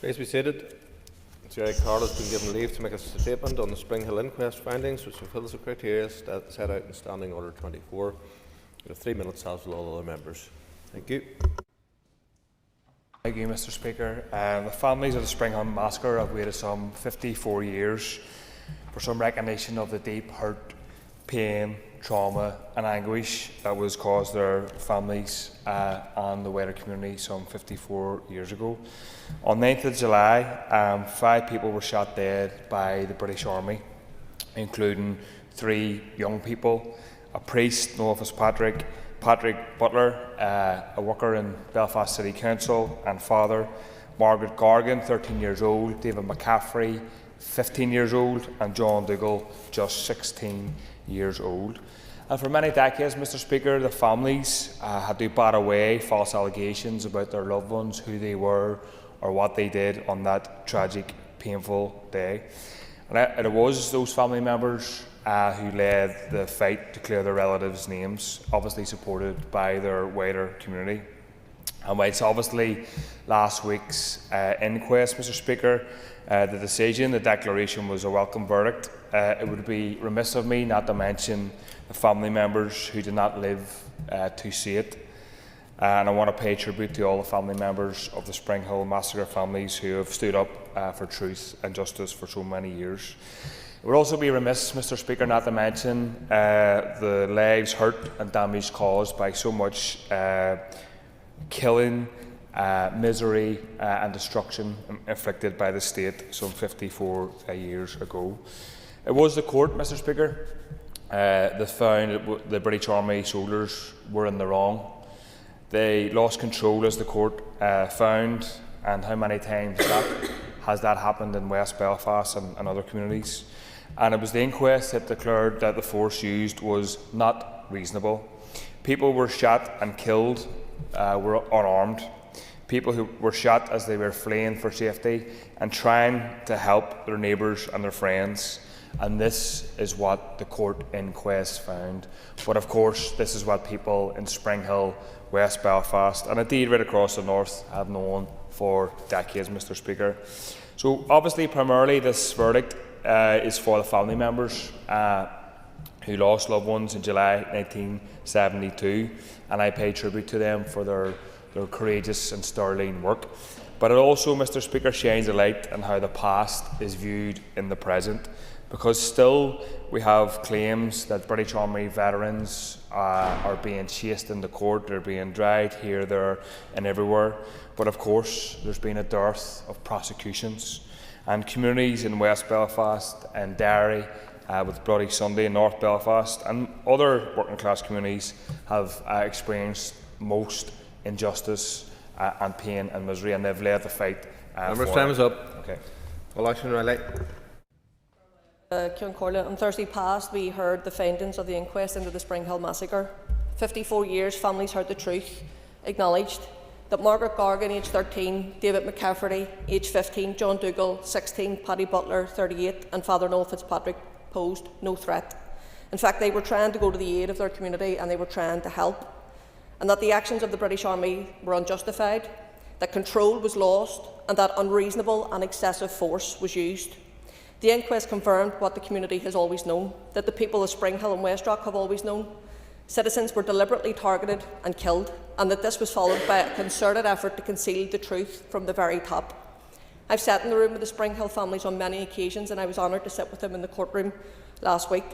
Please be seated. Jerry Carl has been given leave to make a statement on the Spring Hill inquest findings, which fulfills the criteria set out in Standing Order 24. You have 3 minutes, as will all other members. Thank you. Thank you, Mr. Speaker. The families of the Spring Hill massacre have waited some 54 years for some recognition of the deep hurt, pain, trauma and anguish that was caused their families and the wider community some 54 years ago. On 9th of July, 5 people were shot dead by the British Army, including 3 young people, a priest, Noah Fitzpatrick, Patrick Butler, a worker in Belfast City Council, and father, Margaret Gargan, 13 years old, David McCaffrey, 15 years old, and John Dougal, just 16 years old. And for many decades, Mr. Speaker, the families had to bat away false allegations about their loved ones, who they were or what they did on that tragic, painful day. And it was those family members who led the fight to clear their relatives' names, obviously supported by their wider community. And whilst obviously last week's inquest, Mr. Speaker, the decision, the declaration was a welcome verdict, it would be remiss of me not to mention the family members who did not live to see it. And I want to pay tribute to all the family members of the Spring Hill massacre families who have stood up for truth and justice for so many years. It would also be remiss, Mr. Speaker, not to mention the lives hurt and damage caused by so much killing, misery and destruction inflicted by the state some 54 years ago. It was the court, Mr. Speaker, that found that the British Army soldiers were in the wrong. They lost control, as the court found, and how many times has that happened in West Belfast and other communities. And it was the inquest that declared that the force used was not reasonable. People were shot and killed, were unarmed. People who were shot as they were fleeing for safety and trying to help their neighbours and their friends. And this is what the court inquest found. But of course, this is what people in Spring Hill, West Belfast, and indeed right across the north have known for decades, Mr. Speaker. So obviously, primarily, this verdict is for the family members who lost loved ones in July 1972, and I pay tribute to them for their courageous and sterling work. But it also, Mr. Speaker, shines a light on how the past is viewed in the present, because still we have claims that British Army veterans are being chased into court, they're being dragged here, there and everywhere. But of course, there's been a dearth of prosecutions, and communities in West Belfast and Derry, with Bloody Sunday in North Belfast, and other working class communities have experienced most injustice and pain and misery, and they've led the fight. Members' time is up. Okay. Election Riley. On Thursday past, we heard the findings of the inquest into the Spring Hill massacre. 54 years, families heard the truth, acknowledged that Margaret Gargan, aged 13, David McCaffrey, aged 15, John Dougal, 16, Paddy Butler, 38, and Father Noah Fitzpatrick posed no threat. In fact, they were trying to go to the aid of their community and they were trying to help. And that the actions of the British Army were unjustified, that control was lost, and that unreasonable and excessive force was used. The inquest confirmed what the community has always known, that the people of Spring Hill and West Rock have always known. Citizens were deliberately targeted and killed, and that this was followed by a concerted effort to conceal the truth from the very top. I've sat in the room with the Spring Hill families on many occasions, and I was honoured to sit with them in the courtroom last week.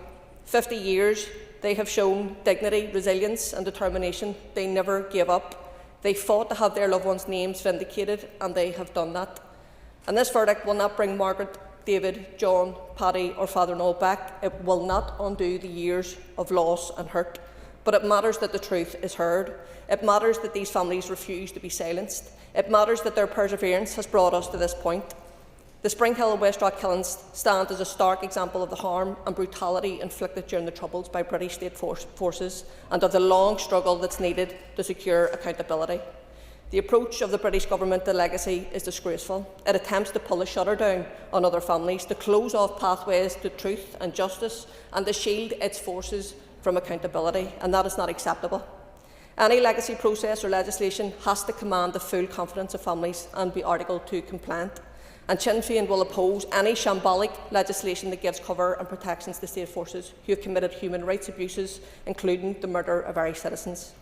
50 years, they have shown dignity, resilience and determination. They never gave up. They fought to have their loved ones' names vindicated, and they have done that. And this verdict will not bring Margaret, David, John, Paddy or Father Noel back. It will not undo the years of loss and hurt. But it matters that the truth is heard. It matters that these families refuse to be silenced. It matters that their perseverance has brought us to this point. The Spring Hill and West Rock killings stand as a stark example of the harm and brutality inflicted during the Troubles by British state forces, and of the long struggle that's needed to secure accountability. The approach of the British government to legacy is disgraceful. It attempts to pull a shutter down on other families, to close off pathways to truth and justice, and to shield its forces from accountability, and that is not acceptable. Any legacy process or legislation has to command the full confidence of families and be Article 2 compliant. And Sinn Féin will oppose any shambolic legislation that gives cover and protections to state forces who have committed human rights abuses, including the murder of our citizens.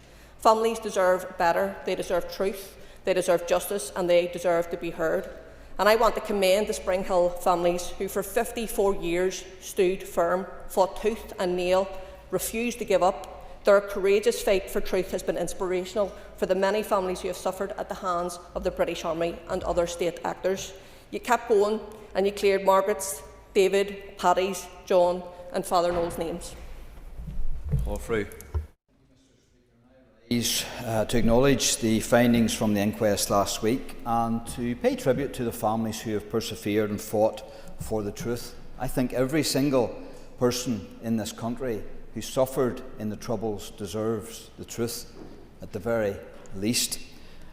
Families deserve better, they deserve truth, they deserve justice, and they deserve to be heard. And I want to commend the Spring Hill families who for 54 years stood firm, fought tooth and nail, refused to give up. Their courageous fight for truth has been inspirational for the many families who have suffered at the hands of the British Army and other state actors. You kept going and you cleared Margaret's, David, Paddy's, John and Father Noel's names. All through. To acknowledge the findings from the inquest last week and to pay tribute to the families who have persevered and fought for the truth. I think every single person in this country who suffered in the Troubles deserves the truth, at the very least.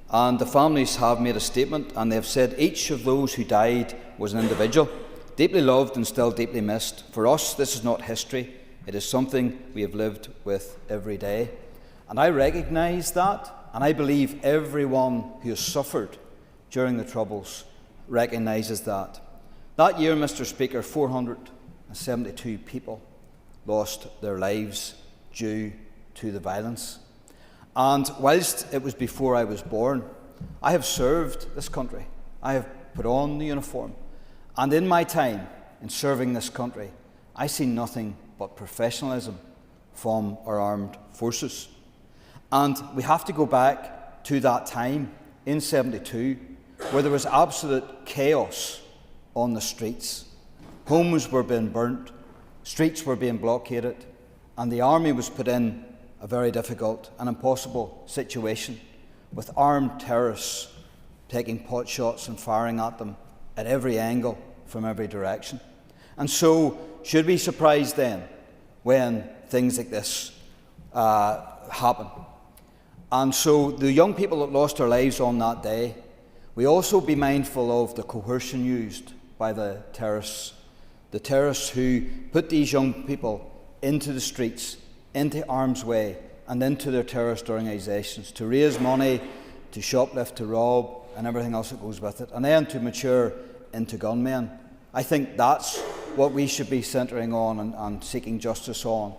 And the families have made a statement, and they have said each of those who died was an individual, deeply loved and still deeply missed. For us, this is not history. It is something we have lived with every day. And I recognise that, and I believe everyone who has suffered during the Troubles recognises that. That year, Mr. Speaker, 472 people lost their lives due to the violence. And whilst it was before I was born, I have served this country. I have put on the uniform. And in my time in serving this country, I see nothing but professionalism from our armed forces. And we have to go back to that time in '72 where there was absolute chaos on the streets. Homes were being burnt, streets were being blockaded, and the army was put in a very difficult and impossible situation with armed terrorists taking pot shots and firing at them at every angle from every direction. And so, should we be surprised then when things like this happen? And so, the young people that lost their lives on that day, we also be mindful of the coercion used by the terrorists who put these young people into the streets, into harm's way, and into their terrorist organisations to raise money, to shoplift, to rob, and everything else that goes with it, and then to mature into gunmen. I think that's what we should be centring on and seeking justice on.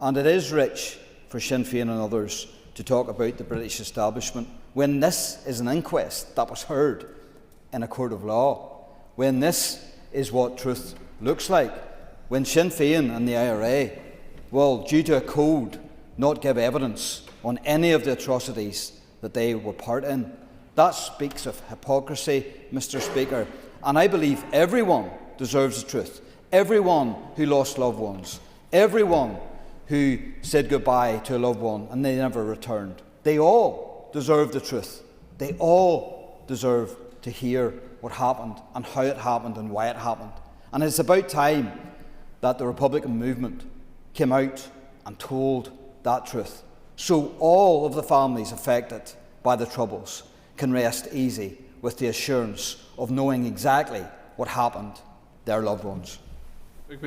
And it is rich for Sinn Féin and others to talk about the British establishment when this is an inquest that was heard in a court of law, when this is what truth looks like, when Sinn Féin and the IRA will, due to a code, not give evidence on any of the atrocities that they were part in. That speaks of hypocrisy, Mr. Speaker, and I believe everyone deserves the truth. Everyone who lost loved ones, everyone who said goodbye to a loved one and they never returned, they all deserve the truth. They all deserve to hear what happened and how it happened and why it happened. And it's about time that the Republican movement came out and told that truth, so all of the families affected by the Troubles can rest easy with the assurance of knowing exactly what happened to their loved ones. Thank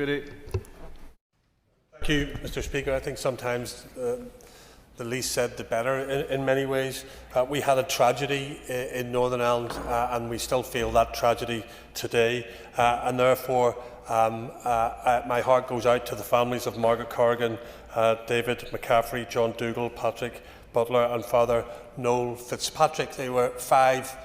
you, Mr. Speaker. I think sometimes the least said the better in many ways. We had a tragedy in Northern Ireland and we still feel that tragedy today, and therefore my heart goes out to the families of Margaret Corrigan, David McCaffrey, John Dougal, Patrick Butler and Father Noel Fitzpatrick. They were 5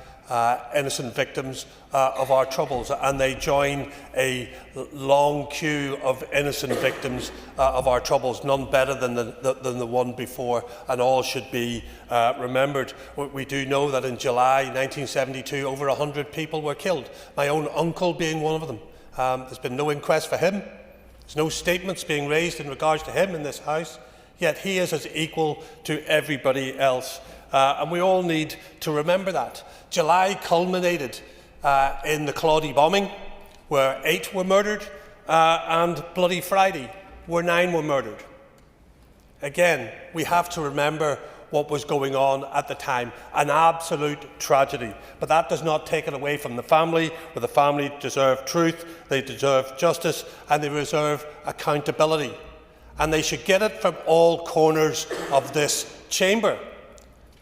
innocent victims of our Troubles, and they join a long queue of innocent victims of our Troubles, none better than the one before, and all should be remembered. We do know that in July 1972 over 100 people were killed, my own uncle being one of them. There's been no inquest for him, there's no statements being raised in regards to him in this House, yet he is as equal to everybody else. And we all need to remember that. July culminated in the Claudy bombing, where 8 were murdered, and Bloody Friday, where 9 were murdered. Again, we have to remember what was going on at the time, an absolute tragedy. But that does not take it away from the family, where the family deserve truth, they deserve justice, and they deserve accountability. And they should get it from all corners of this chamber,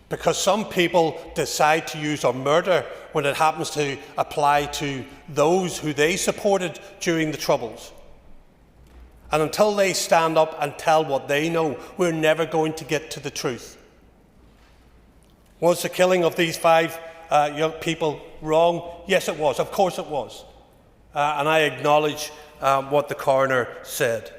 because some people decide to use a murder when it happens to apply to those who they supported during the Troubles. And until they stand up and tell what they know, we're never going to get to the truth. Was the killing of these 5 young people wrong? Yes, it was. Of course it was. And I acknowledge what the coroner said.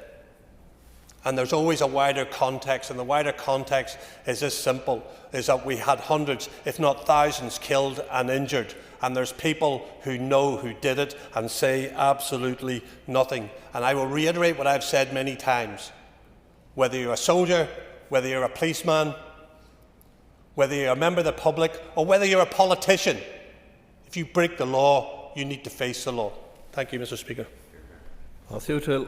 And there's always a wider context, and the wider context is this simple, is that we had hundreds, if not thousands, killed and injured. And there's people who know who did it and say absolutely nothing. And I will reiterate what I've said many times. Whether you're a soldier, whether you're a policeman, whether you're a member of the public, or whether you're a politician, if you break the law, you need to face the law. Thank you, Mr. Speaker. Matthew Till.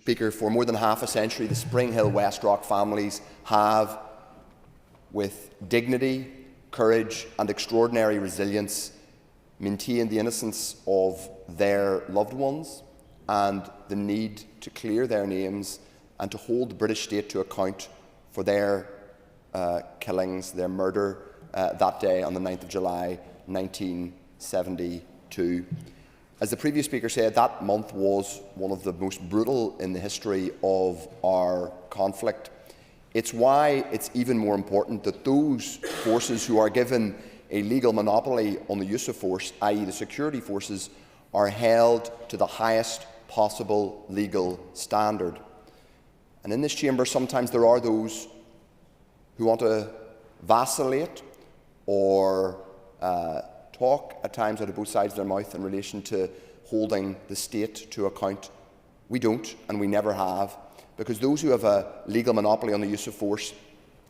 Speaker, for more than half a century, the Springhill West Rock families have, with dignity, courage and extraordinary resilience, maintained the innocence of their loved ones and the need to clear their names and to hold the British state to account for their killings, their murder that day on the 9th of July 1972. As the previous speaker said, that month was one of the most brutal in the history of our conflict. It's why it's even more important that those forces who are given a legal monopoly on the use of force, i.e. the security forces, are held to the highest possible legal standard. And in this chamber, sometimes there are those who want to vacillate or talk at times out of both sides of their mouth in relation to holding the state to account. We don't, and we never have, because those who have a legal monopoly on the use of force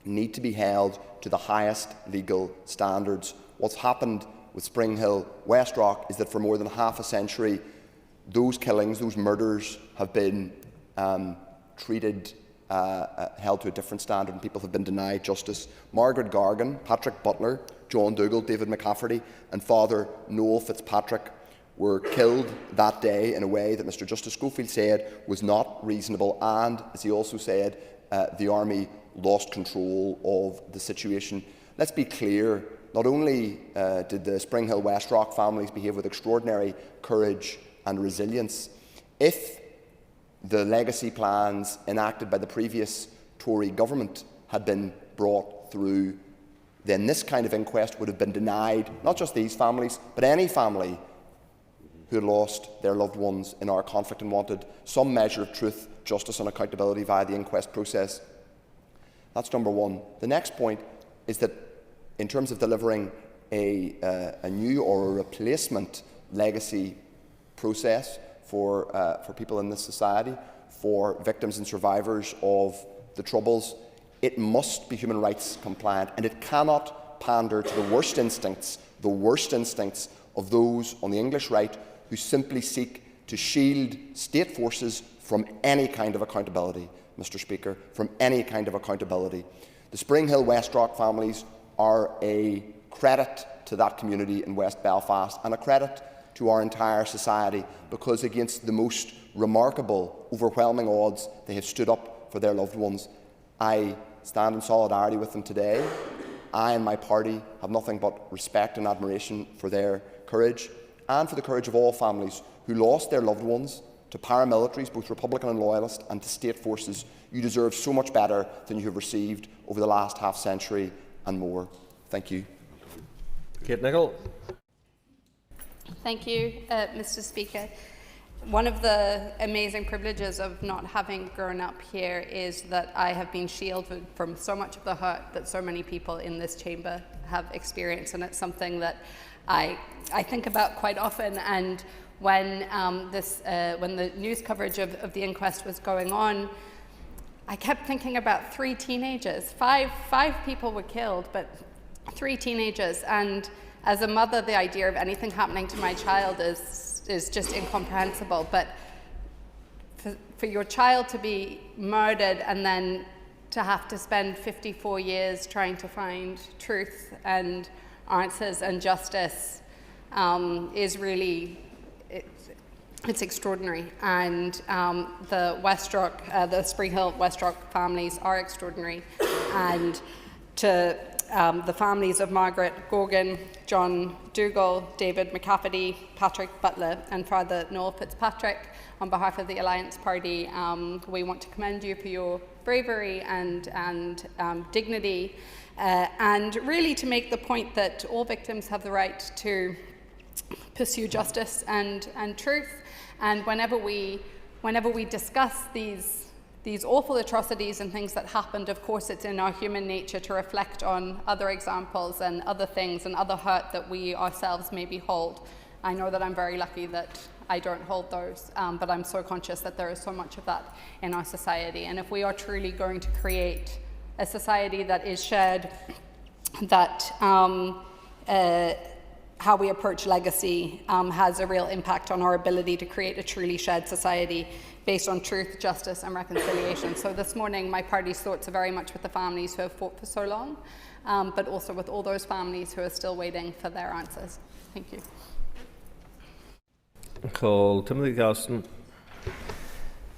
need to be held to the highest legal standards. What's happened with Springhill West Rock is that for more than half a century, those killings, those murders have been treated, held to a different standard, and people have been denied justice. Margaret Gargan, Patrick Butler, John Dougal, David McCafferty and Father Noel Fitzpatrick were killed that day in a way that Mr Justice Schofield said was not reasonable, and, as he also said, the Army lost control of the situation. Let's be clear, not only did the Springhill West Rock families behave with extraordinary courage and resilience, if the legacy plans enacted by the previous Tory government had been brought through, then this kind of inquest would have been denied, not just these families, but any family who had lost their loved ones in our conflict and wanted some measure of truth, justice and accountability via the inquest process. That's number one. The next point is that in terms of delivering a new or a replacement legacy process for people in this society, for victims and survivors of the Troubles, it must be human rights compliant, and it cannot pander to the worst instincts of those on the English right who simply seek to shield state forces from any kind of accountability, Mr Speaker, from any kind of accountability. The Springhill West Rock families are a credit to that community in West Belfast and a credit to our entire society, because against the most remarkable, overwhelming odds, they have stood up for their loved ones. I stand in solidarity with them today. I and my party have nothing but respect and admiration for their courage and for the courage of all families who lost their loved ones to paramilitaries, both Republican and Loyalist, and to state forces. You deserve so much better than you have received over the last half century and more. Thank you. Kate Nicholl. Thank you, Mr Speaker. One of the amazing privileges of not having grown up here is that I have been shielded from so much of the hurt that so many people in this chamber have experienced, and it's something that I think about quite often. And when the news coverage of the inquest was going on, I kept thinking about 3 teenagers. Five people were killed, but 3 teenagers. And as a mother, the idea of anything happening to my child is just incomprehensible. But for your child to be murdered and then to have to spend 54 years trying to find truth and answers and justice is really, it's extraordinary. And the Springhill West Rock families are extraordinary. and to the families of Margaret Gorgon, John Dougal, David McCafferty, Patrick Butler and Father Noel Fitzpatrick. On behalf of the Alliance Party, we want to commend you for your bravery and dignity, and really to make the point that all victims have the right to pursue justice and truth. And whenever we discuss these awful atrocities and things that happened, of course it's in our human nature to reflect on other examples and other things and other hurt that we ourselves maybe hold. I know that I'm very lucky that I don't hold those, but I'm so conscious that there is so much of that in our society. And if we are truly going to create a society that is shared, that how we approach legacy has a real impact on our ability to create a truly shared society based on truth, justice and reconciliation. So this morning my party's thoughts are very much with the families who have fought for so long, but also with all those families who are still waiting for their answers. Thank you. Call Timothy Galston.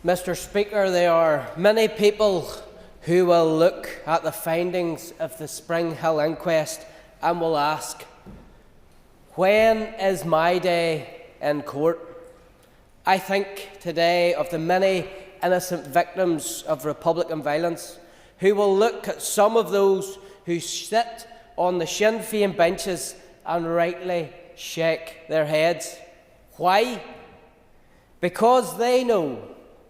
Mr. Speaker, there are many people who will look at the findings of the Spring Hill inquest and will ask, when is my day in court? I think today of the many innocent victims of Republican violence who will look at some of those who sit on the Sinn Féin benches and rightly shake their heads. Why? Because they know,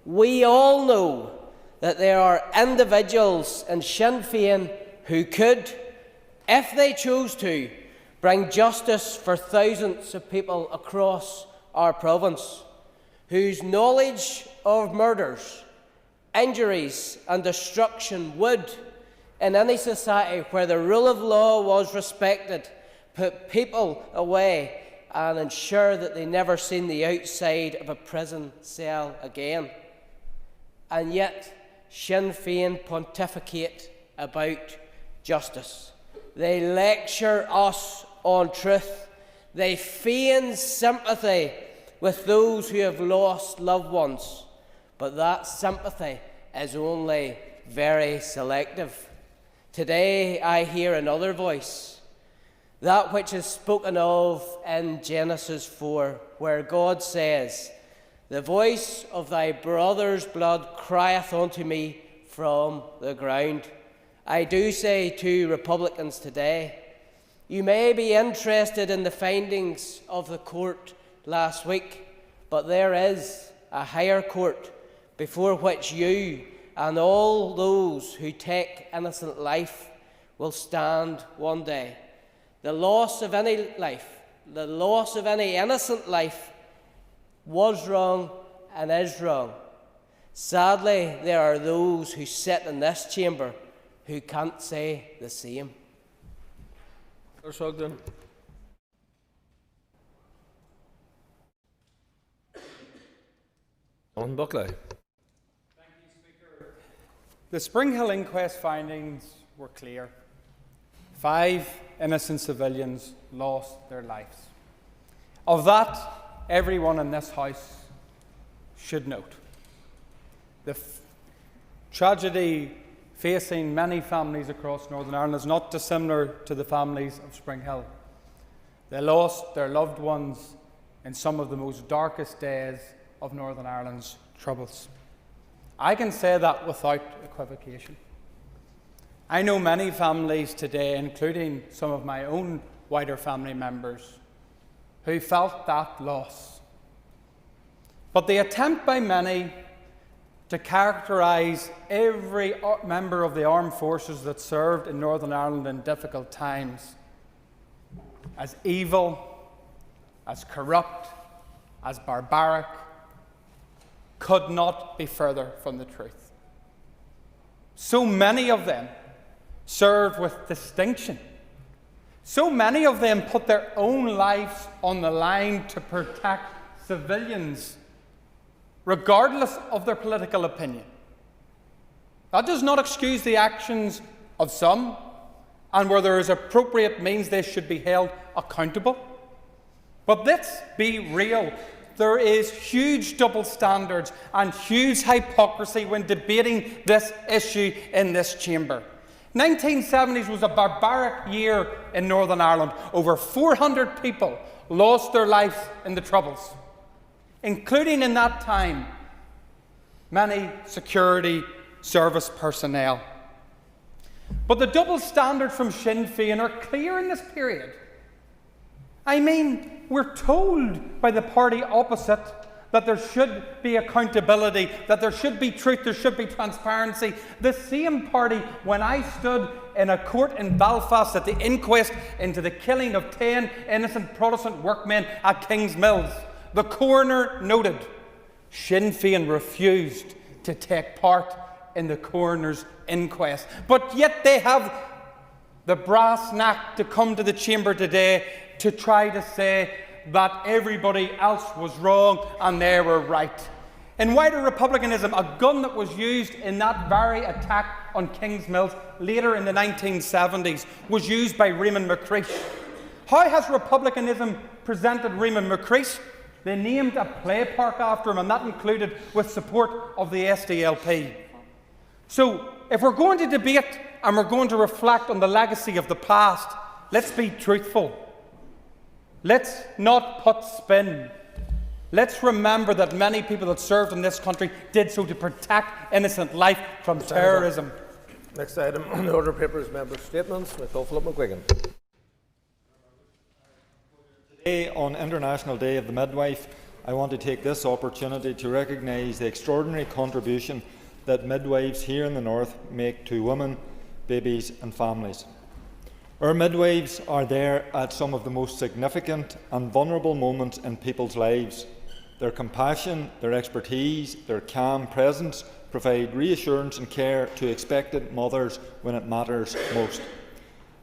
we all know, that there are individuals in Sinn Féin who could, if they chose to, bring justice for thousands of people across our province, whose knowledge of murders, injuries and destruction would, in any society where the rule of law was respected, put people away and ensure that they never seen the outside of a prison cell again. And yet, Sinn Féin pontificate about justice. They lecture us on truth. They feign sympathy with those who have lost loved ones. But that sympathy is only very selective. Today I hear another voice, that which is spoken of in Genesis 4, where God says, "The voice of thy brother's blood crieth unto me from the ground." I do say to Republicans today, you may be interested in the findings of the court last week, but there is a higher court before which you and all those who take innocent life will stand one day. The loss of any life, the loss of any innocent life, was wrong and is wrong. Sadly, there are those who sit in this chamber who can't say the same. Sugden. On Buckley. Thank you, Speaker. The Spring Hill inquest findings were clear. 5 innocent civilians lost their lives. Of that, everyone in this House should note. The tragedy facing many families across Northern Ireland is not dissimilar to the families of Spring Hill. They lost their loved ones in some of the most darkest days of Northern Ireland's troubles. I can say that without equivocation. I know many families today, including some of my own wider family members, who felt that loss. But the attempt by many to characterise every member of the armed forces that served in Northern Ireland in difficult times as evil, as corrupt, as barbaric, could not be further from the truth. So many of them served with distinction. So many of them put their own lives on the line to protect civilians, regardless of their political opinion. That does not excuse the actions of some, and where there is appropriate means they should be held accountable. But let's be real. There is huge double standards and huge hypocrisy when debating this issue in this chamber. 1970s was a barbaric year in Northern Ireland. Over 400 people lost their lives in the Troubles, including in that time many security service personnel. But the double standards from Sinn Féin are clear in this period. I mean, we're told by the party opposite that there should be accountability, that there should be truth, there should be transparency. The same party, when I stood in a court in Belfast at the inquest into the killing of 10 innocent Protestant workmen at King's Mills, the coroner noted Sinn Féin refused to take part in the coroner's inquest. But yet they have the brass knack to come to the chamber today to try to say that everybody else was wrong and they were right. In wider republicanism, a gun that was used in that very attack on King's Mills later in the 1970s was used by Raymond McCreesh. How has republicanism presented Raymond McCreesh? They named a play park after him, and that included with support of the SDLP. So, if we're going to debate and we're going to reflect on the legacy of the past, let's be truthful. Let's not put spin. Let's remember that many people that served in this country did so to protect innocent life from terrorism. Next item on the order paper is member statements. Nicole Philip McGuigan. Today, on International Day of the Midwife, I want to take this opportunity to recognise the extraordinary contribution that midwives here in the North make to women, babies and families. Our midwives are there at some of the most significant and vulnerable moments in people's lives. Their compassion, their expertise, their calm presence provide reassurance and care to expectant mothers when it matters most.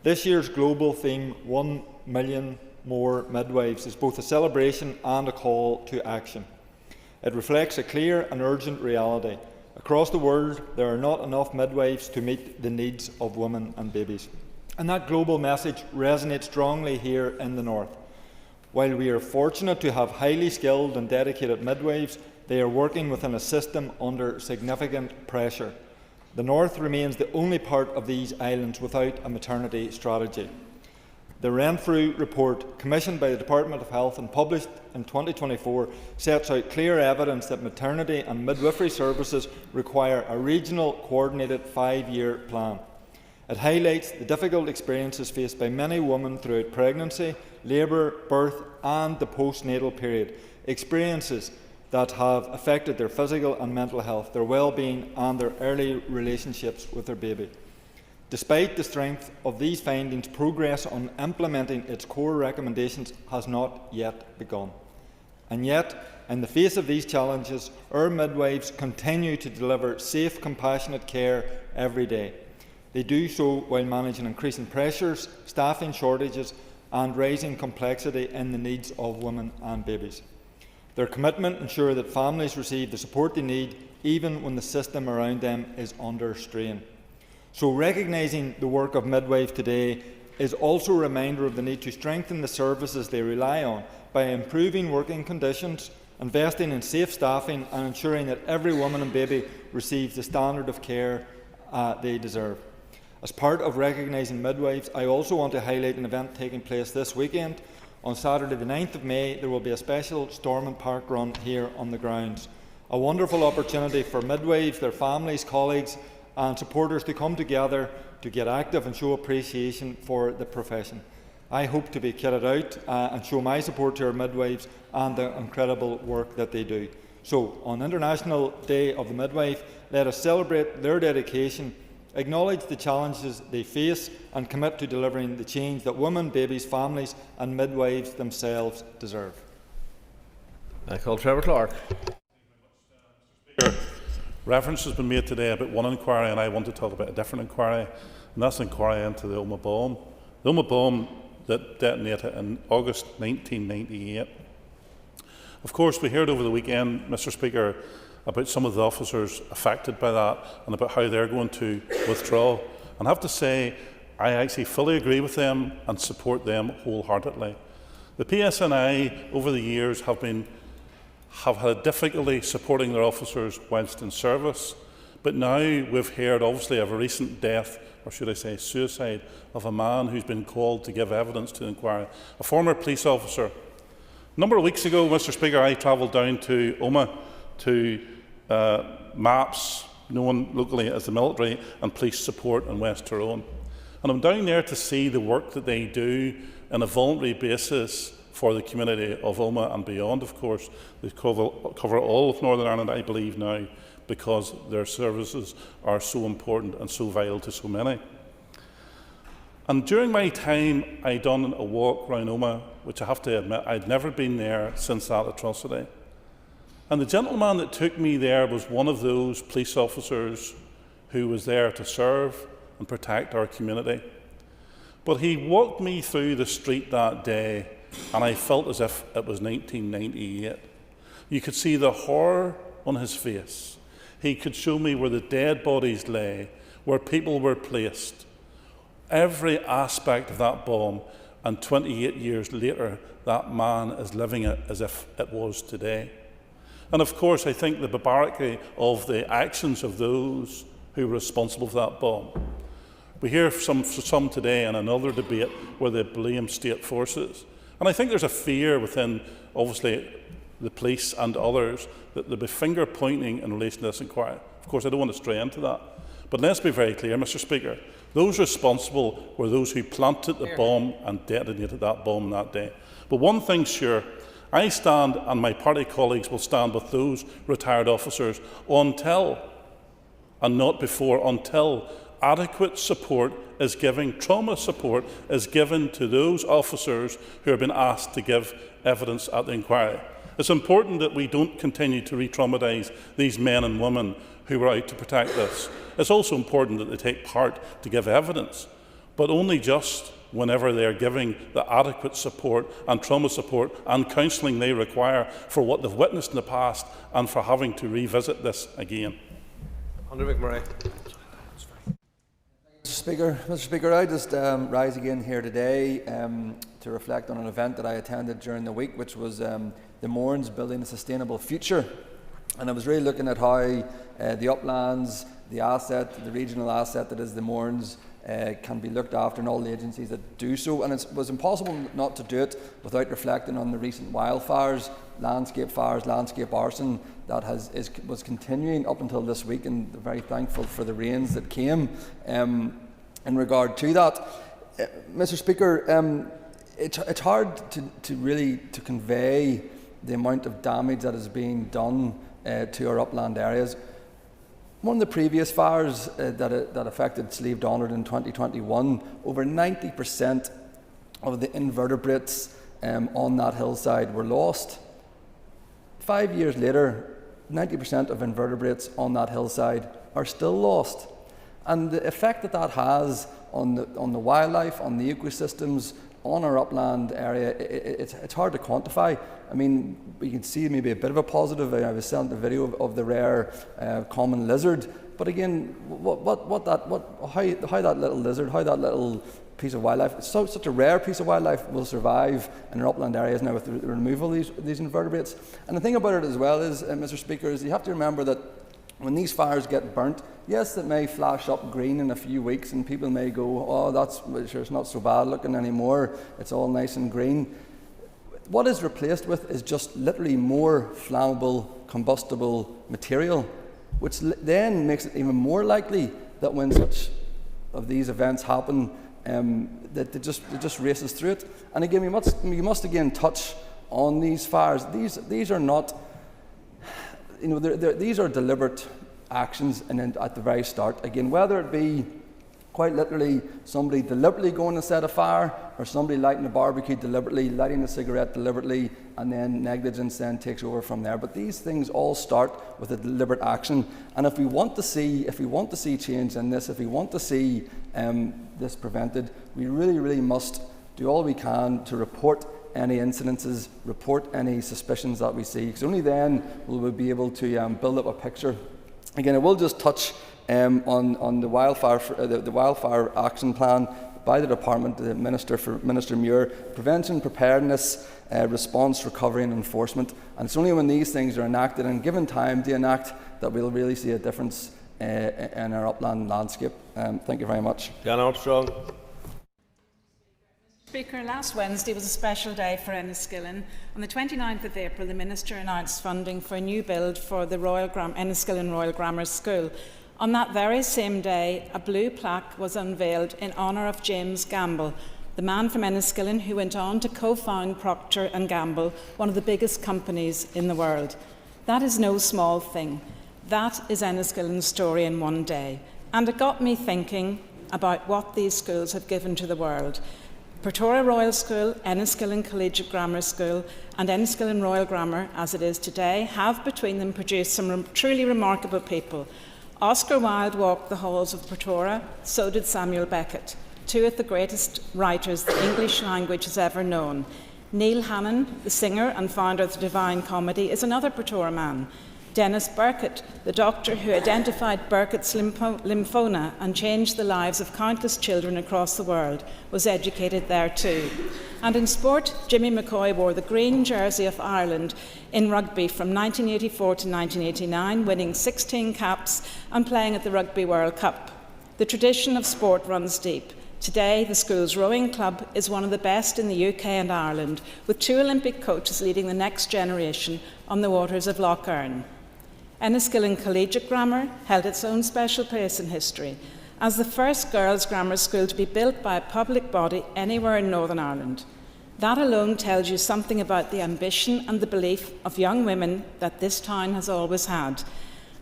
This year's global theme, 1 million more midwives, is both a celebration and a call to action. It reflects a clear and urgent reality. Across the world, there are not enough midwives to meet the needs of women and babies. And that global message resonates strongly here in the North. While we are fortunate to have highly skilled and dedicated midwives, they are working within a system under significant pressure. The North remains the only part of these islands without a maternity strategy. The Renfrew report, commissioned by the Department of Health and published in 2024, sets out clear evidence that maternity and midwifery services require a regional, coordinated 5-year plan. It highlights the difficult experiences faced by many women throughout pregnancy, labour, birth and the postnatal period, experiences that have affected their physical and mental health, their well-being and their early relationships with their baby. Despite the strength of these findings, progress on implementing its core recommendations has not yet begun. And yet, in the face of these challenges, our midwives continue to deliver safe, compassionate care every day. They do so while managing increasing pressures, staffing shortages and rising complexity in the needs of women and babies. Their commitment ensures that families receive the support they need even when the system around them is under strain. So recognising the work of midwives today is also a reminder of the need to strengthen the services they rely on by improving working conditions, investing in safe staffing and ensuring that every woman and baby receives the standard of care they deserve. As part of recognising midwives, I also want to highlight an event taking place this weekend. On Saturday the 9th of May, there will be a special Stormont Park run here on the grounds. A wonderful opportunity for midwives, their families, colleagues and supporters to come together to get active and show appreciation for the profession. I hope to be kitted out and show my support to our midwives and the incredible work that they do. So, on International Day of the Midwife, let us celebrate their dedication, acknowledge the challenges they face and commit to delivering the change that women, babies, families and midwives themselves deserve. I call Trevor Clark. Reference has been made today about one inquiry, and I want to talk about a different inquiry, and that's an inquiry into the Omagh bomb. The Omagh bomb that detonated in August 1998. Of course, we heard over the weekend, Mr. Speaker, about some of the officers affected by that and about how they're going to withdraw. And I have to say, I actually fully agree with them and support them wholeheartedly. The PSNI over the years have had difficulty supporting their officers whilst in service, but now we've heard obviously of a recent death or should I say suicide, of a man who's been called to give evidence to the inquiry, a former police officer. A number of weeks ago, Mr. Speaker, I travelled down to Omagh to MAPS, known locally as the Military and Police Support in West Tyrone. And I'm down there to see the work that they do on a voluntary basis for the community of Omagh and beyond, of course. They cover all of Northern Ireland, I believe, now, because their services are so important and so vital to so many. And during my time, I done a walk around Omagh, which I have to admit, I'd never been there since that atrocity. And the gentleman that took me there was one of those police officers who was there to serve and protect our community. But he walked me through the street that day, and I felt as if it was 1998. You could see the horror on his face. He could show me where the dead bodies lay, where people were placed. Every aspect of that bomb, and 28 years later, that man is living it as if it was today. And of course, I think the barbarity of the actions of those who were responsible for that bomb. We hear some today in another debate where they blame state forces. And I think there's a fear within, obviously, the police and others that there'll be finger pointing in relation to this inquiry. Of course, I don't want to stray into that. But let's be very clear, Mr. Speaker. Those responsible were those who planted the bomb and detonated that bomb that day. But one thing's sure, I stand, and my party colleagues will stand with those retired officers until, and not before, until adequate support is given, trauma support is given to those officers who have been asked to give evidence at the inquiry. It's important that we don't continue to re-traumatise these men and women who were out to protect us. It's also important that they take part to give evidence, but only just whenever they are giving the adequate support and trauma support and counselling they require for what they've witnessed in the past and for having to revisit this again. Andrew McMurray. Mr. Speaker, I just rise again here today to reflect on an event that I attended during the week, which was the Mourns Building a Sustainable Future. And I was really looking at how the uplands, the asset, the regional asset that is the Mourns, can be looked after, and all the agencies that do so. And it was impossible not to do it without reflecting on the recent wildfires, landscape fires, landscape arson that was continuing up until this week, and very thankful for the rains that came in regard to that. Mr. Speaker, it's hard to really convey the amount of damage that is being done to our upland areas. One of the previous fires that affected Slieve Donard in 2021, over 90% of the invertebrates on that hillside were lost. 5 years later, 90% of invertebrates on that hillside are still lost. And the effect that has on the wildlife, on the ecosystems, on our upland area, it's hard to quantify. I mean, we can see maybe a bit of a positive. I was sent a video of the rare common lizard, but again, how that little lizard, how that little piece of wildlife, such a rare piece of wildlife, will survive in our upland areas now with the removal of these invertebrates. And the thing about it as well is, Mr. Speaker, is you have to remember that when these fires get burnt, yes, it may flash up green in a few weeks, and people may go, "Oh, it's not so bad looking anymore. It's all nice and green." What is replaced with is just literally more flammable, combustible material, which then makes it even more likely that when such of these events happen, that it just races through it. And again, we must again touch on these fires. These are not, these are deliberate actions, and then at the very start, again, whether it be quite literally somebody deliberately going to set a fire, or somebody lighting a barbecue deliberately, lighting a cigarette deliberately, and then negligence then takes over from there. But these things all start with a deliberate action. And if we want to see change in this, if we want to see this prevented, we really must do all we can to report any incidences, report any suspicions that we see, because only then will we be able to build up a picture. Again, I will just touch on the wildfire action plan by the department, the Minister Muir: prevention, preparedness, response, recovery, and enforcement. And it's only when these things are enacted and given time to enact that we'll really see a difference in our upland landscape. Thank you very much. Jan Armstrong. Speaker, last Wednesday was a special day for Enniskillen. On the 29th of April, the Minister announced funding for a new build for the Enniskillen Royal Grammar School. On that very same day, a blue plaque was unveiled in honour of James Gamble, the man from Enniskillen who went on to co-found Procter & Gamble, one of the biggest companies in the world. That is no small thing. That is Enniskillen's story in one day. And it got me thinking about what these schools have given to the world. Pretoria Royal School, Enniskillen Collegiate Grammar School and Enniskillen Royal Grammar, as it is today, have between them produced some truly remarkable people. Oscar Wilde walked the halls of Pretoria, so did Samuel Beckett, two of the greatest writers the English language has ever known. Neil Hannon, the singer and founder of the Divine Comedy, is another Pretoria man. Dennis Burkitt, the doctor who identified Burkitt's lymphoma and changed the lives of countless children across the world, was educated there too. And in sport, Jimmy McCoy wore the green jersey of Ireland in rugby from 1984 to 1989, winning 16 caps and playing at the Rugby World Cup. The tradition of sport runs deep. Today, the school's rowing club is one of the best in the UK and Ireland, with 2 Olympic coaches leading the next generation on the waters of Lough Erne. Enniskillen Collegiate Grammar held its own special place in history as the first girls' grammar school to be built by a public body anywhere in Northern Ireland. That alone tells you something about the ambition and the belief of young women that this town has always had.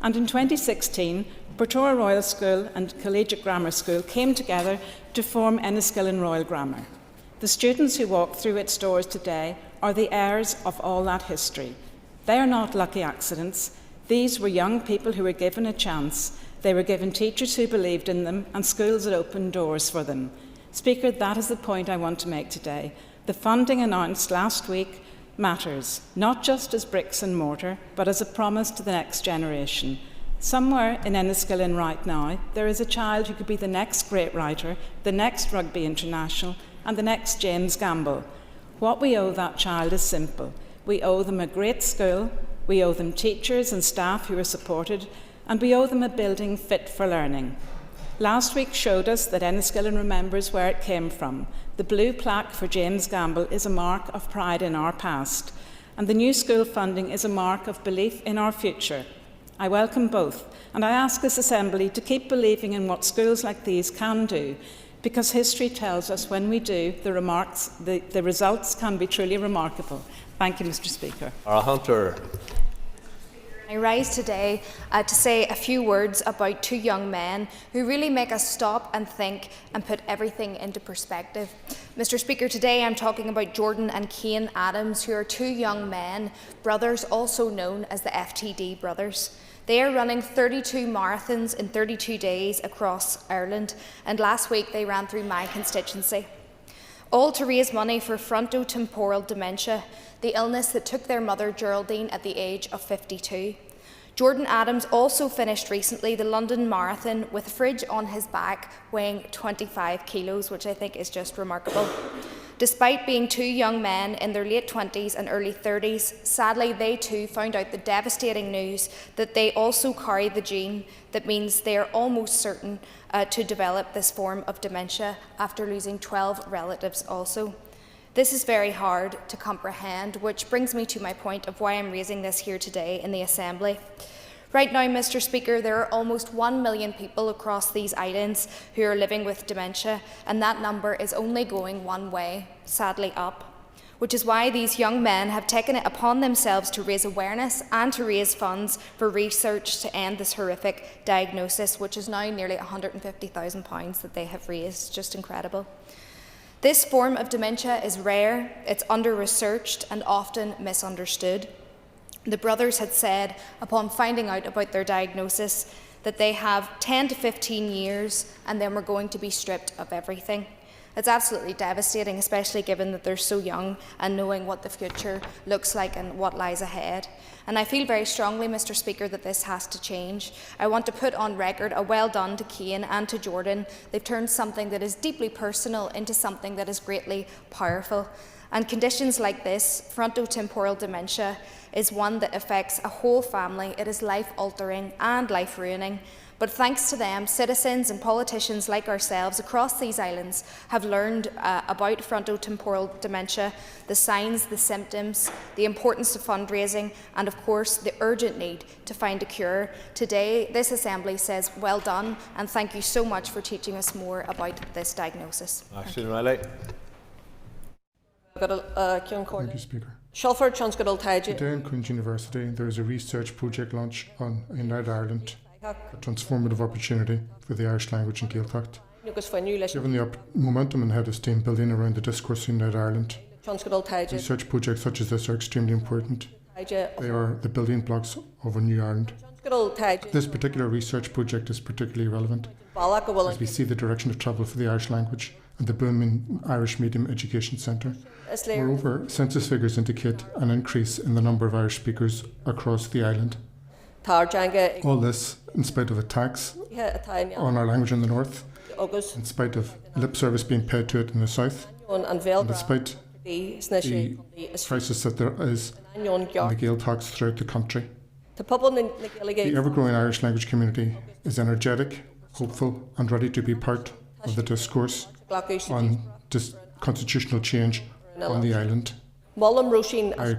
And in 2016, Pretoria Royal School and Collegiate Grammar School came together to form Enniskillen Royal Grammar. The students who walk through its doors today are the heirs of all that history. They are not lucky accidents. These were young people who were given a chance. They were given teachers who believed in them and schools that opened doors for them. Speaker, that is the point I want to make today. The funding announced last week matters, not just as bricks and mortar, but as a promise to the next generation. Somewhere in Enniskillen right now, there is a child who could be the next great writer, the next rugby international, and the next James Gamble. What we owe that child is simple. We owe them a great school, we owe them teachers and staff who are supported, and we owe them a building fit for learning. Last week showed us that Enniskillen remembers where it came from. The blue plaque for James Gamble is a mark of pride in our past, and the new school funding is a mark of belief in our future. I welcome both, and I ask this Assembly to keep believing in what schools like these can do, because history tells us when we do, the results can be truly remarkable. Thank you, Mr. Speaker. Hunter. I rise today to say a few words about 2 young men who really make us stop and think and put everything into perspective. Mr. Speaker, today I'm talking about Jordan and Cian Adams, who are 2 young men, brothers, also known as the FTD brothers. They are running 32 marathons in 32 days across Ireland, and last week they ran through my constituency. All to raise money for frontotemporal dementia, the illness that took their mother Geraldine at the age of 52. Jordan Adams also finished recently the London Marathon with a fridge on his back weighing 25 kilos, which I think is just remarkable. Despite being 2 young men in their late 20s and early 30s, sadly they too found out the devastating news that they also carry the gene that means they are almost certain to develop this form of dementia after losing 12 relatives also. This is very hard to comprehend, which brings me to my point of why I'm raising this here today in the Assembly. Right now, Mr. Speaker, there are almost 1 million people across these islands who are living with dementia, and that number is only going one way, sadly up, which is why these young men have taken it upon themselves to raise awareness and to raise funds for research to end this horrific diagnosis, which is now nearly £150,000 that they have raised. Just incredible. This form of dementia is rare, it's under-researched and often misunderstood. The brothers had said, upon finding out about their diagnosis, that they have 10 to 15 years and then we're going to be stripped of everything. It's absolutely devastating, especially given that they're so young and knowing what the future looks like and what lies ahead. And I feel very strongly, Mr. Speaker, that this has to change. I want to put on record a well done to Cian and to Jordan. They've turned something that is deeply personal into something that is greatly powerful. And conditions like this, frontotemporal dementia, is one that affects a whole family. It is life-altering and life-ruining. But thanks to them, citizens and politicians like ourselves across these islands have learned about frontotemporal dementia, the signs, the symptoms, the importance of fundraising, and of course the urgent need to find a cure. Today, this Assembly says well done, and thank you so much for teaching us more about this diagnosis. Riley. Thank you, Speaker. Shufford Chansgadal Taja. Today in Queen's University, there is a research project launch on United Ireland, a transformative opportunity for the Irish language and Gaeltacht. Given the momentum and head of steam building around the discourse in United Ireland, research projects such as this are extremely important. They are the building blocks of a new Ireland. This particular research project is particularly relevant as we see the direction of travel for the Irish language and the booming Irish Medium Education Centre. Moreover, census figures indicate an increase in the number of Irish speakers across the island. All this in spite of attacks on our language in the north, in spite of lip service being paid to it in the south, and despite the crisis that there is in the Gaeltachts throughout the country. The ever-growing Irish language community is energetic, hopeful and ready to be part of the discourse on constitutional change on the island. I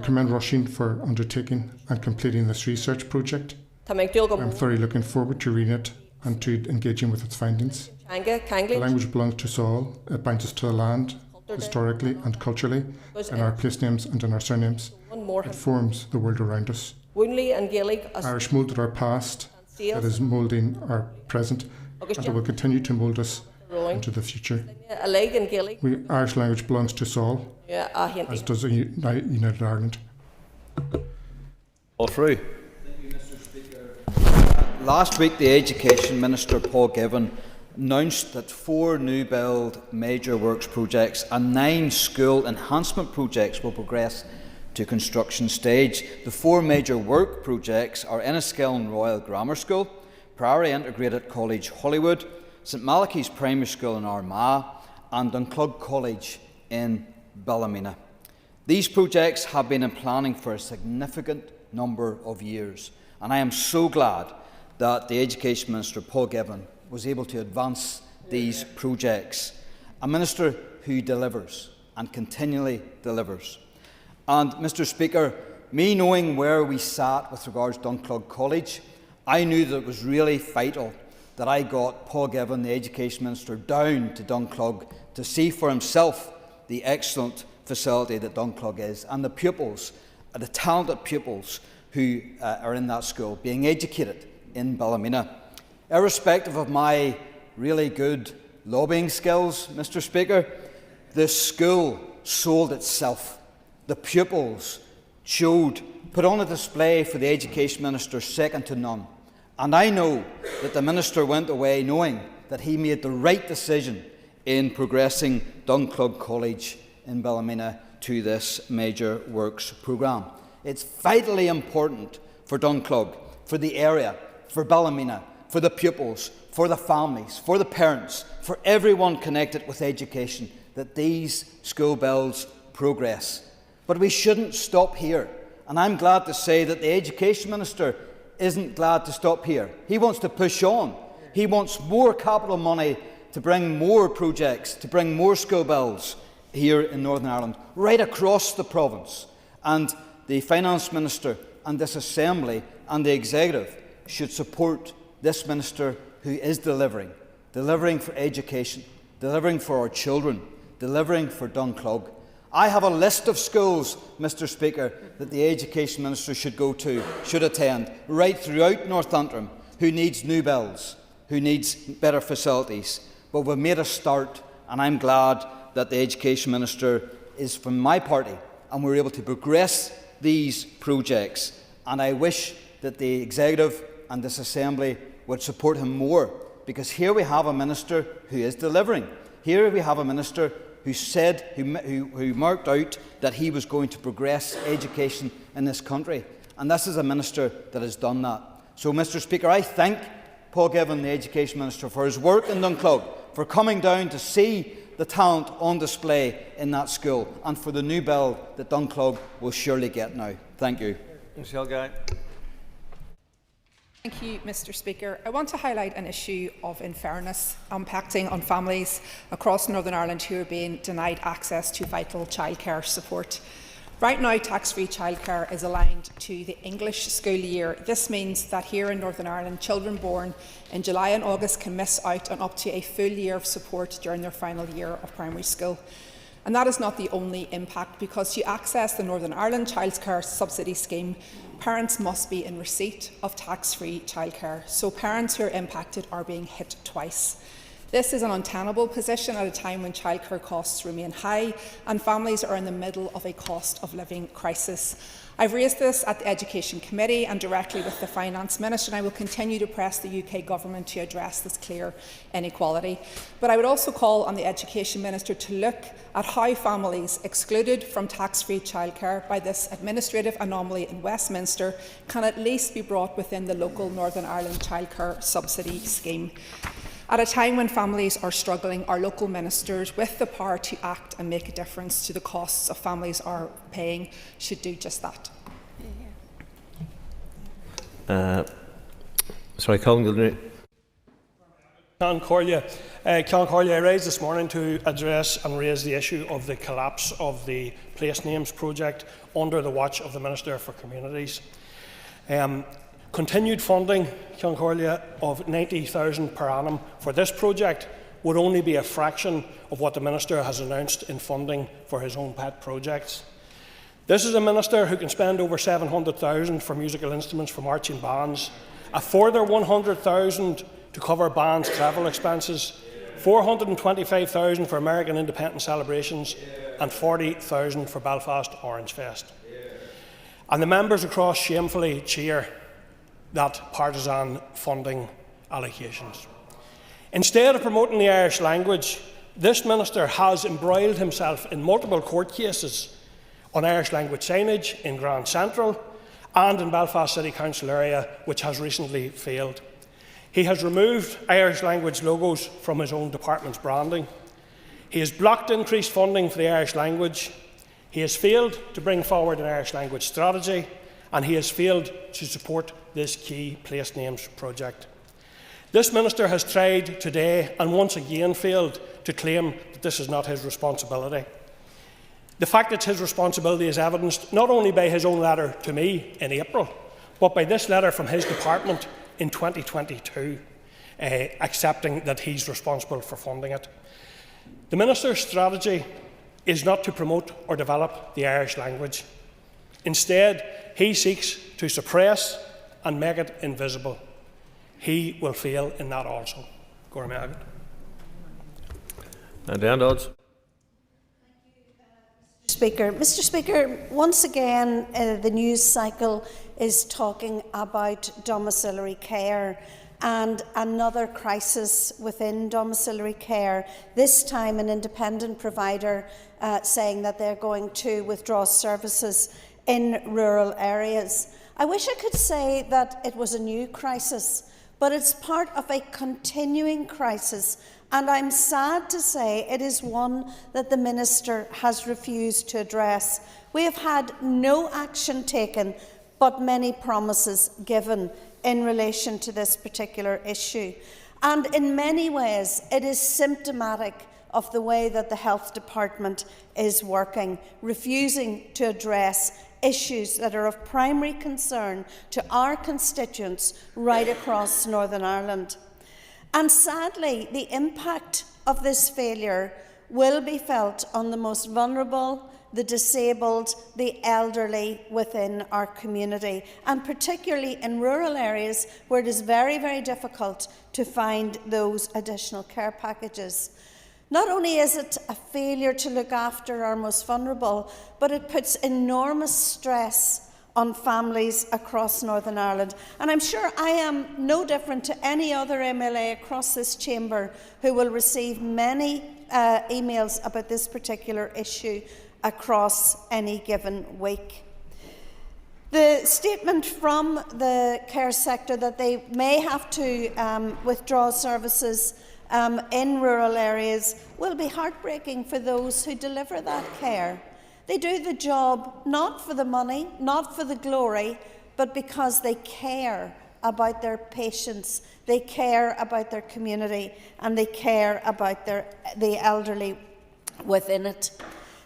commend Roisin for undertaking and completing this research project. I'm thoroughly looking forward to reading it and to engaging with its findings. The language belongs to us all. It binds us to the land, historically and culturally, in our place names and in our surnames. It forms the world around us. Irish moulded our past, that is moulding our present, and it will continue to mould us into the future. Irish language belongs to us all, as does United Ireland. All through. Last week, the Education Minister, Paul Givan, announced that 4 new build major works projects and 9 school enhancement projects will progress to construction stage. The 4 major work projects are Enniskillen Royal Grammar School, Priory Integrated College Holywood, St Malachy's Primary School in Armagh, and Dunclug College in Ballymena. These projects have been in planning for a significant number of years, and I am so glad that the Education Minister, Paul Givan, was able to advance these projects. A minister who delivers and continually delivers. And, Mr Speaker, me knowing where we sat with regards to Dunclug College, I knew that it was really vital that I got Paul Givan, the Education Minister, down to Dunclug to see for himself the excellent facility that Dunclug is, and the pupils, the talented pupils who are in that school, being educated in Ballymena. Irrespective of my really good lobbying skills, Mr Speaker, the school sold itself. The pupils put on a display for the Education Minister second to none. And I know that the Minister went away knowing that he made the right decision in progressing Dunclug College in Ballymena to this major works programme. It's vitally important for Dunclug, for the area, for Ballymena, for the pupils, for the families, for the parents, for everyone connected with education, that these school builds progress. But we shouldn't stop here. And I'm glad to say that the Education Minister isn't glad to stop here. He wants to push on. He wants more capital money to bring more projects, to bring more school builds here in Northern Ireland, right across the province. And the Finance Minister and this Assembly and the Executive should support this Minister who is delivering for education, delivering for our children, delivering for Dunclug. I have a list of schools, Mr Speaker, that the Education Minister should go to, should attend, right throughout North Antrim, who needs new builds, who needs better facilities. But we've made a start, and I'm glad that the Education Minister is from my party, and we're able to progress these projects. And I wish that the Executive and this Assembly would support him more, because here we have a Minister who is delivering. Here we have a Minister who said, who marked out that he was going to progress education in this country. And this is a Minister that has done that. So, Mr Speaker, I thank Paul Givan, the Education Minister, for his work in Dunclug, for coming down to see the talent on display in that school, and for the new build that Dunclug will surely get now. Thank you. Michelle Guy. Thank you, Mr. Speaker. I want to highlight an issue of unfairness impacting on families across Northern Ireland who are being denied access to vital childcare support. Right now, tax-free childcare is aligned to the English school year. This means that here in Northern Ireland, children born in July and August can miss out on up to a full year of support during their final year of primary school. And that is not the only impact, because to access the Northern Ireland Childcare Subsidy Scheme, parents must be in receipt of tax-free childcare. So parents who are impacted are being hit twice. This is an untenable position at a time when childcare costs remain high and families are in the middle of a cost of living crisis. I've raised this at the Education Committee and directly with the Finance Minister, and I will continue to press the UK Government to address this clear inequality. But I would also call on the Education Minister to look at how families excluded from tax-free childcare by this administrative anomaly in Westminster can at least be brought within the local Northern Ireland Childcare Subsidy Scheme. At a time when families are struggling, our local ministers, with the power to act and make a difference to the costs of families are paying, should do just that. Colin Gilney. Ceann Corley, I raised this morning to address and raise the issue of the collapse of the Place Names project under the watch of the Minister for Communities. Continued funding, Ceann Corley, of $90,000 per annum for this project would only be a fraction of what the Minister has announced in funding for his own pet projects. This is a Minister who can spend over $700,000 for musical instruments for marching bands, a further $100,000 to cover bands' travel expenses, $425,000 for American independence celebrations, and $40,000 for Belfast Orange Fest. And the members across shamefully cheer that partisan funding allocations. Instead of promoting the Irish language, this Minister has embroiled himself in multiple court cases on Irish language signage in Grand Central and in Belfast City Council area, which has recently failed. He has removed Irish language logos from his own department's branding. He has blocked increased funding for the Irish language. He has failed to bring forward an Irish language strategy, and he has failed to support this key Place Names project. This Minister has tried today and once again failed to claim that this is not his responsibility. The fact that it's his responsibility is evidenced not only by his own letter to me in April, but by this letter from his department in 2022, accepting that he's responsible for funding it. The Minister's strategy is not to promote or develop the Irish language. Instead, he seeks to suppress and make it invisible. He will fail in that also. Gormagat. Dan Dodds. Mr. Speaker, once again the news cycle is talking about domiciliary care and another crisis within domiciliary care, this time an independent provider saying that they're going to withdraw services in rural areas. I wish I could say that it was a new crisis, but it's part of a continuing crisis, and I'm sad to say it is one that the Minister has refused to address. We have had no action taken, but many promises given in relation to this particular issue. And in many ways, it is symptomatic of the way that the Health Department is working, refusing to address issues that are of primary concern to our constituents right across Northern Ireland. And sadly, the impact of this failure will be felt on the most vulnerable, the disabled, the elderly within our community, and particularly in rural areas where it is very, very difficult to find those additional care packages. Not only is it a failure to look after our most vulnerable, but it puts enormous stress on families across Northern Ireland. And I'm sure I am no different to any other MLA across this chamber who will receive many emails about this particular issue across any given week. The statement from the care sector that they may have to withdraw services in rural areas will be heartbreaking for those who deliver that care. They do the job not for the money, not for the glory, but because they care about their patients, they care about their community, and they care about the elderly within it.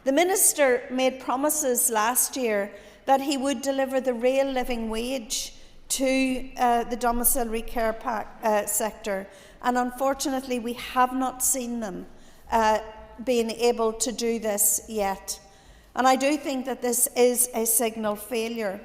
The Minister made promises last year that he would deliver the real living wage to the domiciliary care sector, and unfortunately we have not seen them being able to do this yet. And I do think that this is a signal failure.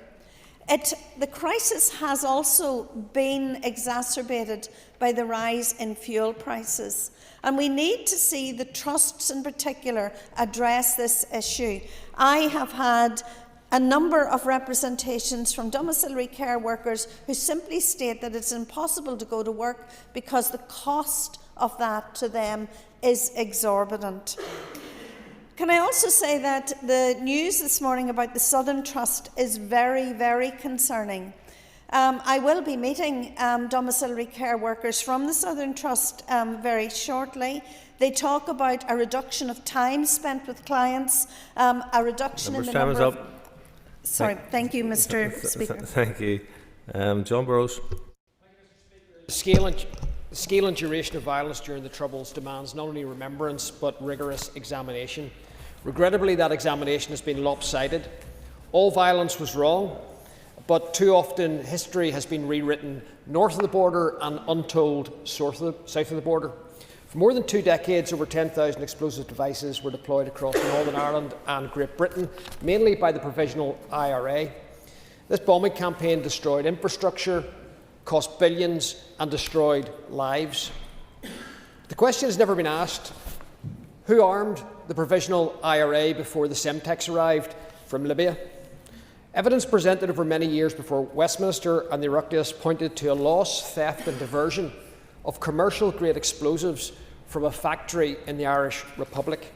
The crisis has also been exacerbated by the rise in fuel prices, and we need to see the trusts in particular address this issue. I have had a number of representations from domiciliary care workers who simply state that it's impossible to go to work because the cost of that to them is exorbitant. Can I also say that the news this morning about the Southern Trust is very, very concerning. I will be meeting domiciliary care workers from the Southern Trust very shortly. They talk about a reduction of time spent with clients, a reduction in the number of... Sorry, thank you, Mr. Speaker. Thank you. John Burrows. The scale and duration of violence during the Troubles demands not only remembrance but rigorous examination. Regrettably, that examination has been lopsided. All violence was wrong, but too often history has been rewritten north of the border and untold south of the border. For more than 2 decades, over 10,000 explosive devices were deployed across Northern Ireland and Great Britain, mainly by the Provisional IRA. This bombing campaign destroyed infrastructure, cost billions and destroyed lives. The question has never been asked, who armed the Provisional IRA before the Semtex arrived from Libya? Evidence presented over many years before Westminster and the Oireachtas pointed to a loss, theft and diversion of commercial-grade explosives from a factory in the Irish Republic.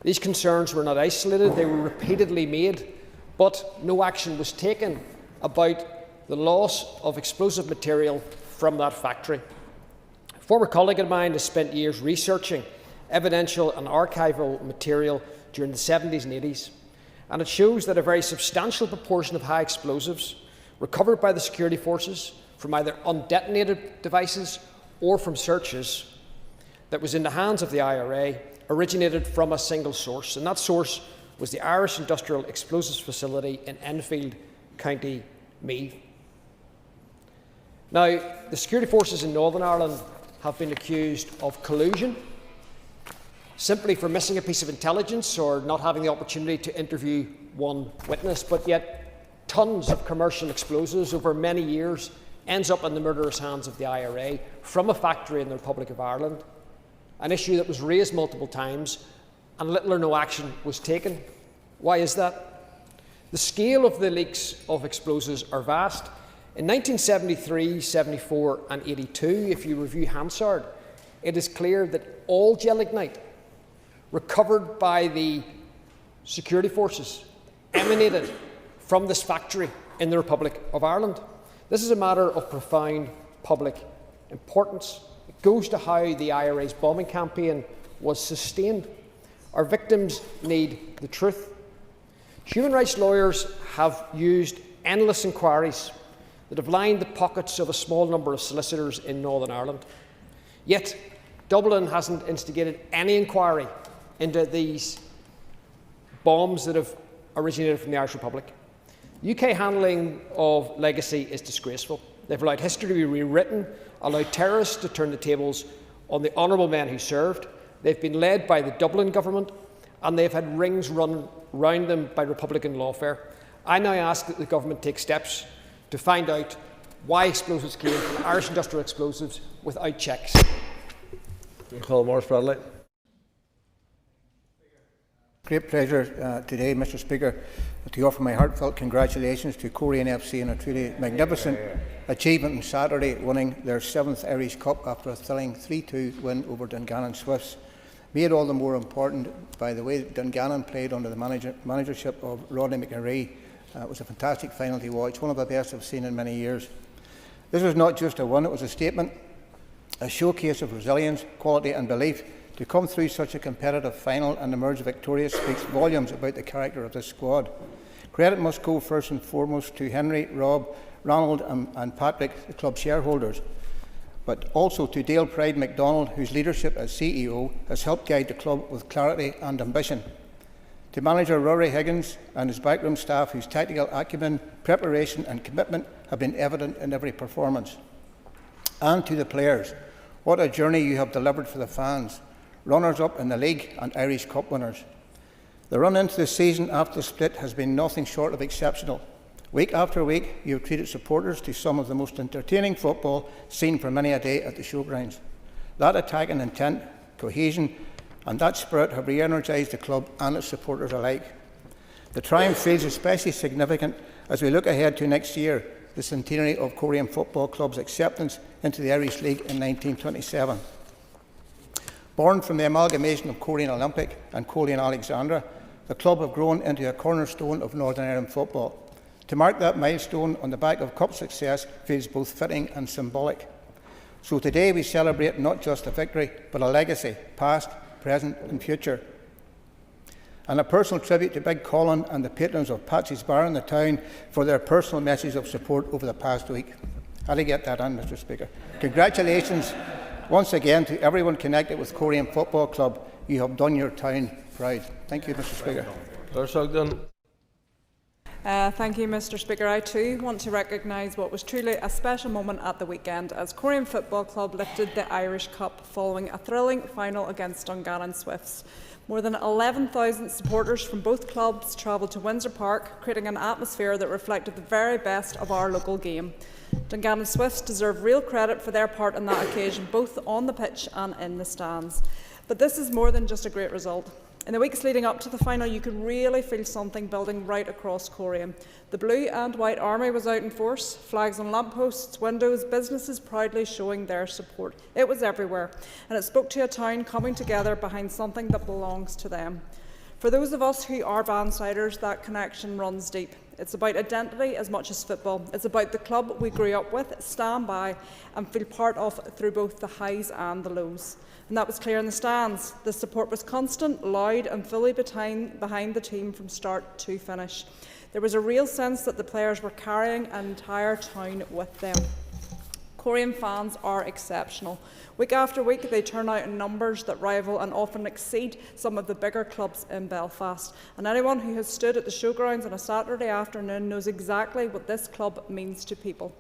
These concerns were not isolated, they were repeatedly made, but no action was taken about the loss of explosive material from that factory. A former colleague of mine has spent years researching evidential and archival material during the 70s and 80s, and it shows that a very substantial proportion of high explosives recovered by the security forces from either undetonated devices or from searches that was in the hands of the IRA originated from a single source, and that source was the Irish Industrial Explosives Facility in Enfield, County Meath. Now, the security forces in Northern Ireland have been accused of collusion, simply for missing a piece of intelligence or not having the opportunity to interview one witness, but yet tons of commercial explosives over many years ends up in the murderous hands of the IRA from a factory in the Republic of Ireland, an issue that was raised multiple times and little or no action was taken. Why is that? The scale of the leaks of explosives are vast. In 1973, 74 and 82, if you review Hansard, it is clear that all gelignite recovered by the security forces emanated from this factory in the Republic of Ireland. This is a matter of profound public importance. It goes to how the IRA's bombing campaign was sustained. Our victims need the truth. Human rights lawyers have used endless inquiries that have lined the pockets of a small number of solicitors in Northern Ireland. Yet, Dublin hasn't instigated any inquiry into these bombs that have originated from the Irish Republic. UK handling of legacy is disgraceful. They've allowed history to be rewritten, allowed terrorists to turn the tables on the honourable men who served. They've been led by the Dublin government, and they've had rings run round them by Republican lawfare. I now ask that the government take steps to find out why explosives came from Irish industrial explosives without checks. Morris Bradley. Great pleasure today, Mr. Speaker, to offer my heartfelt congratulations to Korean FC on a truly magnificent achievement on Saturday, winning their 7th Irish Cup after a thrilling 3-2 win over Dungannon Swifts. Made all the more important by the way that Dungannon played under the managership of Rodney McNaree. It was a fantastic final to watch, one of the best I've seen in many years. This was not just a win, it was a statement, a showcase of resilience, quality and belief. To come through such a competitive final and emerge victorious speaks volumes about the character of this squad. Credit must go first and foremost to Henry, Rob, Ronald and Patrick, the club shareholders, but also to Dale Pride MacDonald, whose leadership as CEO has helped guide the club with clarity and ambition. To manager Rory Higgins and his backroom staff, whose tactical acumen, preparation and commitment have been evident in every performance. And to the players, what a journey you have delivered for the fans, runners-up in the league and Irish Cup winners. The run into the season after the split has been nothing short of exceptional. Week after week, you have treated supporters to some of the most entertaining football seen for many a day at the showgrounds. That attacking intent, cohesion and that spirit have re-energised the club and its supporters alike. The triumph feels especially significant as we look ahead to next year, the centenary of Korean Football Club's acceptance into the Irish League in 1927. Born from the amalgamation of Korean Olympic and Korean Alexandra, the club have grown into a cornerstone of Northern Ireland football. To mark that milestone on the back of cup success feels both fitting and symbolic. So today we celebrate not just a victory, but a legacy, past, present and future. And a personal tribute to Big Colin and the patrons of Patsy's Bar in the town for their personal message of support over the past week. How to get that in, Mr. Speaker? Congratulations once again to everyone connected with Korean Football Club. You have done your town proud. Thank you, Mr. Speaker. Thank you, Mr. Speaker. I too want to recognise what was truly a special moment at the weekend as Korean Football Club lifted the Irish Cup following a thrilling final against Dungannon Swifts. More than 11,000 supporters from both clubs travelled to Windsor Park, creating an atmosphere that reflected the very best of our local game. Dungannon Swifts deserve real credit for their part on that occasion, both on the pitch and in the stands. But this is more than just a great result. In the weeks leading up to the final, you could really feel something building right across Korea. The blue and white army was out in force, flags on lampposts, windows, businesses proudly showing their support. It was everywhere, and it spoke to a town coming together behind something that belongs to them. For those of us who are bandsiders, that connection runs deep. It's about identity as much as football. It's about the club we grew up with, stand by and feel part of through both the highs and the lows. And that was clear in the stands. The support was constant, loud and fully behind the team from start to finish. There was a real sense that the players were carrying an entire town with them. Korean fans are exceptional. Week after week, they turn out in numbers that rival and often exceed some of the bigger clubs in Belfast. And anyone who has stood at the showgrounds on a Saturday afternoon knows exactly what this club means to people.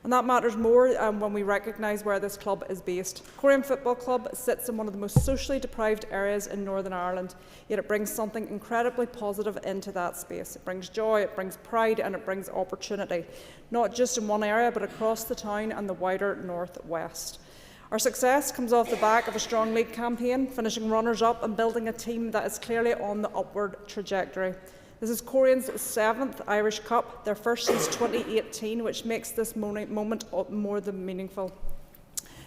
And that matters more when we recognise where this club is based. Korean Football Club sits in one of the most socially deprived areas in Northern Ireland, yet it brings something incredibly positive into that space. It brings joy, it brings pride and it brings opportunity, not just in one area but across the town and the wider North West. Our success comes off the back of a strong league campaign, finishing runners-up and building a team that is clearly on the upward trajectory. This is Koreans' 7th Irish Cup, their first since 2018, which makes this moment more than meaningful.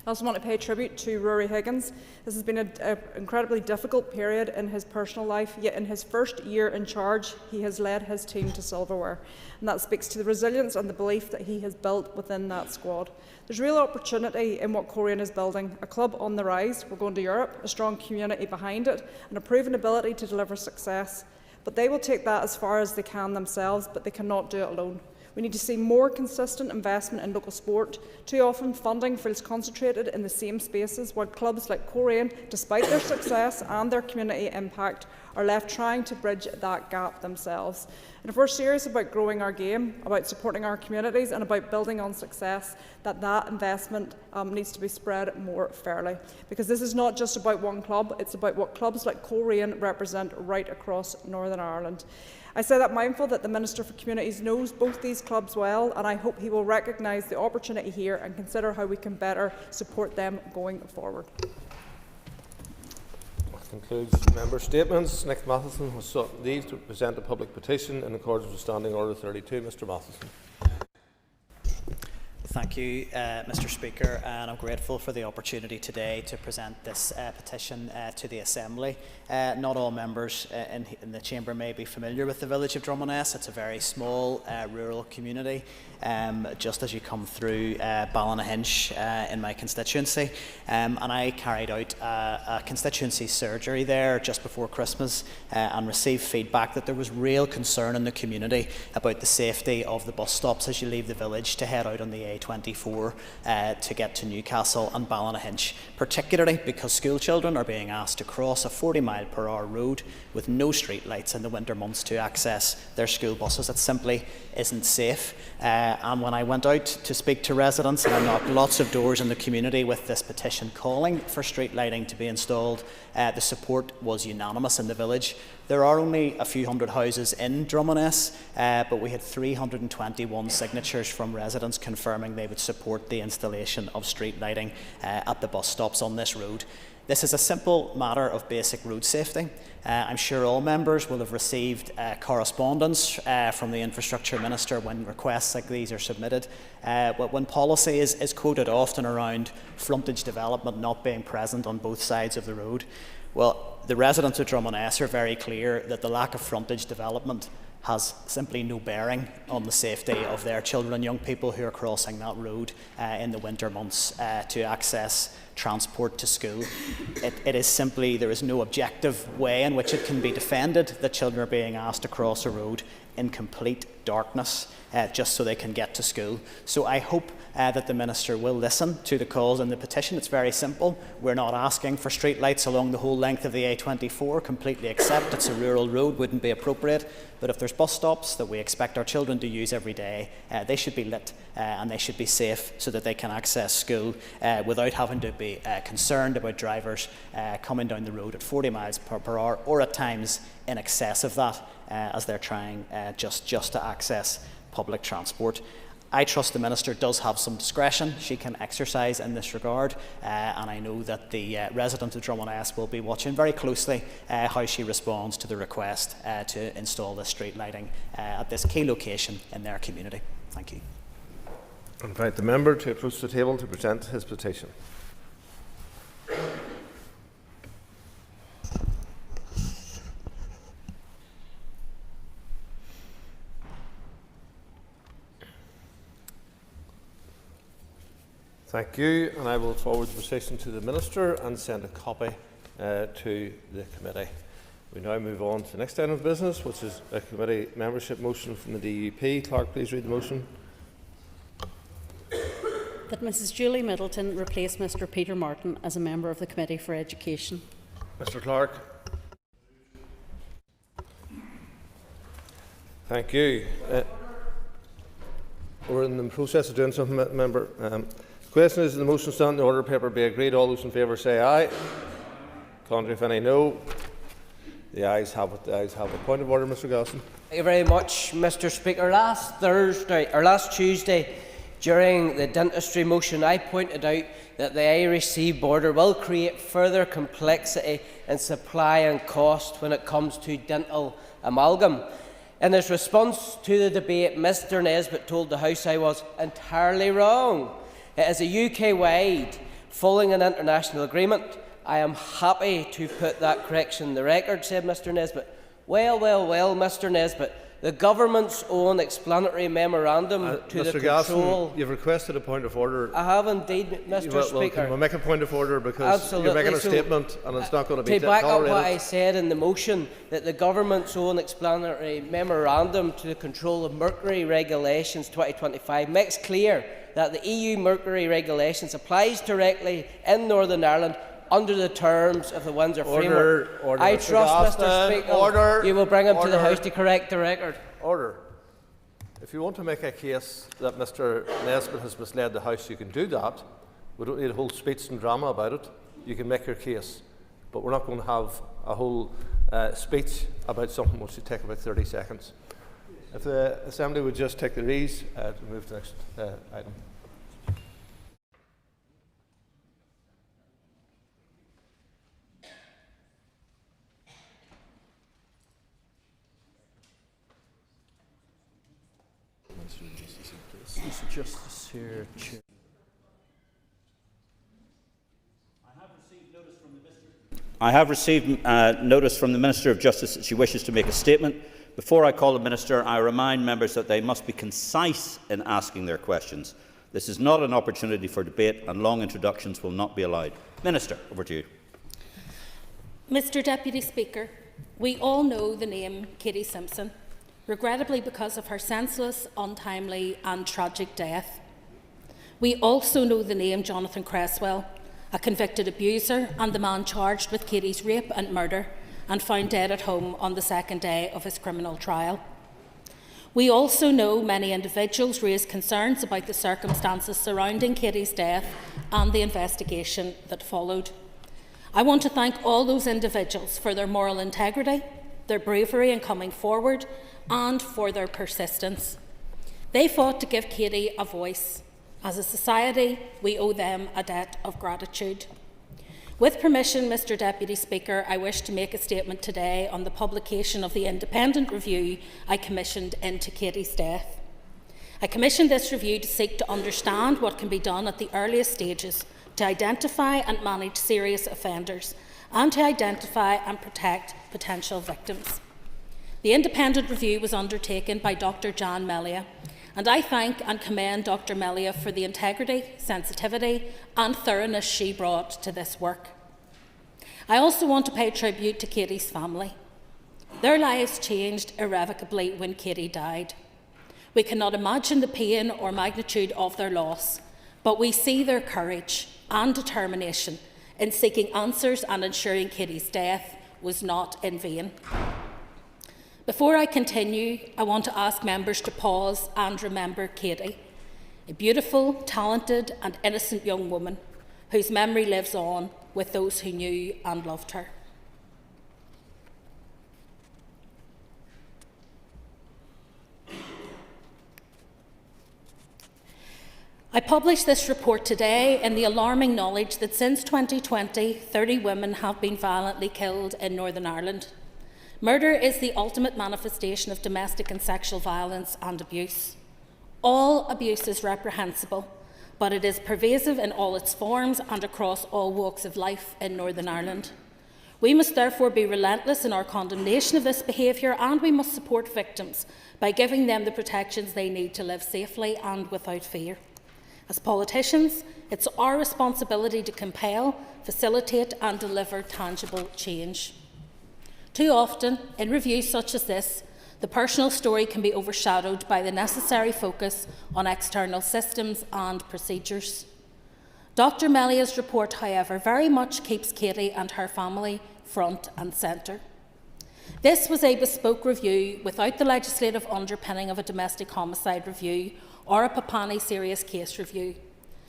I also want to pay tribute to Rory Higgins. This has been an incredibly difficult period in his personal life, yet in his first year in charge, he has led his team to silverware. And that speaks to the resilience and the belief that he has built within that squad. There's real opportunity in what Korean is building, a club on the rise, we're going to Europe, a strong community behind it, and a proven ability to deliver success. But they will take that as far as they can themselves, but they cannot do it alone. We need to see more consistent investment in local sport. Too often, funding feels concentrated in the same spaces, while clubs like Korean, despite their success and their community impact, are left trying to bridge that gap themselves. And if we're serious about growing our game, about supporting our communities and about building on success, that investment needs to be spread more fairly. Because this is not just about one club, it's about what clubs like Korean represent right across Northern Ireland. I say that mindful that the Minister for Communities knows both these clubs well, and I hope he will recognise the opportunity here and consider how we can better support them going forward. That concludes member statements. Nick Matheson has sought leave to present a public petition in accordance with Standing Order 32. Mr. Matheson. Thank you, Mr. Speaker, and I'm grateful for the opportunity today to present this petition to the Assembly. Not all members in the Chamber may be familiar with the village of Drumaness. It's a very small rural community, just as you come through Ballynahinch in my constituency. And I carried out a constituency surgery there just before Christmas and received feedback that there was real concern in the community about the safety of the bus stops as you leave the village to head out on the A24 to get to Newcastle and Ballynahinch, particularly because school children are being asked to cross a 40-mile-per-hour road with no street lights in the winter months to access their school buses. It simply isn't safe. And when I went out to speak to residents, and I knocked lots of doors in the community with this petition calling for street lighting to be installed, the support was unanimous in the village. There are only a few hundred houses in Drumaness, but we had 321 signatures from residents confirming they would support the installation of street lighting at the bus stops on this road. This is a simple matter of basic road safety. I'm sure all members will have received correspondence from the Infrastructure Minister when requests like these are submitted. But when policy is quoted often around frontage development not being present on both sides of the road, well, the residents of Drumaness are very clear that the lack of frontage development has simply no bearing on the safety of their children and young people who are crossing that road in the winter months to access transport to school. It is simply, there is no objective way in which it can be defended that children are being asked to cross a road in complete darkness just so they can get to school. So I hope that the Minister will listen to the calls in the petition. It's very simple. We're not asking for street lights along the whole length of the A24. Completely accept it's a rural road, wouldn't be appropriate. But if there's bus stops that we expect our children to use every day, they should be lit and they should be safe so that they can access school without having to be concerned about drivers coming down the road at 40 miles per hour or at times in excess of that as they're trying just to access public transport. I trust the Minister does have some discretion she can exercise in this regard, and I know that the resident of Drumaness will be watching very closely how she responds to the request to install this street lighting at this key location in their community. Thank you. I invite the member to approach the table to present his petition. Thank you, and I will forward the petition to the Minister and send a copy to the committee. We now move on to the next item of business, which is a committee membership motion from the DUP. Clerk, please read the motion. That Mrs Julie Middleton replace Mr Peter Martin as a member of the Committee for Education. Mr Clark. Thank you. We're in the process of doing something, member. The question is, the motion standing in order paper be agreed. All those in favour say aye. Contrary, if any, no. The ayes have it. The ayes have it. Point of order, Mr Gosson. Thank you very much, Mr Speaker. Last Tuesday, during the dentistry motion, I pointed out that the Irish Sea border will create further complexity in supply and cost when it comes to dental amalgam. In his response to the debate, Mr Nesbitt told the House I was entirely wrong. It is a UK-wide, following an international agreement. I am happy to put that correction in the record, said Mr Nesbitt. Well, Mr Nesbitt, the government's own explanatory memorandum to Mr. the control... Gasson, you've requested a point of order. I have indeed, Mr Speaker. We'll make a point of order because Absolutely. You're making a statement and it's not going to be to back up tolerated. what I said in the motion, that the government's own explanatory memorandum to the control of mercury regulations 2025 makes clear that the EU mercury regulations applies directly in Northern Ireland under the terms of the Windsor Framework. I trust, Mr Speaker, you will bring him to the House to correct the record. Order. If you want to make a case that Mr Nesbitt has misled the House, you can do that. We don't need a whole speech and drama about it. You can make your case. But we're not going to have a whole speech about something which will take about 30 seconds. If the Assembly would just take their ease to move to the next item. Mr. Justice here, Chair. I have received notice from the Minister of Justice that she wishes to make a statement. Before I call the Minister, I remind members that they must be concise in asking their questions. This is not an opportunity for debate, and long introductions will not be allowed. Minister, over to you. Mr. Deputy Speaker, we all know the name Katie Simpson, regrettably because of her senseless, untimely and tragic death. We also know the name Jonathan Cresswell, a convicted abuser and the man charged with Katie's rape and murder and found dead at home on the second day of his criminal trial. We also know many individuals raised concerns about the circumstances surrounding Katie's death and the investigation that followed. I want to thank all those individuals for their moral integrity, their bravery in coming forward and for their persistence. They fought to give Katie a voice. As a society, we owe them a debt of gratitude. With permission, Mr. Deputy Speaker, I wish to make a statement today on the publication of the independent review I commissioned into Katie's death. I commissioned this review to seek to understand what can be done at the earliest stages to identify and manage serious offenders and to identify and protect potential victims. The independent review was undertaken by Dr. Jan Melia, and I thank and commend Dr. Melia for the integrity, sensitivity and thoroughness she brought to this work. I also want to pay tribute to Katie's family. Their lives changed irrevocably when Katie died. We cannot imagine the pain or magnitude of their loss, but we see their courage and determination in seeking answers and ensuring Katie's death was not in vain. Before I continue, I want to ask members to pause and remember Katie, a beautiful, talented and innocent young woman whose memory lives on with those who knew and loved her. I publish this report today in the alarming knowledge that since 2020, 30 women have been violently killed in Northern Ireland. Murder is the ultimate manifestation of domestic and sexual violence and abuse. All abuse is reprehensible, but it is pervasive in all its forms and across all walks of life in Northern Ireland. We must therefore be relentless in our condemnation of this behaviour, and we must support victims by giving them the protections they need to live safely and without fear. As politicians, it's our responsibility to compel, facilitate and deliver tangible change. Too often, in reviews such as this, the personal story can be overshadowed by the necessary focus on external systems and procedures. Dr. Melia's report, however, very much keeps Katie and her family front and centre. This was a bespoke review without the legislative underpinning of a domestic homicide review or a Papani serious case review.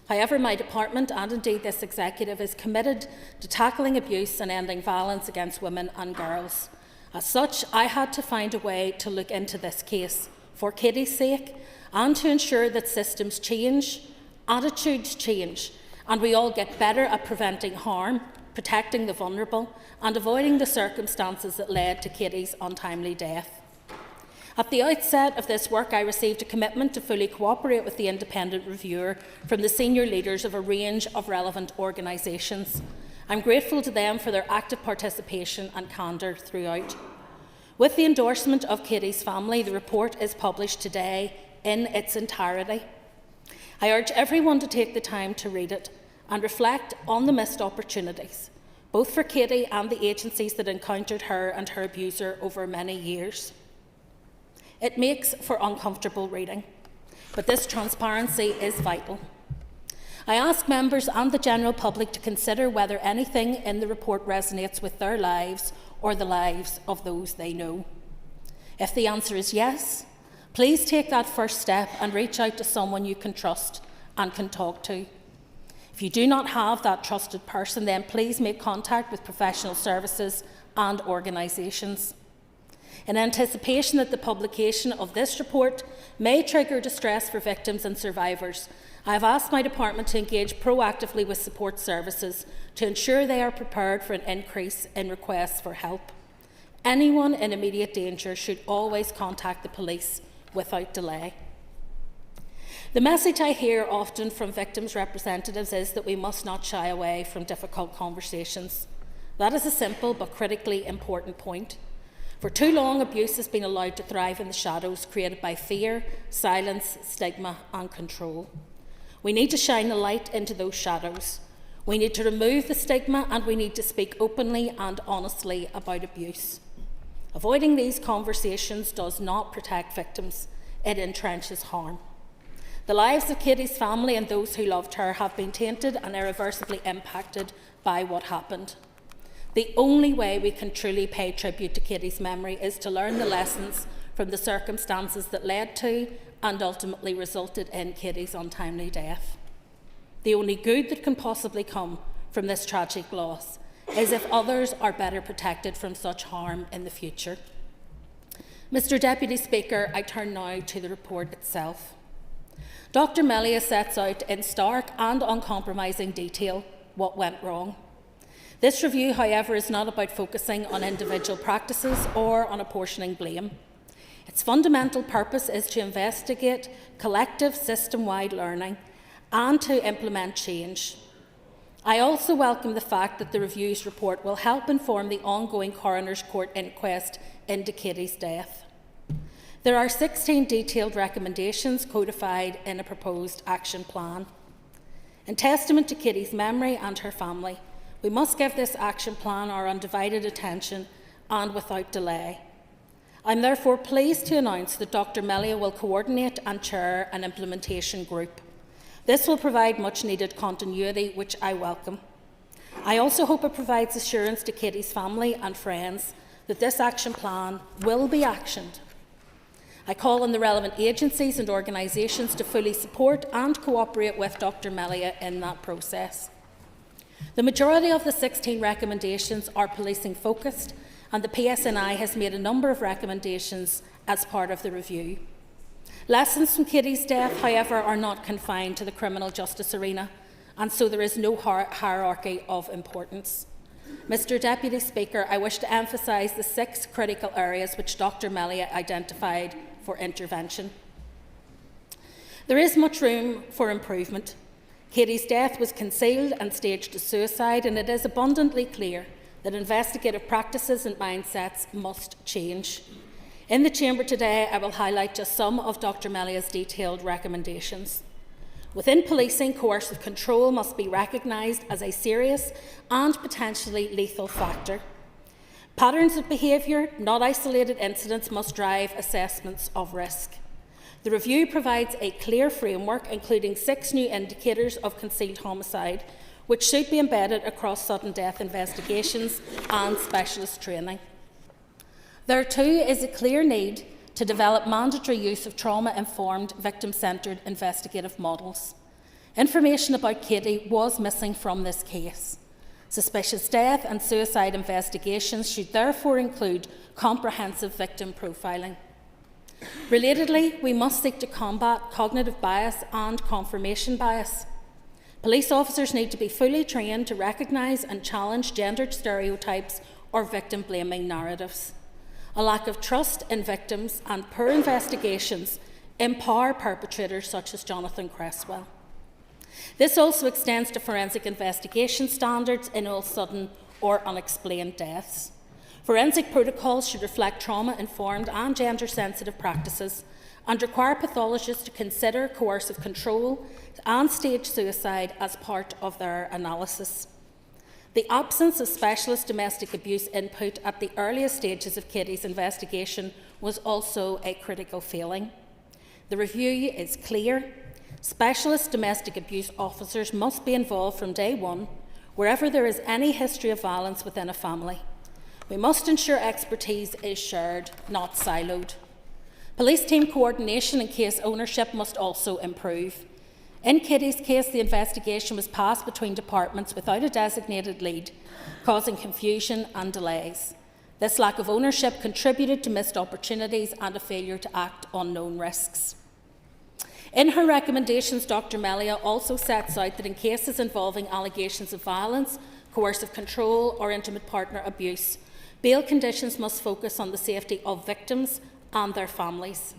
However, my department, and indeed this executive, is committed to tackling abuse and ending violence against women and girls. As such, I had to find a way to look into this case for Katie's sake and to ensure that systems change, attitudes change, and we all get better at preventing harm, protecting the vulnerable, and avoiding the circumstances that led to Katie's untimely death. At the outset of this work, I received a commitment to fully cooperate with the independent reviewer from the senior leaders of a range of relevant organisations. I'm grateful to them for their active participation and candour throughout. With the endorsement of Katie's family, the report is published today in its entirety. I urge everyone to take the time to read it and reflect on the missed opportunities, both for Katie and the agencies that encountered her and her abuser over many years. It makes for uncomfortable reading, but this transparency is vital. I ask members and the general public to consider whether anything in the report resonates with their lives or the lives of those they know. If the answer is yes, please take that first step and reach out to someone you can trust and can talk to. If you do not have that trusted person, then please make contact with professional services and organisations. In anticipation that the publication of this report may trigger distress for victims and survivors, I have asked my department to engage proactively with support services to ensure they are prepared for an increase in requests for help. Anyone in immediate danger should always contact the police without delay. The message I hear often from victims' representatives is that we must not shy away from difficult conversations. That is a simple but critically important point. For too long, abuse has been allowed to thrive in the shadows created by fear, silence, stigma and control. We need to shine a light into those shadows. We need to remove the stigma, and we need to speak openly and honestly about abuse. Avoiding these conversations does not protect victims, it entrenches harm. The lives of Katie's family and those who loved her have been tainted and irreversibly impacted by what happened. The only way we can truly pay tribute to Katie's memory is to learn the lessons from the circumstances that led to and ultimately resulted in Katie's untimely death. The only good that can possibly come from this tragic loss is if others are better protected from such harm in the future. Mr. Deputy Speaker, I turn now to the report itself. Dr. Melia sets out in stark and uncompromising detail what went wrong. This review, however, is not about focusing on individual practices or on apportioning blame. Its fundamental purpose is to investigate collective system-wide learning and to implement change. I also welcome the fact that the review's report will help inform the ongoing Coroner's Court inquest into Katie's death. There are 16 detailed recommendations codified in a proposed action plan. In testament to Katie's memory and her family, we must give this action plan our undivided attention and without delay. I'm therefore pleased to announce that Dr. Melia will coordinate and chair an implementation group. This will provide much needed continuity, which I welcome. I also hope it provides assurance to Katie's family and friends that this action plan will be actioned. I call on the relevant agencies and organisations to fully support and cooperate with Dr. Melia in that process. The majority of the 16 recommendations are policing focused, and the PSNI has made a number of recommendations as part of the review. Lessons from Katie's death, however, are not confined to the criminal justice arena, and so there is no hierarchy of importance. Mr. Deputy Speaker, I wish to emphasise the 6 critical areas which Dr. Melia identified for intervention. There is much room for improvement. Katie's death was concealed and staged as suicide, and it is abundantly clear that investigative practices and mindsets must change. In the Chamber today, I will highlight just some of Dr. Melia's detailed recommendations. Within policing, coercive control must be recognised as a serious and potentially lethal factor. Patterns of behaviour, not isolated incidents, must drive assessments of risk. The review provides a clear framework, including 6 new indicators of concealed homicide, which should be embedded across sudden death investigations and specialist training. There too is a clear need to develop mandatory use of trauma-informed, victim-centred investigative models. Information about Katie was missing from this case. Suspicious death and suicide investigations should therefore include comprehensive victim profiling. Relatedly, we must seek to combat cognitive bias and confirmation bias. Police officers need to be fully trained to recognise and challenge gendered stereotypes or victim-blaming narratives. A lack of trust in victims and poor investigations empower perpetrators such as Jonathan Cresswell. This also extends to forensic investigation standards in all sudden or unexplained deaths. Forensic protocols should reflect trauma-informed and gender-sensitive practices and require pathologists to consider coercive control and staged suicide as part of their analysis. The absence of specialist domestic abuse input at the earliest stages of Katie's investigation was also a critical failing. The review is clear. Specialist domestic abuse officers must be involved from day one, wherever there is any history of violence within a family. We must ensure expertise is shared, not siloed. Police team coordination and case ownership must also improve. In Katie's case, the investigation was passed between departments without a designated lead, causing confusion and delays. This lack of ownership contributed to missed opportunities and a failure to act on known risks. In her recommendations, Dr. Melia also sets out that in cases involving allegations of violence, coercive control or intimate partner abuse, bail conditions must focus on the safety of victims and their families.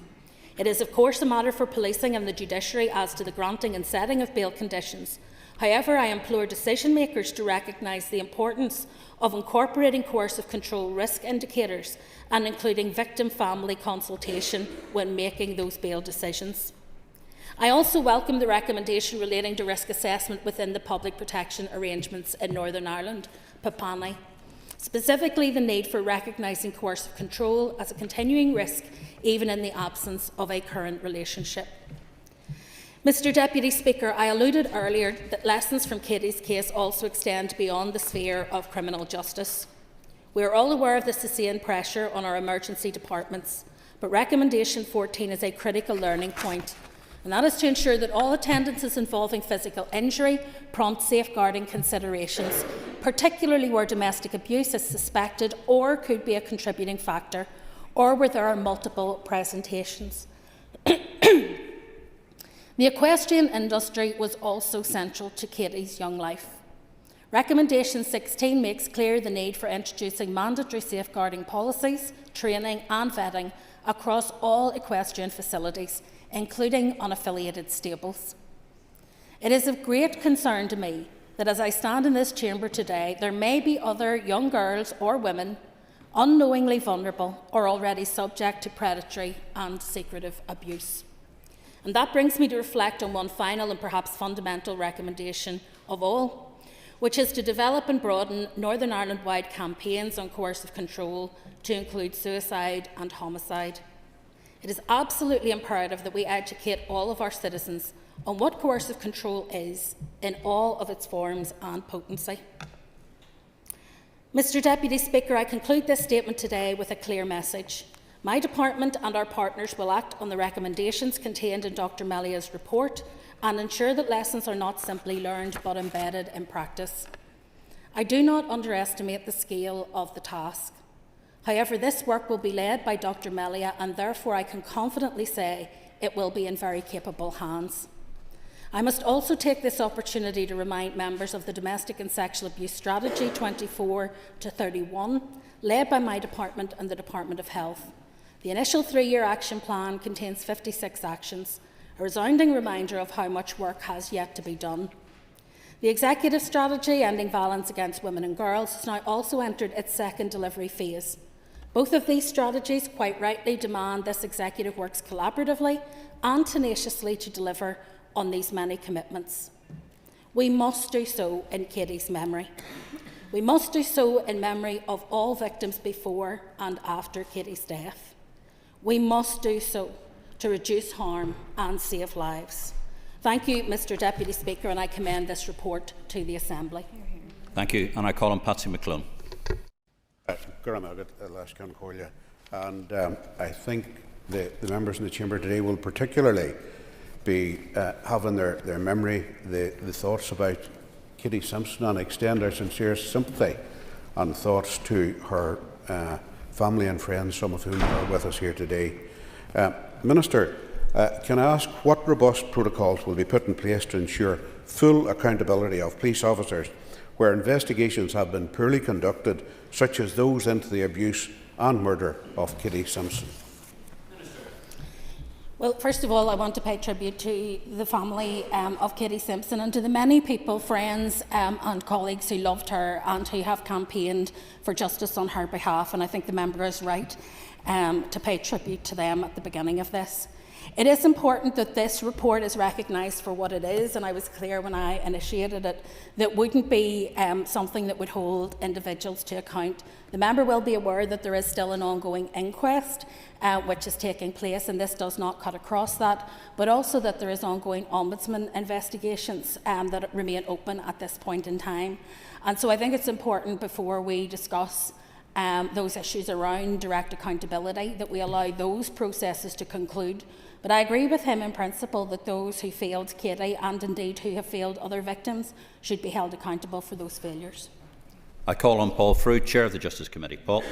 It is, of course, a matter for policing and the judiciary as to the granting and setting of bail conditions. However, I implore decision-makers to recognise the importance of incorporating coercive control risk indicators and including victim-family consultation when making those bail decisions. I also welcome the recommendation relating to risk assessment within the public protection arrangements in Northern Ireland, PPANI, specifically the need for recognising coercive control as a continuing risk even in the absence of a current relationship. Mr Deputy Speaker, I alluded earlier that lessons from Katie's case also extend beyond the sphere of criminal justice. We are all aware of the sustained pressure on our emergency departments, but Recommendation 14 is a critical learning point, and that is to ensure that all attendances involving physical injury prompt safeguarding considerations, particularly where domestic abuse is suspected or could be a contributing factor, or where there are multiple presentations. The equestrian industry was also central to Katie's young life. Recommendation 16 makes clear the need for introducing mandatory safeguarding policies, training and vetting across all equestrian facilities, including unaffiliated stables. It is of great concern to me that as I stand in this chamber today, there may be other young girls or women unknowingly vulnerable or already subject to predatory and secretive abuse. And that brings me to reflect on one final and perhaps fundamental recommendation of all, which is to develop and broaden Northern Ireland-wide campaigns on coercive control to include suicide and homicide. It is absolutely imperative that we educate all of our citizens on what coercive control is in all of its forms and potency. Mr Deputy Speaker, I conclude this statement today with a clear message. My department and our partners will act on the recommendations contained in Dr Melia's report and ensure that lessons are not simply learned but embedded in practice. I do not underestimate the scale of the task. However, this work will be led by Dr Melia, and therefore I can confidently say it will be in very capable hands. I must also take this opportunity to remind members of the Domestic and Sexual Abuse Strategy 24 to 31, led by my department and the Department of Health. The initial 3-year action plan contains 56 actions, a resounding reminder of how much work has yet to be done. The executive strategy, Ending Violence Against Women and Girls, has now also entered its second delivery phase. Both of these strategies quite rightly demand this executive works collaboratively and tenaciously to deliver on these many commitments. We must do so in Katie's memory. We must do so in memory of all victims before and after Katie's death. We must do so to reduce harm and save lives. Thank you, Mr Deputy Speaker, and I commend this report to the Assembly. Thank you, and I call on Patsy McClone. And I think the members in the chamber today will particularly be having their memory the thoughts about Kitty Simpson, and extend our sincerest sympathy and thoughts to her family and friends, some of whom are with us here today. Minister, can I ask what robust protocols will be put in place to ensure full accountability of police officers where investigations have been poorly conducted, such as those into the abuse and murder of Kitty Simpson? Well, first of all, I want to pay tribute to the family of Kitty Simpson and to the many people, friends and colleagues who loved her and who have campaigned for justice on her behalf. And I think the member is right to pay tribute to them at the beginning of this. It is important that this report is recognised for what it is, and I was clear when I initiated it that wouldn't be something that would hold individuals to account. The member will be aware that there is still an ongoing inquest which is taking place, and this does not cut across that, but also that there is ongoing Ombudsman investigations that remain open at this point in time. And so I think it's important, before we discuss those issues around direct accountability, that we allow those processes to conclude. But I agree with him in principle that those who failed Katie, and indeed who have failed other victims, should be held accountable for those failures. I call on Paul Frew, Chair of the Justice Committee. Paul.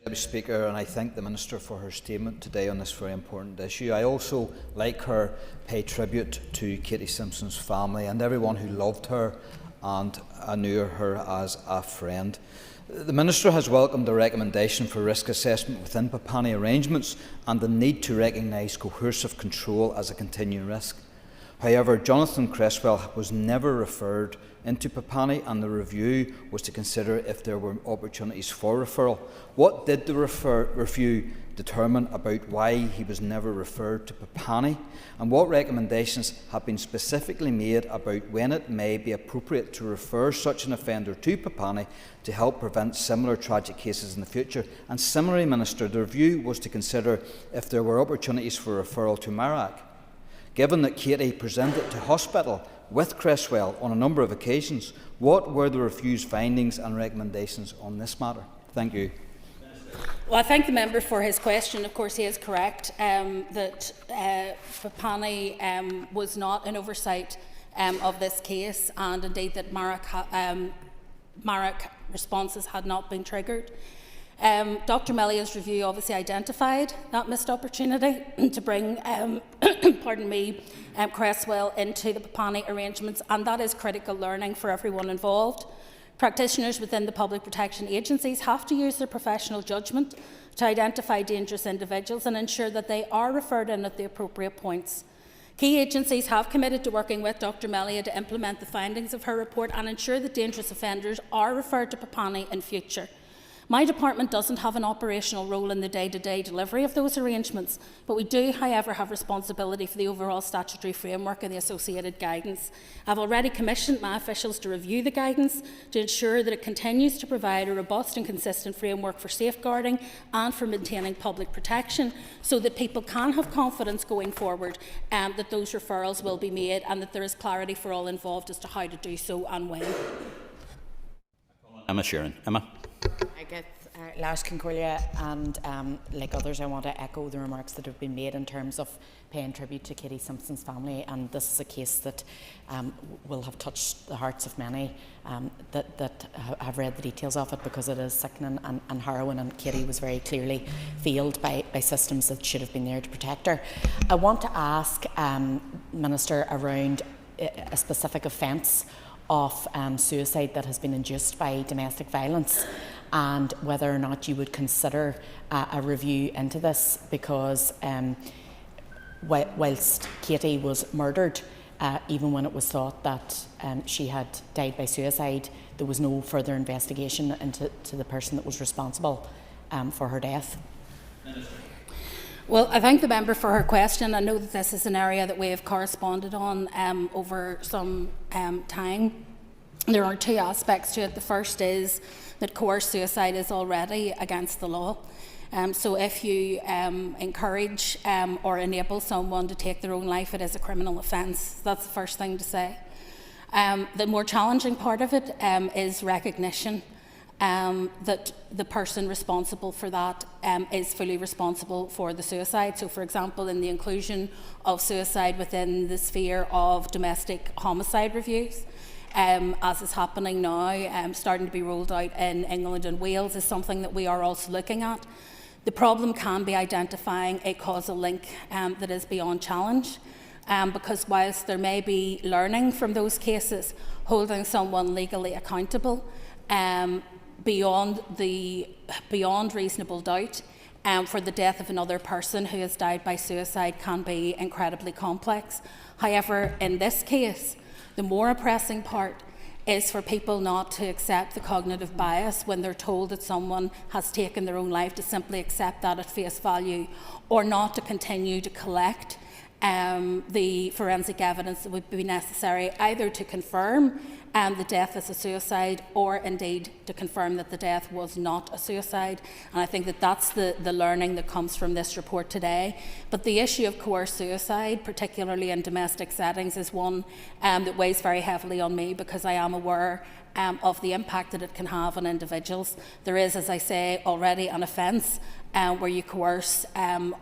Deputy Speaker, and I thank the Minister for her statement today on this very important issue. I also, like her, pay tribute to Kitty Simpson's family and everyone who loved her and knew her as a friend. The Minister has welcomed the recommendation for risk assessment within Papani arrangements and the need to recognise coercive control as a continuing risk. However, Jonathan Cresswell was never referred into Papani, and the review was to consider if there were opportunities for referral. What did the review determine about why he was never referred to Papani, and what recommendations have been specifically made about when it may be appropriate to refer such an offender to Papani to help prevent similar tragic cases in the future? And similarly, Minister, the review was to consider if there were opportunities for referral to Marac. Given that Katie presented to hospital with Cresswell on a number of occasions, what were the review's findings and recommendations on this matter? Thank you. Well, I thank the member for his question. Of course, he is correct that Papani was not an oversight of this case, and indeed that Marac responses had not been triggered. Dr. Melia's review obviously identified that missed opportunity to bring Cresswell into the Papani arrangements, and that is critical learning for everyone involved. Practitioners within the public protection agencies have to use their professional judgment to identify dangerous individuals and ensure that they are referred in at the appropriate points. Key agencies have committed to working with Dr. Melia to implement the findings of her report and ensure that dangerous offenders are referred to Papani in future. My department doesn't have an operational role in the day-to-day delivery of those arrangements, but we do, however, have responsibility for the overall statutory framework and the associated guidance. I've already commissioned my officials to review the guidance to ensure that it continues to provide a robust and consistent framework for safeguarding and for maintaining public protection, so that people can have confidence going forward that those referrals will be made and that there is clarity for all involved as to how to do so and when. Emma Sheeran. Emma. I get Lars Concordia, and like others, I want to echo the remarks that have been made in terms of paying tribute to Katie Simpson's family. And this is a case that will have touched the hearts of many that have read the details of it, because it is sickening and harrowing, and Katie was very clearly failed by systems that should have been there to protect her. I want to ask Minister around a specific offence of suicide that has been induced by domestic violence, and whether or not you would consider a review into this, because whilst Katie was murdered, even when it was thought that she had died by suicide, there was no further investigation into the person that was responsible for her death. Well, I thank the member for her question. I know that this is an area that we have corresponded on over some time. There are two aspects to it. The first is that coerced suicide is already against the law. So if you encourage or enable someone to take their own life, it is a criminal offence. That's the first thing to say. The more challenging part of it is recognition that the person responsible for that is fully responsible for the suicide. So, for example, in the inclusion of suicide within the sphere of domestic homicide reviews, as is happening now, starting to be rolled out in England and Wales, is something that we are also looking at. The problem can be identifying a causal link that is beyond challenge, because whilst there may be learning from those cases, holding someone legally accountable beyond reasonable doubt for the death of another person who has died by suicide can be incredibly complex. However, in this case, the more pressing part is for people not to accept the cognitive bias when they're told that someone has taken their own life, to simply accept that at face value, or not to continue to collect the forensic evidence that would be necessary either to confirm the death as a suicide, or indeed to confirm that the death was not a suicide. And I think that that's the learning that comes from this report today. But the issue of coerced suicide, particularly in domestic settings, is one that weighs very heavily on me, because I am aware of the impact that it can have on individuals. There is, as I say, already an offence where you coerce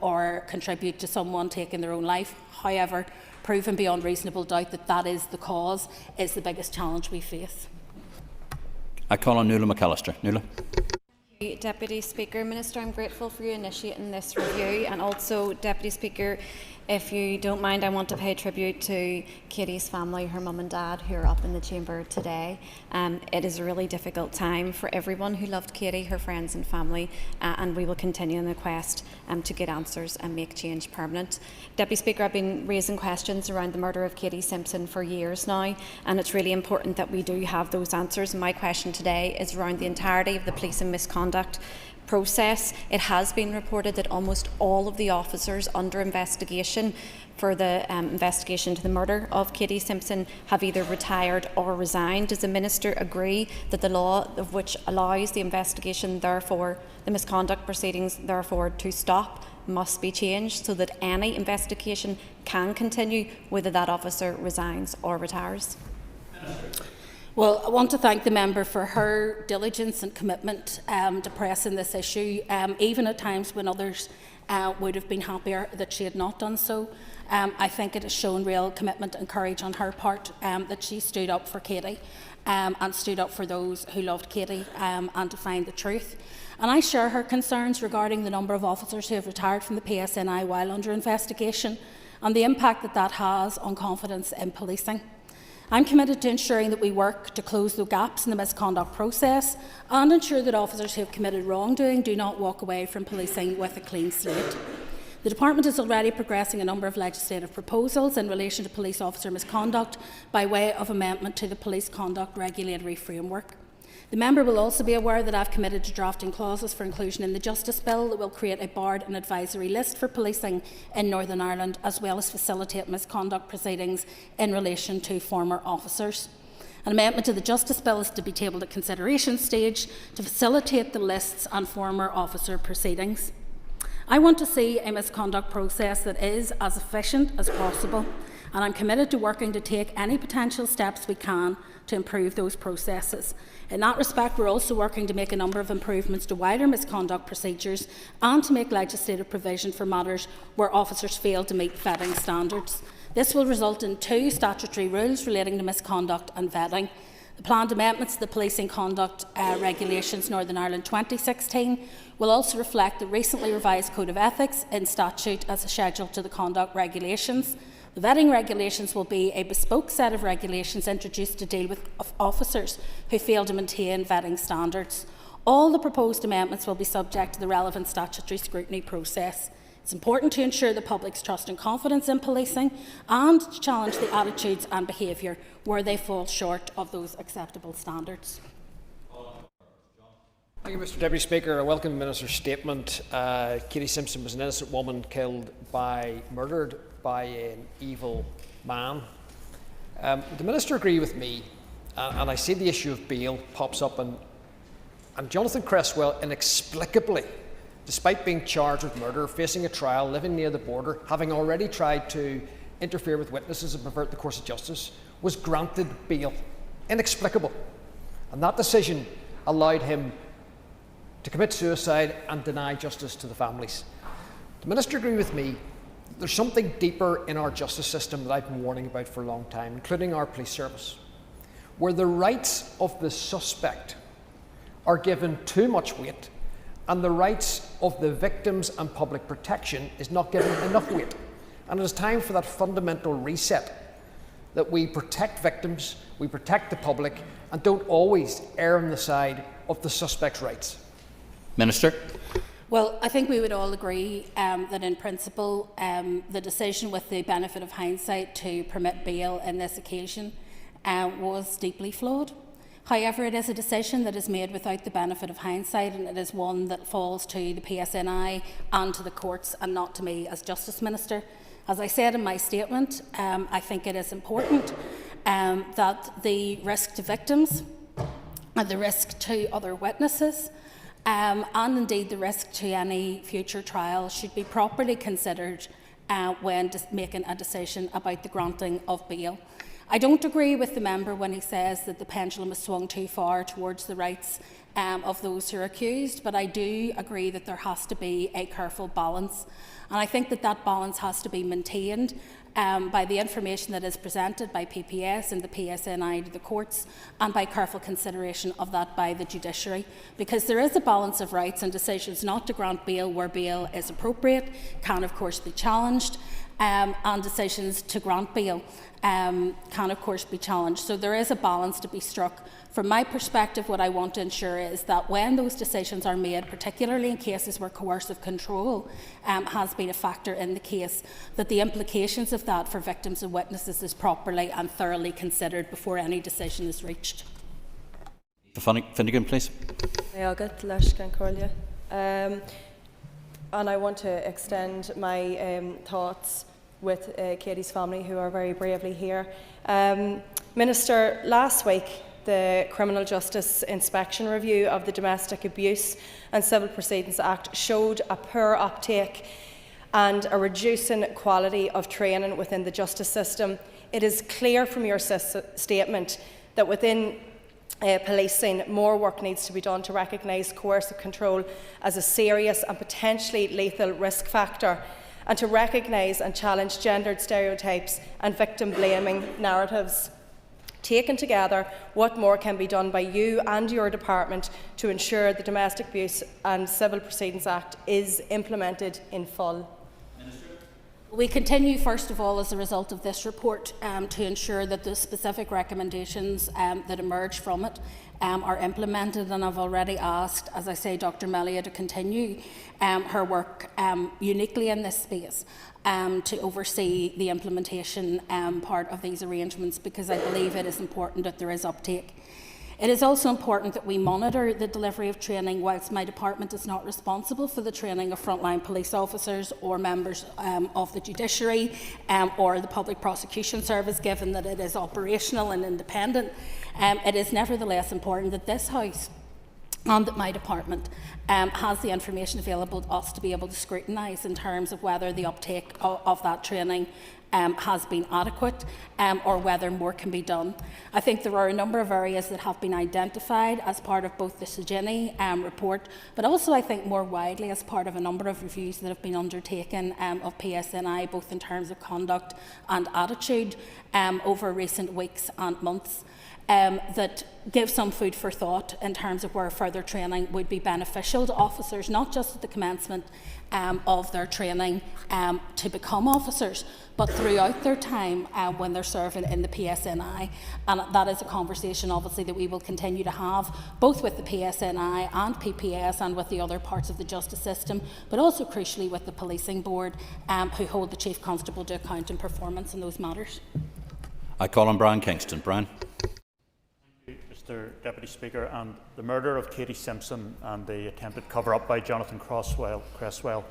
or contribute to someone taking their own life. However, proven beyond reasonable doubt that that is the cause is the biggest challenge we face. I call on Nuala McAllister. Nuala. Deputy Speaker. Minister, I'm grateful for you initiating this review, and also, Deputy Speaker, If you don't mind, I want to pay tribute to Katie's family, her mum and dad, who are up in the chamber today. It is a really difficult time for everyone who loved Katie, her friends and family, and we will continue in the quest to get answers and make change permanent. Deputy Speaker, I've been raising questions around the murder of Katie Simpson for years now, and it's really important that we do have those answers. My question today is around the entirety of the police and misconduct process. It has been reported that almost all of the officers under investigation for the investigation into the murder of Katie Simpson have either retired or resigned. Does the Minister agree that the law of which allows the investigation, therefore the misconduct proceedings, therefore to stop, must be changed so that any investigation can continue whether that officer resigns or retires? Well, I want to thank the member for her diligence and commitment to pressing this issue, even at times when others would have been happier that she had not done so. I think it has shown real commitment and courage on her part that she stood up for Katie and stood up for those who loved Katie and to find the truth. And I share her concerns regarding the number of officers who have retired from the PSNI while under investigation and the impact that that has on confidence in policing. I'm committed to ensuring that we work to close the gaps in the misconduct process and ensure that officers who have committed wrongdoing do not walk away from policing with a clean slate. The Department is already progressing a number of legislative proposals in relation to police officer misconduct by way of amendment to the Police Conduct Regulatory Framework. The member will also be aware that I have committed to drafting clauses for inclusion in the Justice Bill that will create a barred and advisory list for policing in Northern Ireland, as well as facilitate misconduct proceedings in relation to former officers. An amendment to the Justice Bill is to be tabled at consideration stage to facilitate the lists and former officer proceedings. I want to see a misconduct process that is as efficient as possible, and I'm committed to working to take any potential steps we can to improve those processes. In that respect, we're also working to make a number of improvements to wider misconduct procedures and to make legislative provision for matters where officers fail to meet vetting standards. This will result in 2 statutory rules relating to misconduct and vetting. The planned amendments to the Policing Conduct Regulations Northern Ireland 2016 will also reflect the recently revised Code of Ethics in statute as a schedule to the conduct regulations. The vetting regulations will be a bespoke set of regulations introduced to deal with officers who fail to maintain vetting standards. All the proposed amendments will be subject to the relevant statutory scrutiny process. It's important to ensure the public's trust and confidence in policing and to challenge the attitudes and behaviour where they fall short of those acceptable standards. Thank you, Mr Deputy Speaker. I welcome the Minister's statement. Katie Simpson was an innocent woman murdered by an evil man. Would the Minister agree with me, and I see the issue of bail pops up, and Jonathan Cresswell inexplicably, despite being charged with murder, facing a trial, living near the border, having already tried to interfere with witnesses and pervert the course of justice, was granted bail. Inexplicable. And that decision allowed him to commit suicide and deny justice to the families. The Minister agree with me that there's something deeper in our justice system that I've been warning about for a long time, including our police service, where the rights of the suspect are given too much weight and the rights of the victims and public protection is not given enough weight. And it is time for that fundamental reset, that we protect victims, we protect the public, and don't always err on the side of the suspect's rights. Minister. Well, I think we would all agree that in principle the decision, with the benefit of hindsight, to permit bail in this occasion was deeply flawed. However, it is a decision that is made without the benefit of hindsight, and it is one that falls to the PSNI and to the courts and not to me as Justice Minister. As I said in my statement, I think it is important that the risk to victims and the risk to other witnesses and indeed the risk to any future trial should be properly considered when making a decision about the granting of bail. I don't agree with the member when he says that the pendulum has swung too far towards the rights of those who are accused, but I do agree that there has to be a careful balance, and I think that that balance has to be maintained by the information that is presented by PPS and the PSNI to the courts, and by careful consideration of that by the judiciary, because there is a balance of rights, and decisions not to grant bail where bail is appropriate can of course be challenged, and decisions to grant bail can of course be challenged. So there is a balance to be struck. From my perspective, what I want to ensure is that when those decisions are made, particularly in cases where coercive control has been a factor in the case, that the implications of that for victims and witnesses is properly and thoroughly considered before any decision is reached. Finnegan, please. And I want to extend my thoughts with Katie's family, who are very bravely here. Minister, last week the Criminal Justice Inspection Review of the Domestic Abuse and Civil Proceedings Act showed a poor uptake and a reducing quality of training within the justice system. It is clear from your statement that within policing, more work needs to be done to recognise coercive control as a serious and potentially lethal risk factor, and to recognise and challenge gendered stereotypes and victim-blaming narratives. Taken together, what more can be done by you and your department to ensure the Domestic Abuse and Civil Proceedings Act is implemented in full? We continue, first of all, as a result of this report, to ensure that the specific recommendations that emerge from it are implemented, and I've already asked, as I say, Dr Melia to continue her work uniquely in this space to oversee the implementation part of these arrangements, because I believe it is important that there is uptake. It is also important that we monitor the delivery of training, whilst my department is not responsible for the training of frontline police officers or members of the judiciary or the Public Prosecution Service, given that it is operational and independent. It is nevertheless important that this House and that my department has the information available to us to be able to scrutinise in terms of whether the uptake of that training has been adequate or whether more can be done. I think there are a number of areas that have been identified as part of both the Sagini report, but also I think more widely as part of a number of reviews that have been undertaken of PSNI, both in terms of conduct and attitude over recent weeks and months. That give some food for thought in terms of where further training would be beneficial to officers, not just at the commencement of their training to become officers, but throughout their time when they're serving in the PSNI. And that is a conversation, obviously, that we will continue to have, both with the PSNI and PPS and with the other parts of the justice system, but also crucially with the Policing Board, who hold the Chief Constable to account in performance in those matters. I call on Brian Kingston. Brian. Mr Deputy Speaker, and the murder of Katie Simpson and the attempted cover-up by Jonathan Cresswell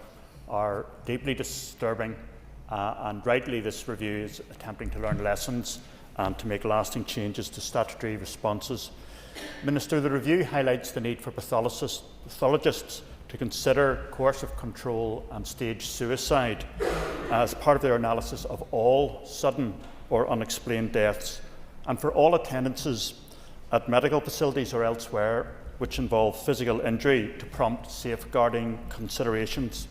are deeply disturbing, and rightly this review is attempting to learn lessons and to make lasting changes to statutory responses. Minister, the review highlights the need for pathologists to consider coercive control and staged suicide as part of their analysis of all sudden or unexplained deaths, and for all attendances at medical facilities or elsewhere which involve physical injury to prompt safeguarding considerations.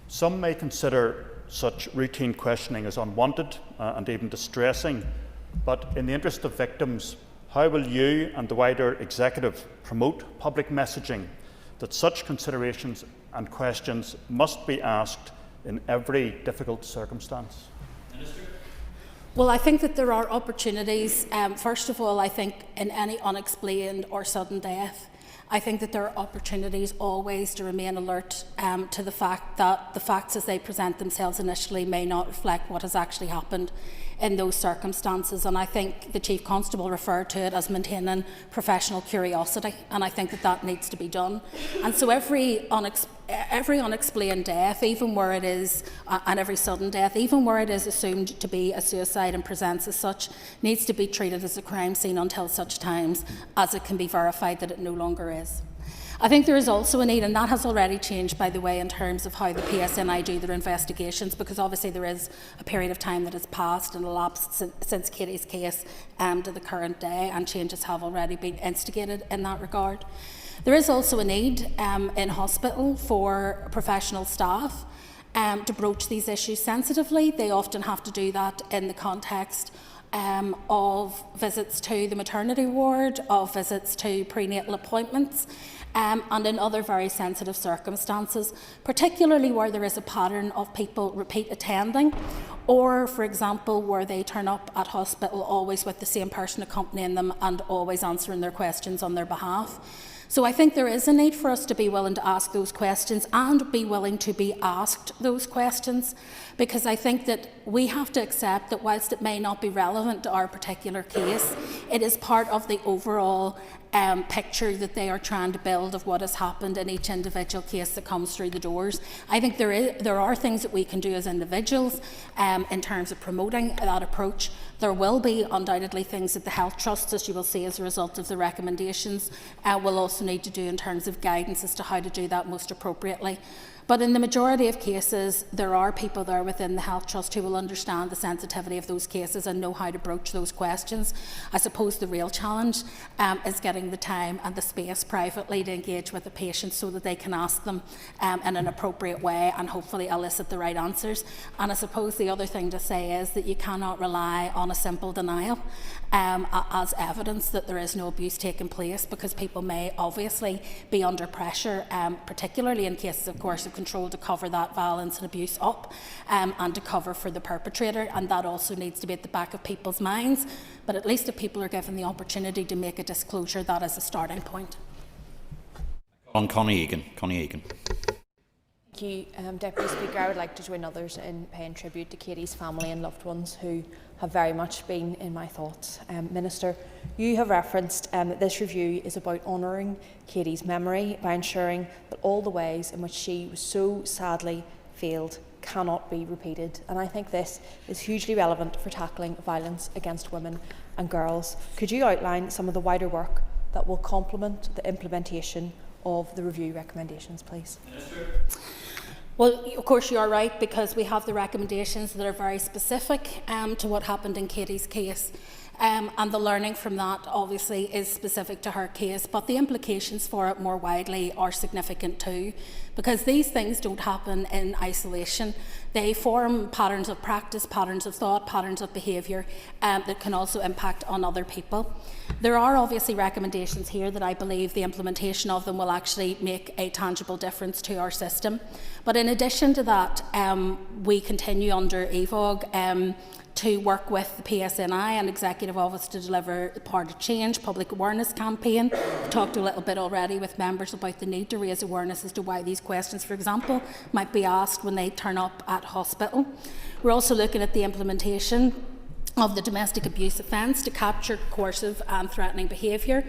Some may consider such routine questioning as unwanted and even distressing, but in the interest of victims, how will you and the wider executive promote public messaging that such considerations and questions must be asked in every difficult circumstance? Minister? Well, I think that there are opportunities. First of all, I think in any unexplained or sudden death, I think that there are opportunities always to remain alert to the fact that the facts as they present themselves initially may not reflect what has actually happened in those circumstances. And I think the Chief Constable referred to it as maintaining professional curiosity, and I think that that needs to be done. And so every unexplained death, even where it is, and every sudden death, even where it is assumed to be a suicide and presents as such, needs to be treated as a crime scene until such times as it can be verified that it no longer is. I think there is also a need, and that has already changed, by the way, in terms of how the PSNI do their investigations, because obviously there is a period of time that has passed and elapsed since Katie's case to the current day, and changes have already been instigated in that regard. There is also a need in hospital for professional staff to broach these issues sensitively. They often have to do that in the context of visits to the maternity ward, of visits to prenatal appointments, and in other very sensitive circumstances, particularly where there is a pattern of people repeat attending, or, for example, where they turn up at hospital always with the same person accompanying them and always answering their questions on their behalf. So I think there is a need for us to be willing to ask those questions and be willing to be asked those questions, because I think that we have to accept that whilst it may not be relevant to our particular case, it is part of the overall picture that they are trying to build of what has happened in each individual case that comes through the doors. I think there are things that we can do as individuals in terms of promoting that approach. There will be undoubtedly things that the Health Trust, as you will see as a result of the recommendations, will also need to do in terms of guidance as to how to do that most appropriately. But in the majority of cases, there are people there within the Health Trust who will understand the sensitivity of those cases and know how to broach those questions. I suppose the real challenge is getting the time and the space privately to engage with the patients so that they can ask them in an appropriate way and hopefully elicit the right answers. And I suppose the other thing to say is that you cannot rely on a simple denial as evidence that there is no abuse taking place, because people may obviously be under pressure, particularly in cases of coercive control, to cover that violence and abuse up and to cover for the perpetrator, and that also needs to be at the back of people's minds. But at least if people are given the opportunity to make a disclosure, that is a starting point. On Connie Egan. Thank you, Deputy Speaker. I would like to join others in paying tribute to Katie's family and loved ones who have very much been in my thoughts. Minister, you have referenced that this review is about honouring Katie's memory by ensuring that all the ways in which she was so sadly failed cannot be repeated. And I think this is hugely relevant for tackling violence against women and girls. Could you outline some of the wider work that will complement the implementation of the review recommendations, please? Minister. Well, of course you are right, because we have the recommendations that are very specific to what happened in Katie's case. And the learning from that obviously is specific to her case, but the implications for it more widely are significant too, because these things don't happen in isolation. They form patterns of practice, patterns of thought, patterns of behaviour that can also impact on other people. There are obviously recommendations here that I believe the implementation of them will actually make a tangible difference to our system. But in addition to that, we continue under EVOG to work with the PSNI and Executive Office to deliver the Part of Change public awareness campaign. I've talked a little bit already with members about the need to raise awareness as to why these questions, for example, might be asked when they turn up at hospital. We're also looking at the implementation of the domestic abuse offence to capture coercive and threatening behaviour,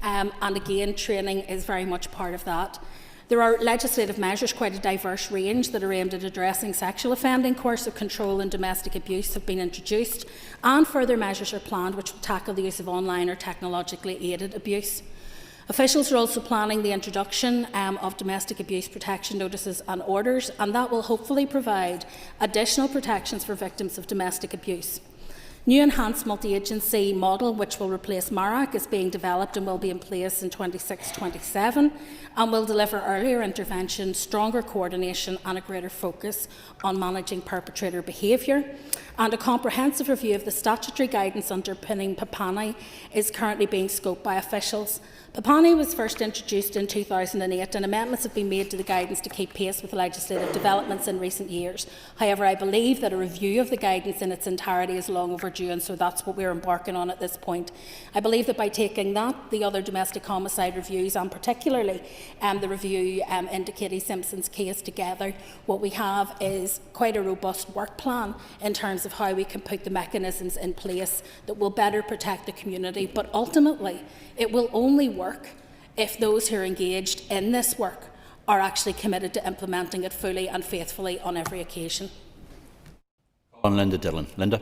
and again, training is very much part of that. There are legislative measures, quite a diverse range, that are aimed at addressing sexual offending, coercive control and domestic abuse have been introduced, and further measures are planned which will tackle the use of online or technologically aided abuse. Officials are also planning the introduction of domestic abuse protection notices and orders, and that will hopefully provide additional protections for victims of domestic abuse. New enhanced multi-agency model, which will replace MARAC, is being developed and will be in place in 26-27 and will deliver earlier intervention, stronger coordination and a greater focus on managing perpetrator behaviour. And a comprehensive review of the statutory guidance underpinning PAPANI is currently being scoped by officials. PAPANI was first introduced in 2008 and amendments have been made to the guidance to keep pace with legislative developments in recent years. However, I believe that a review of the guidance in its entirety is long overdue, and so that's what we're embarking on at this point. I believe that by taking that, the other domestic homicide reviews, and particularly the review into Katie Simpson's case together, what we have is quite a robust work plan in terms of how we can put the mechanisms in place that will better protect the community. But ultimately, it will only work if those who are engaged in this work are actually committed to implementing it fully and faithfully on every occasion. On Linda Dillon. Linda.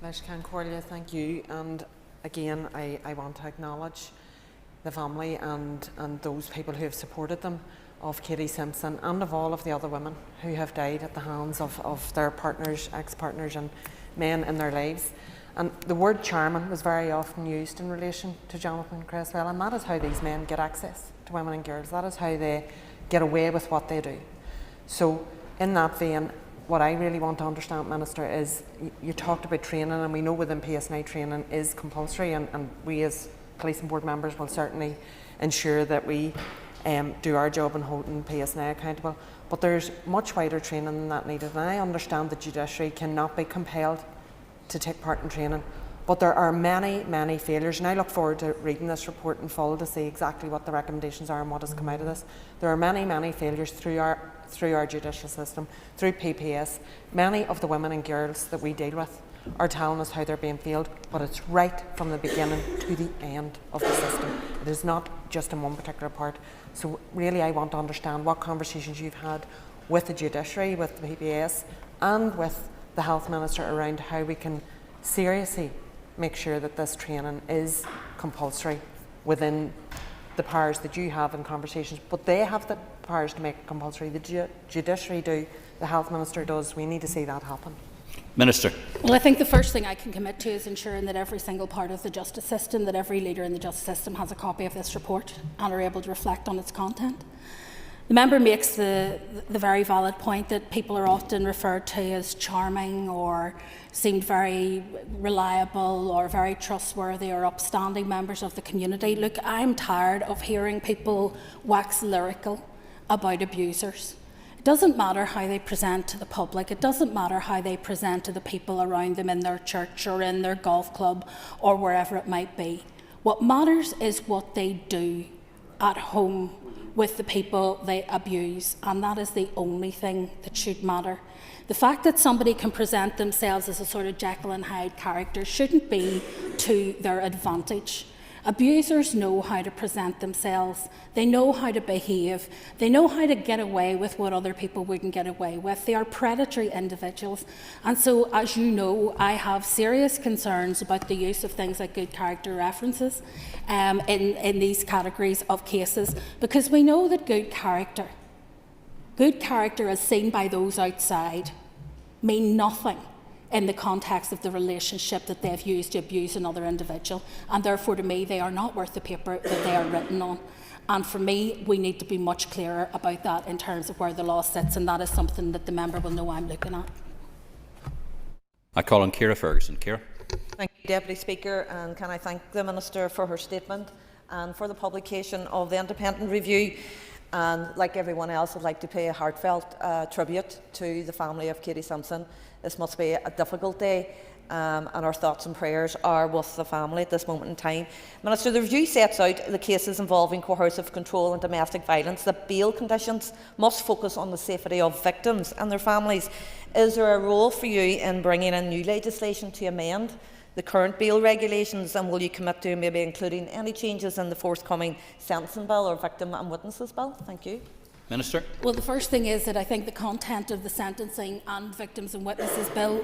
Thank you. And again, I want to acknowledge the family and those people who have supported them, of Katie Simpson and of all of the other women who have died at the hands of their partners, ex-partners and men in their lives. And the word charming was very often used in relation to Jonathan Cresswell, and that is how these men get access to women and girls. That is how they get away with what they do. So in that vein, what I really want to understand, Minister, is you talked about training, and we know within PSNI training is compulsory, and we as policing board members will certainly ensure that we do our job in holding PSNI accountable. But there's much wider training than that needed, and I understand the judiciary cannot be compelled to take part in training. But there are many, many failures, and I look forward to reading this report in full to see exactly what the recommendations are and what has come out of this. There are many, many failures through our judicial system, through PPS. Many of the women and girls that we deal with are telling us how they're being failed, but it's right from the beginning to the end of the system. It is not just in one particular part. So really I want to understand what conversations you've had with the judiciary, with the PPS and with the Health Minister around how we can seriously make sure that this training is compulsory within the powers that you have in conversations, but they have the powers to make it compulsory. The judiciary do, the Health Minister does. We need to see that happen. Minister. Well, I think the first thing I can commit to is ensuring that every single part of the justice system, that every leader in the justice system has a copy of this report and are able to reflect on its content. The member makes the very valid point that people are often referred to as charming or seemed very reliable or very trustworthy or upstanding members of the community. Look, I'm tired of hearing people wax lyrical about abusers. It doesn't matter how they present to the public. It doesn't matter how they present to the people around them in their church or in their golf club or wherever it might be. What matters is what they do at home with the people they abuse, and that is the only thing that should matter. The fact that somebody can present themselves as a sort of Jekyll and Hyde character shouldn't be to their advantage. Abusers know how to present themselves, they know how to behave, they know how to get away with what other people wouldn't get away with. They are predatory individuals, and so, as you know, I have serious concerns about the use of things like good character references in these categories of cases, because we know that good character as seen by those outside, mean nothing in the context of the relationship that they've used to abuse another individual, and therefore to me they are not worth the paper that they are written on. And for me, we need to be much clearer about that in terms of where the law sits, and that is something that the member will know I'm looking at. I call on Ciara Ferguson. Ciara. Thank you, Deputy Speaker, and can I thank the Minister for her statement and for the publication of the independent review. And like everyone else, I'd like to pay a heartfelt tribute to the family of Katie Simpson. This must be a difficult day, and our thoughts and prayers are with the family at this moment in time. Minister, the review sets out the cases involving coercive control and domestic violence. The bail conditions must focus on the safety of victims and their families. Is there a role for you in bringing in new legislation to amend the current bail regulations, and will you commit to maybe including any changes in the forthcoming sentencing bill or victim and witnesses bill? Thank you. Minister. Well, the first thing is that I think the content of the Sentencing and Victims and Witnesses Bill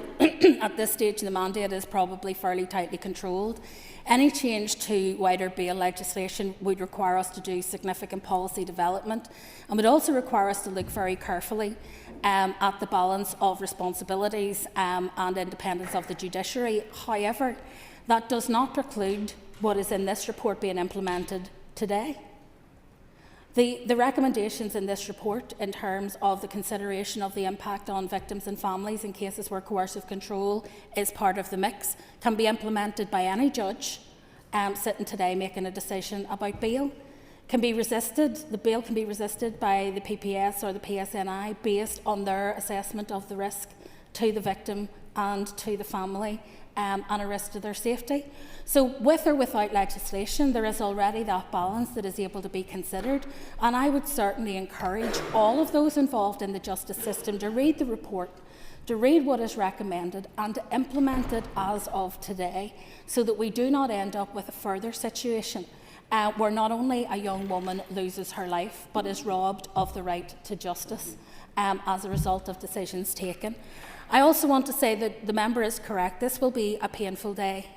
at this stage in the mandate is probably fairly tightly controlled. Any change to wider bail legislation would require us to do significant policy development, and would also require us to look very carefully at the balance of responsibilities and independence of the judiciary. However, that does not preclude what is in this report being implemented today. The recommendations in this report in terms of the consideration of the impact on victims and families in cases where coercive control is part of the mix can be implemented by any judge sitting today making a decision about bail. The bail can be resisted by the PPS or the PSNI based on their assessment of the risk to the victim and to the family and a risk to their safety. So with or without legislation, there is already that balance that is able to be considered, and I would certainly encourage all of those involved in the justice system to read the report, to read what is recommended and to implement it as of today, so that we do not end up with a further situation where not only a young woman loses her life but is robbed of the right to justice as a result of decisions taken. I also want to say that the member is correct. This will be a painful day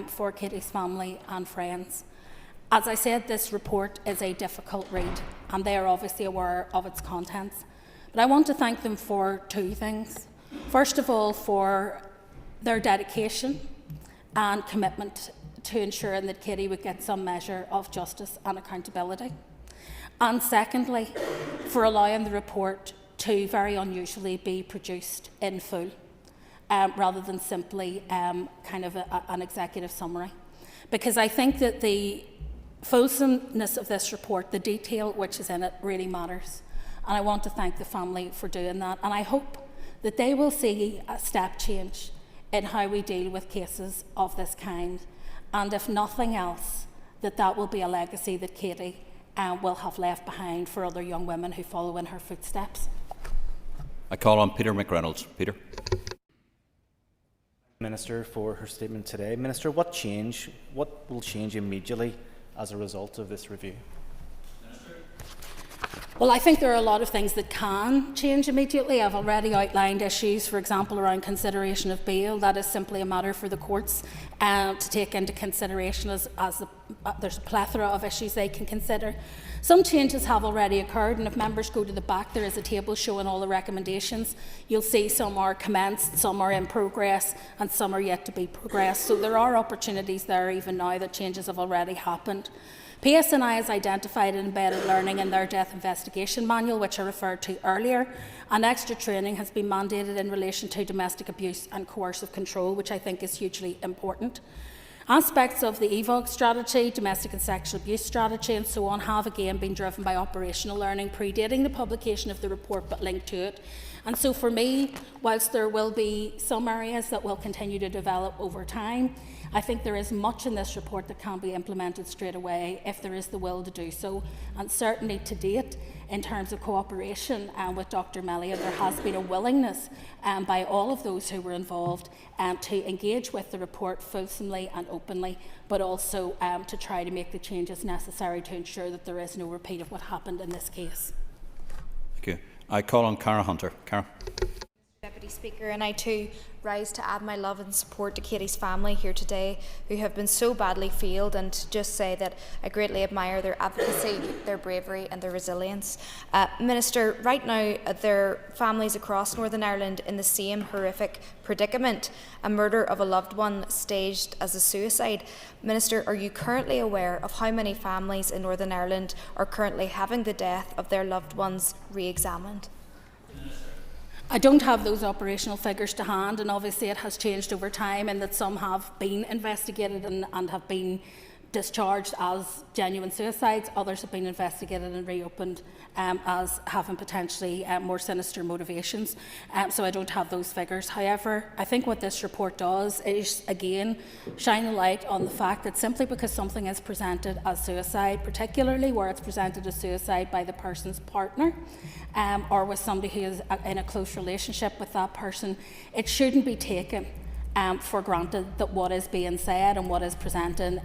for Katie's family and friends. As I said, this report is a difficult read, and they are obviously aware of its contents. But I want to thank them for two things. First of all, for their dedication and commitment to ensuring that Katie would get some measure of justice and accountability. And secondly, for allowing the report to very unusually be produced in full, rather than simply kind of an executive summary. Because I think that the fulsomeness of this report, the detail which is in it, really matters. And I want to thank the family for doing that. And I hope that they will see a step change in how we deal with cases of this kind. And if nothing else, that will be a legacy that Katie will have left behind for other young women who follow in her footsteps. I call on Peter McReynolds. Peter. Minister for her statement today. Minister, what will change immediately as a result of this review? Well, I think there are a lot of things that can change immediately. I've already outlined issues, for example, around consideration of bail. That is simply a matter for the courts to take into consideration as there's a plethora of issues they can consider. Some changes have already occurred, and if members go to the back, there is a table showing all the recommendations. You'll see some are commenced, some are in progress, and some are yet to be progressed. So there are opportunities there even now that changes have already happened. PSNI has identified embedded learning in their death investigation manual, which I referred to earlier, and extra training has been mandated in relation to domestic abuse and coercive control, which I think is hugely important. Aspects of the EVOG strategy, domestic and sexual abuse strategy and so on have again been driven by operational learning predating the publication of the report but linked to it. And so for me, whilst there will be some areas that will continue to develop over time, I think there is much in this report that can be implemented straight away if there is the will to do so. And certainly to date, in terms of cooperation with Dr. Melia, there has been a willingness by all of those who were involved to engage with the report fulsomely and openly, but also to try to make the changes necessary to ensure that there is no repeat of what happened in this case. Thank you. I call on Cara Hunter. Cara. Deputy Speaker, and I too rise to add my love and support to Katie's family here today, who have been so badly failed, and to just say that I greatly admire their advocacy, their bravery and their resilience. Minister, right now there are families across Northern Ireland in the same horrific predicament, a murder of a loved one staged as a suicide. Minister, are you currently aware of how many families in Northern Ireland are currently having the death of their loved ones re-examined? I don't have those operational figures to hand, and obviously it has changed over time in that some have been investigated and have been discharged as genuine suicides, others have been investigated and reopened as having potentially more sinister motivations. So I don't have those figures. However, I think what this report does is, again, shine a light on the fact that simply because something is presented as suicide, particularly where it's presented as suicide by the person's partner, or with somebody who is in a close relationship with that person, it shouldn't be taken for granted that what is being said and what is presented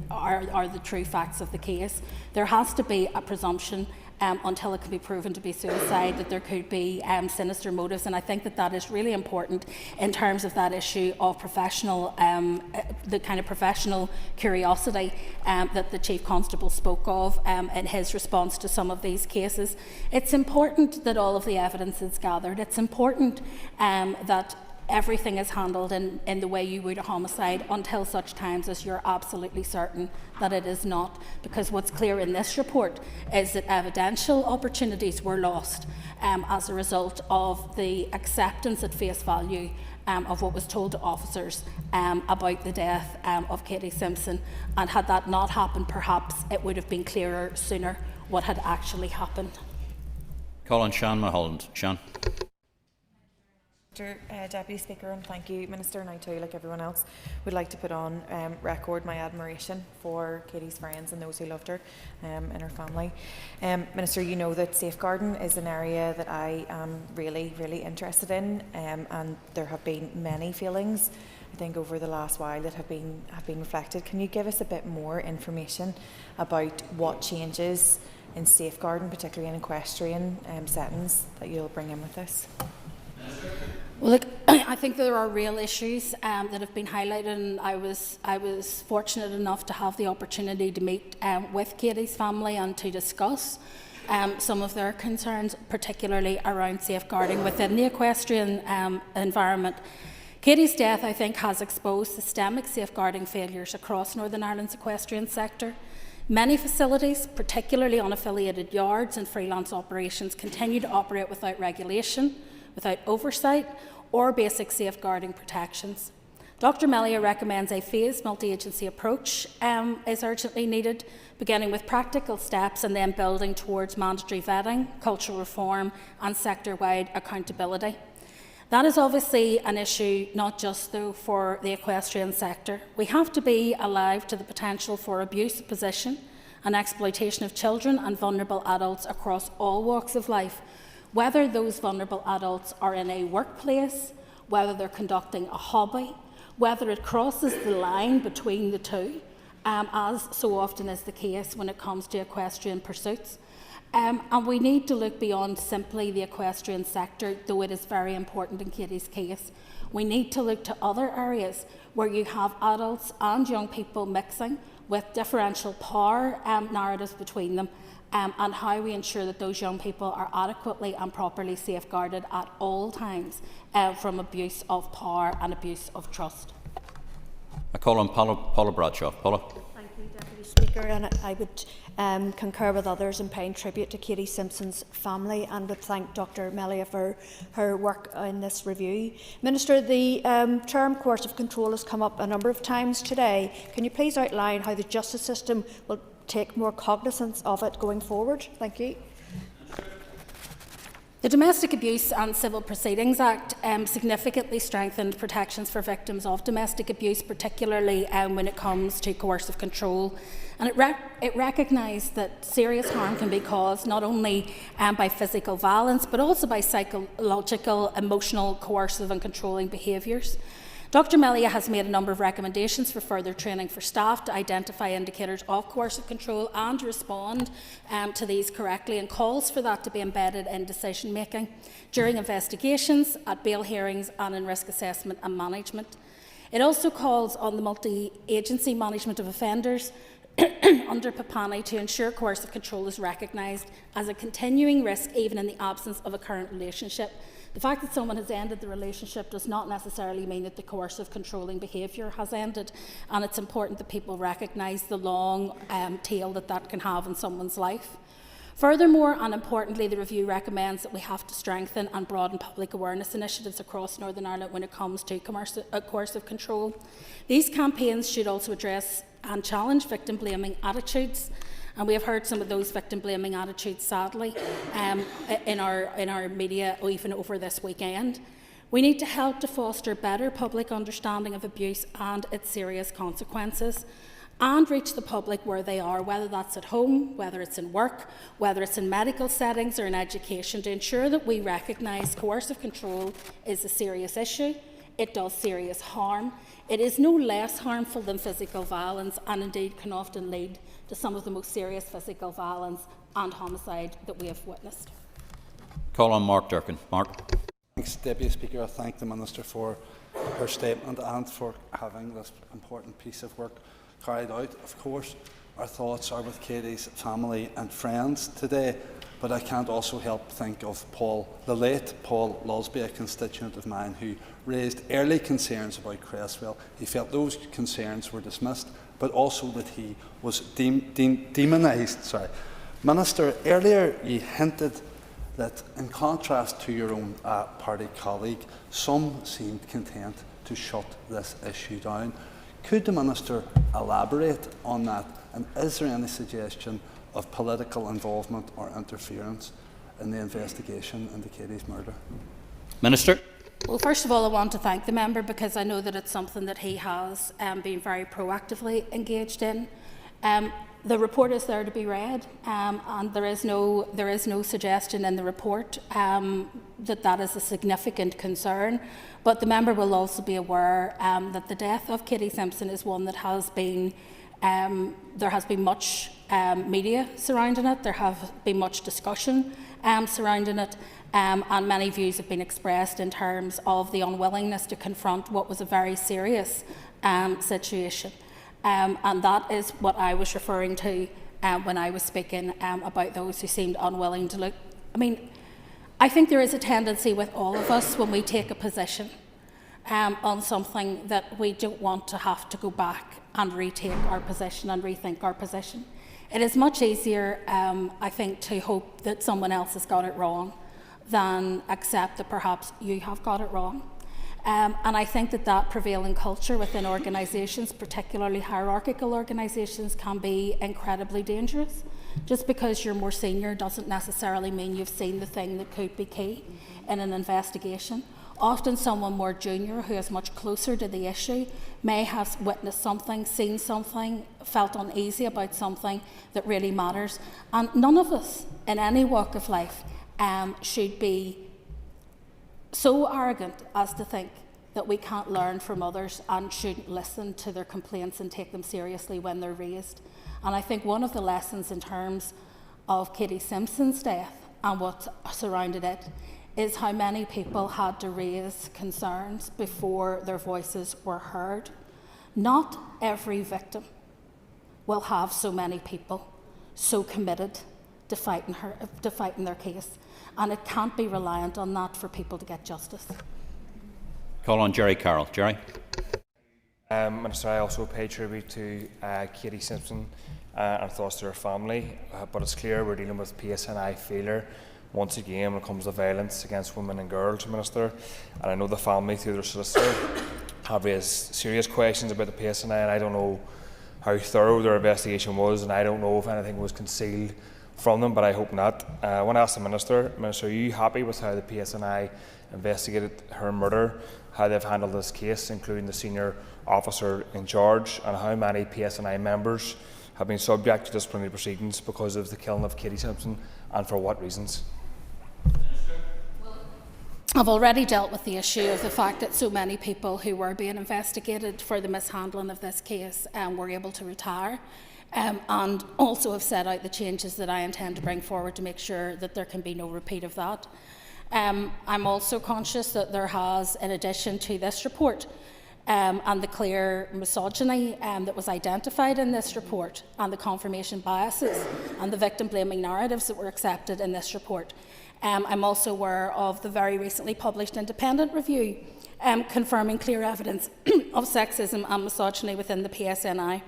are the true facts of the case. There has to be a presumption until it can be proven to be suicide that there could be sinister motives, and I think that is really important in terms of that issue of professional, the kind of professional curiosity that the Chief Constable spoke of in his response to some of these cases. It's important that all of the evidence is gathered. It's important that everything is handled in the way you would a homicide until such times as you're absolutely certain that it is not. Because what's clear in this report is that evidential opportunities were lost as a result of the acceptance at face value of what was told to officers about the death of Katie Simpson. And had that not happened, perhaps it would have been clearer sooner what had actually happened. Call on Sean Mulholland. Sean. Deputy Speaker, and thank you, Minister. And I too, like everyone else, would like to put on record my admiration for Katie's friends and those who loved her and her family. Minister, you know that safeguarding is an area that I am really, really interested in, and there have been many feelings, I think, over the last while that have been reflected. Can you give us a bit more information about what changes in safeguarding, particularly in equestrian settings, that you'll bring in with this? Well, look, I think there are real issues that have been highlighted, and I was fortunate enough to have the opportunity to meet with Katie's family and to discuss some of their concerns, particularly around safeguarding within the equestrian environment. Katie's death, I think, has exposed systemic safeguarding failures across Northern Ireland's equestrian sector. Many facilities, particularly unaffiliated yards and freelance operations, continue to operate without regulation, without oversight, or basic safeguarding protections. Dr Melia recommends a phased multi-agency approach is urgently needed, beginning with practical steps and then building towards mandatory vetting, cultural reform and sector-wide accountability. That is obviously an issue not just though for the equestrian sector. We have to be alive to the potential for abuse of position and exploitation of children and vulnerable adults across all walks of life, whether those vulnerable adults are in a workplace, whether they're conducting a hobby, whether it crosses the line between the two, as so often is the case when it comes to equestrian pursuits. And we need to look beyond simply the equestrian sector, though it is very important in Katie's case. We need to look to other areas where you have adults and young people mixing with differential power narratives between them, and how we ensure that those young people are adequately and properly safeguarded at all times from abuse of power and abuse of trust. I call on Paula Bradshaw. Paula. Thank you, Deputy Speaker, and I would concur with others in paying tribute to Katie Simpson's family and would thank Dr Melia for her work in this review. Minister, the term coercive control has come up a number of times today. Can you please outline how the justice system will take more cognizance of it going forward? Thank you. The Domestic Abuse and Civil Proceedings Act significantly strengthened protections for victims of domestic abuse, particularly when it comes to coercive control. And it recognised that serious harm can be caused not only by physical violence, but also by psychological, emotional, coercive and controlling behaviours. Dr Melia has made a number of recommendations for further training for staff to identify indicators of coercive control and respond to these correctly, and calls for that to be embedded in decision making during investigations, at bail hearings and in risk assessment and management. It also calls on the multi-agency management of offenders under PAPANI to ensure coercive control is recognised as a continuing risk even in the absence of a current relationship. The fact that someone has ended the relationship does not necessarily mean that the coercive controlling behaviour has ended, and it's important that people recognise the long tail that can have in someone's life. Furthermore, and importantly, the review recommends that we have to strengthen and broaden public awareness initiatives across Northern Ireland when it comes to coercive control. These campaigns should also address and challenge victim-blaming attitudes, and we have heard some of those victim-blaming attitudes, sadly, in our media, even over this weekend. We need to help to foster better public understanding of abuse and its serious consequences, and reach the public where they are, whether that's at home, whether it's in work, whether it's in medical settings or in education, to ensure that we recognise coercive control is a serious issue. It does serious harm. It is no less harmful than physical violence, and indeed can often lead to some of the most serious physical violence and homicide that we have witnessed. Call on Mark Durkin. Mark. Thanks, Deputy Speaker. I thank the Minister for her statement and for having this important piece of work carried out. Of course, our thoughts are with Katie's family and friends today, but I can't also help think of the late Paul Losby, a constituent of mine who raised early concerns about Cresswell. He felt those concerns were dismissed, but also that he was demonised. Minister, earlier you hinted that in contrast to your own party colleague, some seemed content to shut this issue down. Could the Minister elaborate on that, and is there any suggestion of political involvement or interference in the investigation into Katie's murder? Minister. Well, first of all, I want to thank the member, because I know that it's something that he has been very proactively engaged in. The report is there to be read, and there is no suggestion in the report that is a significant concern. But the member will also be aware that the death of Katie Simpson is one that has been there has been much media surrounding it. There have been much discussion surrounding it. And many views have been expressed in terms of the unwillingness to confront what was a very serious situation. And that is what I was referring to when I was speaking about those who seemed unwilling to look. I mean, I think there is a tendency with all of us when we take a position on something that we don't want to have to go back and retake our position and rethink our position. It is much easier, I think, to hope that someone else has got it wrong than accept that perhaps you have got it wrong. And I think that prevailing culture within organisations, particularly hierarchical organisations, can be incredibly dangerous. Just because you're more senior doesn't necessarily mean you've seen the thing that could be key in an investigation. Often someone more junior who is much closer to the issue may have witnessed something, seen something, felt uneasy about something that really matters. And none of us in any walk of life should be so arrogant as to think that we can't learn from others and shouldn't listen to their complaints and take them seriously when they're raised. And I think one of the lessons in terms of Katie Simpson's death and what surrounded it is how many people had to raise concerns before their voices were heard. Not every victim will have so many people so committed to fighting their case, and it can't be reliant on that for people to get justice. Call on Jerry Carroll. Jerry. Minister, I also pay tribute to Katie Simpson and thoughts to her family, but it's clear we're dealing with PSNI failure once again when it comes to violence against women and girls, Minister. And I know the family, through their solicitor, have raised serious questions about the PSNI, and I don't know how thorough their investigation was, and I don't know if anything was concealed from them, but I hope not. I want to ask the Minister, are you happy with how the PSNI investigated her murder, how they've handled this case, including the senior officer in charge, and how many PSNI members have been subject to disciplinary proceedings because of the killing of Katie Simpson, and for what reasons? I've already dealt with the issue of the fact that so many people who were being investigated for the mishandling of this case were able to retire, and also have set out the changes that I intend to bring forward to make sure that there can be no repeat of that. I'm also conscious that there has, in addition to this report, and the clear misogyny that was identified in this report, and the confirmation biases and the victim-blaming narratives that were accepted in this report, I'm also aware of the very recently published independent review confirming clear evidence of sexism and misogyny within the PSNI. I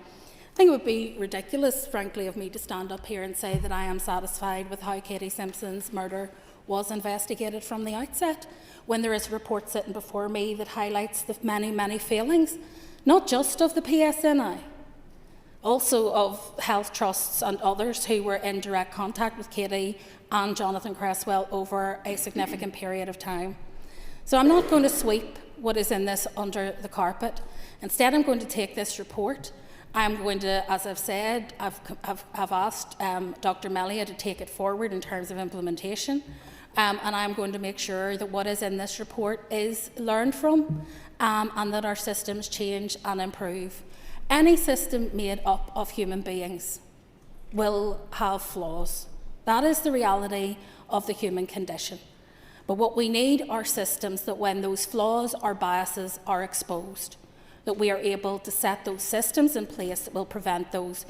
think it would be ridiculous, frankly, of me to stand up here and say that I am satisfied with how Katie Simpson's murder was investigated from the outset, when there is a report sitting before me that highlights the many, many failings, not just of the PSNI, also of health trusts and others who were in direct contact with Katie and Jonathan Cresswell over a significant period of time. So I'm not going to sweep what is in this under the carpet. Instead, I'm going to take this report. I'm going to, as I've said, I've asked Dr. Melia to take it forward in terms of implementation, and I'm going to make sure that what is in this report is learned from, and that our systems change and improve. Any system made up of human beings will have flaws. That is the reality of the human condition. But what we need are systems that, when those flaws or biases are exposed, that we are able to set those systems in place that will prevent those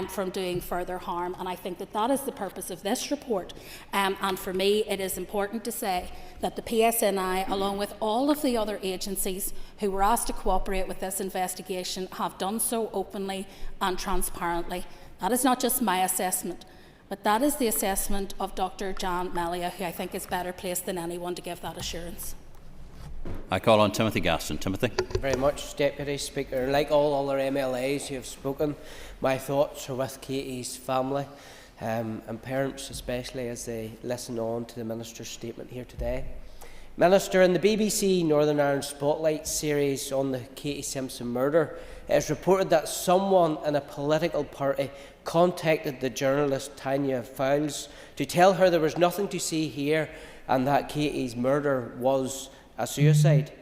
from doing further harm. And I think that that is the purpose of this report. And for me, it is important to say that the PSNI, along with all of the other agencies who were asked to cooperate with this investigation, have done so openly and transparently. That is not just my assessment, but that is the assessment of Dr. Jan Melia, who I think is better placed than anyone to give that assurance. I call on Timothy Gaston. Timothy. Thank you very much, Deputy Speaker. Like all other MLAs who have spoken, my thoughts are with Katie's family and parents, especially as they listen on to the Minister's statement here today. Minister, in the BBC Northern Ireland Spotlight series on the Katie Simpson murder, it is reported that someone in a political party contacted the journalist Tanya Fowles to tell her there was nothing to see here and that Katie's murder was a suicide.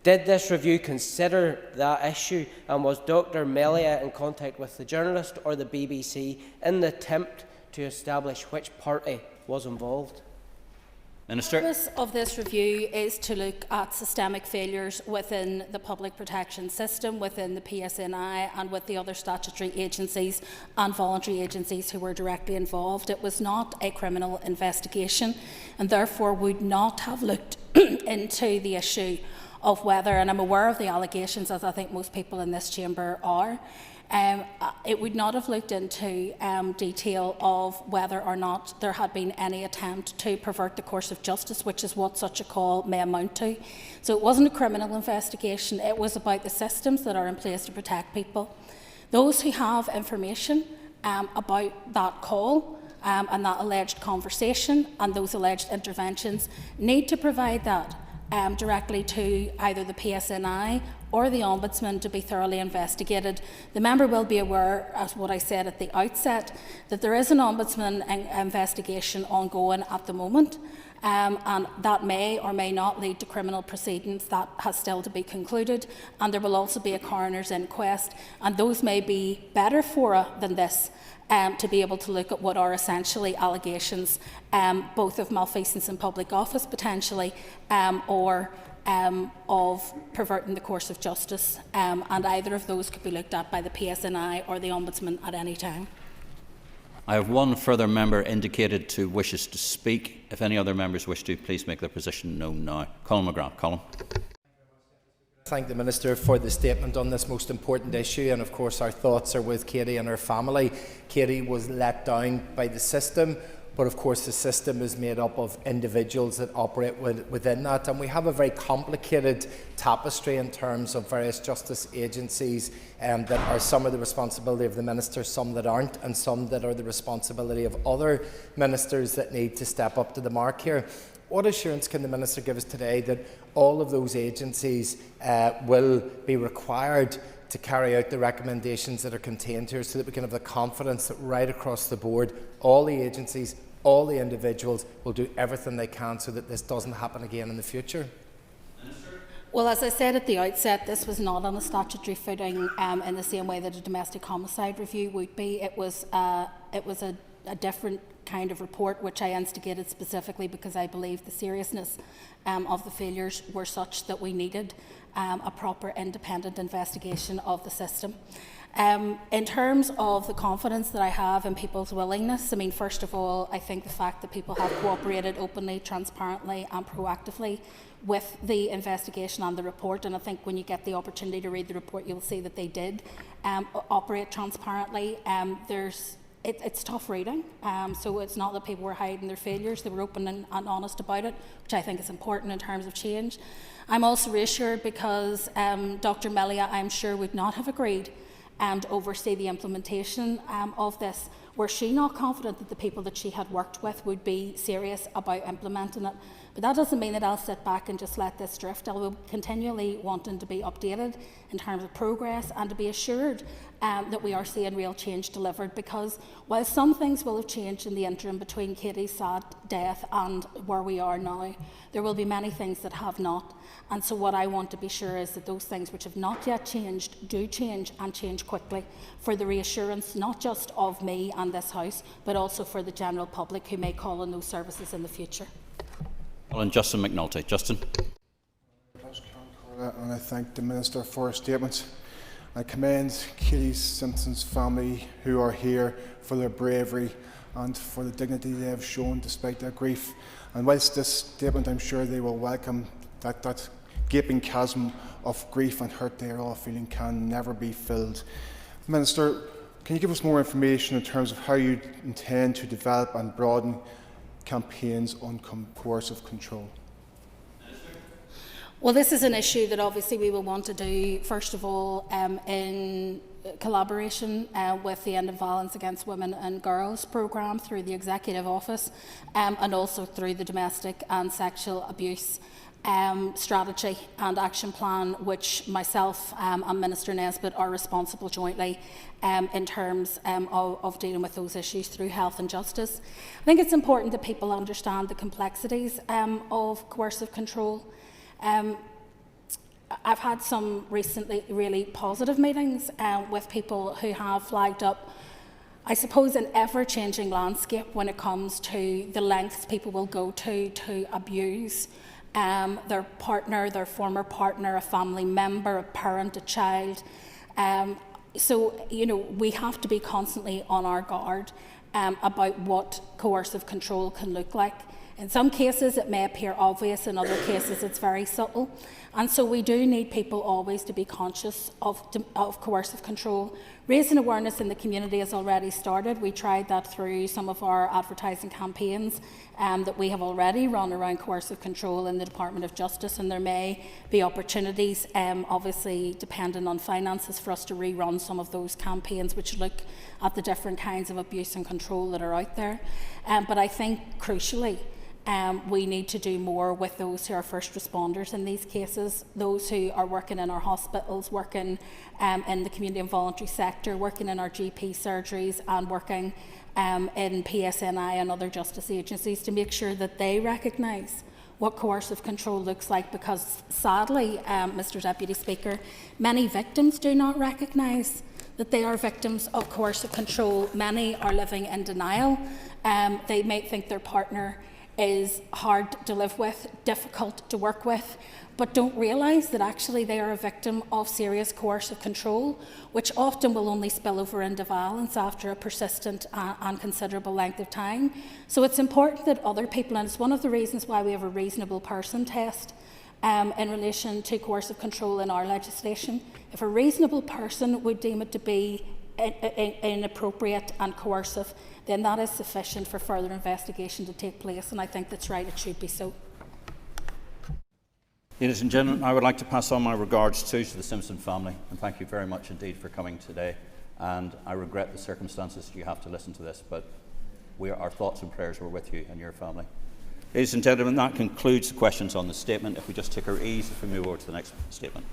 Did this review consider that issue, and was Dr. Melia in contact with the journalist or the BBC in the attempt to establish which party was involved? Minister. The purpose of this review is to look at systemic failures within the public protection system, within the PSNI and with the other statutory agencies and voluntary agencies who were directly involved. It was not a criminal investigation and therefore would not have looked into the issue of whether, and I'm aware of the allegations, as I think most people in this chamber are, it would not have looked into detail of whether or not there had been any attempt to pervert the course of justice, which is what such a call may amount to. So it wasn't a criminal investigation, it was about the systems that are in place to protect people. Those who have information about that call and that alleged conversation and those alleged interventions need to provide that directly to either the PSNI or the Ombudsman to be thoroughly investigated. The member will be aware, as what I said at the outset, that there is an Ombudsman investigation ongoing at the moment, and that may or may not lead to criminal proceedings. That has still to be concluded, and there will also be a coroner's inquest, and those may be better fora than this to be able to look at what are essentially allegations both of malfeasance in public office potentially or of perverting the course of justice, and either of those could be looked at by the PSNI or the Ombudsman at any time. I have one further member indicated to wishes to speak. If any other members wish to, please make their position known now. Colin McGrath. Colin. Thank the Minister for the statement on this most important issue, and of course our thoughts are with Katie and her family. Katie was let down by the system, but of course the system is made up of individuals that operate within that, and we have a very complicated tapestry in terms of various justice agencies that are some of the responsibility of the Minister, some that aren't, and some that are the responsibility of other ministers that need to step up to the mark here. What assurance can the Minister give us today that all of those agencies will be required to carry out the recommendations that are contained here, so that we can have the confidence that right across the board, all the agencies, all the individuals will do everything they can so that this doesn't happen again in the future? Well, as I said at the outset, this was not on a statutory footing in the same way that a domestic homicide review would be. It was a different kind of report, which I instigated specifically because I believe the seriousness of the failures were such that we needed a proper independent investigation of the system. In terms of the confidence that I have in people's willingness, I mean, first of all, I think the fact that people have cooperated openly, transparently and proactively with the investigation and the report, and I think when you get the opportunity to read the report, you'll see that they did operate transparently. It's tough reading, so it's not that people were hiding their failures, they were open and honest about it, which I think is important in terms of change. I'm also reassured because Dr. Melia, I'm sure, would not have agreed and oversee the implementation of this were she not confident that the people that she had worked with would be serious about implementing it. But that doesn't mean that I'll sit back and just let this drift. I will continually wanting to be updated in terms of progress and to be assured that we are seeing real change delivered, because while some things will have changed in the interim between Katie's sad death and where we are now, there will be many things that have not. And so what I want to be sure is that those things which have not yet changed do change, and change quickly, for the reassurance not just of me and this House, but also for the general public who may call on those services in the future. And Justin McNulty. Justin. And I thank the Minister for her statements. I commend Katie Simpson's family who are here for their bravery and for the dignity they have shown despite their grief. And whilst this statement, I'm sure they will welcome that gaping chasm of grief and hurt they are all feeling can never be filled. Minister, can you give us more information in terms of how you intend to develop and broaden campaigns on coercive control? Well, this is an issue that obviously we will want to do, first of all, in collaboration with the End of Violence Against Women and Girls programme through the Executive Office, and also through the Domestic and Sexual Abuse strategy and action plan, which myself and Minister Nesbitt are responsible jointly in terms of dealing with those issues through health and justice. I think it's important that people understand the complexities of coercive control. I've had some recently really positive meetings with people who have flagged up, I suppose, an ever-changing landscape when it comes to the lengths people will go to abuse their partner, their former partner, a family member, a parent, a child. So, you know, we have to be constantly on our guard about what coercive control can look like. In some cases it may appear obvious, in other cases it's very subtle. And so we do need people always to be conscious of coercive control. Raising awareness in the community has already started. We tried that through some of our advertising campaigns that we have already run around coercive control in the Department of Justice, and there may be opportunities, obviously depending on finances, for us to rerun some of those campaigns which look at the different kinds of abuse and control that are out there. But I think crucially, we need to do more with those who are first responders in these cases, those who are working in our hospitals, working in the community and voluntary sector, working in our GP surgeries, and working in PSNI and other justice agencies, to make sure that they recognise what coercive control looks like, because sadly, Mr Deputy Speaker, many victims do not recognise that they are victims of coercive control. Many are living in denial. They may think their partner is hard to live with, difficult to work with, but don't realise that actually they are a victim of serious coercive control, which often will only spill over into violence after a persistent and considerable length of time. So it's important that other people, and it's one of the reasons why we have a reasonable person test in relation to coercive control in our legislation. If a reasonable person would deem it to be inappropriate and coercive, then that is sufficient for further investigation to take place, and I think that's right, it should be so. Ladies and gentlemen, I would like to pass on my regards too to the Simpson family, and thank you very much indeed for coming today. And I regret the circumstances you have to listen to this, but our thoughts and prayers were with you and your family. Ladies and gentlemen, that concludes the questions on the statement. If we just take our ease, if we move over to the next statement.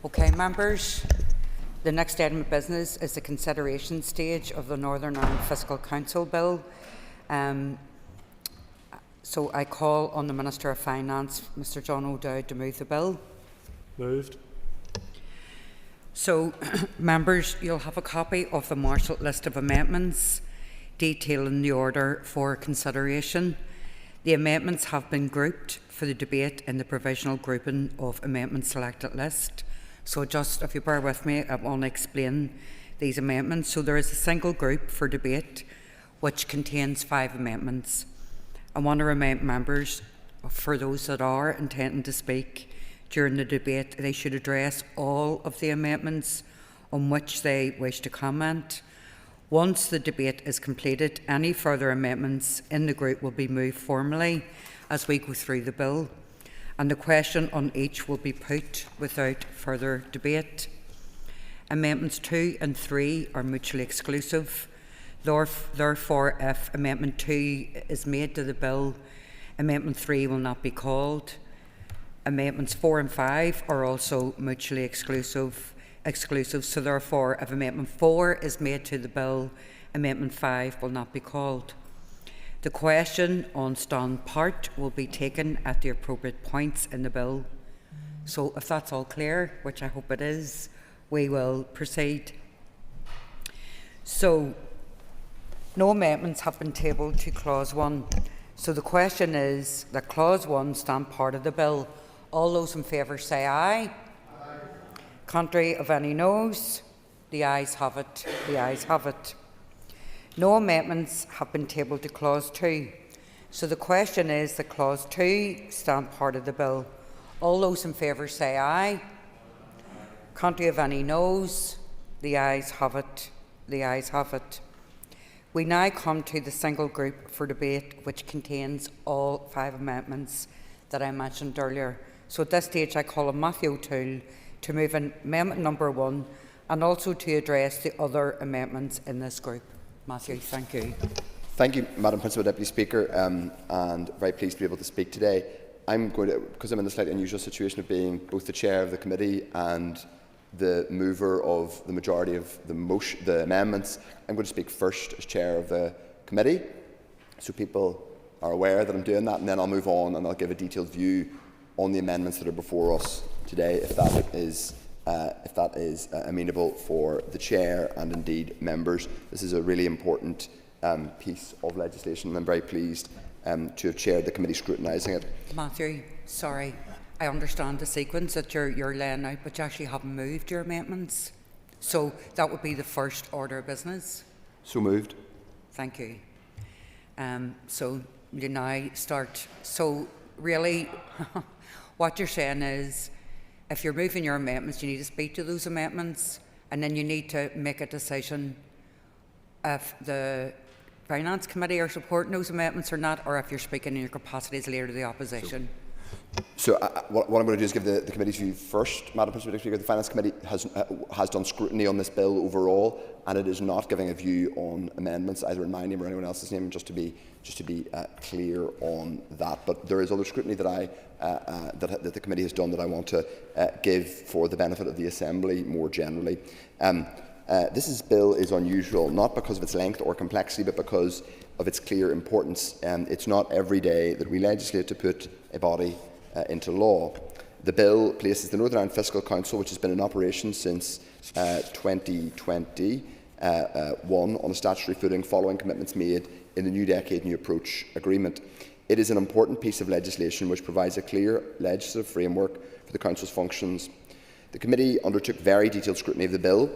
Okay, members, the next item of business is the consideration stage of the Northern Ireland Fiscal Council Bill. So I call on the Minister of Finance, Mr John O'Dowd, to move the bill. Moved. So, members, you'll have a copy of the marshalled list of amendments detailing the order for consideration. The amendments have been grouped for the debate in the provisional grouping of amendments selected list. So just, if you bear with me, I want to explain these amendments. So there is a single group for debate which contains 5 amendments. I want to remind members, for those that are intending to speak during the debate, they should address all of the amendments on which they wish to comment. Once the debate is completed, any further amendments in the group will be moved formally as we go through the bill, and the question on each will be put without further debate. Amendments 2 and 3 are mutually exclusive. Therefore, if Amendment 2 is made to the bill, Amendment 3 will not be called. Amendments 4 and 5 are also mutually exclusive. So therefore, if Amendment 4 is made to the bill, Amendment 5 will not be called. The question on stand part will be taken at the appropriate points in the bill. So if that's all clear, which I hope it is, we will proceed. So no amendments have been tabled to Clause 1. So the question is that Clause 1 stand part of the bill. All those in favour say aye. Aye. Contrary of any noes? The ayes have it. The ayes have it. No amendments have been tabled to Clause 2. So the question is that Clause 2 stand part of the bill. All those in favour say aye. Can't we have any noes? The ayes have it. The ayes have it. We now come to the single group for debate, which contains all 5 amendments that I mentioned earlier. So at this stage I call on Matthew O'Toole to move in amendment number 1 and also to address the other amendments in this group. Matthew, thank you. Thank you, Madam Principal Deputy Speaker, and very pleased to be able to speak today. I'm going to, because I'm in the slightly unusual situation of being both the chair of the committee and the mover of the majority of the amendments, I'm going to speak first as chair of the committee, so people are aware that I'm doing that, and then I'll move on and I'll give a detailed view on the amendments that are before us today, if that is amenable for the chair and indeed members. This is a really important piece of legislation, and I'm very pleased to have chaired the committee scrutinising it. Matthew, sorry, I understand the sequence that you're laying out, but you actually haven't moved your amendments. So that would be the first order of business. So moved. Thank you. So you now start. So really, what you're saying is, if you're moving your amendments, you need to speak to those amendments, and then you need to make a decision if the Finance Committee are supporting those amendments or not, or if you're speaking in your capacity as leader of the opposition. So what I'm going to do is give the committee's view first, Madam Principal Speaker. The Finance Committee has done scrutiny on this bill overall, and it is not giving a view on amendments either in my name or anyone else's name. Just to be clear on that. But there is other scrutiny that that the committee has done that I want to give for the benefit of the Assembly more generally. This bill is unusual, not because of its length or complexity, but because of its clear importance. It's not every day that we legislate to put a body into law. The bill places the Northern Ireland Fiscal Council, which has been in operation since 2021, on a statutory footing following commitments made in the New Decade New Approach Agreement. It is an important piece of legislation which provides a clear legislative framework for the Council's functions. The committee undertook very detailed scrutiny of the bill.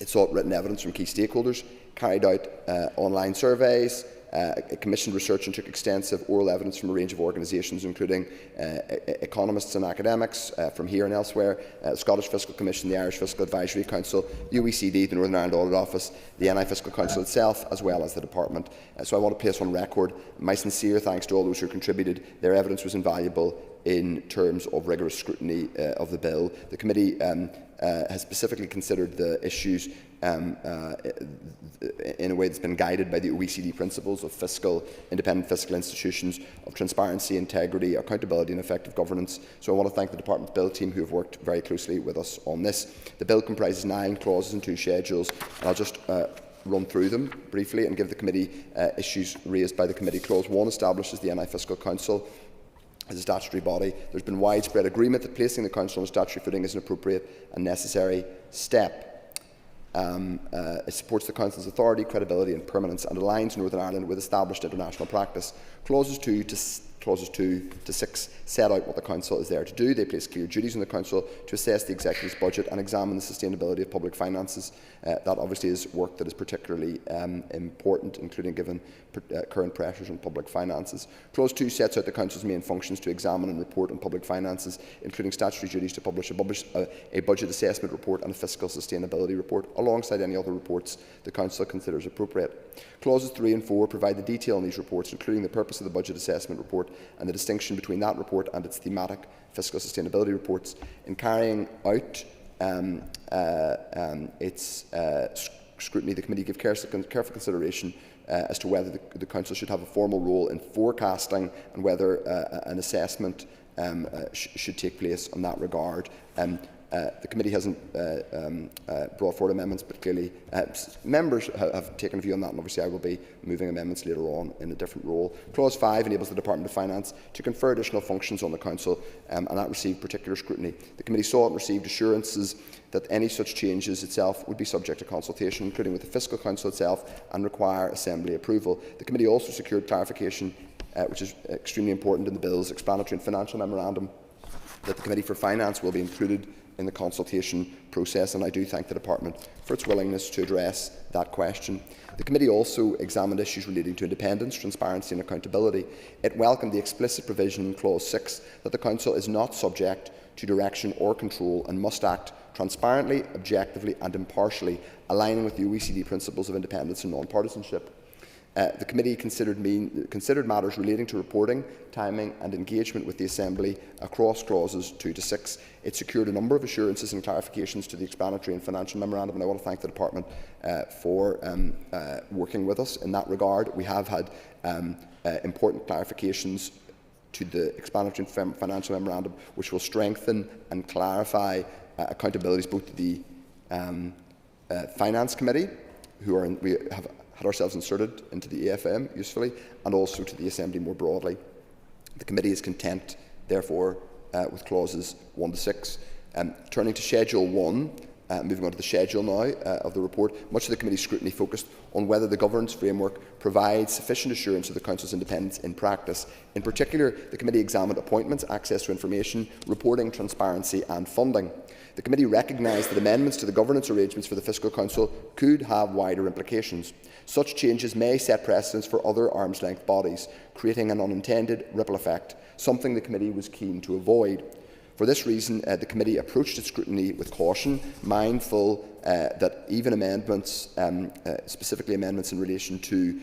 It sought written evidence from key stakeholders, carried out online surveys, commissioned research and took extensive oral evidence from a range of organisations, including economists and academics from here and elsewhere, the Scottish Fiscal Commission, the Irish Fiscal Advisory Council, the OECD, the Northern Ireland Audit Office, the NI Fiscal Council itself, as well as the Department. So I want to place on record my sincere thanks to all those who contributed. Their evidence was invaluable in terms of rigorous scrutiny of the bill. The committee has specifically considered the issues in a way that's been guided by the OECD principles of independent fiscal institutions, of transparency, integrity, accountability and effective governance. So I want to thank the Department Bill team who have worked very closely with us on this. The bill comprises 9 clauses and 2 schedules, and I'll just run through them briefly and give the committee issues raised by the committee. Clause 1 establishes the NI Fiscal Council as a statutory body. There's been widespread agreement that placing the Council on a statutory footing is an appropriate and necessary step. It supports the Council's authority, credibility and permanence and aligns Northern Ireland with established international practice. Clauses 2 to 6 set out what the Council is there to do. They place clear duties on the Council to assess the Executive's budget and examine the sustainability of public finances. That obviously is work that is particularly important, including given current pressures on public finances. Clause 2 sets out the Council's main functions to examine and report on public finances, including statutory duties to publish a budget assessment report and a fiscal sustainability report, alongside any other reports the Council considers appropriate. Clauses 3 and 4 provide the detail on these reports, including the purpose of the budget assessment report and the distinction between that report and its thematic fiscal sustainability reports. In carrying out its scrutiny, the committee gave careful consideration as to whether the Council should have a formal role in forecasting and whether an assessment should take place in that regard. The committee hasn't brought forward amendments, but clearly members have taken a view on that, and obviously I will be moving amendments later on in a different role. Clause 5 enables the Department of Finance to confer additional functions on the Council, and that received particular scrutiny. The committee sought and received assurances that any such changes itself would be subject to consultation, including with the Fiscal Council itself, and require Assembly approval. The committee also secured clarification, which is extremely important in the bill's explanatory and financial memorandum, that the Committee for Finance will be included in the consultation process, and I do thank the Department for its willingness to address that question. The committee also examined issues relating to independence, transparency and accountability. It welcomed the explicit provision in Clause 6 that the Council is not subject to direction or control and must act transparently, objectively and impartially, aligning with the OECD principles of independence and non-partisanship. The committee considered matters relating to reporting, timing and engagement with the Assembly across clauses 2 to 6. It secured a number of assurances and clarifications to the explanatory and financial memorandum, and I want to thank the Department for working with us in that regard. We have had important clarifications to the explanatory and financial memorandum, which will strengthen and clarify accountabilities both to the Finance Committee, we have had ourselves inserted into the EFM usefully, and also to the Assembly more broadly. The committee is content, therefore, with clauses 1 to 6. Turning to Schedule 1, moving on to the schedule now of the report, much of the committee's scrutiny focused on whether the governance framework provides sufficient assurance of the Council's independence in practice. In particular, the committee examined appointments, access to information, reporting, transparency and funding. The committee recognised that amendments to the governance arrangements for the Fiscal Council could have wider implications. Such changes may set precedents for other arm's-length bodies, creating an unintended ripple effect, something the committee was keen to avoid. For this reason, the committee approached its scrutiny with caution, mindful that even amendments, specifically amendments in relation to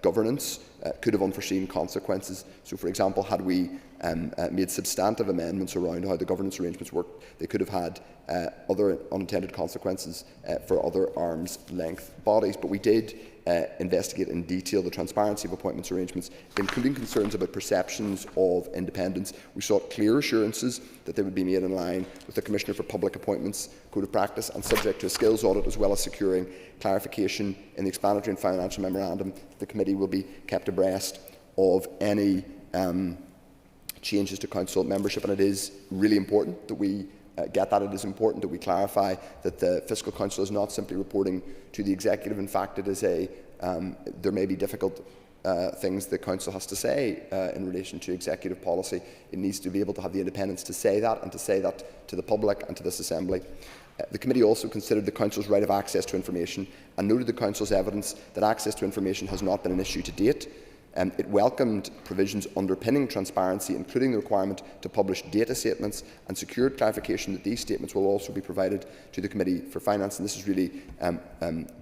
governance, could have unforeseen consequences. So, for example, had we made substantive amendments around how the governance arrangements work, they could have had other unintended consequences for other arm's-length bodies. But we did investigate in detail the transparency of appointments arrangements, including concerns about perceptions of independence. We sought clear assurances that they would be made in line with the Commissioner for Public Appointments Code of Practice and subject to a skills audit, as well as securing clarification in the explanatory and financial memorandum. The committee will be kept abreast of any changes to Council membership, and it is really important that we get that. It is important that we clarify that the Fiscal Council is not simply reporting to the Executive. In fact, it is there may be difficult things the Council has to say in relation to executive policy. It needs to be able to have the independence to say that, and to say that to the public and to this Assembly. The committee also considered the Council's right of access to information and noted the Council's evidence that access to information has not been an issue to date. It welcomed provisions underpinning transparency, including the requirement to publish data statements, and secured clarification that these statements will also be provided to the Committee for Finance. And this is really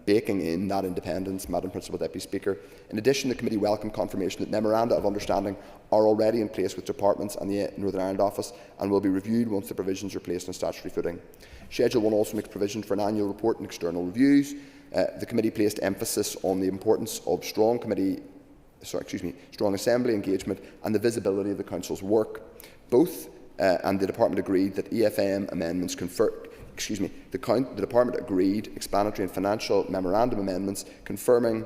baking in that independence, Madam Principal Deputy Speaker. In addition, the committee welcomed confirmation that memoranda of understanding are already in place with departments and the Northern Ireland Office, and will be reviewed once the provisions are placed on statutory footing. Schedule 1 also makes provision for an annual report and external reviews. The committee placed emphasis on the importance of strong Assembly engagement and the visibility of the Council's work. Both and the Department agreed that EFM amendments the Department agreed explanatory and financial memorandum amendments confirming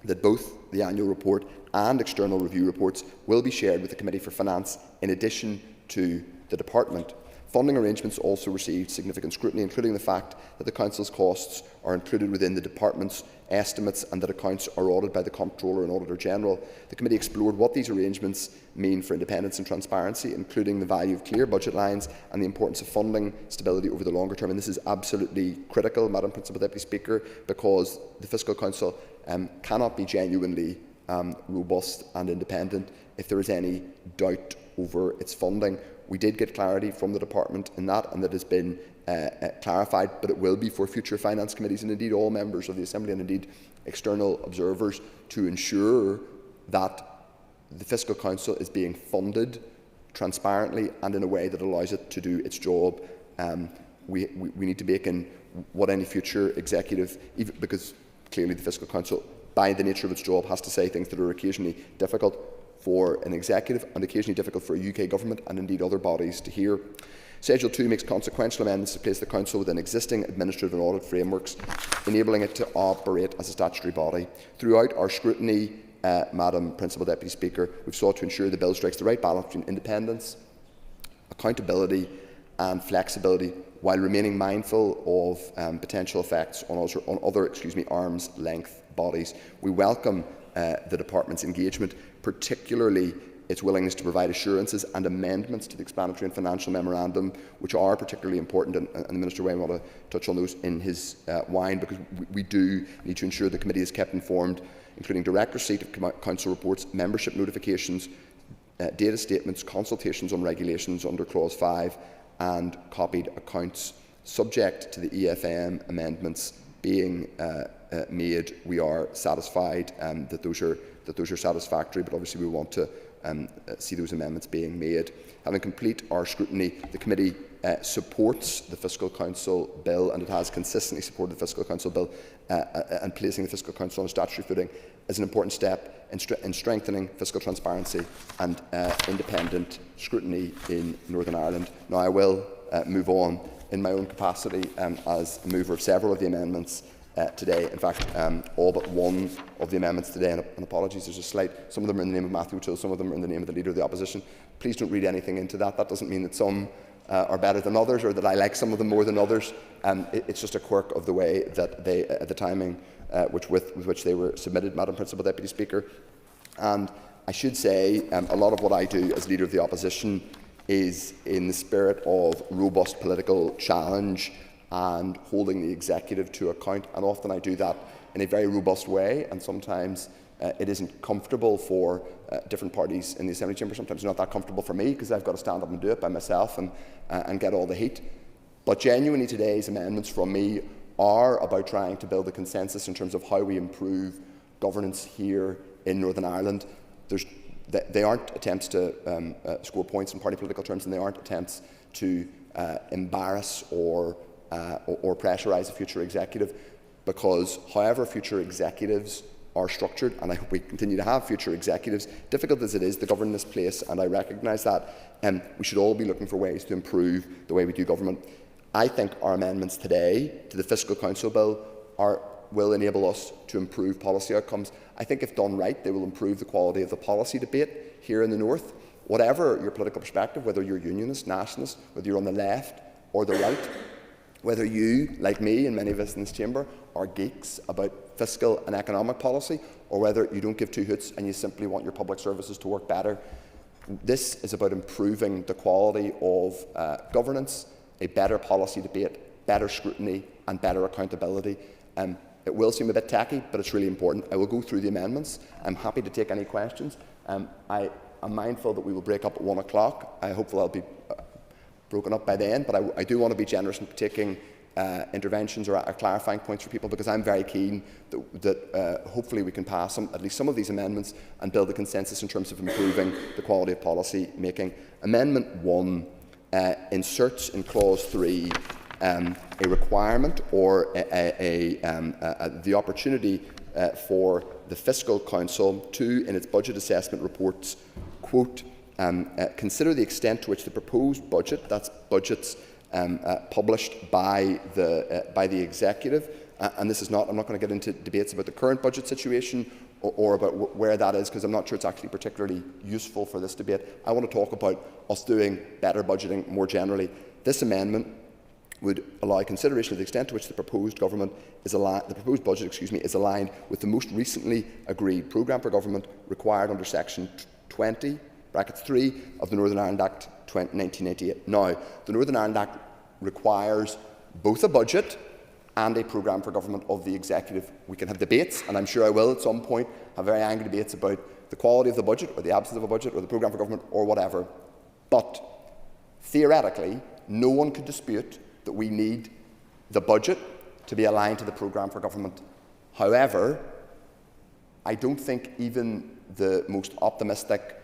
that both the annual report and external review reports will be shared with the Committee for Finance in addition to the Department. Funding arrangements also received significant scrutiny, including the fact that the Council's costs are included within the Department's estimates and that accounts are audited by the Comptroller and Auditor General. The committee explored what these arrangements mean for independence and transparency, including the value of clear budget lines and the importance of funding stability over the longer term. And this is absolutely critical, Madam Principal Deputy Speaker, because the Fiscal Council cannot be genuinely robust and independent if there is any doubt over its funding. We did get clarity from the Department in that, and that has been clarified, but it will be for future finance committees and indeed all members of the Assembly and indeed external observers to ensure that the Fiscal Council is being funded transparently and in a way that allows it to do its job. We need to bake in what any future executive, even because clearly the Fiscal Council, by the nature of its job, has to say things that are occasionally difficult for an executive and occasionally difficult for a UK government and indeed other bodies to hear. Schedule 2 makes consequential amendments to place the Council within existing administrative and audit frameworks, enabling it to operate as a statutory body. Throughout our scrutiny, Madam Principal Deputy Speaker, we've sought to ensure the bill strikes the right balance between independence, accountability and flexibility, while remaining mindful of potential effects on other arm's-length bodies. We welcome the Department's engagement, particularly its willingness to provide assurances and amendments to the explanatory and financial memorandum, which are particularly important, and the Minister may want to touch on those in his whine, because we do need to ensure the committee is kept informed, including direct receipt of Council reports, membership notifications, data statements, consultations on regulations under Clause 5 and copied accounts. Subject to the EFM amendments being made, we are satisfied that those are satisfactory, but obviously we want to see those amendments being made. Having complete our scrutiny, the committee supports the Fiscal Council Bill, and it has consistently supported the Fiscal Council Bill, and placing the Fiscal Council on a statutory footing is an important step in strengthening fiscal transparency and independent scrutiny in Northern Ireland. Now, I will move on in my own capacity as a mover of several of the amendments today. In fact, all but one of the amendments today, and apologies, there's a slight, some of them are in the name of Matthew O'Toole, some of them are in the name of the Leader of the Opposition. Please don't read anything into that. That doesn't mean that some are better than others, or that I like some of them more than others. It's just a quirk of the way that they, at the timing with which they were submitted, Madam Principal Deputy Speaker. And I should say, a lot of what I do as Leader of the Opposition is in the spirit of robust political challenge and holding the executive to account, and often I do that in a very robust way, and sometimes it isn't comfortable for different parties in the Assembly Chamber. Sometimes it's not that comfortable for me, because I've got to stand up and do it by myself and get all the heat. But genuinely, today's amendments from me are about trying to build a consensus in terms of how we improve governance here in Northern Ireland. They aren't attempts to score points in party political terms, and they aren't attempts to embarrass or pressurise a future executive, because however future executives are structured, and I hope we continue to have future executives, difficult as it is to govern this place, and I recognise that, we should all be looking for ways to improve the way we do government. I think our amendments today to the Fiscal Council Bill will enable us to improve policy outcomes. I think if done right, they will improve the quality of the policy debate here in the North. Whatever your political perspective, whether you're unionist, nationalist, whether you're on the left or the right, whether you, like me and many of us in this chamber, are geeks about fiscal and economic policy, or whether you don't give two hoots and you simply want your public services to work better, this is about improving the quality of governance, a better policy debate, better scrutiny and better accountability. It will seem a bit tacky, but it's really important. I will go through the amendments. I'm happy to take any questions. I am mindful that we will break up at 1 o'clock. I hope I'll be broken up by then, but I do want to be generous in taking interventions or clarifying points for people, because I'm very keen that hopefully we can pass at least some of these amendments and build a consensus in terms of improving the quality of policy making. Amendment 1 inserts in Clause 3 a requirement or the opportunity for the Fiscal Council to, in its budget assessment reports, quote, consider the extent to which the proposed budget, that's budgets published by the executive, and this is not, I'm not going to get into debates about the current budget situation or about where that is, because I'm not sure it's actually particularly useful for this debate. I want to talk about us doing better budgeting more generally. This amendment would allow consideration of the extent to which the proposed budget is aligned with the most recently agreed programme for government required under Section 20 (3) of the Northern Ireland Act 1988. Now, the Northern Ireland Act requires both a budget and a programme for government of the executive. We can have debates, and I'm sure I will at some point have very angry debates about the quality of the budget or the absence of a budget or the programme for government or whatever. But theoretically, no one could dispute that we need the budget to be aligned to the programme for government. However, I don't think even the most optimistic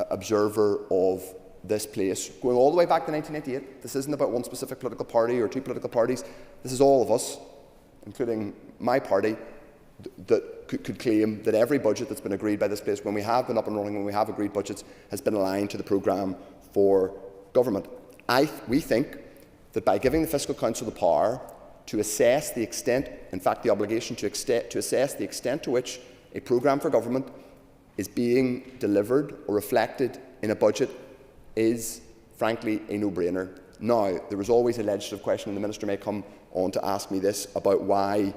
observer of this place, going all the way back to 1988, this isn't about one specific political party or two political parties, this is all of us, including my party, that could claim that every budget that's been agreed by this place, when we have been up and running, when we have agreed budgets, has been aligned to the programme for government. We think that by giving the Fiscal Council the power to assess the extent, in fact the obligation to assess the extent to which a programme for government is being delivered or reflected in a budget is, frankly, a no-brainer. Now, there is always a legislative question, and the Minister may come on to ask me this, about why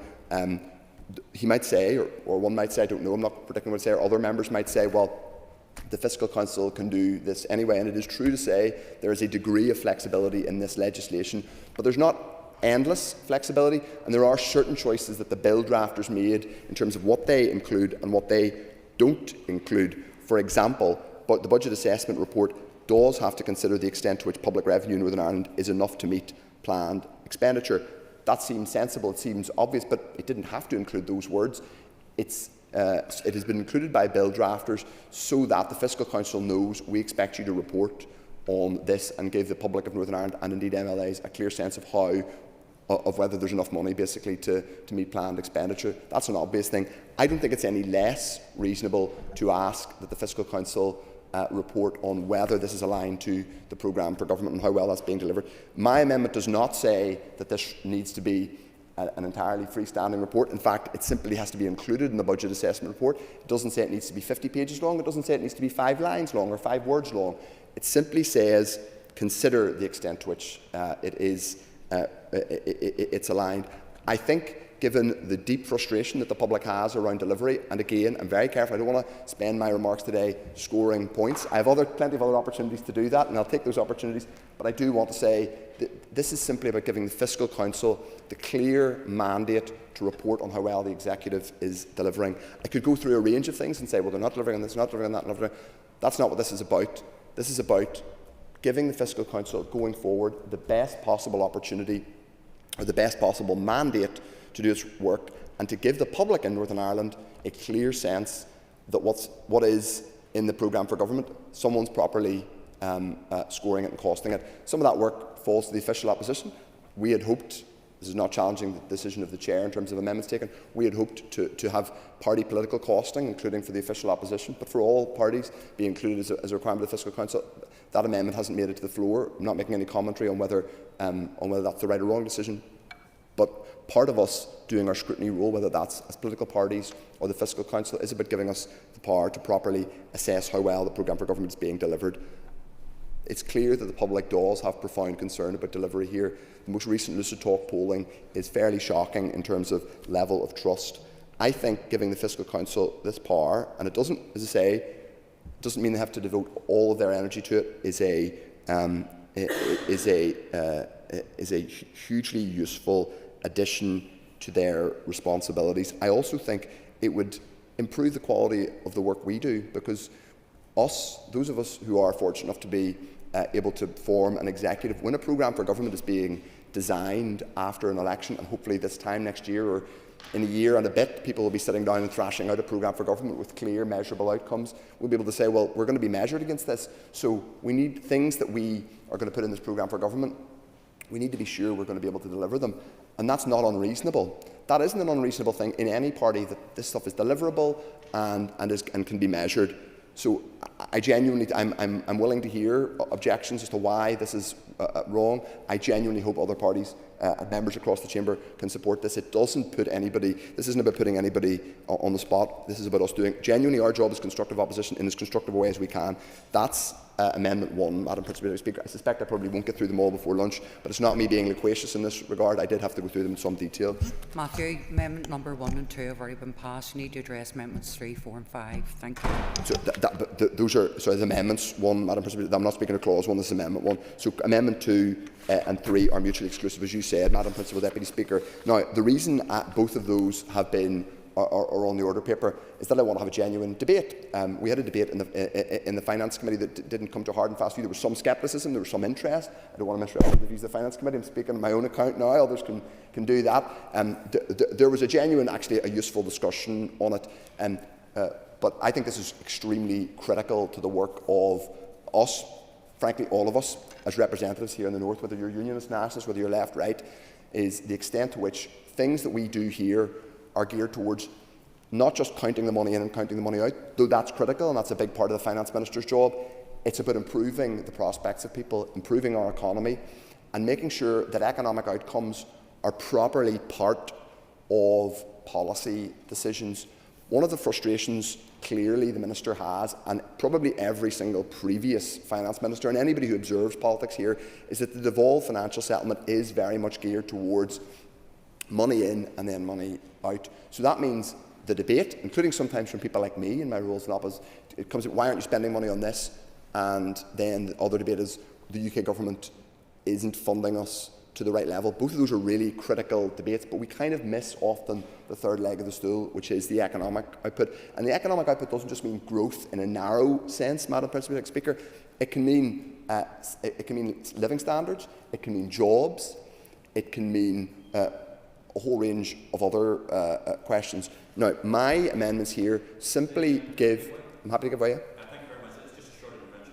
he might say, or one might say, I don't know, I'm not predicting what to say, or other members might say, well, The Fiscal Council can do this anyway, and it is true to say there is a degree of flexibility in this legislation, but there's not endless flexibility, and there are certain choices that the bill drafters made in terms of what they include and what they don't include. For example, but the budget assessment report does have to consider the extent to which public revenue in Northern Ireland is enough to meet planned expenditure. That seems sensible, it seems obvious, but it didn't have to include those words. It has been included by bill drafters so that the Fiscal Council knows we expect you to report on this and give the public of Northern Ireland and indeed MLAs a clear sense of whether there's enough money basically to meet planned expenditure. That's an obvious thing. I don't think it's any less reasonable to ask that the Fiscal Council report on whether this is aligned to the programme for government and how well that's being delivered. My amendment does not say that this needs to be an entirely freestanding report. In fact, it simply has to be included in the budget assessment report. It doesn't say it needs to be 50 pages long. It doesn't say it needs to be 5 lines long or 5 words long. It simply says consider the extent to which it's aligned. I think, given the deep frustration that the public has around delivery, and again, I'm very careful, I don't want to spend my remarks today scoring points. I have plenty of other opportunities to do that, and I'll take those opportunities, but I do want to say that this is simply about giving the Fiscal Council the clear mandate to report on how well the Executive is delivering. I could go through a range of things and say, well, they're not delivering on this, not delivering on that, not delivering. That's not what this is about. This is about giving the Fiscal Council, going forward, the best possible opportunity or the best possible mandate to do its work, and to give the public in Northern Ireland a clear sense that what is in the programme for government, someone's properly scoring it and costing it. Some of that work falls to the official opposition. We had hoped, this is not challenging the decision of the Chair in terms of amendments taken, we had hoped to have party political costing, including for the official opposition, but for all parties be included as a requirement of the Fiscal Council. That amendment hasn't made it to the floor. I'm not making any commentary on whether that's the right or wrong decision, but part of us doing our scrutiny role, whether that's as political parties or the Fiscal Council, is about giving us the power to properly assess how well the programme for government is being delivered. It's clear that the public does have profound concern about delivery here. The most recent Lucid Talk polling is fairly shocking in terms of level of trust. I think giving the Fiscal Council this power, and it doesn't, as I say, doesn't mean they have to devote all of their energy to it, is a hugely useful addition to their responsibilities. I also think it would improve the quality of the work we do, because those of us who are fortunate enough to be able to form an executive, when a programme for government is being designed after an election, and hopefully this time next year or in a year and a bit, people will be sitting down and thrashing out a programme for government with clear, measurable outcomes. We'll be able to say, well, we're going to be measured against this, so we need things that we are going to put in this programme for government. We need to be sure we're going to be able to deliver them, and that's not unreasonable. That isn't an unreasonable thing in any party, that this stuff is deliverable and can be measured. So I genuinely, I'm willing to hear objections as to why this is wrong. I genuinely hope other parties and members across the chamber can support this. It doesn't put anybody, this isn't about putting anybody on the spot. This is about us doing, genuinely our job is constructive opposition in as constructive a way as we can. That's Amendment 1, Madam Principal Speaker. I suspect I probably won't get through them all before lunch, but it's not me being loquacious in this regard. I did have to go through them in some detail. Matthew, Amendment number 1 and 2 have already been passed. You need to address Amendments 3, 4 and 5. Thank you. So those are, sorry, the Amendments 1, Madam Principal. I'm not speaking of Clause 1, this is Amendment 1. So Amendment 2 and 3 are mutually exclusive, as you said, Madam Principal Deputy Speaker. Now, the reason both of those have been are on the order paper is that I want to have a genuine debate. We had a debate in the Finance Committee that didn't come to a hard and fast view. There was some scepticism, there was some interest. I don't want to misrepresent the views of the Finance Committee. I'm speaking on my own account now, others can do that. There was a genuine, actually a useful discussion on it, but I think this is extremely critical to the work of us, frankly all of us, as representatives here in the North, whether you're unionist, nationalist, whether you're left, right, is the extent to which things that we do here are geared towards not just counting the money in and counting the money out, though that's critical and that's a big part of the Finance Minister's job. It's about improving the prospects of people, improving our economy, and making sure that economic outcomes are properly part of policy decisions. One of the frustrations clearly the Minister has, and probably every single previous Finance Minister and anybody who observes politics here, is that the devolved financial settlement is very much geared towards money in and then money out. So that means the debate, including sometimes from people like me in my roles in office, it comes at why aren't you spending money on this? And then the other debate is the UK government isn't funding us to the right level. Both of those are really critical debates, but we kind of miss often the third leg of the stool, which is the economic output. And the economic output doesn't just mean growth in a narrow sense, Madam Principal Speaker. It can mean living standards, it can mean jobs, it can mean a whole range of other questions. Now, my amendments here simply give... I'm happy to give way. Thank you very much. It's just a short intervention.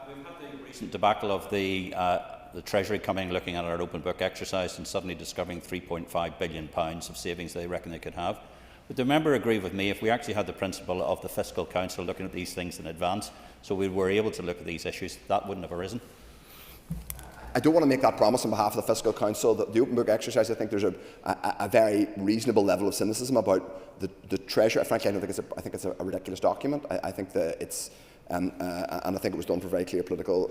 We've had the recent debacle of the Treasury coming, looking at our open book exercise and suddenly discovering £3.5 billion of savings they reckon they could have. Would the member agree with me if we actually had the principle of the Fiscal Council looking at these things in advance, so we were able to look at these issues, that wouldn't have arisen? I don't want to make that promise on behalf of the Fiscal Council. The open book exercise, I think there's a very reasonable level of cynicism about the Treasury. Frankly, I think it's a ridiculous document. I think that it's and I think it was done for very clear political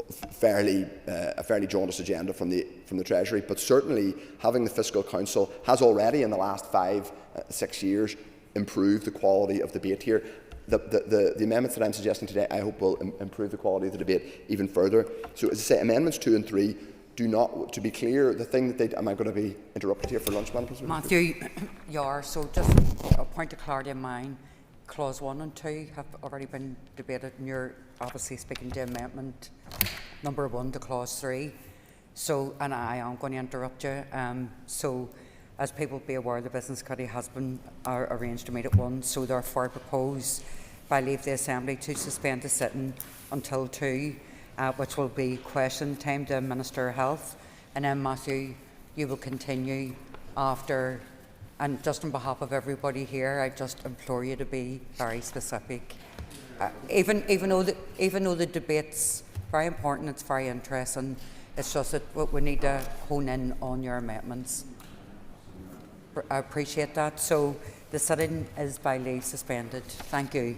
a fairly jaundiced agenda from the Treasury. But certainly having the Fiscal Council has already in the last 5-6 years improved the quality of debate here. The amendments that I'm suggesting today, I hope, will improve the quality of the debate even further. So, as I say, amendments 2 and 3 do not, to be clear, the thing that they... Am I going to be interrupted here for lunch, Madam President? Matthew, you are. So just a point of clarity in mind, Clause 1 and 2 have already been debated, and you're obviously speaking to Amendment number 1 to Clause 3. So, and I am going to interrupt you. So, as people be aware, the Business Committee has been arranged to meet at 1, so therefore I propose by leave the Assembly to suspend the sitting until 2, which will be question time to Minister of Health. And then, Matthew, you will continue after. And just on behalf of everybody here, I just implore you to be very specific. Even though the debate's very important, it's very interesting, it's just that we need to hone in on your amendments. I appreciate that. So the sitting is by leave suspended. Thank you.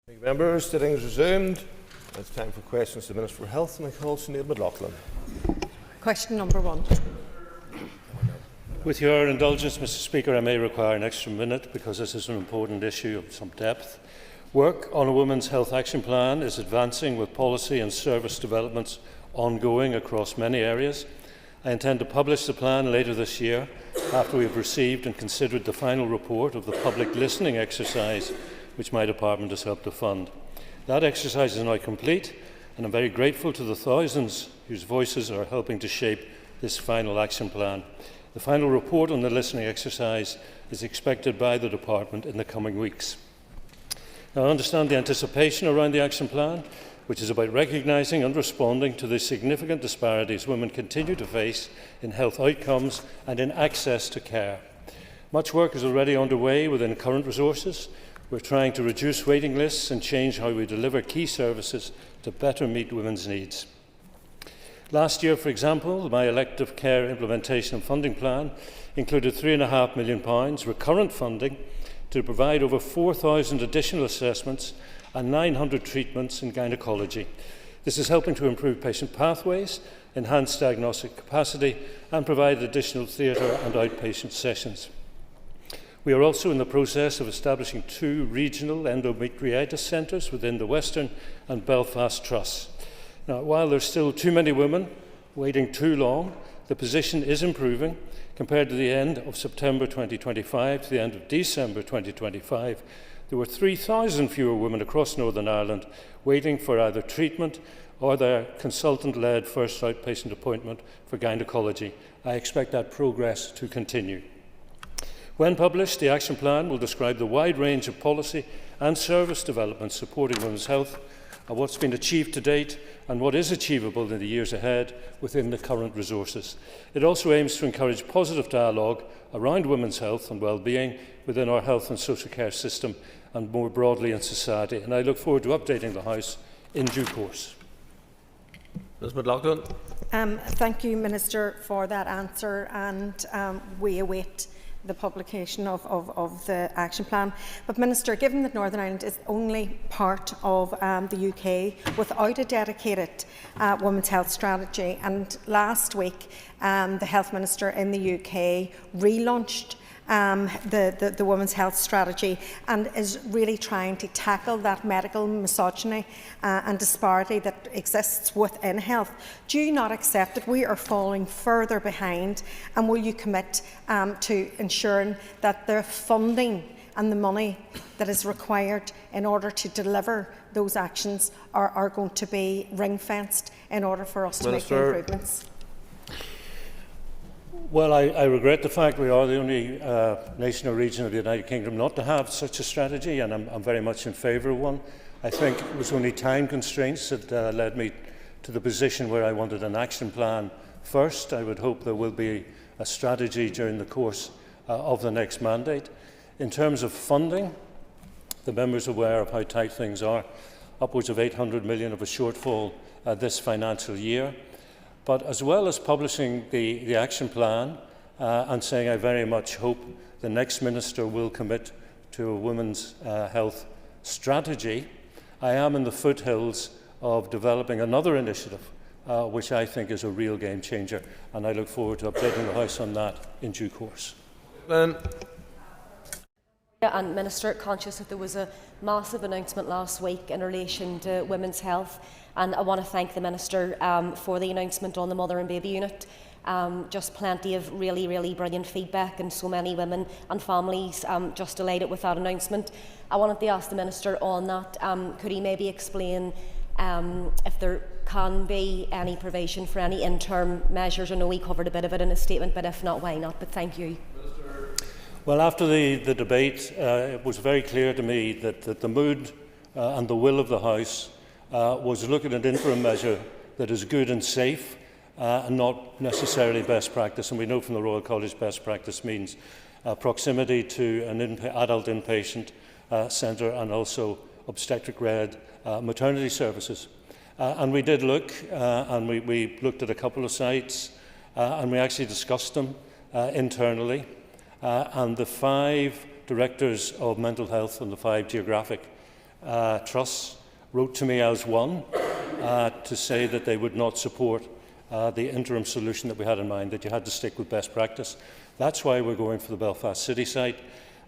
Thank you, members. Sitting is resumed. It's time for questions to the Minister for Health, and I call Sinead McLaughlin. Question number 1. With your indulgence, Mr. Speaker, I may require an extra minute because this is an important issue of some depth. Work on a Women's Health Action Plan is advancing with policy and service developments ongoing across many areas. I intend to publish the plan later this year after we have received and considered the final report of the public listening exercise which my department has helped to fund. That exercise is now complete, and I'm very grateful to the thousands whose voices are helping to shape this final action plan. The final report on the listening exercise is expected by the department in the coming weeks. Now, I understand the anticipation around the action plan, which is about recognising and responding to the significant disparities women continue to face in health outcomes and in access to care. Much work is already underway within current resources. We're trying to reduce waiting lists and change how we deliver key services to better meet women's needs. Last year, for example, my elective care implementation and funding plan included £3.5 million recurrent funding to provide over 4,000 additional assessments and 900 treatments in gynaecology. This is helping to improve patient pathways, enhance diagnostic capacity, and provide additional theatre and outpatient sessions. We are also in the process of establishing 2 regional endometriosis centres within the Western and Belfast Trusts. Now, while there are still too many women waiting too long, the position is improving. Compared to the end of September 2025 to the end of December 2025, there were 3,000 fewer women across Northern Ireland waiting for either treatment or their consultant-led first outpatient appointment for gynaecology. I expect that progress to continue. When published, the action plan will describe the wide range of policy and service developments supporting women's health, and what's been achieved to date and what is achievable in the years ahead within the current resources. It also aims to encourage positive dialogue around women's health and well-being within our health and social care system and more broadly in society. And I look forward to updating the House in due course. Ms McLaughlin. Thank you, Minister, for that answer, and we await the publication of the action plan. But Minister, given that Northern Ireland is only part of the UK without a dedicated women's health strategy, and last week the Health Minister in the UK relaunched the Women's Health Strategy and is really trying to tackle that medical misogyny and disparity that exists within health. Do you not accept that we are falling further behind, and will you commit to ensuring that the funding and the money that is required in order to deliver those actions are going to be ring-fenced in order for us to make the improvements? Well, I regret the fact we are the only nation or region of the United Kingdom not to have such a strategy, and I'm very much in favour of one. I think it was only time constraints that led me to the position where I wanted an action plan first. I would hope there will be a strategy during the course of the next mandate. In terms of funding, the member's aware of how tight things are, upwards of 800 million of a shortfall this financial year. But as well as publishing the action plan and saying I very much hope the next minister will commit to a women's health strategy, I am in the foothills of developing another initiative which I think is a real game changer, and I look forward to updating the House on that in due course. And Minister, conscious that there was a massive announcement last week in relation to women's health, and I want to thank the Minister for the announcement on the mother and baby unit. Just plenty of really brilliant feedback, and so many women and families just delighted with that announcement. I wanted to ask the Minister on that, could he maybe explain if there can be any provision for any interim measures? I know he covered a bit of it in his statement, but if not, why not? But thank you. Well, after the debate, it was very clear to me that the mood and the will of the House was look at an interim measure that is good and safe and not necessarily best practice. And we know from the Royal College best practice means proximity to an adult inpatient centre and also obstetric-led maternity services. And we did look, and we looked at a couple of sites, and we actually discussed them internally. And the 5 directors of mental health and the 5 geographic trusts wrote to me as one to say that they would not support the interim solution that we had in mind, that you had to stick with best practice. That's why we're going for the Belfast City site.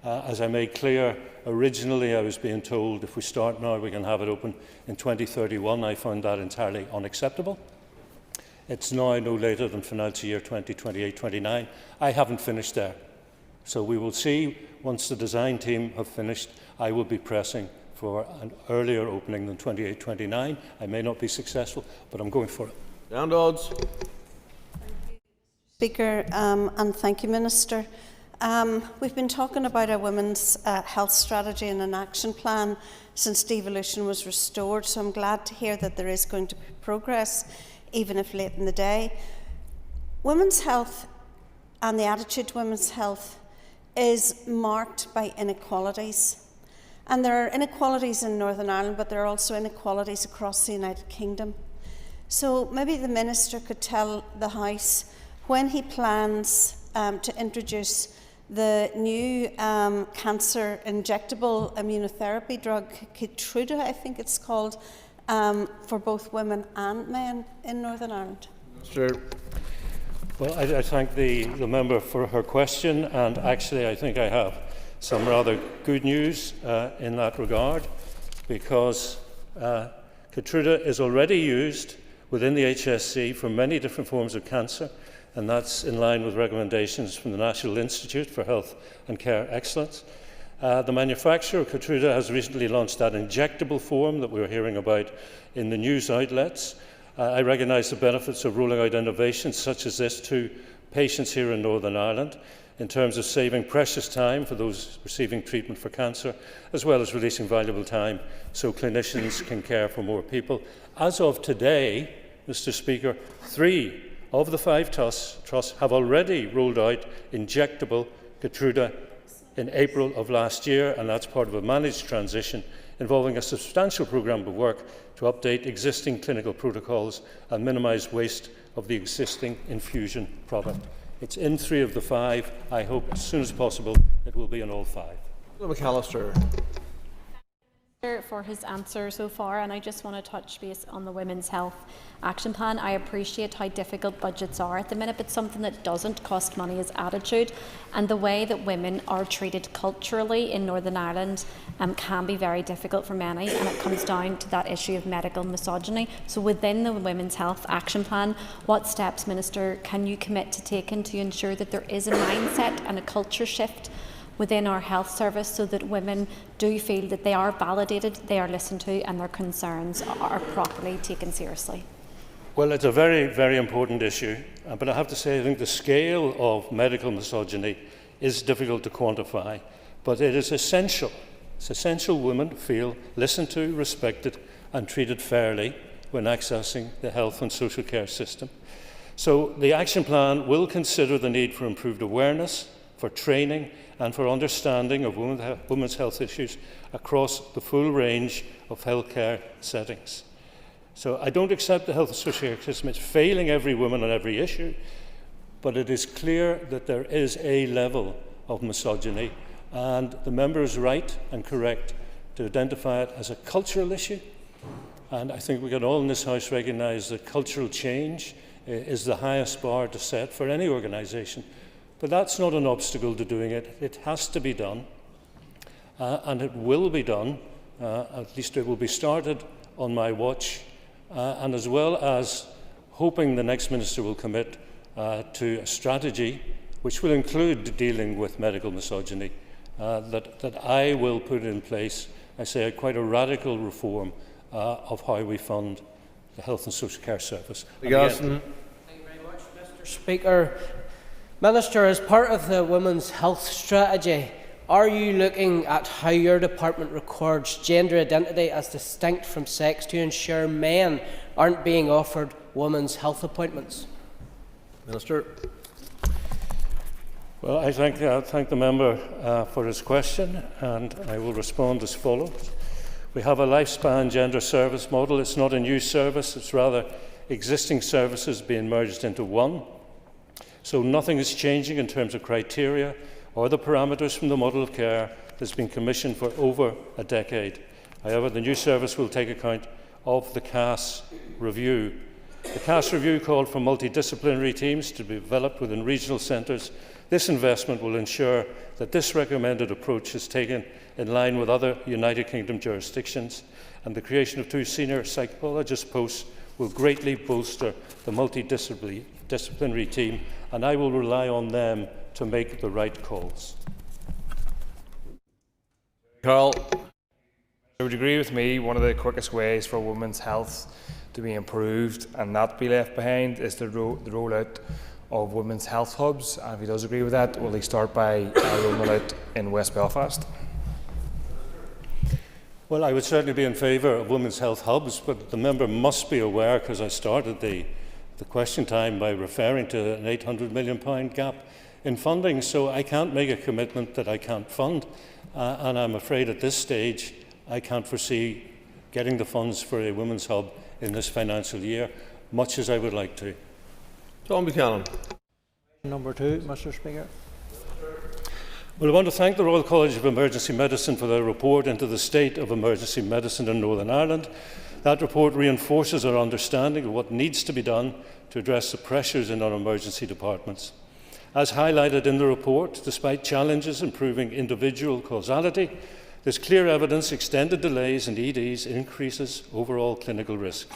As I made clear, originally I was being told if we start now we can have it open in 2031. I found that entirely unacceptable. It's now no later than financial year 2028-29. I haven't finished there. So we will see, once the design team have finished, I will be pressing for an earlier opening than 28-29. I may not be successful, but I'm going for it. Down Dodds. Speaker, and thank you, Minister. We've been talking about a women's health strategy and an action plan since devolution was restored, so I'm glad to hear that there is going to be progress, even if late in the day. Women's health and the attitude to women's health is marked by inequalities. And there are inequalities in Northern Ireland, but there are also inequalities across the United Kingdom. So maybe the Minister could tell the House when he plans to introduce the new cancer injectable immunotherapy drug, Keytruda, I think it's called, for both women and men in Northern Ireland. Sure. Well, I thank the member for her question, and actually I think I have some rather good news in that regard, because Keytruda is already used within the HSC for many different forms of cancer, and that's in line with recommendations from the National Institute for Health and Care Excellence. The manufacturer, Keytruda, has recently launched that injectable form that we were hearing about in the news outlets. I recognise the benefits of rolling out innovations such as this to patients here in Northern Ireland in terms of saving precious time for those receiving treatment for cancer, as well as releasing valuable time so clinicians can care for more people. As of today, Mr. Speaker, 3 of the 5 trusts have already rolled out injectable Keytruda in April of last year, and that's part of a managed transition involving a substantial programme of work to update existing clinical protocols and minimise waste of the existing infusion product. It's in 3 of the 5. I hope as soon as possible it will be in all 5. McAllister. For his answer so far, and I just want to touch base on the Women's Health Action Plan. I appreciate how difficult budgets are at the minute, but something that doesn't cost money is attitude, and the way that women are treated culturally in Northern Ireland can be very difficult for many, and it comes down to that issue of medical misogyny. So within the Women's Health Action Plan, what steps, Minister, can you commit to taking to ensure that there is a mindset and a culture shift within our health service so that women do feel that they are validated, they are listened to, and their concerns are properly taken seriously? Well, it's a very, very important issue, but I have to say I think the scale of medical misogyny is difficult to quantify, but it is essential. It's essential women feel listened to, respected and treated fairly when accessing the health and social care system. So the action plan will consider the need for improved awareness, for training and for understanding of women's health issues across the full range of healthcare settings. So I don't accept the health and social care system is failing every woman on every issue, but it is clear that there is a level of misogyny, and the member is right and correct to identify it as a cultural issue. And I think we can all in this House recognise that cultural change is the highest bar to set for any organisation. But that's not an obstacle to doing it. It has to be done, and it will be done. At least it will be started on my watch, and as well as hoping the next minister will commit to a strategy which will include dealing with medical misogyny, that I will put in place, I say, quite a radical reform of how we fund the health and social care service. Thank you very much, Mr. Speaker. Minister, as part of the Women's Health Strategy, are you looking at how your department records gender identity as distinct from sex to ensure men aren't being offered women's health appointments? Minister. Well, I thank the member for his question, and I will respond as follows. We have a lifespan gender service model. It's not a new service, it's rather existing services being merged into one. So nothing is changing in terms of criteria or the parameters from the model of care that has been commissioned for over a decade. However, the new service will take account of the CAS review. The CAS review called for multidisciplinary teams to be developed within regional centres. This investment will ensure that this recommended approach is taken in line with other United Kingdom jurisdictions, and the creation of 2 senior psychologist posts will greatly bolster the multidisciplinary team, and I will rely on them to make the right calls. Carl. I would agree with me, one of the quickest ways for women's health to be improved and not be left behind is the rollout of women's health hubs. And if he does agree with that, will he start by rolling out in West Belfast? Well, I would certainly be in favour of women's health hubs, but the member must be aware, because I started the question time by referring to an £800 million gap in funding, so I can't make a commitment that I can't fund, and I'm afraid at this stage I can't foresee getting the funds for a women's hub in this financial year, much as I would like to. John Buchanan. Number 2, Mr. Speaker. Well, I want to thank the Royal College of Emergency Medicine for their report into the state of emergency medicine in Northern Ireland. That report reinforces our understanding of what needs to be done to address the pressures in our emergency departments. As highlighted in the report, despite challenges in proving individual causality, there's clear evidence extended delays in EDs increases overall clinical risk.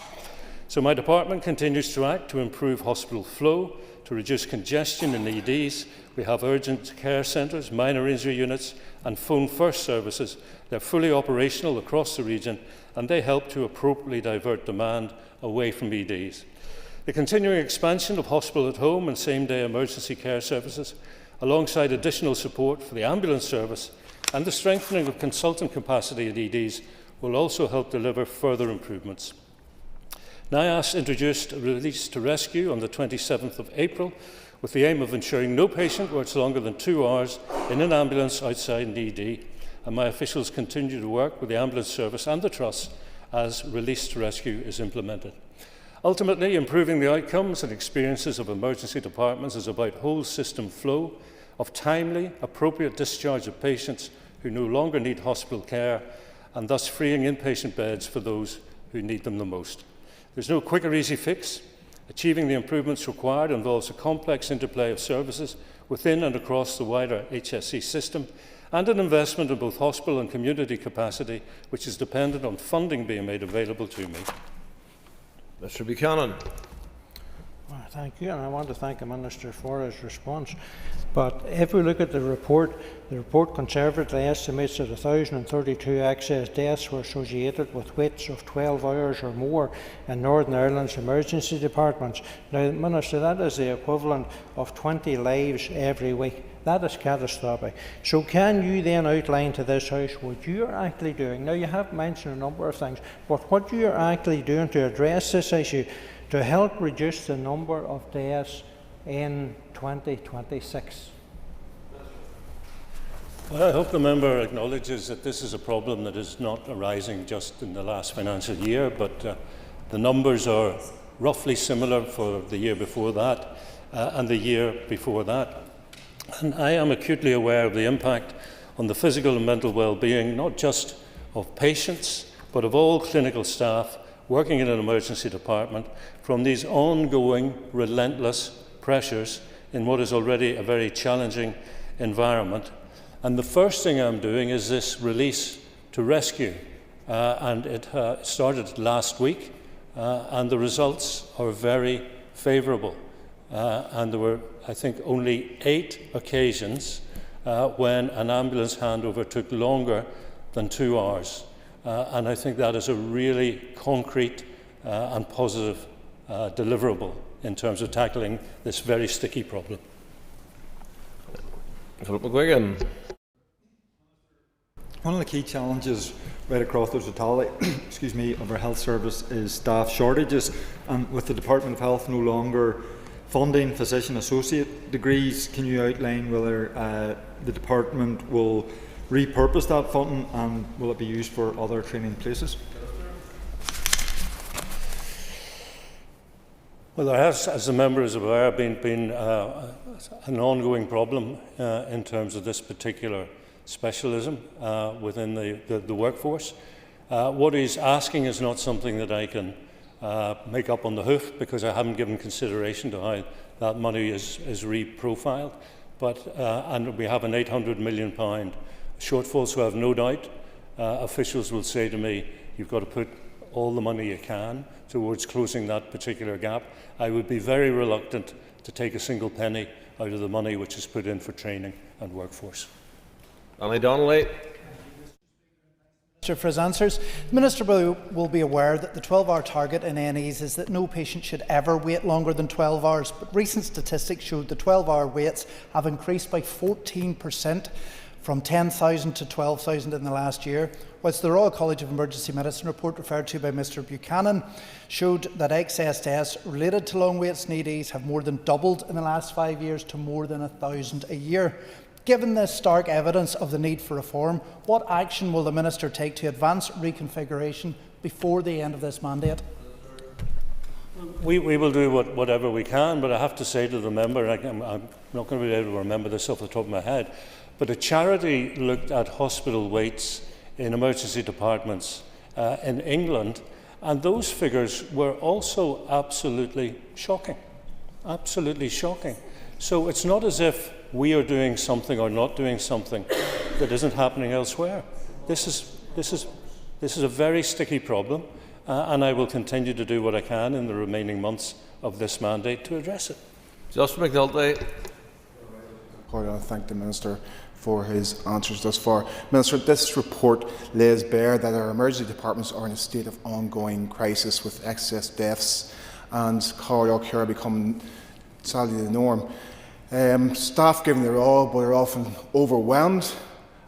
So my department continues to act to improve hospital flow, to reduce congestion in EDs. We have urgent care centres, minor injury units and phone first services. They're fully operational across the region, and they help to appropriately divert demand away from EDs. The continuing expansion of hospital at home and same-day emergency care services, alongside additional support for the ambulance service and the strengthening of consultant capacity at EDs, will also help deliver further improvements. NIAS introduced Release to Rescue on the 27th of April with the aim of ensuring no patient works longer than 2 hours in an ambulance outside an ED, and my officials continue to work with the ambulance service and the Trust as Release to Rescue is implemented. Ultimately, improving the outcomes and experiences of emergency departments is about whole system flow of timely, appropriate discharge of patients who no longer need hospital care, and thus freeing inpatient beds for those who need them the most. There's no quick or easy fix. Achieving the improvements required involves a complex interplay of services within and across the wider HSE system, and an investment in both hospital and community capacity, which is dependent on funding being made available to me. Mr. Buchanan. Well, thank you, and I want to thank the Minister for his response. But if we look at the report conservatively estimates that 1,032 excess deaths were associated with waits of 12 hours or more in Northern Ireland's emergency departments. Now, Minister, that is the equivalent of 20 lives every week. That is catastrophic. So can you then outline to this House what you are actually doing? Now, you have mentioned a number of things, but what you are actually doing to address this issue to help reduce the number of deaths in 2026? Well, I hope the member acknowledges that this is a problem that is not arising just in the last financial year, but the numbers are roughly similar for the year before that and the year before that. And I am acutely aware of the impact on the physical and mental well-being, not just of patients, but of all clinical staff working in an emergency department from these ongoing, relentless pressures in what is already a very challenging environment. And the first thing I'm doing is this release to rescue. And it started last week, and the results are very favourable. And there were, I think, only 8 occasions when an ambulance handover took longer than 2 hours. And I think that is a really concrete and positive deliverable in terms of tackling this very sticky problem. Philip McGuigan. One of the key challenges right across the totality of our health service is staff shortages, and with the Department of Health no longer funding physician associate degrees, can you outline whether the department will repurpose that funding and will it be used for other training places? Well, there has, as the member is aware, been an ongoing problem in terms of this particular specialism within the workforce. What he's asking is not something that I can make up on the hoof, because I haven't given consideration to how that money is reprofiled. But and we have an £800 million shortfall, so I have no doubt officials will say to me, you've got to put all the money you can towards closing that particular gap. I would be very reluctant to take a single penny out of the money which is put in for training and workforce. Annie Donnelly. For his answers. The Minister will be aware that the 12-hour target in NEs is that no patient should ever wait longer than 12 hours, but recent statistics showed the 12-hour waits have increased by 14%, from 10,000 to 12,000 in the last year, whilst the Royal College of Emergency Medicine report referred to by Mr Buchanan showed that excess deaths related to long waits in EDs have more than doubled in the last 5 years to more than 1,000 a year. Given this stark evidence of the need for reform, what action will the Minister take to advance reconfiguration before the end of this mandate? We will do whatever we can, but I have to say to the member, I'm not going to be able to remember this off the top of my head, but a charity looked at hospital waits in emergency departments in England, and those figures were also absolutely shocking. Absolutely shocking. So it's not as if we are doing something or not doing something that isn't happening elsewhere. This is a very sticky problem, and I will continue to do what I can in the remaining months of this mandate to address it. Justin McNulty. I thank the Minister for his answers thus far. Minister, this report lays bare that our emergency departments are in a state of ongoing crisis, with excess deaths and cardiac care becoming sadly the norm. Staff giving their all, but are often overwhelmed.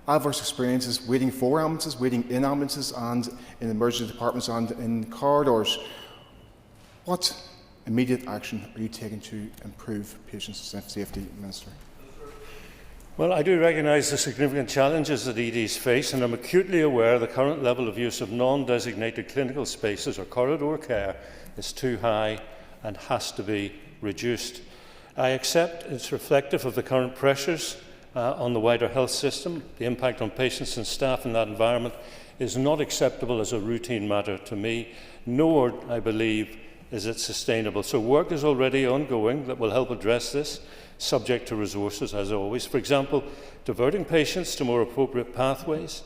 Adverse experiences waiting for ambulances, waiting in ambulances and in emergency departments and in corridors. What immediate action are you taking to improve patient safety, Minister? Well, I do recognise the significant challenges that EDs face, and I'm acutely aware the current level of use of non-designated clinical spaces or corridor care is too high and has to be reduced. I accept it's reflective of the current pressures on the wider health system. The impact on patients and staff in that environment is not acceptable as a routine matter to me, nor, I believe, is it sustainable. So work is already ongoing that will help address this, subject to resources as always. For example, diverting patients to more appropriate pathways,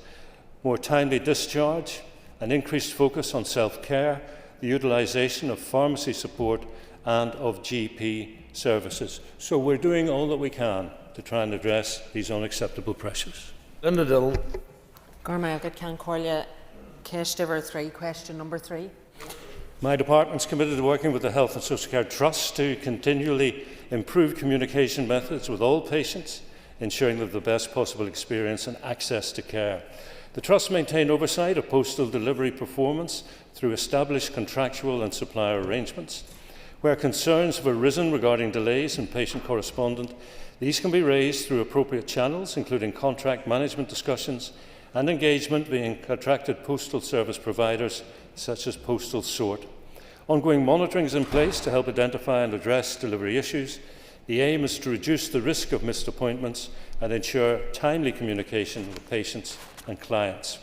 more timely discharge, an increased focus on self-care, the utilisation of pharmacy support and of GP services. So we're doing all that we can to try and address these unacceptable pressures. Linda Dillon. Question number 3. My department is committed to working with the Health and Social Care Trust to continually improve communication methods with all patients, ensuring they have the best possible experience and access to care. The Trust maintain oversight of postal delivery performance through established contractual and supplier arrangements. Where concerns have arisen regarding delays in patient correspondence, these can be raised through appropriate channels, including contract management discussions and engagement via contracted postal service providers such as Postal Sort. Ongoing monitoring is in place to help identify and address delivery issues. The aim is to reduce the risk of missed appointments and ensure timely communication with patients and clients.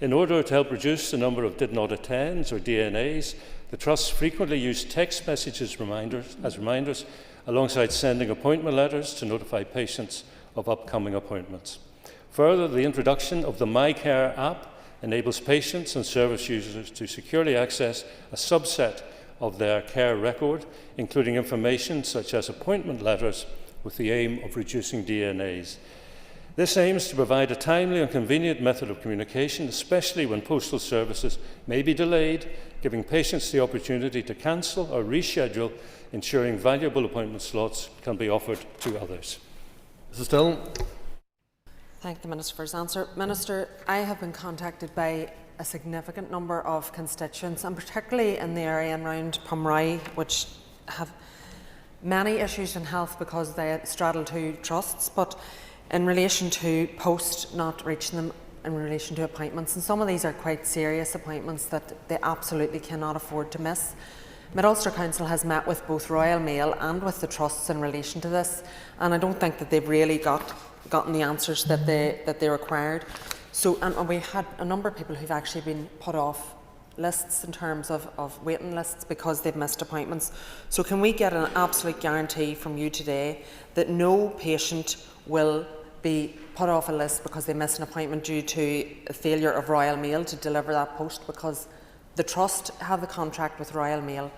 In order to help reduce the number of did not attends or DNAs, the Trust frequently use text messages as reminders alongside sending appointment letters to notify patients of upcoming appointments. Further, the introduction of the MyCare app enables patients and service users to securely access a subset of their care record, including information such as appointment letters, with the aim of reducing DNAs. This aims to provide a timely and convenient method of communication, especially when postal services may be delayed, giving patients the opportunity to cancel or reschedule, ensuring valuable appointment slots can be offered to others. Mrs. Dillon. Thank the Minister for his answer. Minister, I have been contacted by a significant number of constituents, and particularly in the area around Pumrai, which have many issues in health because they straddle two trusts, but in relation to post not reaching them in relation to appointments. And some of these are quite serious appointments that they absolutely cannot afford to miss. Mid-Ulster Council has met with both Royal Mail and with the trusts in relation to this, and I don't think that they've really gotten the answers that they required. So, and we had a number of people who've actually been put off lists in terms of waiting lists because they've missed appointments. So can we get an absolute guarantee from you today that no patient will be put off a list because they missed an appointment due to a failure of Royal Mail to deliver that post, because the Trust have the contract with Royal Mail.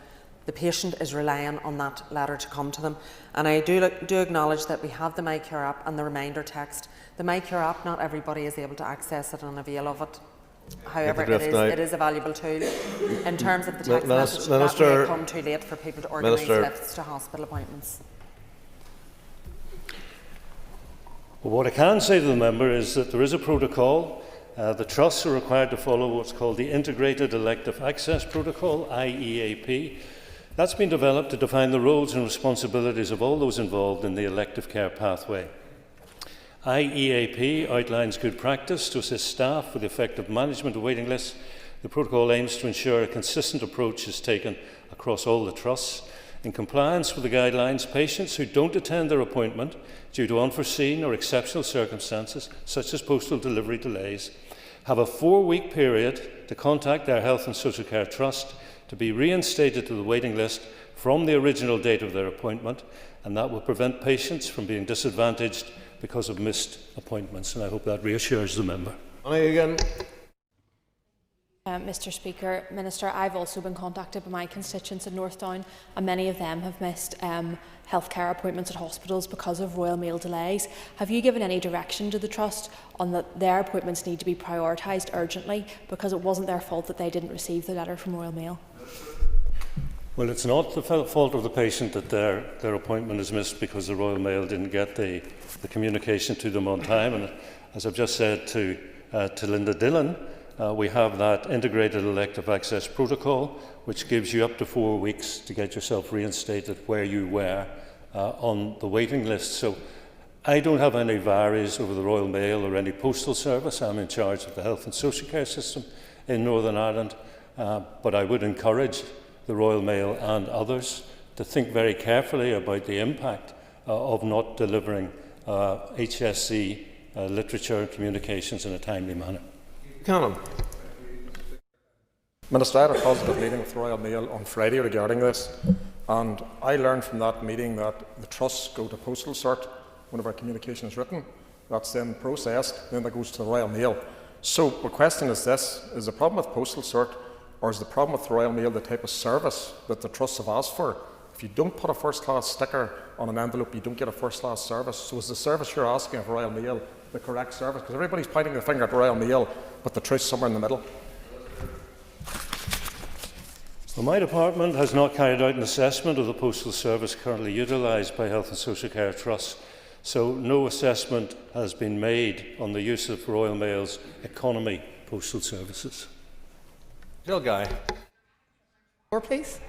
The patient is relying on that letter to come to them. And I do acknowledge that we have the MyCare app and the reminder text. The MyCare app, not everybody is able to access it and avail of it. However, it is a valuable tool. In terms of the text message, that may come too late for people to organise lifts to hospital appointments. Well, what I can say to the member is that there is a protocol. The trusts are required to follow what's called the Integrated Elective Access Protocol, IEAP. That's been developed to define the roles and responsibilities of all those involved in the elective care pathway. IEAP outlines good practice to assist staff with the effective management of waiting lists. The protocol aims to ensure a consistent approach is taken across all the trusts. In compliance with the guidelines, patients who don't attend their appointment due to unforeseen or exceptional circumstances, such as postal delivery delays, have a 4-week period to contact their Health and Social Care Trust to be reinstated to the waiting list from the original date of their appointment, and that will prevent patients from being disadvantaged because of missed appointments, and I hope that reassures the member. Mr Speaker, Minister, I've also been contacted by my constituents in North Down, and many of them have missed healthcare appointments at hospitals because of Royal Mail delays. Have you given any direction to the Trust on that their appointments need to be prioritised urgently because it wasn't their fault that they didn't receive the letter from Royal Mail? Well, it's not the fault of the patient that their appointment is missed because the Royal Mail didn't get the communication to them on time. And as I've just said to Linda Dillon, we have that Integrated Elective Access Protocol, which gives you up to 4 weeks to get yourself reinstated where you were on the waiting list. So I don't have any varies over the Royal Mail or any postal service. I'm in charge of the health and social care system in Northern Ireland, but I would encourage the Royal Mail and others to think very carefully about the impact of not delivering HSC literature and communications in a timely manner. Cannon. Minister, I had a positive meeting with the Royal Mail on Friday regarding this, and I learned from that meeting that the trusts go to postal cert whenever communication is written. That's then processed, then that goes to the Royal Mail. So the question is this: is the problem with postal cert, or is the problem with the Royal Mail the type of service that the trusts have asked for? If you don't put a first-class sticker on an envelope, you don't get a first-class service. So is the service you're asking of Royal Mail the correct service? Because everybody's pointing the finger at Royal Mail, but the truth's somewhere in the middle. Well, my department has not carried out an assessment of the postal service currently utilised by Health and Social Care Trusts, so no assessment has been made on the use of Royal Mail's economy postal services. Jill Guy. More, please.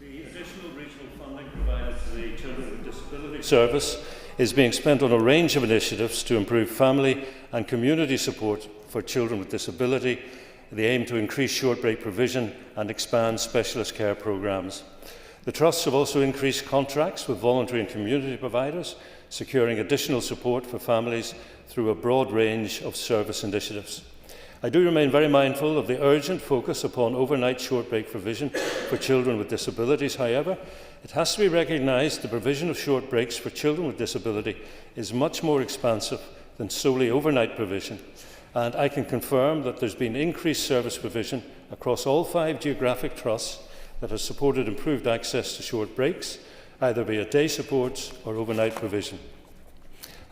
The additional regional funding provided to the Children with Disabilities Service is being spent on a range of initiatives to improve family and community support for children with disability. They aim to increase short break provision and expand specialist care programmes. The trusts have also increased contracts with voluntary and community providers, securing additional support for families through a broad range of service initiatives. I do remain very mindful of the urgent focus upon overnight short break provision for children with disabilities. However, it has to be recognised the provision of short breaks for children with disability is much more expansive than solely overnight provision. And I can confirm that there's been increased service provision across all 5 geographic trusts that has supported improved access to short breaks, either via day supports or overnight provision.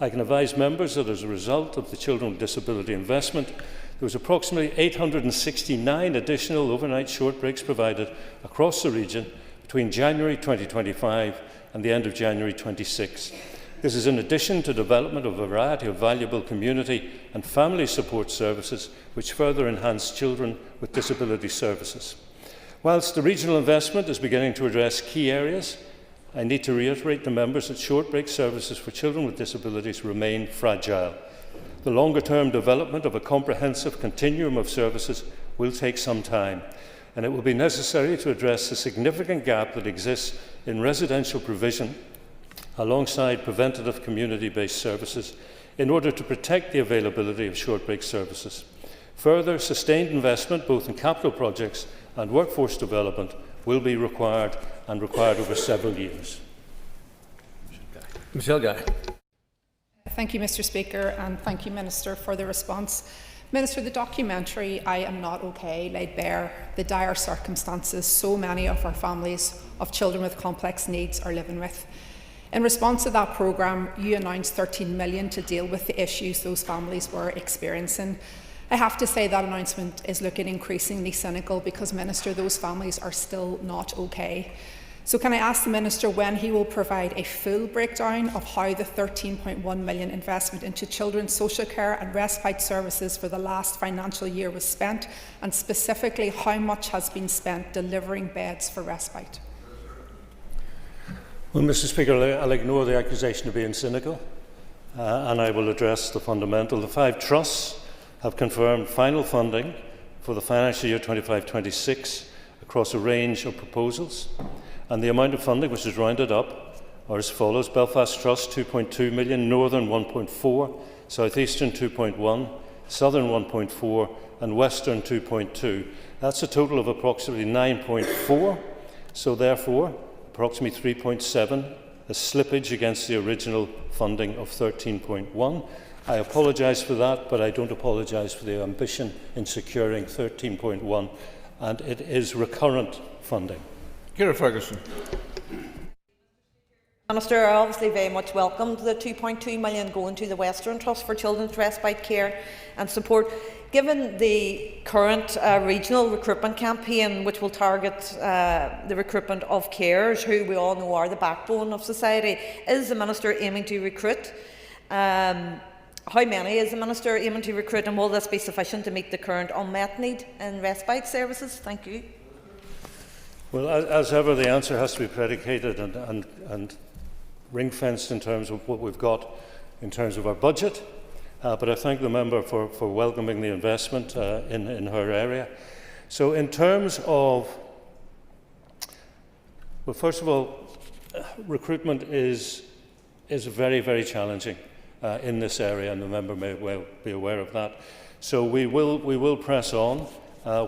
I can advise members that as a result of the Children with Disability investment, there was approximately 869 additional overnight short breaks provided across the region between January 2025 and the end of January 26. This is in addition to development of a variety of valuable community and family support services which further enhance children with disability services. Whilst the regional investment is beginning to address key areas, I need to reiterate to members that short break services for children with disabilities remain fragile. The longer-term development of a comprehensive continuum of services will take some time, and it will be necessary to address the significant gap that exists in residential provision alongside preventative community-based services in order to protect the availability of short break services. Further sustained investment both in capital projects and workforce development will be required and required over several years. Michelle Guy. Thank you, Mr. Speaker, and thank you, Minister, for the response. Minister, the documentary I Am Not OK laid bare the dire circumstances so many of our families of children with complex needs are living with. In response to that programme, you announced $13 million to deal with the issues those families were experiencing. I have to say that announcement is looking increasingly cynical because, Minister, those families are still not OK. So can I ask the Minister when he will provide a full breakdown of how the £13.1 million investment into children's social care and respite services for the last financial year was spent, and specifically how much has been spent delivering beds for respite? Well, Mr. Speaker, I'll ignore the accusation of being cynical, and I will address the fundamental. The 5 trusts have confirmed final funding for the financial year 25-26 across a range of proposals, and the amount of funding which is rounded up are as follows: Belfast Trust 2.2 million, Northern 1.4, South Eastern 2.1, Southern 1.4 and Western 2.2. That's a total of approximately 9.4, so therefore approximately 3.7, a slippage against the original funding of 13.1. I apologise for that, but I don't apologise for the ambition in securing 13.1, and it is recurrent funding. Ciara Ferguson. Minister, I obviously very much welcomed the £2.2 million going to the Western Trust for Children's Respite Care and Support. Given the current regional recruitment campaign, which will target the recruitment of carers, who we all know are the backbone of society, is the Minister aiming to recruit? How many is the Minister aiming to recruit, and will this be sufficient to meet the current unmet need in respite services? Thank you. Well, as ever, the answer has to be predicated and ring-fenced in terms of what we've got in terms of our budget, but I thank the member for welcoming the investment in her area. So in terms of, well, first of all, recruitment is very, very challenging in this area, and the member may well be aware of that. So we will press on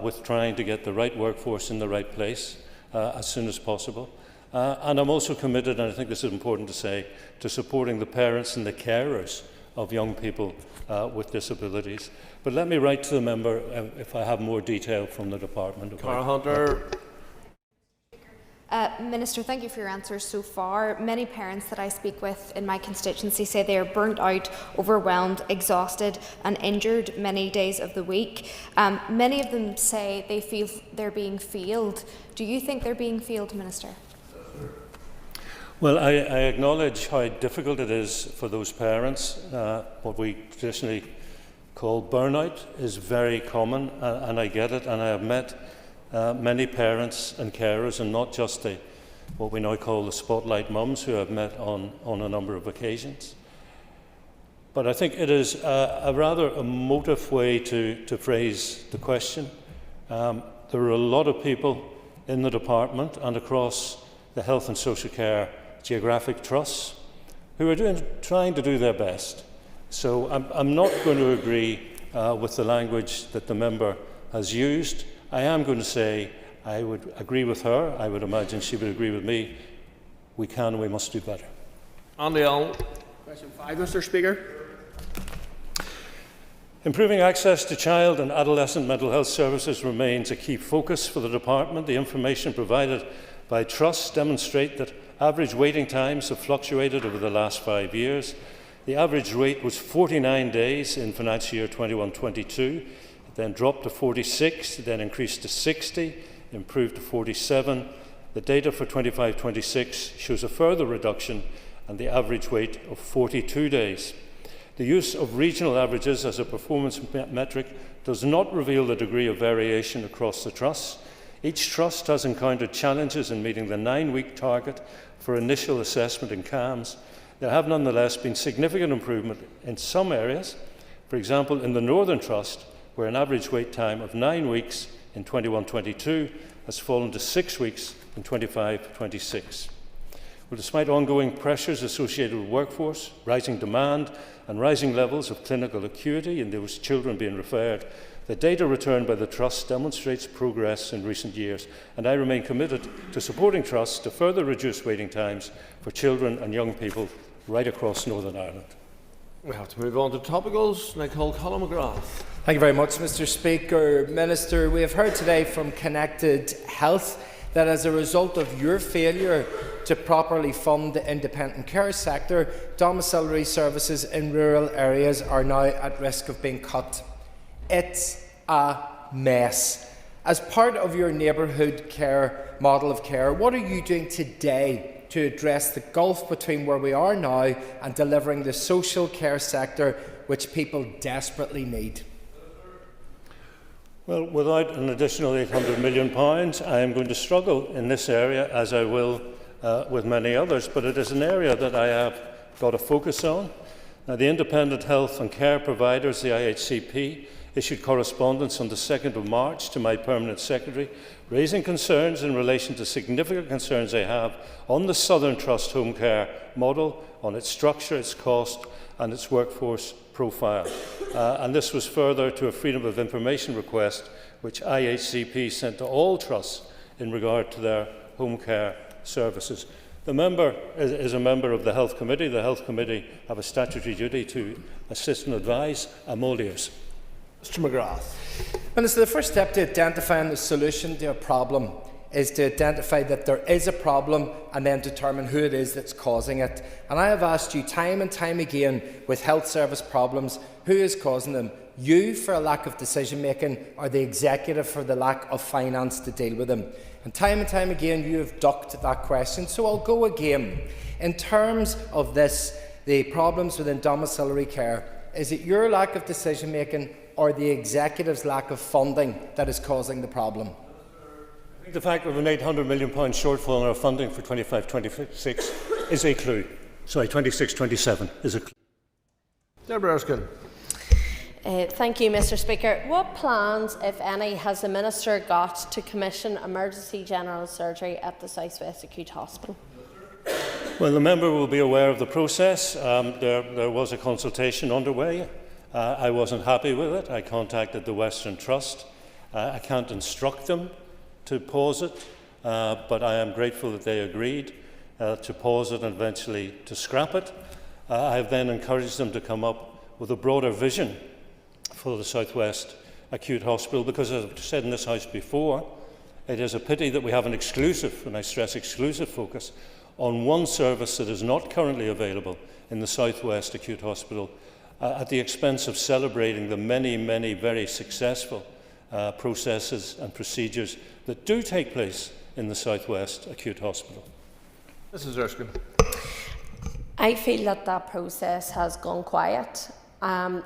with trying to get the right workforce in the right place as soon as possible. And I'm also committed, and I think this is important to say, to supporting the parents and the carers of young people with disabilities. But let me write to the member if I have more detail from the department. Cara Hunter. Minister, thank you for your answers so far. Many parents that I speak with in my constituency say they are burnt out, overwhelmed, exhausted and injured many days of the week. Many of them say they feel they're being failed. Do you think they're being failed, Minister? Well, I acknowledge how difficult it is for those parents. What we traditionally call burnout is very common, and I get it, and I have met many parents and carers, and not just what we now call the spotlight mums, who I've met on a number of occasions. But I think it is a rather emotive way to phrase the question. There are a lot of people in the department and across the health and social care geographic trusts who are trying to do their best. So I'm not going to agree with the language that the member has used. I am going to say I would agree with her. I would imagine she would agree with me. We can and we must do better. Andy Allen. Question 5, Mr. Speaker. Improving access to child and adolescent mental health services remains a key focus for the department. The information provided by trusts demonstrate that average waiting times have fluctuated over the last 5 years. The average wait was 49 days in financial year 21-22. It then dropped to 46, then increased to 60, improved to 47. The data for 25-26 shows a further reduction and the average wait of 42 days. The use of regional averages as a performance metric does not reveal the degree of variation across the trusts. Each trust has encountered challenges in meeting the 9-week target for initial assessment in CAMS. There have nonetheless been significant improvement in some areas. For example, in the Northern Trust, where an average wait time of 9 weeks in 21-22 has fallen to 6 weeks in 25-26. Well, despite ongoing pressures associated with workforce, rising demand and rising levels of clinical acuity in those children being referred, the data returned by the Trust demonstrates progress in recent years, and I remain committed to supporting trusts to further reduce waiting times for children and young people right across Northern Ireland. We have to move on to topicals. And I call Colin McGrath. Thank you very much, Mr. Speaker. Minister, we have heard today from Connected Health that as a result of your failure to properly fund the independent care sector, domiciliary services in rural areas are now at risk of being cut. It's a mess. As part of your neighbourhood care model of care, what are you doing today to address the gulf between where we are now and delivering the social care sector which people desperately need? Well, without an additional £800 million, I am going to struggle in this area, as I will with many others, but it is an area that I have got a focus on. Now, the Independent Health and Care Providers, the IHCP, issued correspondence on the 2nd of March to my Permanent Secretary, raising concerns in relation to significant concerns they have on the Southern Trust home care model, on its structure, its cost and its workforce profile. And this was further to a Freedom of Information request which IHCP sent to all trusts in regard to their home care services. The member is a member of the Health Committee. The Health Committee have a statutory duty to assist and advise. I'm all ears. Mr. McGrath. Minister, the first step to identifying the solution to a problem is to identify that there is a problem and then determine who it is that's causing it. And I have asked you time and time again with health service problems, who is causing them? You for a lack of decision making, or the executive for the lack of finance to deal with them? And time again you have ducked that question, so I'll go again. In terms of this, the problems within domiciliary care, is it your lack of decision making or the executive's lack of funding that is causing the problem? I think the fact of an £800 million shortfall in our funding for 25-26 is a clue. Sorry, 26-27 is a... Deborah Erskine. Thank you, Mr Speaker. What plans, if any, has the Minister got to commission emergency general surgery at the South West Acute Hospital? Well, the member will be aware of the process. There was a consultation underway. I wasn't happy with it. I contacted the Western Trust. I can't instruct them to pause it, but I am grateful that they agreed to pause it and eventually to scrap it. I have then encouraged them to come up with a broader vision for the South West Acute Hospital, because, as I've said in this House before, it is a pity that we have an exclusive, and I stress exclusive, focus on one service that is not currently available in the South West Acute Hospital, at the expense of celebrating the many, many very successful processes and procedures that do take place in the South West Acute Hospital. Mrs Erskine. I feel that that process has gone quiet.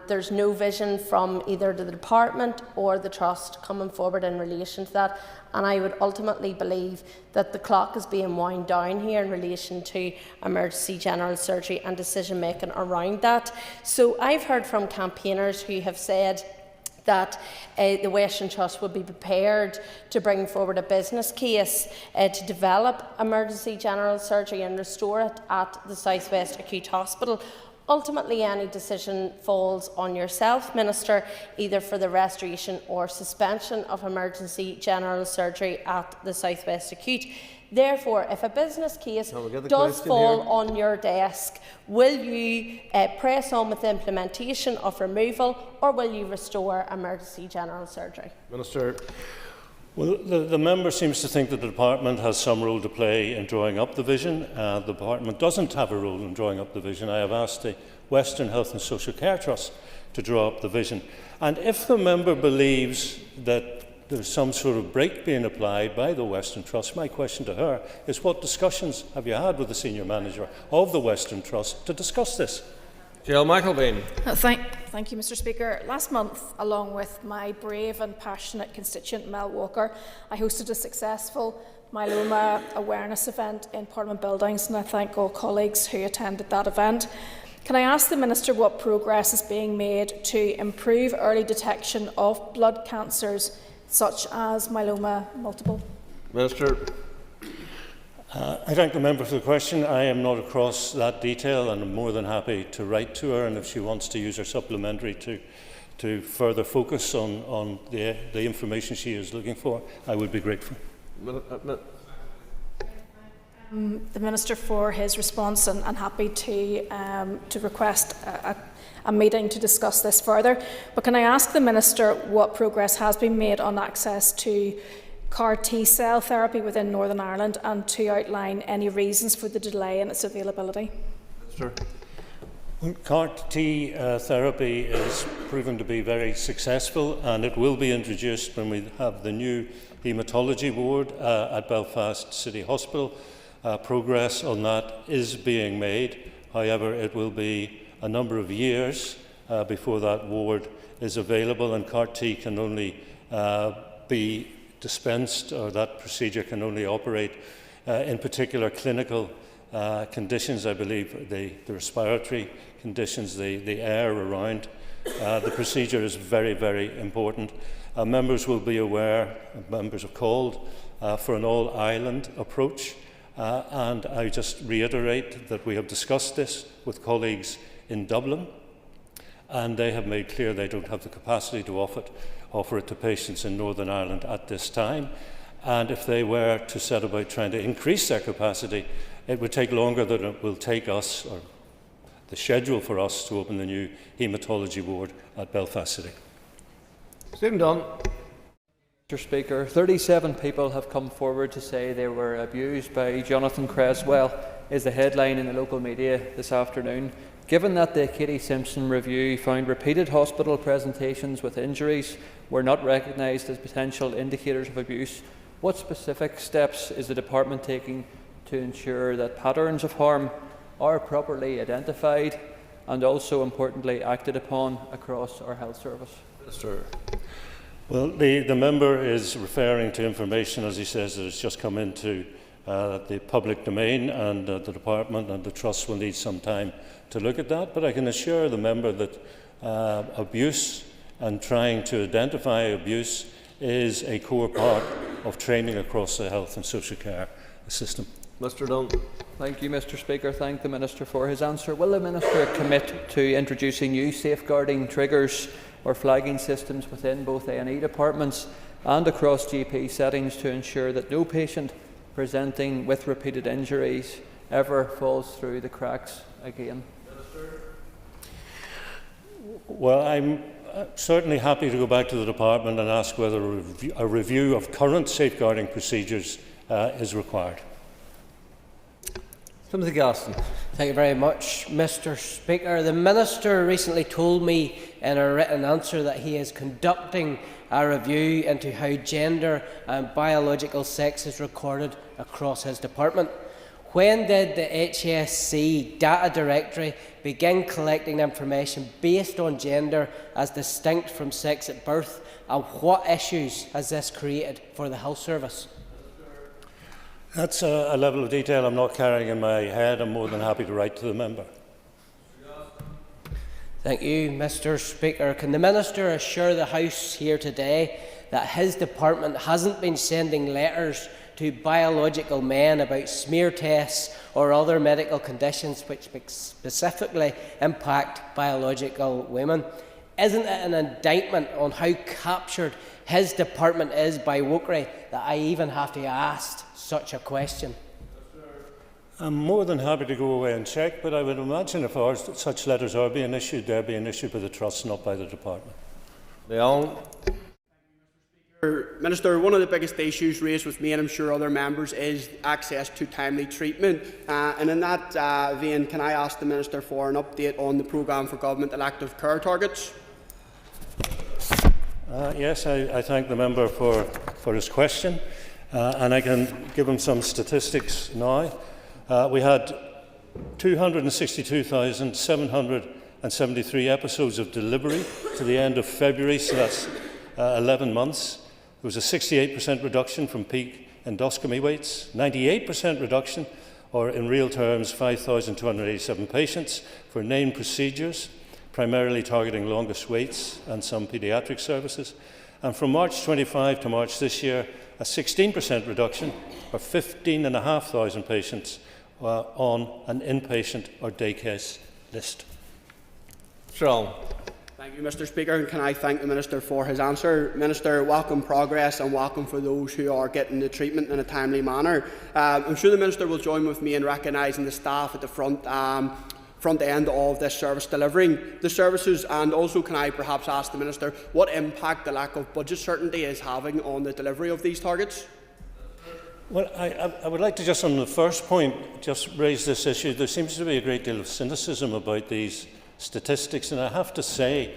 There's no vision from either the department or the trust coming forward in relation to that, and I would ultimately believe that the clock is being wound down here in relation to emergency general surgery and decision making around that. So I've heard from campaigners who have said that the Western Trust would be prepared to bring forward a business case to develop emergency general surgery and restore it at the South West Acute Hospital. Ultimately, any decision falls on yourself, Minister, either for the restoration or suspension of emergency general surgery at the South West Acute. Therefore, if a business case does fall on your desk, will you press on with the implementation of removal, or will you restore emergency general surgery? Minister. Well, the member seems to think that the department has some role to play in drawing up the vision. The department doesn't have a role in drawing up the vision. I have asked the Western Health and Social Care Trust to draw up the vision. And if the member believes that there's some sort of brake being applied by the Western Trust, my question to her is, what discussions have you had with the senior manager of the Western Trust to discuss this? Jill McElveen. Thank you, Mr Speaker. Last month, along with my brave and passionate constituent Mel Walker, I hosted a successful myeloma awareness event in Parliament Buildings, and I thank all colleagues who attended that event. Can I ask the Minister what progress is being made to improve early detection of blood cancers such as myeloma multiple? Minister. I thank the member for the question. I am not across that detail, and I'm more than happy to write to her, and if she wants to use her supplementary to further focus on the information she is looking for, I would be grateful. The Minister for his response, and happy to request a meeting to discuss this further. But can I ask the Minister what progress has been made on access to CAR T-cell therapy within Northern Ireland, and to outline any reasons for the delay in its availability? Sure. CAR T therapy is proven to be very successful, and it will be introduced when we have the new haematology ward at Belfast City Hospital. Progress on that is being made. However, it will be a number of years before that ward is available, and CAR T can only be dispensed, or that procedure can only operate in particular clinical conditions. I believe the respiratory conditions, the air around the procedure is very, very important. Members will be aware, members have called for an all-island approach, and I just reiterate that we have discussed this with colleagues in Dublin, and they have made clear they don't have the capacity to offer it to patients in Northern Ireland at this time. And if they were to set about trying to increase their capacity, it would take longer than it will take us, or the schedule for us, to open the new haematology ward at Belfast City. Stephen Dunn. Mr Speaker, 37 people have come forward to say they were abused by Jonathan Creswell, is the headline in the local media this afternoon. Given that the Katie Simpson review found repeated hospital presentations with injuries were not recognised as potential indicators of abuse, what specific steps is the department taking to ensure that patterns of harm are properly identified and also, importantly, acted upon across our health service? Minister. Well, the member is referring to information, as he says, that has just come into the public domain, and the Department and the Trust will need some time to look at that. But I can assure the member that abuse and trying to identify abuse is a core part of training across the health and social care system. Mr. Dunn. Thank you, Mr. Speaker. Thank the Minister for his answer. Will the Minister commit to introducing new safeguarding triggers or flagging systems within both A&E departments and across GP settings to ensure that no patient presenting with repeated injuries ever falls through the cracks again? Well, I'm certainly happy to go back to the Department and ask whether a review of current safeguarding procedures is required. Timothy Gaston. Thank you very much, Mr. Speaker. The Minister recently told me in a written answer that he is conducting a review into how gender and biological sex is recorded across his department. When did the HSC data directory begin collecting information based on gender as distinct from sex at birth, and what issues has this created for the Health Service? That's a level of detail I'm not carrying in my head. I'm more than happy to write to the member. Thank you, Mr. Speaker. Can the Minister assure the House here today that his department hasn't been sending letters to biological men about smear tests or other medical conditions which specifically impact biological women? Isn't it an indictment on how captured his department is by wokery that I even have to ask such a question? I'm more than happy to go away and check, but I would imagine if such letters are being issued, they're being issued by the Trust, not by the Department. Leon. Minister, one of the biggest issues raised with me, and I'm sure other members, is access to timely treatment. And in that vein, can I ask the Minister for an update on the programme for government elective care targets? Yes, I thank the member for his question, and I can give him some statistics now. We had 262,773 episodes of delivery to the end of February, so that's 11 months. There was a 68% reduction from peak endoscopy weights, 98% reduction, or in real terms 5,287 patients for named procedures, primarily targeting longest waits and some paediatric services. And from March 25 to March this year, a 16% reduction, or 15,500 patients on an inpatient or day case list. Strong. Thank you, Mr. Speaker, and can I thank the Minister for his answer. Minister, welcome progress and welcome for those who are getting the treatment in a timely manner. I'm sure the Minister will join with me in recognising the staff at the front end of this service delivering the services, and also can I perhaps ask the Minister what impact the lack of budget certainty is having on the delivery of these targets? Well, I would like to just on the first point just raise this issue. There seems to be a great deal of cynicism about these statistics, and I have to say,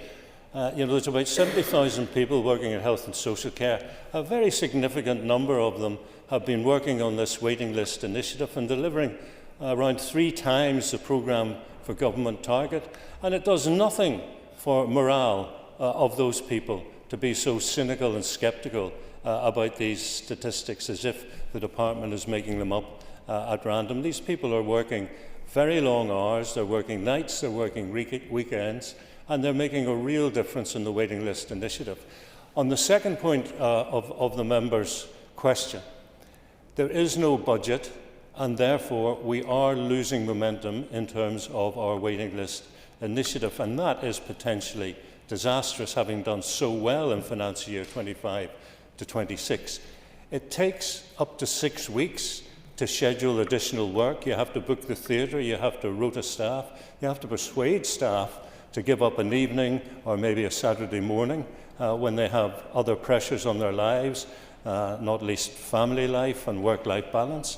there's about 70,000 people working in health and social care. A very significant number of them have been working on this waiting list initiative and delivering around 3 times the programme for government target, and it does nothing for morale of those people to be so cynical and sceptical about these statistics, as if the department is making them up at random. These people are working very long hours, they're working nights, they're working weekends, and they're making a real difference in the waiting list initiative. On the second point of the member's question, there is no budget, and therefore we are losing momentum in terms of our waiting list initiative, and that is potentially disastrous, having done so well in financial year 25 to 26. It takes up to 6 weeks to schedule additional work. You have to book the theatre, you have to rota staff, you have to persuade staff to give up an evening or maybe a Saturday morning when they have other pressures on their lives, not least family life and work-life balance.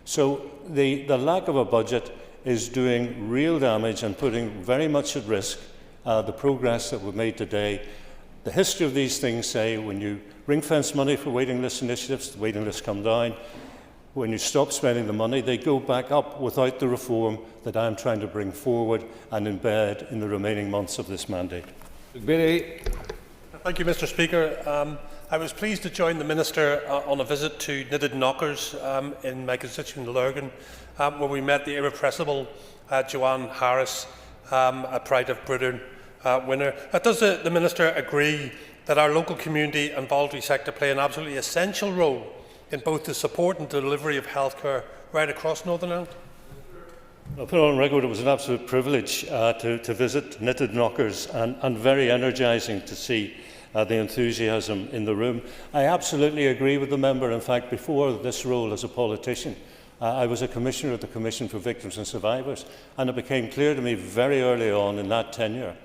So the lack of a budget is doing real damage and putting very much at risk the progress that we've made today. The history of these things say when you ring-fence money for waiting list initiatives, the waiting lists come down. When you stop spending the money, they go back up without the reform that I'm trying to bring forward and embed in the remaining months of this mandate. Thank you, Mr. Speaker. I was pleased to join the Minister on a visit to Knitted Knockers in my constituent Lurgan, where we met the irrepressible Joanne Harris, a Pride of Britain winner. Does the Minister agree that our local community and voluntary sector play an absolutely essential role in both the support and delivery of healthcare right across Northern Ireland? I'll put on record it was an absolute privilege to visit Knitted Knockers and very energising to see the enthusiasm in the room. I absolutely agree with the member. In fact, before this role as a politician, I was a commissioner at the Commission for Victims and Survivors, and it became clear to me very early on in that tenure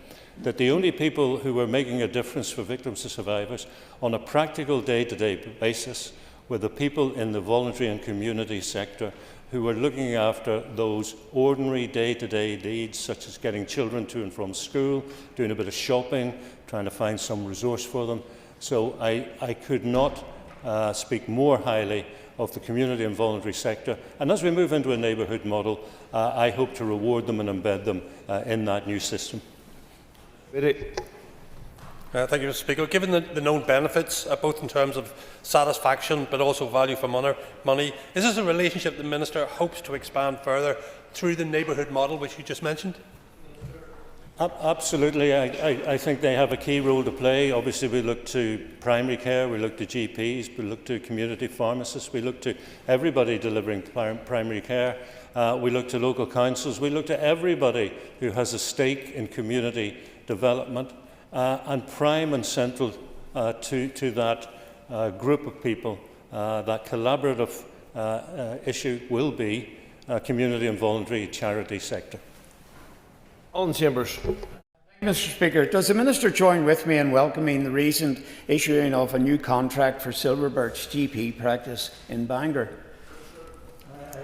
that the only people who were making a difference for victims and survivors on a practical day-to-day basis were the people in the voluntary and community sector who were looking after those ordinary day-to-day needs, such as getting children to and from school, doing a bit of shopping, trying to find some resource for them. So I could not speak more highly of the community and voluntary sector. And as we move into a neighbourhood model, I hope to reward them and embed them in that new system. Thank you, Mr. Speaker. Given the known benefits, both in terms of satisfaction but also value for money, is this a relationship the Minister hopes to expand further through the neighbourhood model which you just mentioned? Absolutely. I think they have a key role to play. Obviously, we look to primary care, we look to GPs, we look to community pharmacists, we look to everybody delivering primary care. We look to local councils, we look to everybody who has a stake in community development. And prime and central to that group of people, that collaborative issue will be community and voluntary charity sector. Alan Chambers. Mr. Speaker, does the Minister join with me in welcoming the recent issuing of a new contract for Silverbirch GP practice in Bangor?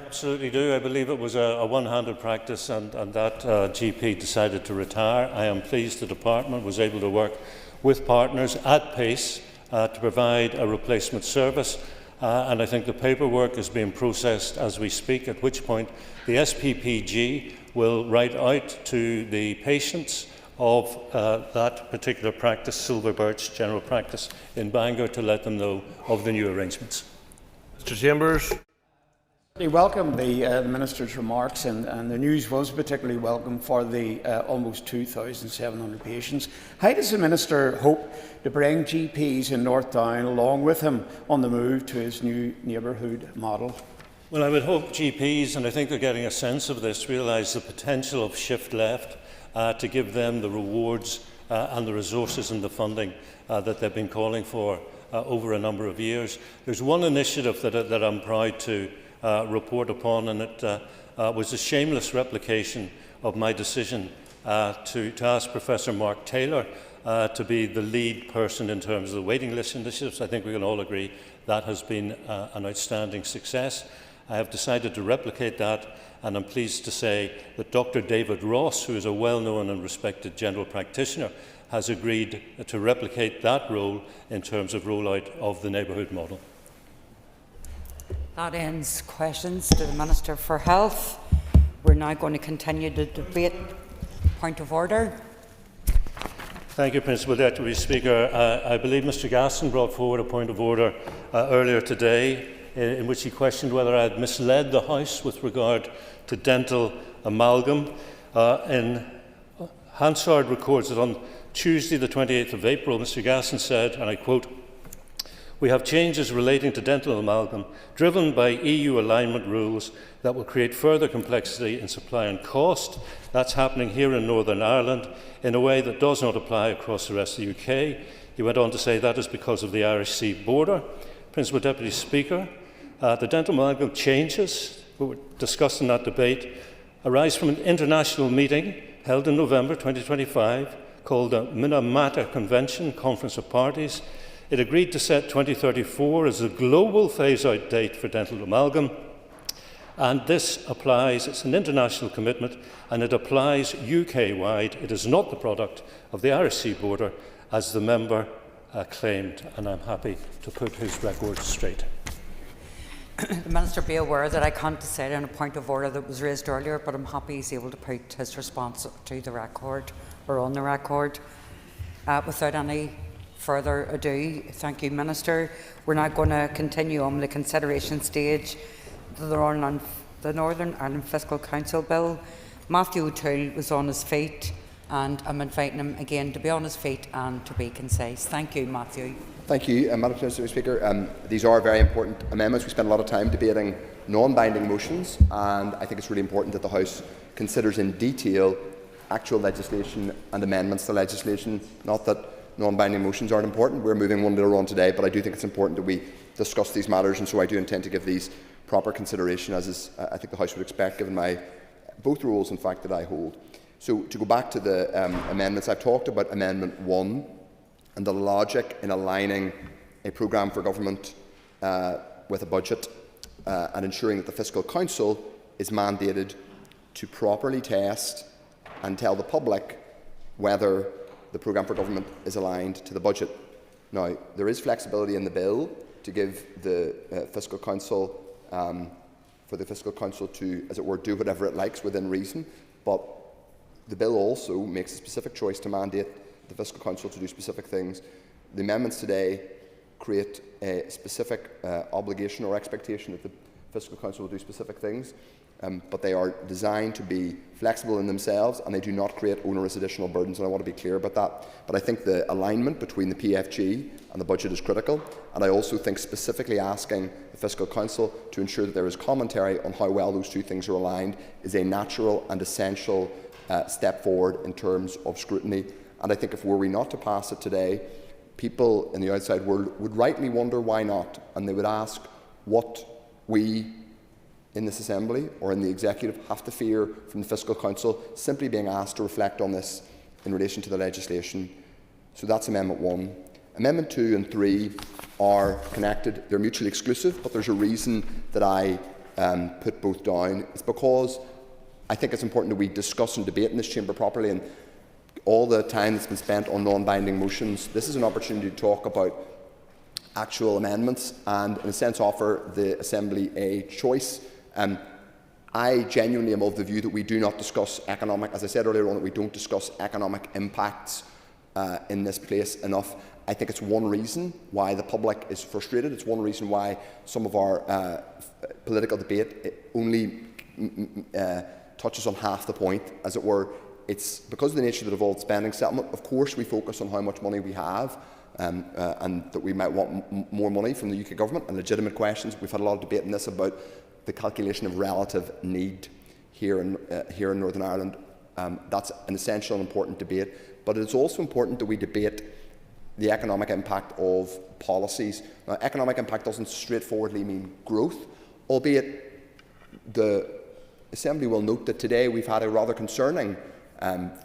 Absolutely do. I believe it was a one-handed practice and that GP decided to retire. I am pleased the department was able to work with partners at pace to provide a replacement service and I think the paperwork is being processed as we speak, at which point the SPPG will write out to the patients of that particular practice, Silverbirch General Practice in Bangor, to let them know of the new arrangements. Mr. Chambers. We welcome the Minister's remarks, and the news was particularly welcome for the almost 2,700 patients. How does the Minister hope to bring GPs in North Down along with him on the move to his new neighbourhood model? Well, I would hope GPs, and I think they're getting a sense of this, realise the potential of shift left to give them the rewards and the resources and the funding that they've been calling for over a number of years. There's one initiative that I'm proud to report upon, and it was a shameless replication of my decision to ask Professor Mark Taylor to be the lead person in terms of the waiting list initiatives. I think we can all agree that has been an outstanding success. I have decided to replicate that, and I'm pleased to say that Dr. David Ross, who is a well-known and respected general practitioner, has agreed to replicate that role in terms of rollout of the neighbourhood model. That ends questions to the Minister for Health. We're now going to continue the debate. Point of order. Thank you, Principal Deputy Speaker. I believe Mr Gasson brought forward a point of order earlier today in which he questioned whether I had misled the House with regard to dental amalgam. In Hansard records that on Tuesday the 28th of April, Mr Gasson said, and I quote, "We have changes relating to dental amalgam driven by EU alignment rules that will create further complexity in supply and cost. That's happening here in Northern Ireland in a way that does not apply across the rest of the UK." He went on to say that is because of the Irish Sea border. Principal Deputy Speaker, the dental amalgam changes we were discussed in that debate arise from an international meeting held in November 2025 called the Minamata Convention Conference of Parties. It agreed to set 2034 as the global phase-out date for dental amalgam, and this applies, it's an international commitment, and it applies UK-wide. It is not the product of the Irish Sea border, as the member claimed, and I'm happy to put his record straight. The Minister be aware that I can't decide on a point of order that was raised earlier, but I'm happy he's able to put his response to the record, or on the record, without any further ado, thank you, Minister. We're now going to continue on the consideration stage. The Northern Ireland Fiscal Council Bill. Matthew O'Toole was on his feet, and I'm inviting him again to be on his feet and to be concise. Thank you, Matthew. Thank you, Madam Speaker. These are very important amendments. We spend a lot of time debating non-binding motions, and I think it's really important that the House considers in detail actual legislation and amendments to legislation. Not that non-binding motions aren't important. We're moving one later on today, but I do think it's important that we discuss these matters, and so I do intend to give these proper consideration, as is, I think the House would expect, given my both roles, in fact, that I hold. So, to go back to the amendments, I've talked about Amendment 1 and the logic in aligning a programme for government with a budget and ensuring that the Fiscal Council is mandated to properly test and tell the public whether the programme for government is aligned to the budget. Now, there is flexibility in the bill to give the Fiscal Council, for the Fiscal Council to, as it were, do whatever it likes within reason, but the bill also makes a specific choice to mandate the Fiscal Council to do specific things. The amendments today create a specific obligation or expectation that the Fiscal Council will do specific things, but they are designed to be flexible in themselves, and they do not create onerous additional burdens, and I want to be clear about that. But I think the alignment between the PFG and the budget is critical, and I also think specifically asking the Fiscal Council to ensure that there is commentary on how well those two things are aligned is a natural and essential step forward in terms of scrutiny. And I think if were we not to pass it today, people in the outside world would rightly wonder why not, and they would ask what we in this Assembly or in the Executive have to fear from the Fiscal Council simply being asked to reflect on this in relation to the legislation. So that's Amendment 1. Amendment 2 and 3 are connected. They're mutually exclusive, but there's a reason that I put both down. It's because I think it's important that we discuss and debate in this chamber properly, and all the time that's been spent on non-binding motions, this is an opportunity to talk about actual amendments and, in a sense, offer the Assembly a choice. I genuinely am of the view that we do not discuss economic, as I said earlier on, that we don't discuss economic impacts in this place enough. I think it's one reason why the public is frustrated. It's one reason why some of our political debate only touches on half the point, as it were. It's because of the nature of the devolved spending settlement. Of course, we focus on how much money we have, and that we might want more money from the UK government, and legitimate questions. We've had a lot of debate in this about the calculation of relative need here in Northern Ireland. That's an essential and important debate, but it's also important that we debate the economic impact of policies. Now, economic impact doesn't straightforwardly mean growth, albeit the Assembly will note that today we've had a rather concerning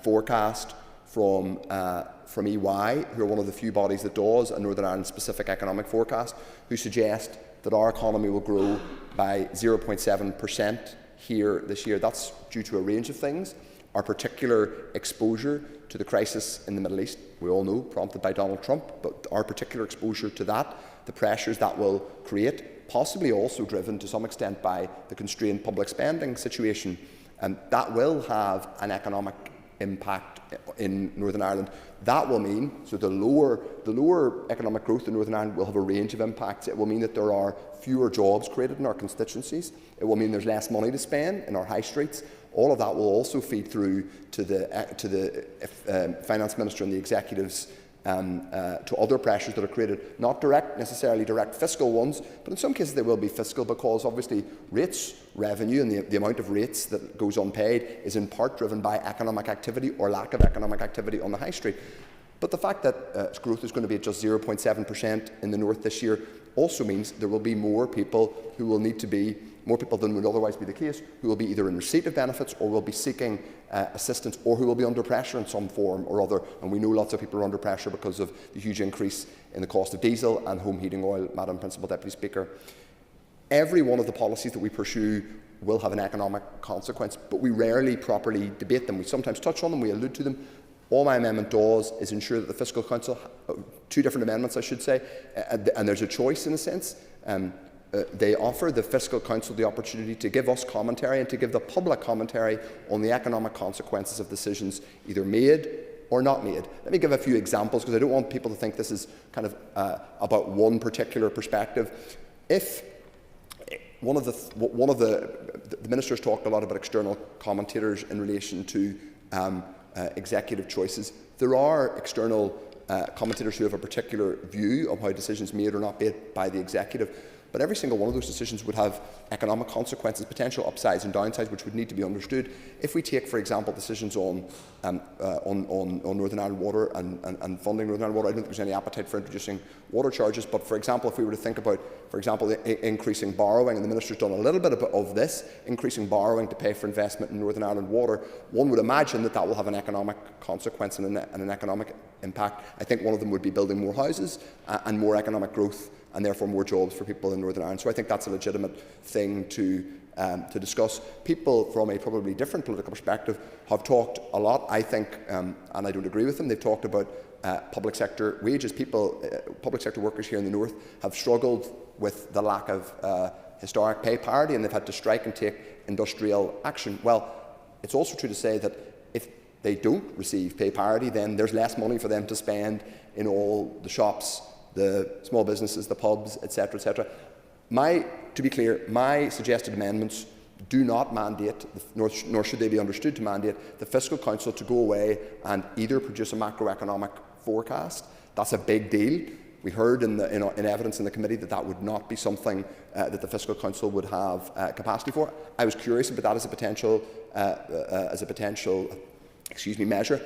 forecast from EY, who are one of the few bodies that does a Northern Ireland-specific economic forecast, who suggest that our economy will grow by 0.7% here this year. That's due to a range of things. Our particular exposure to the crisis in the Middle East, we all know, prompted by Donald Trump, but our particular exposure to that, the pressures that will create, possibly also driven to some extent by the constrained public spending situation, and that will have an economic impact in Northern Ireland. That will mean, so the lower economic growth in Northern Ireland will have a range of impacts. It will mean that there are fewer jobs created in our constituencies. It will mean there's less money to spend in our high streets. All of that will also feed through to the Finance Minister and the Executive's to other pressures that are created, not necessarily direct fiscal ones, but in some cases they will be fiscal, because obviously rates revenue and the amount of rates that goes unpaid is in part driven by economic activity or lack of economic activity on the high street. But the fact that growth is going to be at just 0.7% in the north this year also means there will be more people who will need to be, more people than would otherwise be the case, who will be either in receipt of benefits or will be seeking assistance, or who will be under pressure in some form or other. And we know lots of people are under pressure because of the huge increase in the cost of diesel and home heating oil, Madam Principal Deputy Speaker. Every one of the policies that we pursue will have an economic consequence, but we rarely properly debate them. We sometimes touch on them, we allude to them. All my amendment does is ensure that the Fiscal Council, two different amendments I should say, and there's a choice in a sense, they offer the Fiscal Council the opportunity to give us commentary and to give the public commentary on the economic consequences of decisions either made or not made. Let me give a few examples, because I don't want people to think this is kind of about one particular perspective. If one of the ministers talked a lot about external commentators in relation to executive choices. There are external commentators who have a particular view of how decisions made or not made by the executive, but every single one of those decisions would have economic consequences, potential upsides and downsides, which would need to be understood. If we take, for example, decisions on Northern Ireland Water and funding Northern Ireland Water, I don't think there's any appetite for introducing water charges. But, for example, if we were to think about, for example, increasing borrowing, and the Minister's done a little bit of this, increasing borrowing to pay for investment in Northern Ireland Water, one would imagine that that will have an economic consequence and an economic impact. I think one of them would be building more houses and more economic growth, and therefore more jobs for people in Northern Ireland. So I think that's a legitimate thing to discuss. People from a probably different political perspective have talked a lot, I think, and I don't agree with them, they've talked about public sector wages. Public sector workers here in the North have struggled with the lack of historic pay parity, and they've had to strike and take industrial action. Well, it's also true to say that if they don't receive pay parity, then there's less money for them to spend in all the shops, the small businesses, the pubs, etc., etc. To be clear, my suggested amendments do not mandate, nor should they be understood to mandate, the Fiscal Council to go away and either produce a macroeconomic forecast. That's a big deal. We heard in evidence in the committee that that would not be something that the Fiscal Council would have capacity for. I was curious about that as a potential measure.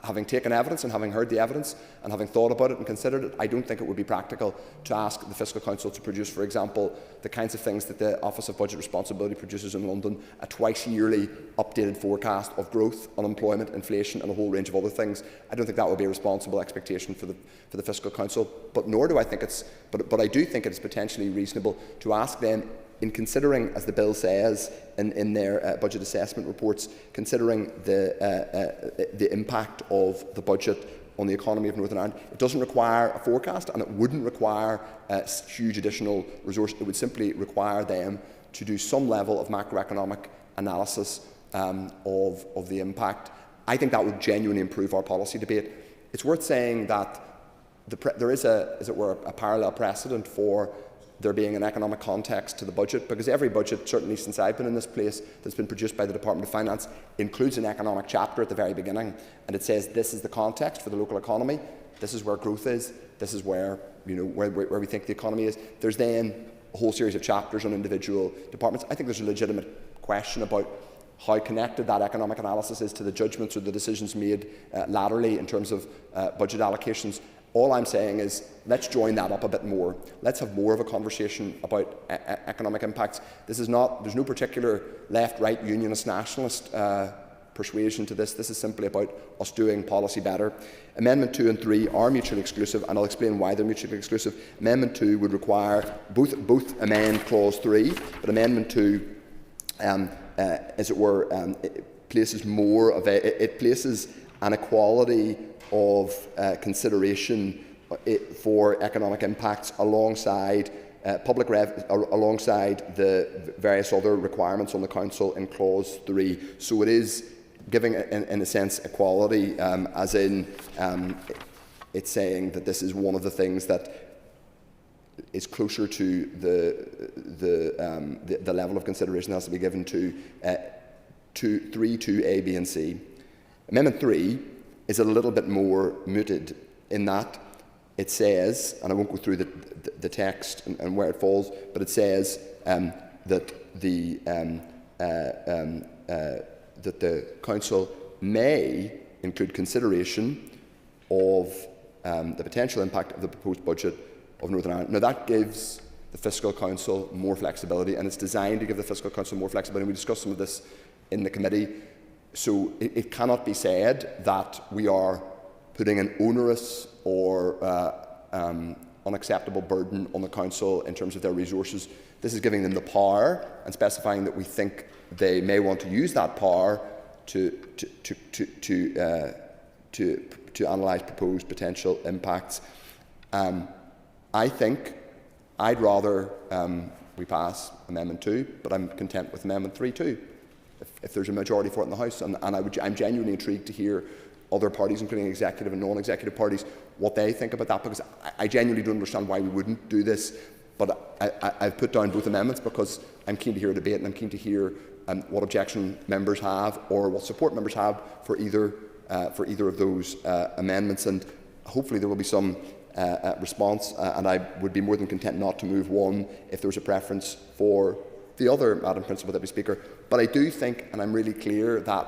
Having taken evidence and having heard the evidence and having thought about it and considered it, I don't think it would be practical to ask the Fiscal Council to produce, for example, the kinds of things that the Office of Budget Responsibility produces in London, a twice-yearly updated forecast of growth, unemployment, inflation and a whole range of other things. I don't think that would be a responsible expectation for the Fiscal Council, but nor do I think but I do think it is potentially reasonable to ask them, in considering, as the bill says in their budget assessment reports, considering the impact of the budget on the economy of Northern Ireland. It doesn't require a forecast, and it wouldn't require huge additional resource. It would simply require them to do some level of macroeconomic analysis of the impact. I think that would genuinely improve our policy debate. It's worth saying that there is as it were, a parallel precedent for there being an economic context to the budget, because every budget, certainly since I've been in this place, that's been produced by the Department of Finance, includes an economic chapter at the very beginning, and it says this is the context for the local economy, this is where growth is, this is where where we think the economy is. There's then a whole series of chapters on individual departments. I think there's a legitimate question about how connected that economic analysis is to the judgments or the decisions made laterally in terms of budget allocations. All I'm saying is, let's join that up a bit more. Let's have more of a conversation about economic impacts. There's no particular left-right unionist nationalist persuasion to this. This is simply about us doing policy better. Amendment 2 and 3 are mutually exclusive, and I'll explain why they're mutually exclusive. Amendment 2 would require both amend Clause 3, but Amendment 2, as it were, it places more of it places an equality of consideration for economic impacts alongside alongside the various other requirements on the Council in Clause 3. So it is giving, in a sense, equality, as in it's saying that this is one of the things that is closer to the level of consideration that has to be given to 3.2a, b and c. Amendment 3 is a little bit more muted in that it says, and I won't go through the text and where it falls, but it says that the Council may include consideration of the potential impact of the proposed budget of Northern Ireland. Now that gives the Fiscal Council more flexibility, and it's designed to give the Fiscal Council more flexibility. We discussed some of this in the committee. So it cannot be said that we are putting an onerous or unacceptable burden on the Council in terms of their resources. This is giving them the power and specifying that we think they may want to use that power to analyse proposed potential impacts. I think I'd rather we pass Amendment 2, but I'm content with Amendment 3 too, if there's a majority for it in the House. And I'm genuinely intrigued to hear other parties, including executive and non-executive parties, what they think about that, because I genuinely don't understand why we wouldn't do this. But I've put down both amendments because I'm keen to hear a debate, and I'm keen to hear what objection members have or what support members have for either of those amendments. And hopefully there will be some response, and I would be more than content not to move one if there was a preference for the other, Madam Principal Deputy Speaker. But I do think, and I'm really clear, that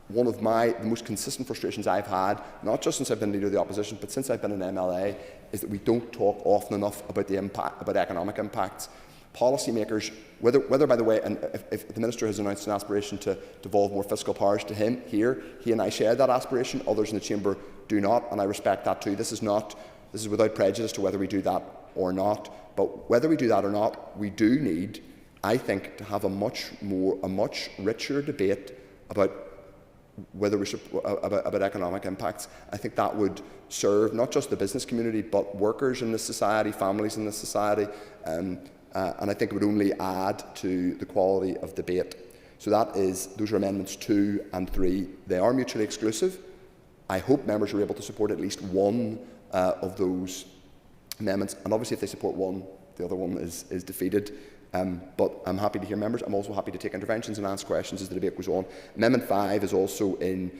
one of the most consistent frustrations I've had, not just since I've been Leader of the Opposition, but since I've been an MLA, is that we don't talk often enough about the impact, about economic impacts. Policymakers, whether by the way, and if the Minister has announced an aspiration to devolve more fiscal powers to him here, he and I share that aspiration, others in the Chamber do not, and I respect that too. This is without prejudice to whether we do that or not, but whether we do that or not, we do need, I think, to have a much richer debate about whether we should, about economic impacts. I think that would serve not just the business community, but workers in this society, families in this society, and I think it would only add to the quality of debate. So those are amendments 2 and 3. They are mutually exclusive. I hope members are able to support at least one of those amendments, and obviously if they support one, the other one is defeated. But I'm happy to hear members. I'm also happy to take interventions and ask questions as the debate goes on. Amendment 5 is also in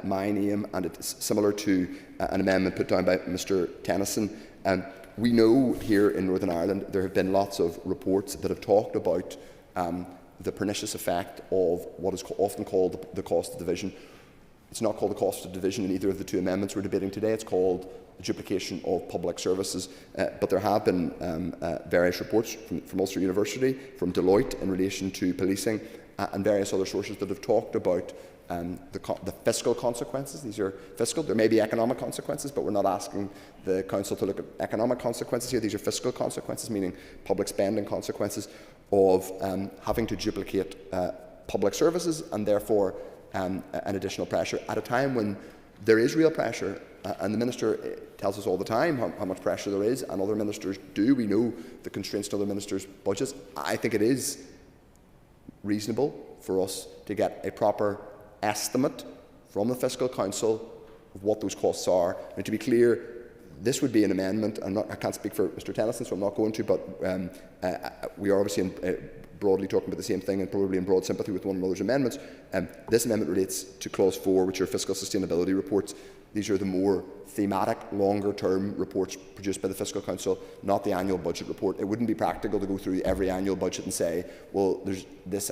my name, and it's similar to an amendment put down by Mr Tennyson. We know here in Northern Ireland there have been lots of reports that have talked about the pernicious effect of what is often called the cost of division. It's not called the cost of division in either of the two amendments we're debating today. It's called the duplication of public services. But there have been various reports from Ulster University, from Deloitte in relation to policing, and various other sources that have talked about the fiscal consequences. These are fiscal. There may be economic consequences, but we're not asking the Council to look at economic consequences here. These are fiscal consequences, meaning public spending consequences of having to duplicate public services, and therefore an additional pressure at a time when there is real pressure. And the Minister tells us all the time how much pressure there is, and other ministers do. We know the constraints to other ministers' budgets. I think it is reasonable for us to get a proper estimate from the Fiscal Council of what those costs are. And to be clear, this would be an amendment. I can't speak for Mr Tennyson, so I'm not going to, but we are obviously broadly talking about the same thing and probably in broad sympathy with one another's amendments. This amendment relates to Clause 4, which are fiscal sustainability reports. These are the more thematic, longer-term reports produced by the Fiscal Council, not the annual budget report. It wouldn't be practical to go through every annual budget and say, well, there's this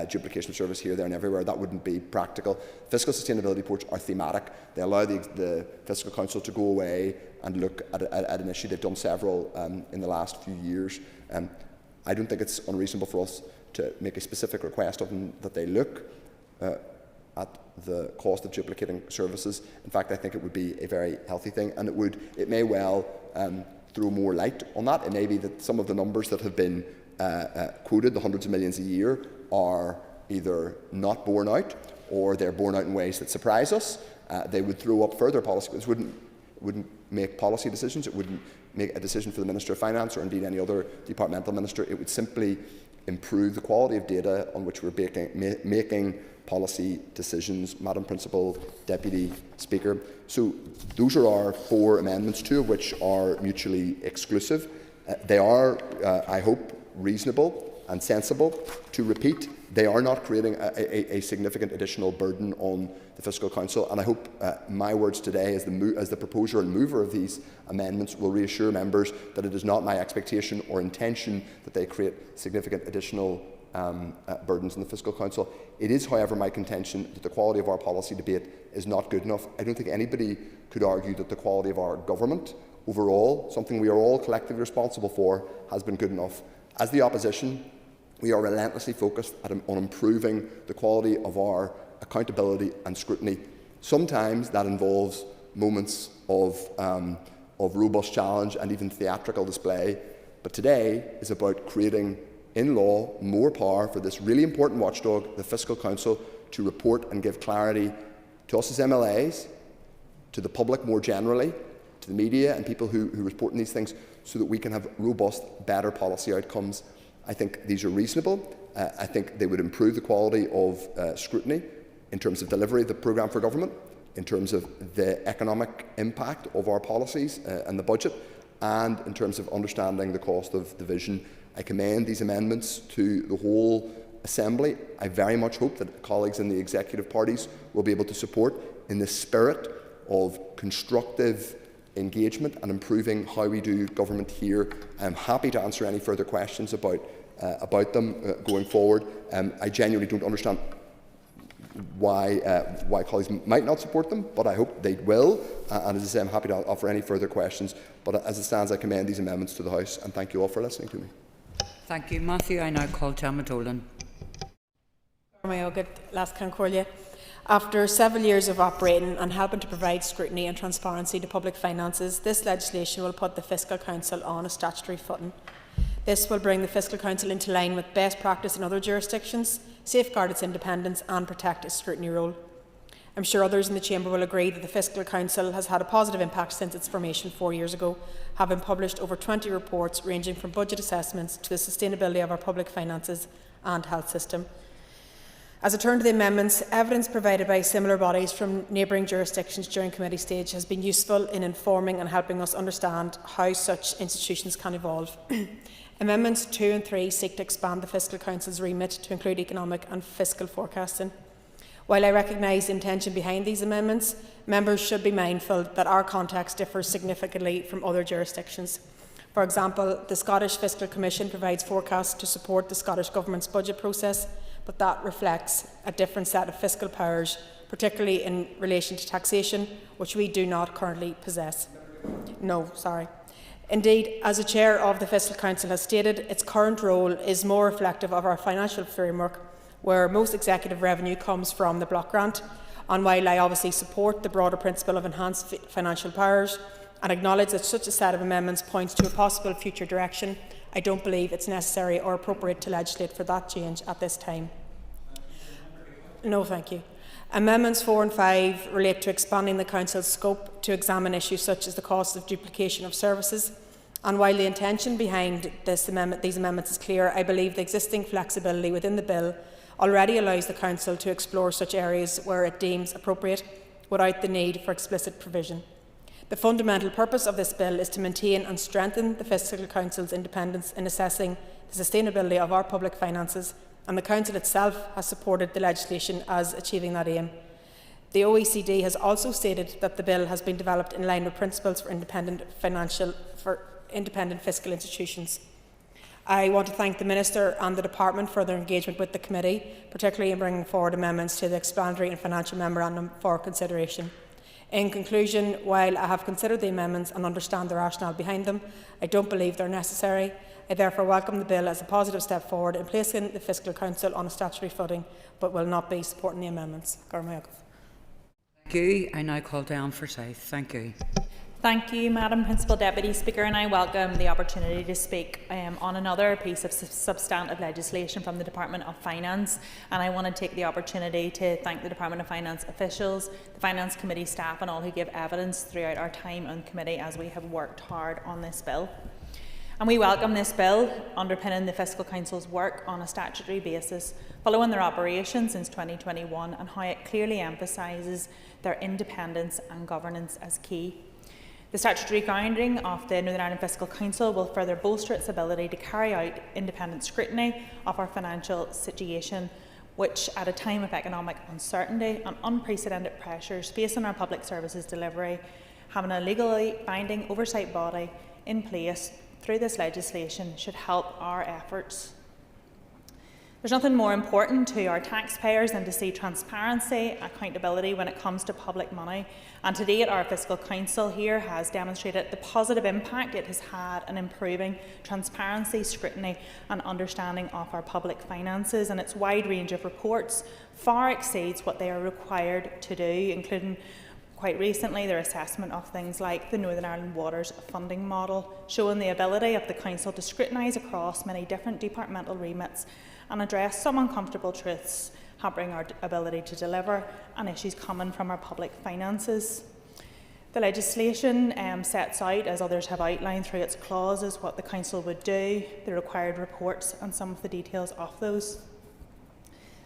duplication of service here, there and everywhere. That wouldn't be practical. Fiscal sustainability reports are thematic. They allow the Fiscal Council to go away and look at an issue. They've done several in the last few years. I don't think it's unreasonable for us to make a specific request of them that they look at the cost of duplicating services. In fact, I think it would be a very healthy thing, and it may well throw more light on that. It may be that some of the numbers that have been quoted, the hundreds of millions a year, are either not borne out or they're borne out in ways that surprise us. They would throw up further policy. It wouldn't make policy decisions. It wouldn't make a decision for the Minister of Finance or indeed any other departmental minister. It would simply improve the quality of data on which we're making policy decisions. Madam Principal Deputy Speaker. So those are our 4 amendments, 2 of which are mutually exclusive. They are, I hope, reasonable and sensible. To repeat, they are not creating a significant additional burden on the Fiscal Council, and I hope my words today as the proposer and mover of these amendments will reassure members that it is not my expectation or intention that they create significant additional burdens in the Fiscal Council. It is, however, my contention that the quality of our policy debate is not good enough. I don't think anybody could argue that the quality of our government overall, something we are all collectively responsible for, has been good enough. As the opposition, we are relentlessly focused on improving the quality of our accountability and scrutiny. Sometimes that involves moments of robust challenge and even theatrical display, but today is about creating in law more power for this really important watchdog, the Fiscal Council, to report and give clarity to us as MLAs, to the public more generally, to the media and people who report on these things, so that we can have robust, better policy outcomes. I think these are reasonable. I think they would improve the quality of scrutiny in terms of delivery of the programme for government, in terms of the economic impact of our policies and the budget, and in terms of understanding the cost of division. I commend these amendments to the whole Assembly. I very much hope that colleagues in the executive parties will be able to support in the spirit of constructive engagement and improving how we do government here. I'm happy to answer any further questions about them going forward. I genuinely don't understand why colleagues might not support them, but I hope they will. And as I say, I'm happy to offer any further questions. But as it stands, I commend these amendments to the House, and thank you all for listening to me. Thank you, Matthew. I now call Gemma Dolan. After several years of operating and helping to provide scrutiny and transparency to public finances, this legislation will put the Fiscal Council on a statutory footing. This will bring the Fiscal Council into line with best practice in other jurisdictions, safeguard its independence and protect its scrutiny role. I'm sure others in the Chamber will agree that the Fiscal Council has had a positive impact since its formation 4 years ago, having published over 20 reports ranging from budget assessments to the sustainability of our public finances and health system. As I turn to the amendments, evidence provided by similar bodies from neighbouring jurisdictions during committee stage has been useful in informing and helping us understand how such institutions can evolve. Amendments 2 and 3 seek to expand the Fiscal Council's remit to include economic and fiscal forecasting. While I recognise the intention behind these amendments, members should be mindful that our context differs significantly from other jurisdictions. For example, the Scottish Fiscal Commission provides forecasts to support the Scottish Government's budget process, but that reflects a different set of fiscal powers, particularly in relation to taxation, which we do not currently possess. Indeed, as the Chair of the Fiscal Council has stated, its current role is more reflective of our financial framework, where most executive revenue comes from the block grant. And while I obviously support the broader principle of enhanced financial powers and acknowledge that such a set of amendments points to a possible future direction, I don't believe it's necessary or appropriate to legislate for that change at this time. No, thank you. Amendments 4 and 5 relate to expanding the Council's scope to examine issues such as the cost of duplication of services. And while the intention behind these amendments is clear, I believe the existing flexibility within the bill already allows the Council to explore such areas where it deems appropriate without the need for explicit provision. The fundamental purpose of this bill is to maintain and strengthen the Fiscal Council's independence in assessing the sustainability of our public finances, and the Council itself has supported the legislation as achieving that aim. The OECD has also stated that the bill has been developed in line with principles for independent fiscal institutions. I want to thank the Minister and the Department for their engagement with the Committee, particularly in bringing forward amendments to the Explanatory and Financial Memorandum for consideration. In conclusion, while I have considered the amendments and understand the rationale behind them, I don't believe they are necessary. I therefore welcome the bill as a positive step forward in placing the Fiscal Council on a statutory footing, but will not be supporting the amendments. Thank you. I now call Diane Forsyth. Thank you. Thank you, Madam Principal Deputy Speaker, and I welcome the opportunity to speak on another piece of substantive legislation from the Department of Finance. And I want to take the opportunity to thank the Department of Finance officials, the Finance Committee staff and all who give evidence throughout our time on committee as we have worked hard on this bill. And we welcome this bill underpinning the Fiscal Council's work on a statutory basis, following their operation since 2021 and how it clearly emphasises their independence and governance as key. The statutory grounding of the Northern Ireland Fiscal Council will further bolster its ability to carry out independent scrutiny of our financial situation, which at a time of economic uncertainty and unprecedented pressures facing our public services delivery, having a legally binding oversight body in place through this legislation should help our efforts. There's nothing more important to our taxpayers than to see transparency and accountability when it comes to public money. And to date, our Fiscal Council here has demonstrated the positive impact it has had in improving transparency, scrutiny and understanding of our public finances, and its wide range of reports far exceeds what they are required to do, including quite recently their assessment of things like the Northern Ireland Waters funding model, showing the ability of the Council to scrutinise across many different departmental remits and address some uncomfortable truths hampering our ability to deliver and issues coming from our public finances. The legislation sets out, as others have outlined through its clauses, what the Council would do, the required reports and some of the details of those.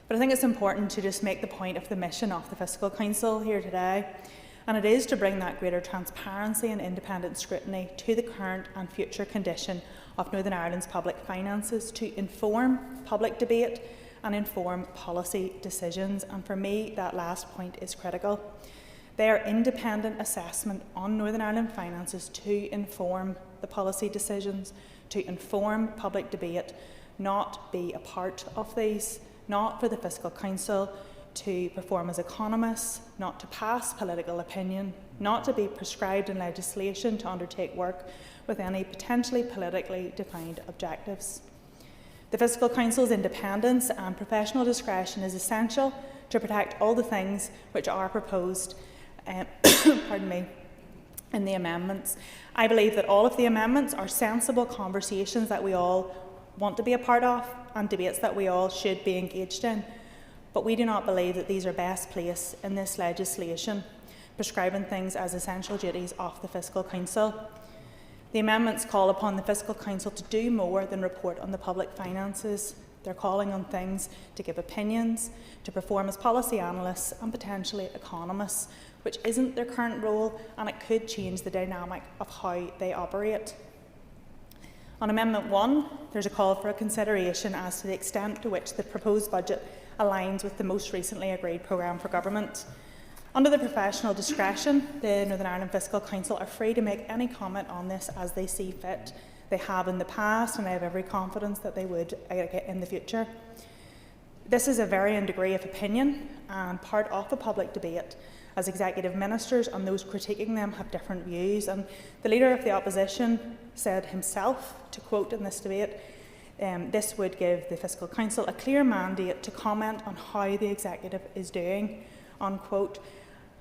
But I think it's important to just make the point of the mission of the Fiscal Council here today, and it is to bring that greater transparency and independent scrutiny to the current and future condition of Northern Ireland's public finances, to inform public debate and inform policy decisions. And for me, that last point is critical. Their independent assessment on Northern Ireland finances to inform the policy decisions, to inform public debate, not be a part of these, not for the Fiscal Council to perform as economists, not to pass political opinion, not to be prescribed in legislation to undertake work with any potentially politically defined objectives. The Fiscal Council's independence and professional discretion is essential to protect all the things which are proposed in the amendments. I believe that all of the amendments are sensible conversations that we all want to be a part of and debates that we all should be engaged in. But we do not believe that these are best placed in this legislation, prescribing things as essential duties of the Fiscal Council. The amendments call upon the Fiscal Council to do more than report on the public finances. They're calling on things to give opinions, to perform as policy analysts and potentially economists, which isn't their current role, and it could change the dynamic of how they operate. On Amendment 1, there's a call for a consideration as to the extent to which the proposed budget aligns with the most recently agreed programme for government. Under the professional discretion, the Northern Ireland Fiscal Council are free to make any comment on this as they see fit. They have in the past, and I have every confidence that they would in the future. This is a varying degree of opinion and part of a public debate, as executive ministers and those critiquing them have different views. And the Leader of the Opposition said himself, to quote in this debate, this would give the Fiscal Council a clear mandate to comment on how the executive is doing, unquote.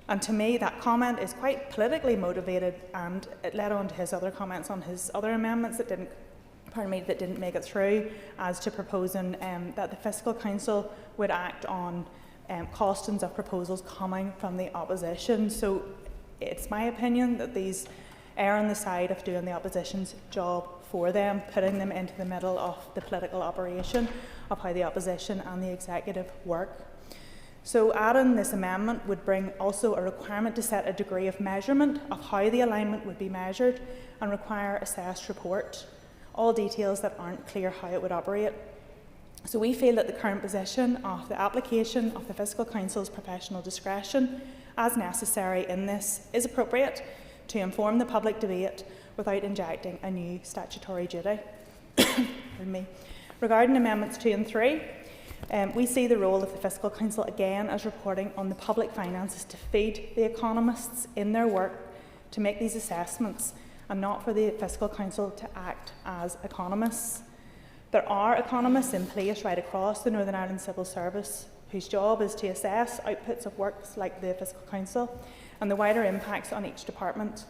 And to me, that comment is quite politically motivated, and it led on to his other comments on his other amendments that didn't make it through, as to proposing that the Fiscal Council would act on costings of proposals coming from the opposition. So it's my opinion that these err on the side of doing the opposition's job for them, putting them into the middle of the political operation of how the opposition and the executive work. So adding this amendment would bring also a requirement to set a degree of measurement of how the alignment would be measured and require assessed report, all details that aren't clear how it would operate. So we feel that the current position of the application of the Fiscal Council's professional discretion as necessary in this is appropriate to inform the public debate without injecting a new statutory duty. Regarding Amendments 2 and 3, we see the role of the Fiscal Council again as reporting on the public finances to feed the economists in their work to make these assessments, and not for the Fiscal Council to act as economists. There are economists in place right across the Northern Ireland Civil Service whose job is to assess outputs of works like the Fiscal Council and the wider impacts on each department.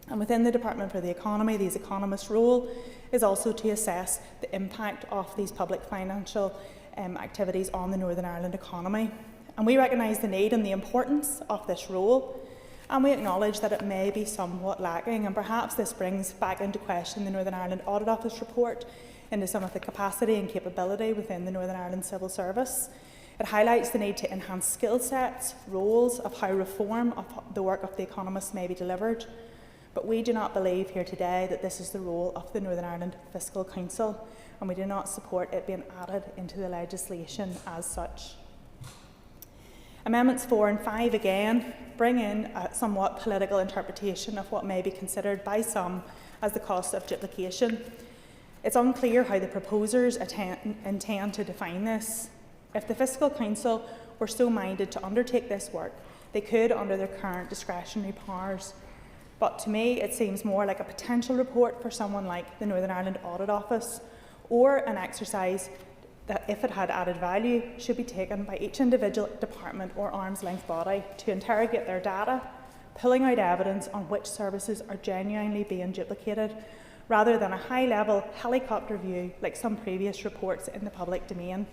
And within the Department for the Economy, these economists' role is also to assess the impact of these public financial activities on the Northern Ireland economy. And we recognise the need and the importance of this role, and we acknowledge that it may be somewhat lacking, and perhaps this brings back into question the Northern Ireland Audit Office report into some of the capacity and capability within the Northern Ireland Civil Service. It highlights the need to enhance skill sets, roles of how reform of the work of the economists may be delivered. But we do not believe here today that this is the role of the Northern Ireland Fiscal Council, and we do not support it being added into the legislation as such. Amendments 4 and 5 again bring in a somewhat political interpretation of what may be considered by some as the cost of duplication. It's unclear how the proposers intend to define this. If the Fiscal Council were so minded to undertake this work, they could under their current discretionary powers. But to me, it seems more like a potential report for someone like the Northern Ireland Audit Office, or an exercise that, if it had added value, should be taken by each individual department or arm's-length body to interrogate their data, pulling out evidence on which services are genuinely being duplicated, rather than a high-level helicopter view like some previous reports in the public domain.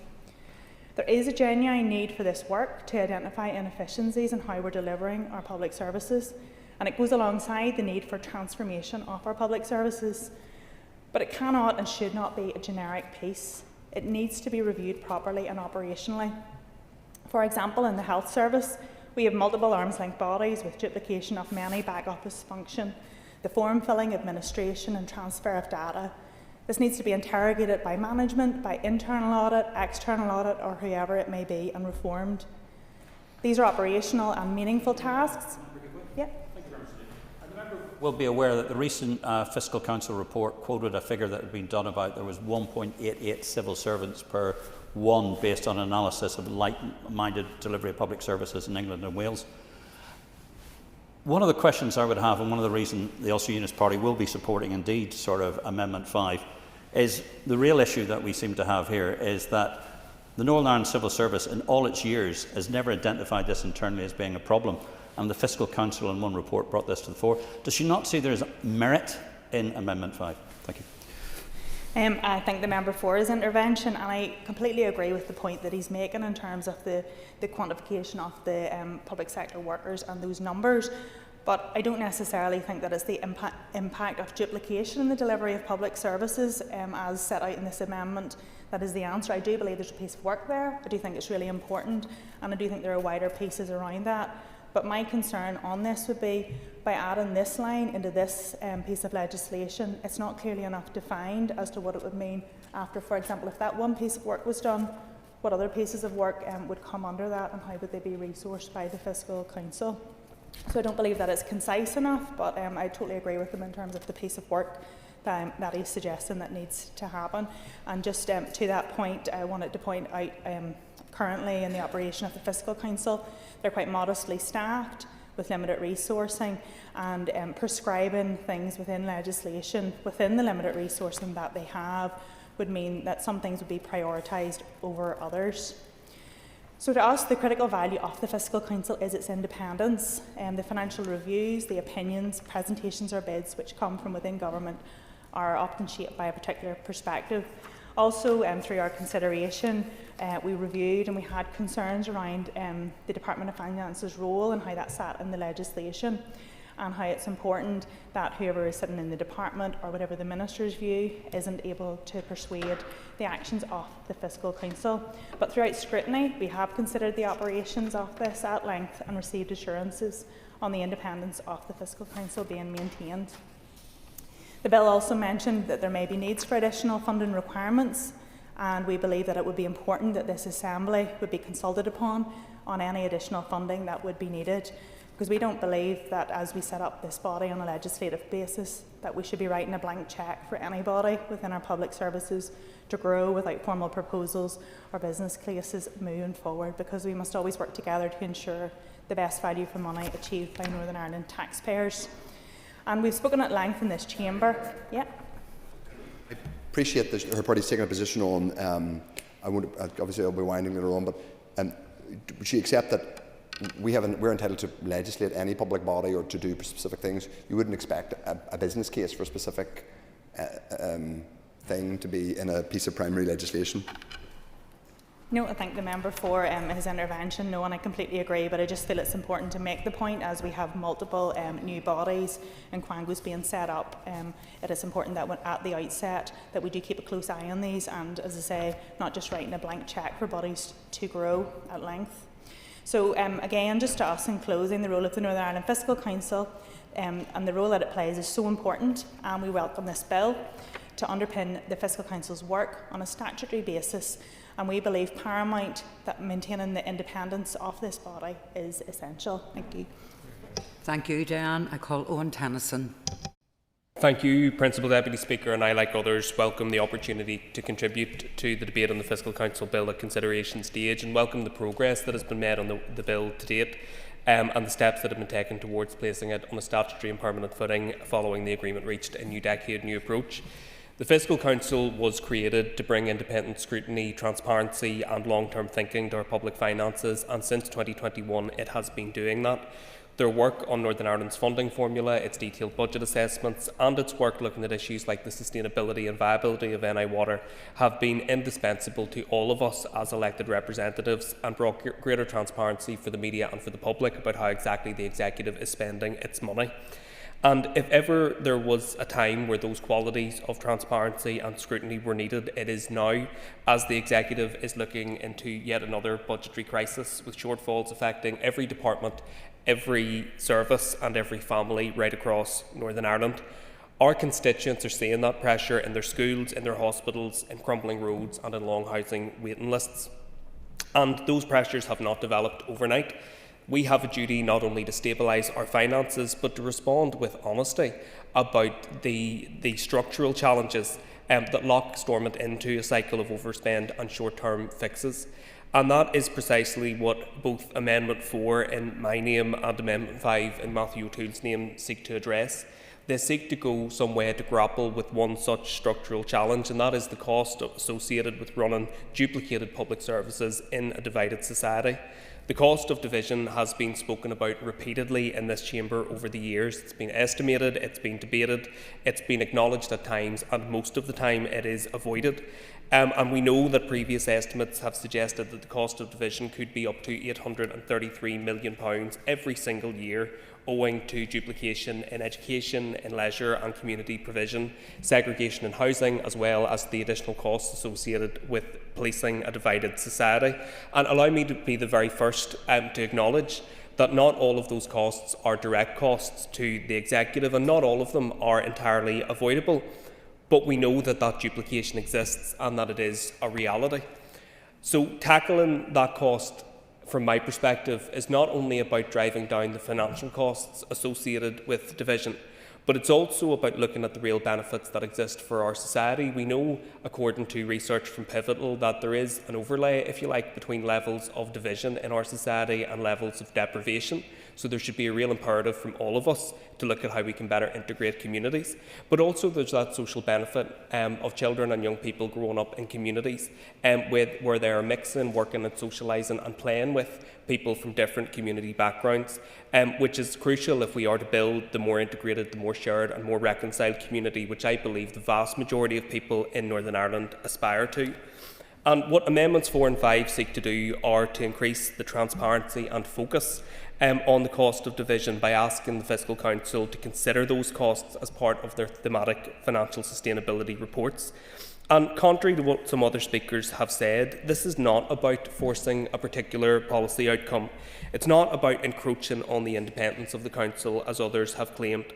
There is a genuine need for this work to identify inefficiencies in how we're delivering our public services, and it goes alongside the need for transformation of our public services. But it cannot and should not be a generic piece. it needs to be reviewed properly and operationally. For example, in the health service, we have multiple arm's-length bodies with duplication of many back-office function, the form-filling, administration and transfer of data. This needs to be interrogated by management, by internal audit, external audit, or whoever it may be, and reformed. These are operational and meaningful tasks. Yeah. Will be aware that the recent Fiscal Council report quoted a figure that had been done about there was 1.88 civil servants per one based on analysis of like-minded delivery of public services in England and Wales. One of the questions I would have, and one of the reasons the Ulster Unionist Party will be supporting indeed sort of Amendment 5, is the real issue that we seem to have here is that the Northern Ireland Civil Service in all its years has never identified this internally as being a problem, and the Fiscal Council in one report brought this to the fore. Does she not see there is merit in Amendment 5? Thank you. I thank the member for his intervention, and I completely agree with the point that he's making in terms of the quantification of the public sector workers and those numbers. But I don't necessarily think that it's the impact of duplication in the delivery of public services as set out in this amendment that is the answer. I do believe there's a piece of work there. I do think it's really important, and I do think there are wider pieces around that. But my concern on this would be, by adding this line into this piece of legislation, it's not clearly enough defined as to what it would mean after, for example, if that one piece of work was done, what other pieces of work would come under that, and how would they be resourced by the Fiscal Council. So I don't believe that it's concise enough, but I totally agree with him in terms of the piece of work that he's suggesting that needs to happen. And just to that point, I wanted to point out currently in the operation of the Fiscal Council, they're quite modestly staffed with limited resourcing, and prescribing things within legislation within the limited resourcing that they have would mean that some things would be prioritised over others. So to us, the critical value of the Fiscal Council is its independence, and the financial reviews, the opinions, presentations or bids which come from within government are often shaped by a particular perspective. Also, through our consideration, we reviewed and we had concerns around the Department of Finance's role and how that sat in the legislation, and how it's important that whoever is sitting in the department, or whatever the minister's view, isn't able to persuade the actions of the Fiscal Council. But throughout scrutiny, we have considered the operations of this at length and received assurances on the independence of the Fiscal Council being maintained. The bill also mentioned that there may be needs for additional funding requirements, and we believe that it would be important that this Assembly would be consulted upon on any additional funding that would be needed, because we don't believe that as we set up this body on a legislative basis that we should be writing a blank cheque for anybody within our public services to grow without formal proposals or business cases moving forward, because we must always work together to ensure the best value for money achieved by Northern Ireland taxpayers. And we've spoken at length in this chamber. Yeah. I appreciate her party's taking a position on, obviously I'll be winding later on, but would she accept that we're entitled to legislate any public body or to do specific things? You wouldn't expect a business case for a specific thing to be in a piece of primary legislation? No, I thank the member for his intervention. No, and I completely agree, but I just feel it's important to make the point, as we have multiple new bodies and quangos being set up. It is important that at the outset that we do keep a close eye on these, and as I say, not just writing a blank cheque for bodies to grow at length. So again, just to us in closing, the role of the Northern Ireland Fiscal Council and the role that it plays is so important, and we welcome this bill to underpin the Fiscal Council's work on a statutory basis, and we believe paramount that maintaining the independence of this body is essential. Thank you. Thank you, Diane. I call Owen Tennyson. Thank you, Principal Deputy Speaker, and I, like others, welcome the opportunity to contribute to the debate on the Fiscal Council Bill at consideration stage, and welcome the progress that has been made on the bill to date, and the steps that have been taken towards placing it on a statutory and permanent footing following the agreement reached in New Decade, New Approach. The Fiscal Council was created to bring independent scrutiny, transparency and long-term thinking to our public finances, and since 2021 it has been doing that. Their work on Northern Ireland's funding formula, its detailed budget assessments and its work looking at issues like the sustainability and viability of NI Water have been indispensable to all of us as elected representatives, and brought greater transparency for the media and for the public about how exactly the Executive is spending its money. And if ever there was a time where those qualities of transparency and scrutiny were needed, it is now, as the Executive is looking into yet another budgetary crisis with shortfalls affecting every department, every service and every family right across Northern Ireland. Our constituents are seeing that pressure in their schools, in their hospitals, in crumbling roads and in long housing waiting lists. And those pressures have not developed overnight. We have a duty not only to stabilise our finances, but to respond with honesty about the structural challenges that lock Stormont into a cycle of overspend and short-term fixes. And that is precisely what both Amendment 4 in my name and Amendment 5 in Matthew O'Toole's name seek to address. They seek to go some way to grapple with one such structural challenge, and that is the cost associated with running duplicated public services in a divided society. The cost of division has been spoken about repeatedly in this chamber over the years. It's been estimated, it's been debated, it's been acknowledged at times, and most of the time it is avoided. And we know that previous estimates have suggested that the cost of division could be up to £833 million every single year, owing to duplication in education, in leisure and community provision, segregation in housing, as well as the additional costs associated with policing a divided society. And allow me to be the very first to acknowledge that not all of those costs are direct costs to the Executive, and not all of them are entirely avoidable. But we know that that duplication exists and that it is a reality. So tackling that cost, from my perspective, is not only about driving down the financial costs associated with division, but it's also about looking at the real benefits that exist for our society. We know, according to research from Pivotal, that there is an overlay, if you like, between levels of division in our society and levels of deprivation. So there should be a real imperative from all of us to look at how we can better integrate communities. But also there's that social benefit of children and young people growing up in communities where they are mixing, working and socialising and playing with people from different community backgrounds, which is crucial if we are to build the more integrated, the more shared and more reconciled community, which I believe the vast majority of people in Northern Ireland aspire to. And what Amendments 4 and 5 seek to do are to increase the transparency and focus on the cost of division by asking the Fiscal Council to consider those costs as part of their thematic financial sustainability reports. And contrary to what some other speakers have said, this is not about forcing a particular policy outcome. It's not about encroaching on the independence of the Council, as others have claimed.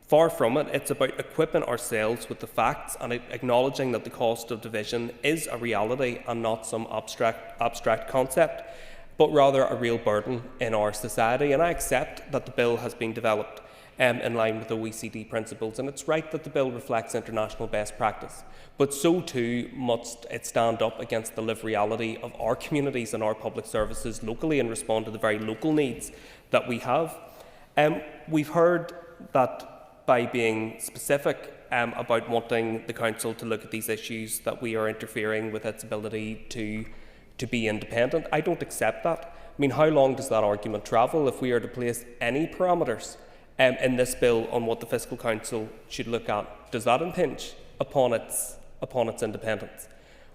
Far from it, it's about equipping ourselves with the facts and acknowledging that the cost of division is a reality and not some abstract concept, but rather a real burden in our society. And I accept that the bill has been developed in line with OECD principles, and it's right that the bill reflects international best practice, but so too must it stand up against the lived reality of our communities and our public services locally and respond to the very local needs that we have. We've heard that by being specific about wanting the Council to look at these issues, that we are interfering with its ability to be independent. I don't accept that. I mean, how long does that argument travel if we are to place any parameters in this bill on what the Fiscal Council should look at? Does that impinge upon its independence?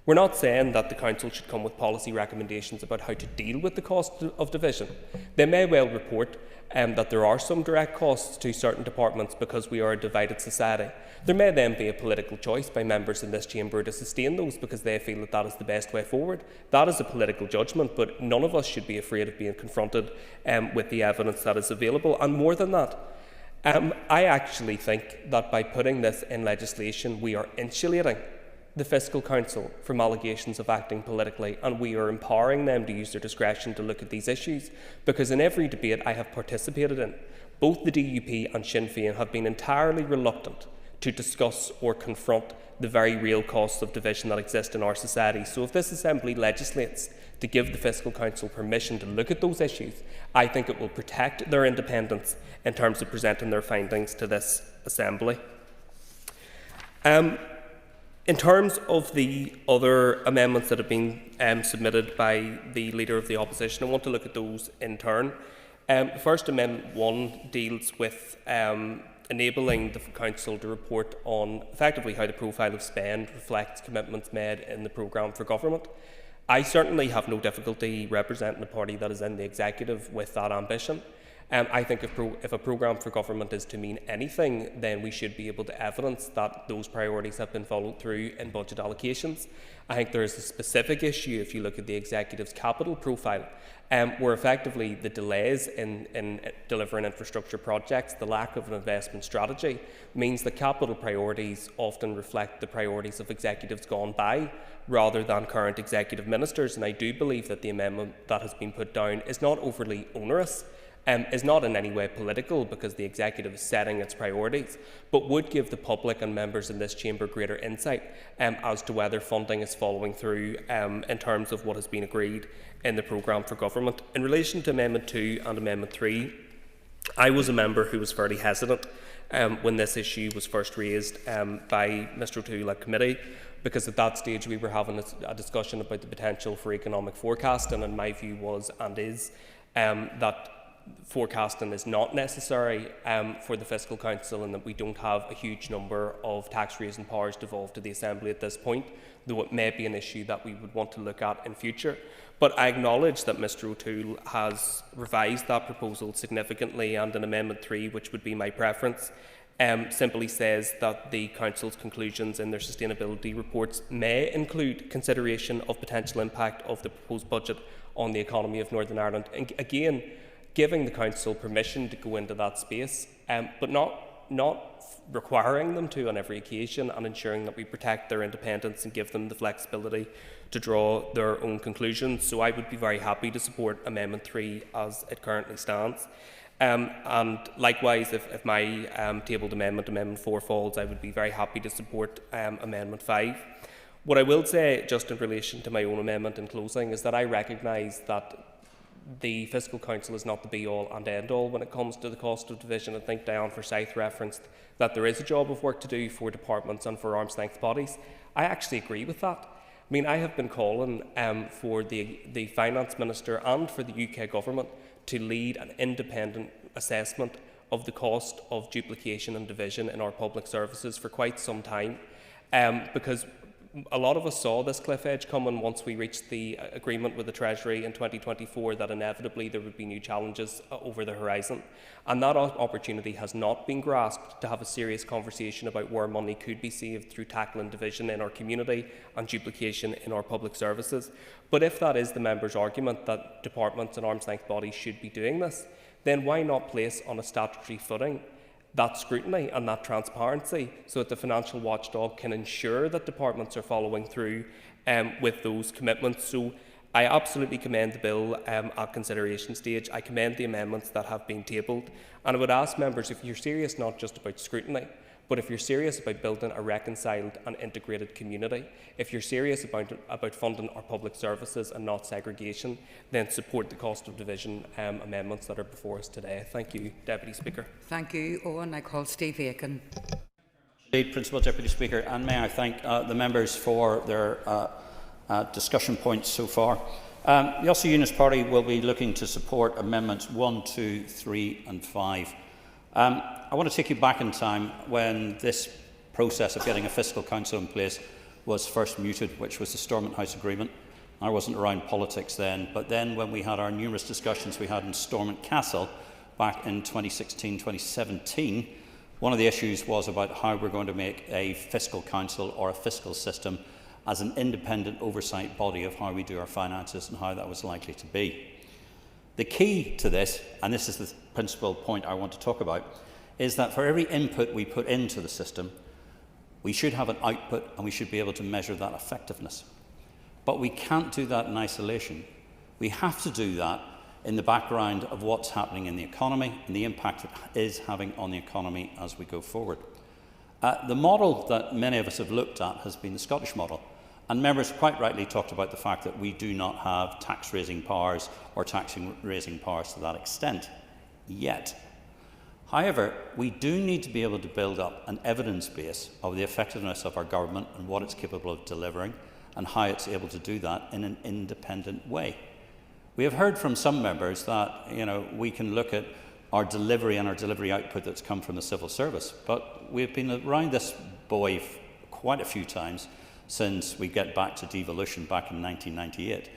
We're not saying that the Council should come with policy recommendations about how to deal with the cost of division. They may well report that there are some direct costs to certain departments because we are a divided society. There may then be a political choice by members in this chamber to sustain those because they feel that that is the best way forward. That is a political judgment, but none of us should be afraid of being confronted with the evidence that is available. And more than that, I actually think that by putting this in legislation, we are insulating the Fiscal Council from allegations of acting politically, and we are empowering them to use their discretion to look at these issues, because in every debate I have participated in, both the DUP and Sinn Féin have been entirely reluctant to discuss or confront the very real costs of division that exist in our society. So if this Assembly legislates to give the Fiscal Council permission to look at those issues, I think it will protect their independence in terms of presenting their findings to this Assembly. In terms of the other amendments that have been submitted by the Leader of the Opposition, I want to look at those in turn. First, Amendment 1 deals with enabling the Council to report on effectively how the profile of spend reflects commitments made in the programme for government. I certainly have no difficulty representing a party that is in the Executive with that ambition. I think if a programme for government is to mean anything, then we should be able to evidence that those priorities have been followed through in budget allocations. I think there is a specific issue if you look at the Executive's capital profile, where effectively the delays in delivering infrastructure projects, the lack of an investment strategy, means that capital priorities often reflect the priorities of executives gone by rather than current executive ministers. And I do believe that the amendment that has been put down is not overly onerous, is not in any way political because the executive is setting its priorities, but would give the public and members in this chamber greater insight as to whether funding is following through in terms of what has been agreed in the programme for government. In relation to Amendment 2 and Amendment 3, I was a member who was fairly hesitant when this issue was first raised by Mr O'Toole at committee, because at that stage we were having a discussion about the potential for economic forecasting, and my view was and is that forecasting is not necessary for the Fiscal Council, and that we don't have a huge number of tax-raising powers devolved to the Assembly at this point, though it may be an issue that we would want to look at in future. But I acknowledge that Mr O'Toole has revised that proposal significantly, and in Amendment 3, which would be my preference, simply says that the Council's conclusions in their sustainability reports may include consideration of potential impact of the proposed budget on the economy of Northern Ireland. And again, giving the Council permission to go into that space, but not requiring them to on every occasion, and ensuring that we protect their independence and give them the flexibility to draw their own conclusions. So I would be very happy to support Amendment 3 as it currently stands. And likewise, if my tabled amendment, Amendment 4, falls, I would be very happy to support Amendment 5. What I will say, just in relation to my own amendment in closing, is that I recognise that the Fiscal Council is not the be-all and end-all when it comes to the cost of division. I think Diane Forsyth referenced that there is a job of work to do for departments and for arm's-length bodies. I actually agree with that. I mean, I have been calling for the Finance Minister and for the UK Government to lead an independent assessment of the cost of duplication and division in our public services for quite some time, because a lot of us saw this cliff edge coming once we reached the agreement with the Treasury in 2024 that inevitably there would be new challenges over the horizon. And that opportunity has not been grasped to have a serious conversation about where money could be saved through tackling division in our community and duplication in our public services. But if that is the member's argument that departments and arm's-length bodies should be doing this, then why not place on a statutory footing that scrutiny and that transparency so that the financial watchdog can ensure that departments are following through with those commitments? So I absolutely commend the bill at consideration stage. I commend the amendments that have been tabled, and I would ask members, if you're serious not just about scrutiny, but if you're serious about building a reconciled and integrated community, if you're serious about funding our public services and not segregation, then support the cost of division amendments that are before us today. Thank you, Deputy Speaker. Thank you, Owen. I call Steve Aiken. Indeed, Principal Deputy Speaker, and may I thank the members for their discussion points so far. The Ulster Unionist Party will be looking to support Amendments 1, 2, 3 and 5. I want to take you back in time when this process of getting a fiscal council in place was first mooted, which was the Stormont House Agreement. I wasn't around politics then, but then when we had our numerous discussions we had in Stormont Castle back in 2016-2017, one of the issues was about how we're going to make a fiscal council or a fiscal system as an independent oversight body of how we do our finances and how that was likely to be. The key to this, and this is the principal point I want to talk about, is that for every input we put into the system, we should have an output and we should be able to measure that effectiveness. But we can't do that in isolation. We have to do that in the background of what's happening in the economy and the impact it is having on the economy as we go forward. The model that many of us have looked at has been the Scottish model. And members quite rightly talked about the fact that we do not have tax-raising powers or tax-raising powers to that extent yet. However, we do need to be able to build up an evidence base of the effectiveness of our government and what it's capable of delivering and how it's able to do that in an independent way. We have heard from some members that we can look at our delivery and our delivery output that's come from the civil service, but we've been around this buoy quite a few times since we get back to devolution back in 1998,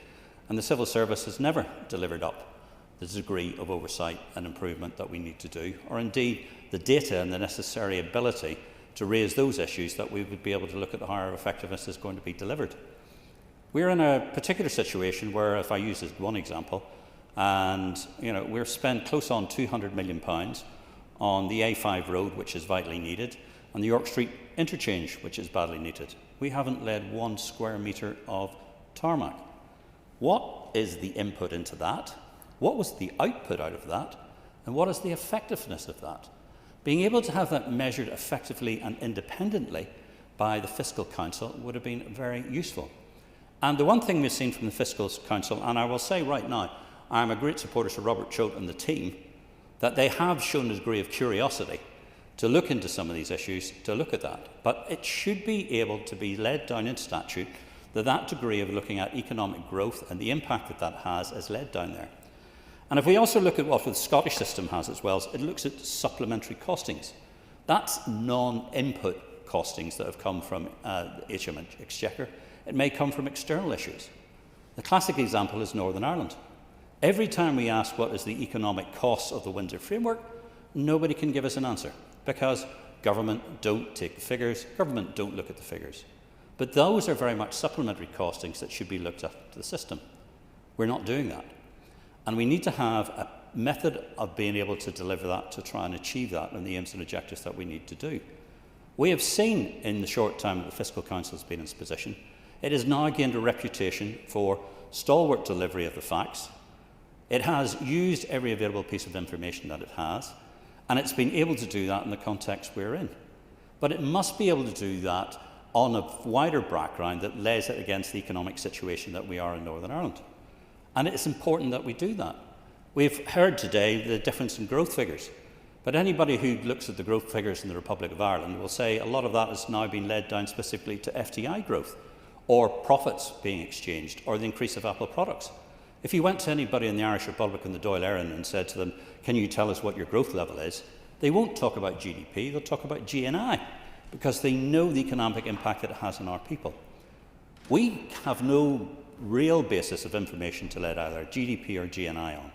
and the civil service has never delivered up the degree of oversight and improvement that we need to do, or indeed the data and the necessary ability to raise those issues that we would be able to look at how our effectiveness is going to be delivered. We're in a particular situation where, if I use as one example, and we've spent close on £200 million on the A5 road, which is vitally needed, and the York Street interchange, which is badly needed. We haven't led 1 square metre of tarmac. What is the input into that? What was the output out of that? And what is the effectiveness of that? Being able to have that measured effectively and independently by the Fiscal Council would have been very useful. And the one thing we've seen from the Fiscal Council, and I will say right now, I'm a great supporter of Robert Choate and the team, that they have shown a degree of curiosity to look into some of these issues, to look at that. But it should be able to be led down in statute that that degree of looking at economic growth and the impact that that has is led down there. And if we also look at what the Scottish system has as well, it looks at supplementary costings. That's non-input costings that have come from the HM Exchequer. It may come from external issues. The classic example is Northern Ireland. Every time we ask what is the economic cost of the Windsor Framework, nobody can give us an answer because government don't take the figures, government don't look at the figures. But those are very much supplementary costings that should be looked at to the system. We're not doing that. And we need to have a method of being able to deliver that to try and achieve that and the aims and objectives that we need to do. We have seen in the short time that the Fiscal Council has been in its position, it has now gained a reputation for stalwart delivery of the facts. It has used every available piece of information that it has, and it's been able to do that in the context we're in. But it must be able to do that on a wider background that lays it against the economic situation that we are in Northern Ireland. And it's important that we do that. We've heard today the difference in growth figures, but anybody who looks at the growth figures in the Republic of Ireland will say a lot of that has now been led down specifically to FDI growth, or profits being exchanged, or the increase of Apple products. If you went to anybody in the Irish Republic and the Dáil Éireann and said to them, can you tell us what your growth level is? They won't talk about GDP, they'll talk about GNI, because they know the economic impact that it has on our people. We have no real basis of information to let either GDP or GNI on.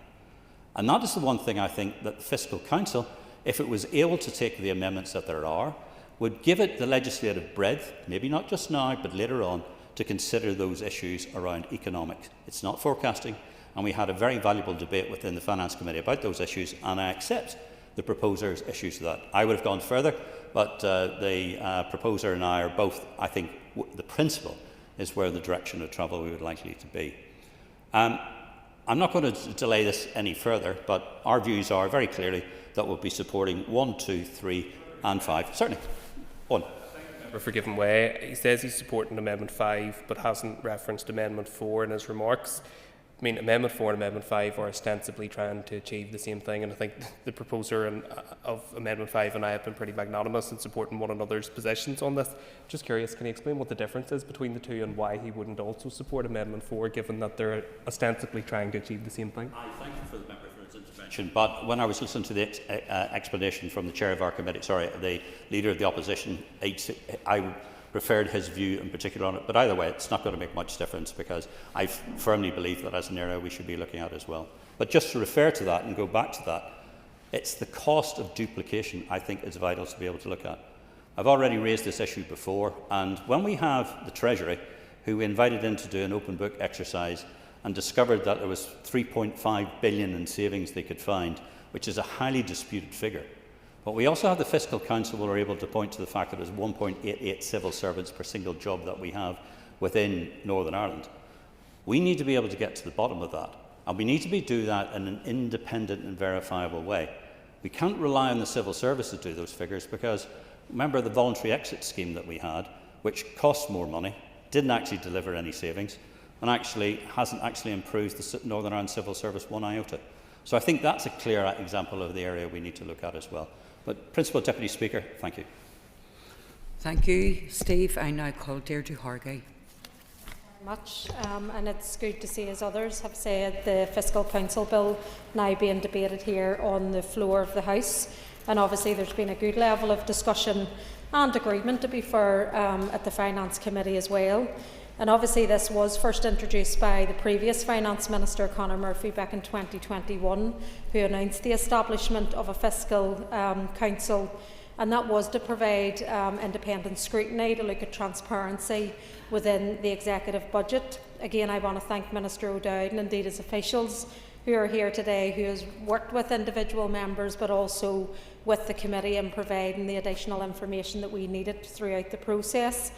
And that is the one thing I think that the Fiscal Council, if it was able to take the amendments that there are, would give it the legislative breadth, maybe not just now, but later on, to consider those issues around economics. It's not forecasting, and we had a very valuable debate within the Finance Committee about those issues, and I accept the proposer's issues to that. I would have gone further, but the proposer and I are both, I think, the principle is where the direction of travel we would likely to be. I'm not going to delay this any further, but our views are very clearly that we'll be supporting 1, 2, 3 and 5. Certainly. 1. For giving way. He says he's supporting Amendment 5 but hasn't referenced Amendment 4 in his remarks. I mean, Amendment 4 and Amendment 5 are ostensibly trying to achieve the same thing, and I think the proposer of Amendment 5 and I have been pretty magnanimous in supporting one another's positions on this. Just curious, can you explain what the difference is between the two and why he wouldn't also support Amendment 4 given that they're ostensibly trying to achieve the same thing? I thank you for the member for his intervention, but when I was listening to the explanation from the chair of our committee, the leader of the opposition, I preferred his view in particular on it, but either way it's not going to make much difference because I firmly believe that as an area we should be looking at as well. But just to refer to that and go back to that, it's the cost of duplication I think is vital to be able to look at. I've already raised this issue before, and when we have the Treasury, who we invited in to do an open book exercise and discovered that there was 3.5 billion in savings they could find, which is a highly disputed figure. But we also have the Fiscal Council who are able to point to the fact that there's 1.88 civil servants per single job that we have within Northern Ireland. We need to be able to get to the bottom of that, and we need to do that in an independent and verifiable way. We can't rely on the civil service to do those figures because, remember the voluntary exit scheme that we had, which cost more money, didn't actually deliver any savings, and actually hasn't actually improved the Northern Ireland civil service one iota. So I think that's a clear example of the area we need to look at as well. But, Principal Deputy Speaker, thank you. Thank you, Steve. I now call Deirdre Hargay. Much, and it's good to see, as others have said, the Fiscal Council Bill now being debated here on the floor of the House. And obviously there's been a good level of discussion and agreement, to be fair, at the Finance Committee as well. And obviously this was first introduced by the previous Finance Minister, Conor Murphy, back in 2021, who announced the establishment of a fiscal council, and that was to provide independent scrutiny, to look at transparency within the executive budget. Again, I want to thank Minister O'Dowd and indeed his officials who are here today, who has worked with individual members but also with the committee in providing the additional information that we needed throughout the process.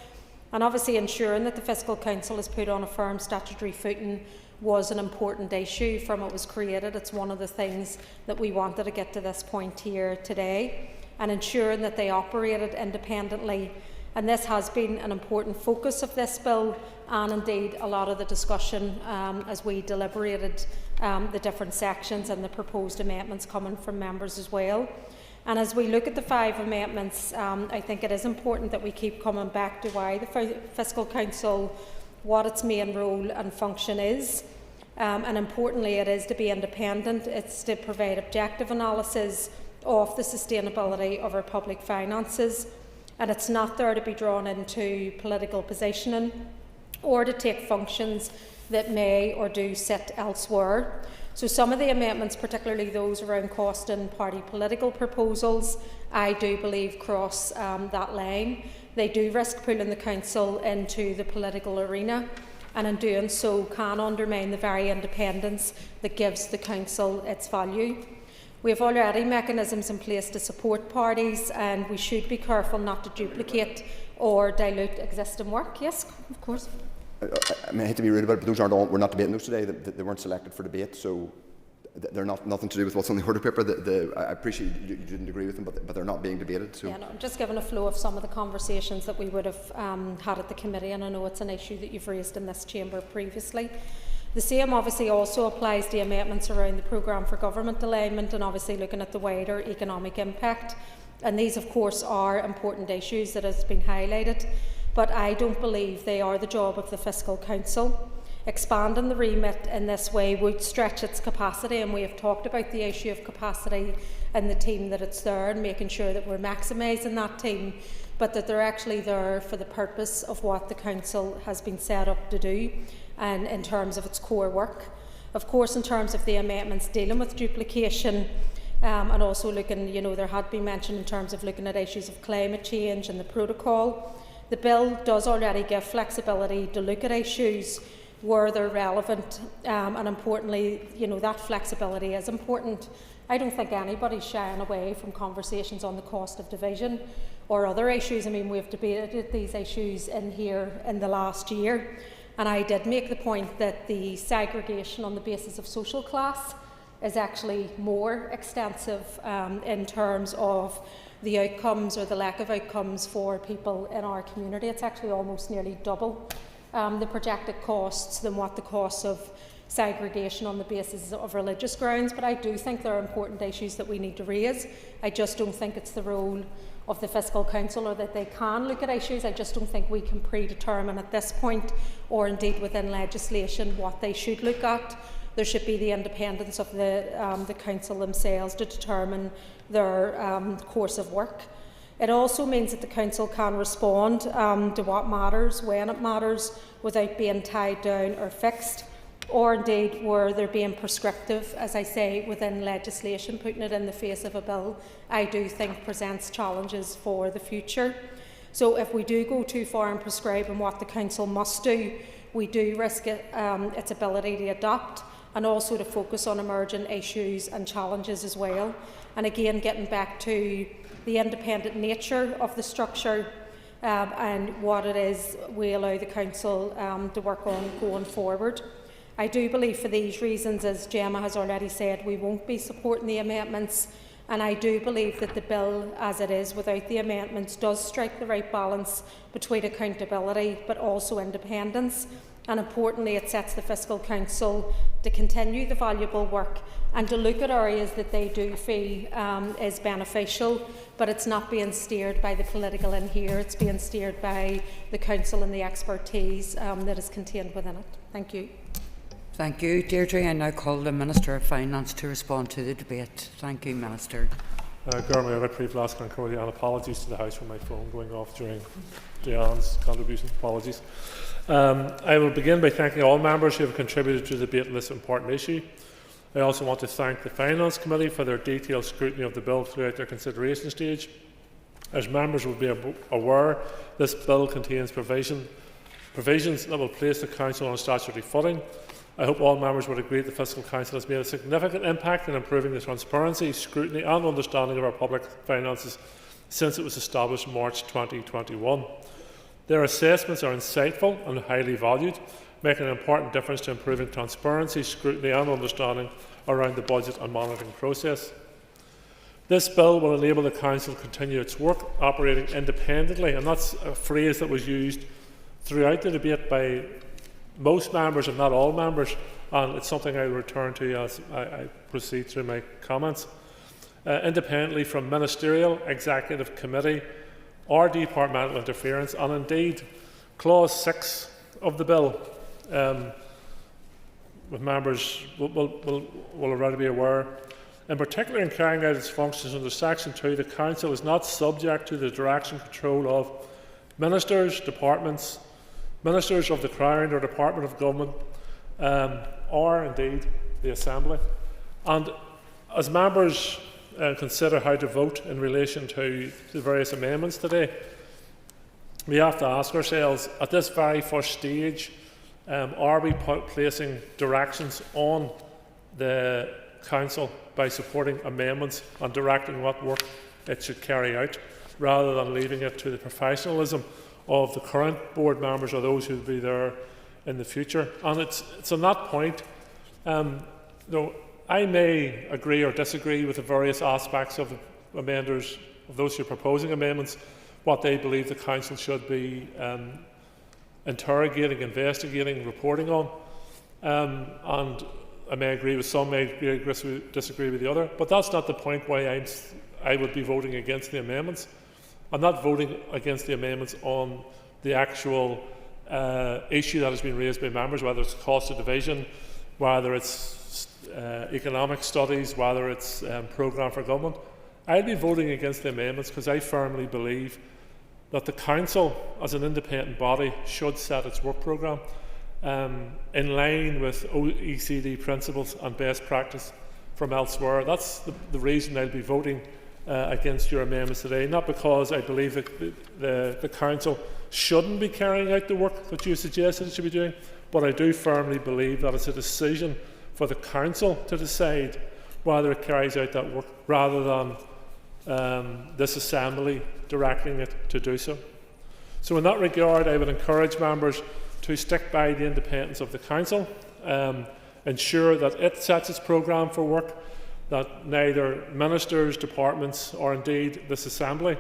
And obviously ensuring that the Fiscal Council is put on a firm statutory footing was an important issue from it was created. It's one of the things that we wanted to get to this point here today, and ensuring that they operated independently. And this has been an important focus of this bill, and indeed a lot of the discussion as we deliberated the different sections and the proposed amendments coming from members as well. And as we look at the 5 amendments, I think it is important that we keep coming back to why the Fiscal Council, what its main role and function is. And importantly, it is to be independent. It's to provide objective analysis of the sustainability of our public finances. And it's not there to be drawn into political positioning or to take functions that may or do sit elsewhere. So some of the amendments, particularly those around cost and party political proposals, I do believe cross that line. They do risk pulling the council into the political arena, and in doing so can undermine the very independence that gives the council its value. We have already mechanisms in place to support parties, and we should be careful not to duplicate or dilute existing work. Yes, of course. I hate to be rude about it, but those aren't all, we're not debating those today. They weren't selected for debate, so they're nothing to do with what's on the order paper. I appreciate you didn't agree with them, but they're not being debated. So. Yeah, no, I'm just giving a flow of some of the conversations that we would have had at the committee, and I know it's an issue that you've raised in this chamber previously. The same obviously also applies to amendments around the programme for government alignment, and obviously looking at the wider economic impact. And these, of course, are important issues that has been highlighted, but I don't believe they are the job of the Fiscal Council. Expanding the remit in this way would stretch its capacity, and we have talked about the issue of capacity and the team that it's there, and making sure that we're maximising that team, but that they're actually there for the purpose of what the Council has been set up to do, and in terms of its core work. Of course, in terms of the amendments dealing with duplication, and also looking, there had been mention in terms of looking at issues of climate change and the protocol. The bill does already give flexibility to look at issues where they're relevant, and importantly, that flexibility is important. I don't think anybody's shying away from conversations on the cost of division or other issues. I mean, we've debated these issues in here in the last year, and I did make the point that the segregation on the basis of social class is actually more extensive in terms of the outcomes or the lack of outcomes for people in our community. It's actually almost nearly double the projected costs than what the costs of segregation on the basis of religious grounds. But I do think there are important issues that we need to raise. I just don't think it's the role of the Fiscal Council, or that they can look at issues. I just don't think we can predetermine at this point, or indeed within legislation, what they should look at. There should be the independence of the Council themselves to determine their course of work. It also means that the Council can respond to what matters, when it matters, without being tied down or fixed, or indeed where they're being prescriptive, as I say, within legislation. Putting it in the face of a bill, I do think presents challenges for the future. So if we do go too far in prescribing what the Council must do, we do risk its ability to adapt, and also to focus on emerging issues and challenges as well. And again, getting back to the independent nature of the structure and what it is we allow the Council to work on going forward. I do believe for these reasons, as Gemma has already said, we won't be supporting the amendments, and I do believe that the bill as it is without the amendments does strike the right balance between accountability but also independence. And importantly, it sets the Fiscal Council to continue the valuable work and to look at areas that they do feel is beneficial, but it's not being steered by the political in here, it's being steered by the Council and the expertise that is contained within it. Thank you. Thank you, Deirdre. I now call the Minister of Finance to respond to the debate. Thank you, Minister. And apologies to the House for my phone going off during Diane's contribution. Apologies. I will begin by thanking all members who have contributed to the debate on this important issue. I also want to thank the Finance Committee for their detailed scrutiny of the bill throughout their consideration stage. As members will be aware, this bill contains provisions that will place the Council on a statutory footing. I hope all members would agree that the Fiscal Council has made a significant impact in improving the transparency, scrutiny and understanding of our public finances since it was established in March 2021. Their assessments are insightful and highly valued, making an important difference to improving transparency, scrutiny and understanding around the budget and monitoring process. This bill will enable the Council to continue its work operating independently, and that's a phrase that was used throughout the debate by most members, if not all members, and it's something I will return to as I proceed through my comments. Independently from ministerial, executive committee or departmental interference, and indeed Clause 6 of the bill, with members will already be aware. In particular, in carrying out its functions under Section 2, the Council is not subject to the direction and control of ministers, departments, ministers of the Crown or Department of Government, or indeed the Assembly. And as members consider how to vote in relation to the various amendments today, we have to ask ourselves, at this very first stage, are we placing directions on the Council by supporting amendments and directing what work it should carry out, rather than leaving it to the professionalism of the current board members or those who will be there in the future? And it's on that point, though I may agree or disagree with the various aspects of the amenders, of those who are proposing amendments, what they believe the Council should be interrogating, investigating, reporting on. And I may agree with some, may disagree with the other, but that's not the point why I would be voting against the amendments. I'm not voting against the amendments on the actual issue that has been raised by members, whether it's cost of division, whether it's economic studies, whether it's programme for government. I'll be voting against the amendments because I firmly believe that the Council, as an independent body, should set its work programme in line with OECD principles and best practice from elsewhere. That's the reason I'll be voting against your amendments today, not because I believe that the Council shouldn't be carrying out the work that you suggested it should be doing, but I do firmly believe that it's a decision for the Council to decide whether it carries out that work, rather than this Assembly directing it to do so. So in that regard, I would encourage members to stick by the independence of the Council, ensure that it sets its programme for work, that neither ministers, departments or indeed this Assembly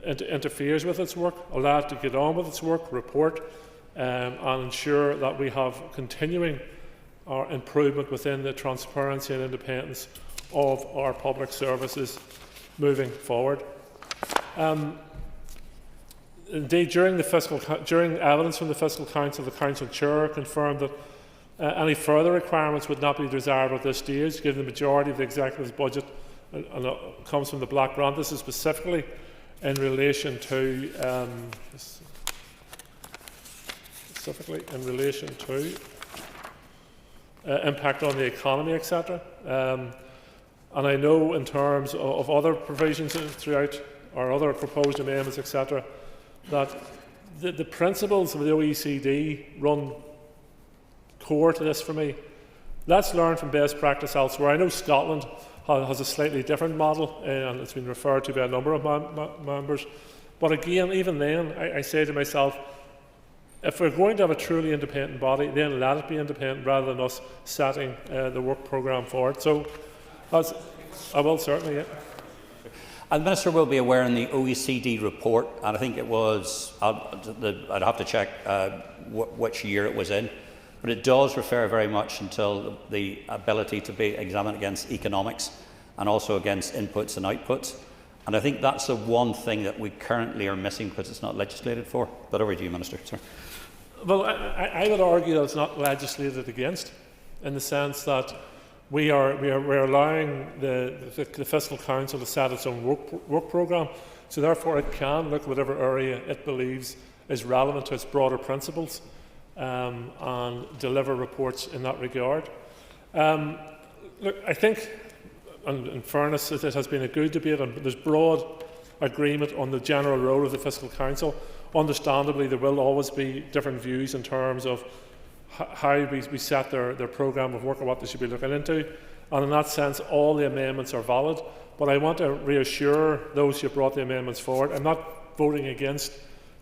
interferes with its work, allow it to get on with its work, report, and ensure that we have continuing improvement within the transparency and independence of our public services moving forward. Indeed, during evidence from the Fiscal Council, the Council Chair confirmed that any further requirements would not be desirable at this stage, given the majority of the Executive's budget comes from the Black Grant. This is specifically in relation to impact on the economy, etc. And I know in terms of other provisions throughout, or other proposed amendments, etc., that the principles of the OECD run core to this for me. Let's learn from best practice elsewhere. I know Scotland has a slightly different model, and it's been referred to by a number of members. But again, even then, I say to myself, if we're going to have a truly independent body, then let it be independent rather than us setting the work programme forward. So, I will certainly. Yeah. And the Minister will be aware in the OECD report, and I think it was, I'd have to check which year it was in, but it does refer very much until the ability to be examined against economics and also against inputs and outputs. And I think that's the one thing that we currently are missing because it's not legislated for. But over to you, Minister. Sorry. Well, I would argue that it's not legislated against, in the sense that we're allowing the Fiscal Council to set its own work programme, so therefore it can look whatever area it believes is relevant to its broader principles and deliver reports in that regard. Look, I think, and in fairness, it has been a good debate, and there's broad agreement on the general role of the Fiscal Council. Understandably, there will always be different views in terms of how we set their programme of work and what they should be looking into. And in that sense, all the amendments are valid. But I want to reassure those who brought the amendments forward, I'm not voting against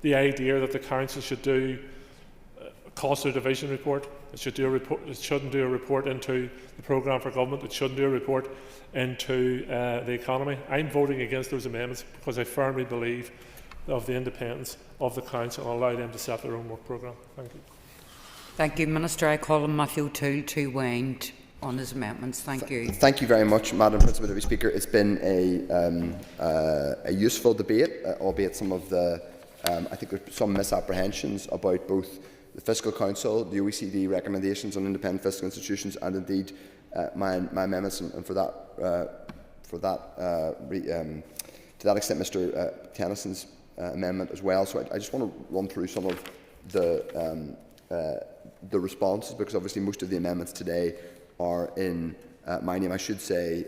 the idea that the Council should do a cost of division report. It should do a report. It shouldn't do a report into the programme for government. It shouldn't do a report into the economy. I'm voting against those amendments because I firmly believe of the independence of the Council and allow them to set their own work programme. Thank you. Thank you, Minister. I call on Matthew O'Toole to wind on his amendments. Thank you. Thank you very much, Madam Principal Deputy Speaker. It's been a useful debate, albeit some of the I think there's some misapprehensions about both the Fiscal Council, the OECD recommendations on independent fiscal institutions, and indeed my amendments. And to that extent, Mr. Tennyson's amendment as well. So I just want to run through some of the responses, because obviously most of the amendments today are in my name. I should say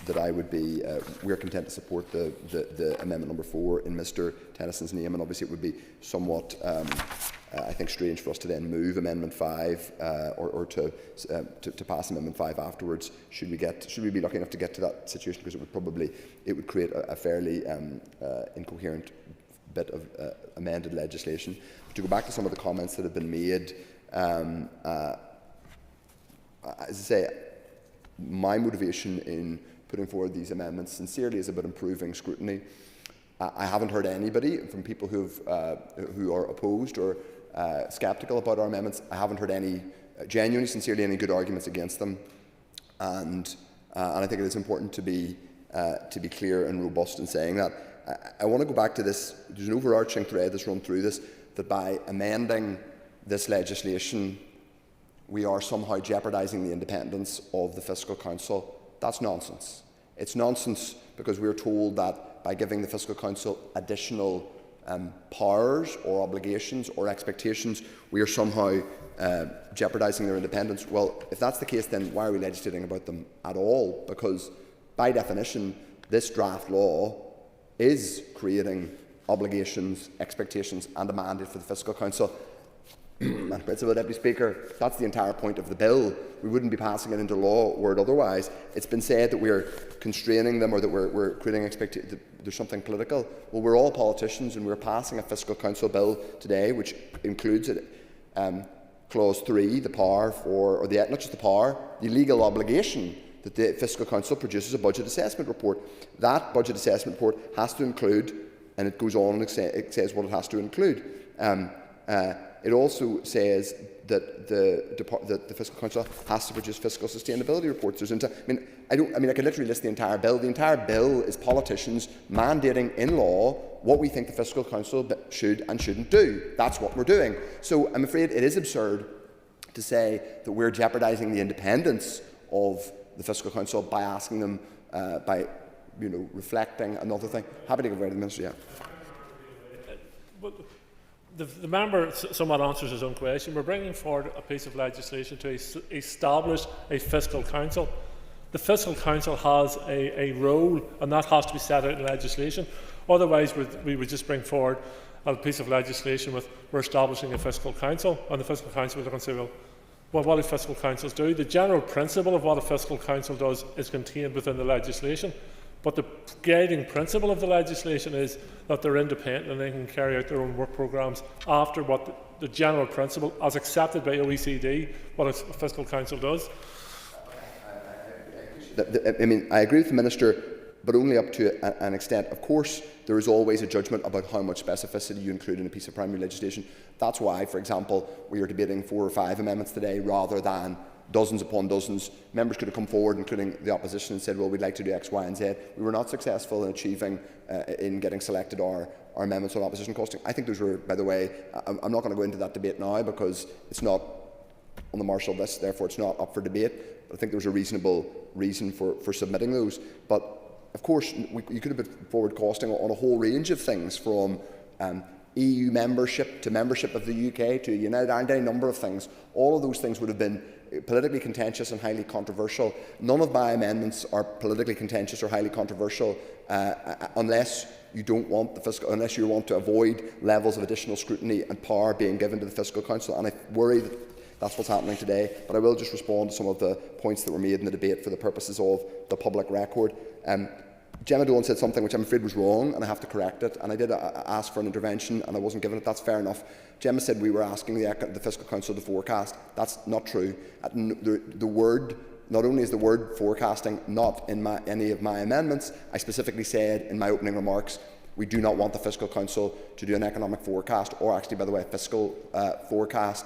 that I would be, we're content to support the amendment number 4 in Mr. Tennyson's name, and obviously it would be somewhat, I think, strange for us to then move Amendment 5 or to pass Amendment 5 afterwards. Should we be lucky enough to get to that situation, because it would create a fairly incoherent bit of amended legislation. But to go back to some of the comments that have been made, as I say, my motivation in putting forward these amendments sincerely is about improving scrutiny. I haven't heard anybody from people who are opposed or sceptical about our amendments. I haven't heard any genuinely, sincerely, any good arguments against them, and I think it is important to be clear and robust in saying that. I want to go back to this. There's an overarching thread that's run through this, that by amending this legislation, we are somehow jeopardising the independence of the Fiscal Council. That's nonsense. It's nonsense because we're told that by giving the Fiscal Council additional powers or obligations or expectations, we are somehow jeopardising their independence. Well, if that's the case, then why are we legislating about them at all? Because by definition, this draft law is creating obligations, expectations and a mandate for the Fiscal Council. Madam Principal Deputy Speaker, that's the entire point of the bill. We wouldn't be passing it into law were it otherwise. It's been said that we're constraining them or that we're creating expectations. There's something political. Well, we're all politicians, and we're passing a Fiscal Council bill today, which includes Clause 3, the power for, or not just the power, the legal obligation that the Fiscal Council produces a budget assessment report. That budget assessment report has to include, and it goes on and it says what it has to include. It also says that the Fiscal Council has to produce fiscal sustainability reports. I could literally list the entire bill. The entire bill is politicians mandating in law what we think the Fiscal Council should and shouldn't do. That's what we're doing. So I'm afraid it is absurd to say that we're jeopardising the independence of the Fiscal Council by asking them, by reflecting another thing. Happy to go over to the Minister. Yeah. The member somewhat answers his own question. We're bringing forward a piece of legislation to establish a Fiscal Council. The Fiscal Council has a role, and that has to be set out in legislation. Otherwise, we would just bring forward a piece of legislation with we're establishing a Fiscal Council, and the Fiscal Council would look and say, well, what do Fiscal Councils do? The general principle of what a Fiscal Council does is contained within the legislation. But the guiding principle of the legislation is that they're independent and they can carry out their own work programmes after what the general principle, as accepted by OECD, what a Fiscal Council does. I agree with the Minister, but only up to an extent. Of course, there is always a judgment about how much specificity you include in a piece of primary legislation. That's why, for example, we are debating 4 or 5 amendments today rather than dozens upon dozens. Members could have come forward, including the opposition, and said, well, we'd like to do X, Y and Z. We were not successful in achieving, in getting selected our amendments on opposition costing. I think those were, by the way, I'm not going to go into that debate now because it's not on the marshal list, therefore it's not up for debate. But I think there was a reasonable reason for submitting those. But of course, you could have put forward costing on a whole range of things, from EU membership to membership of the UK to United Ireland, any number of things. All of those things would have been politically contentious and highly controversial. None of my amendments are politically contentious or highly controversial unless you don't want the fiscal, unless you want to avoid levels of additional scrutiny and power being given to the Fiscal Council. And I worry that that's what's happening today. But I will just respond to some of the points that were made in the debate for the purposes of the public record. Gemma Dolan said something which I'm afraid was wrong, and I have to correct it. And I did ask for an intervention, and I wasn't given it. That's fair enough. Gemma said we were asking the Fiscal Council to forecast. That's not true. The word, not only is the word forecasting not in any of my amendments, I specifically said in my opening remarks we do not want the Fiscal Council to do an economic forecast, or actually, by the way, a fiscal forecast.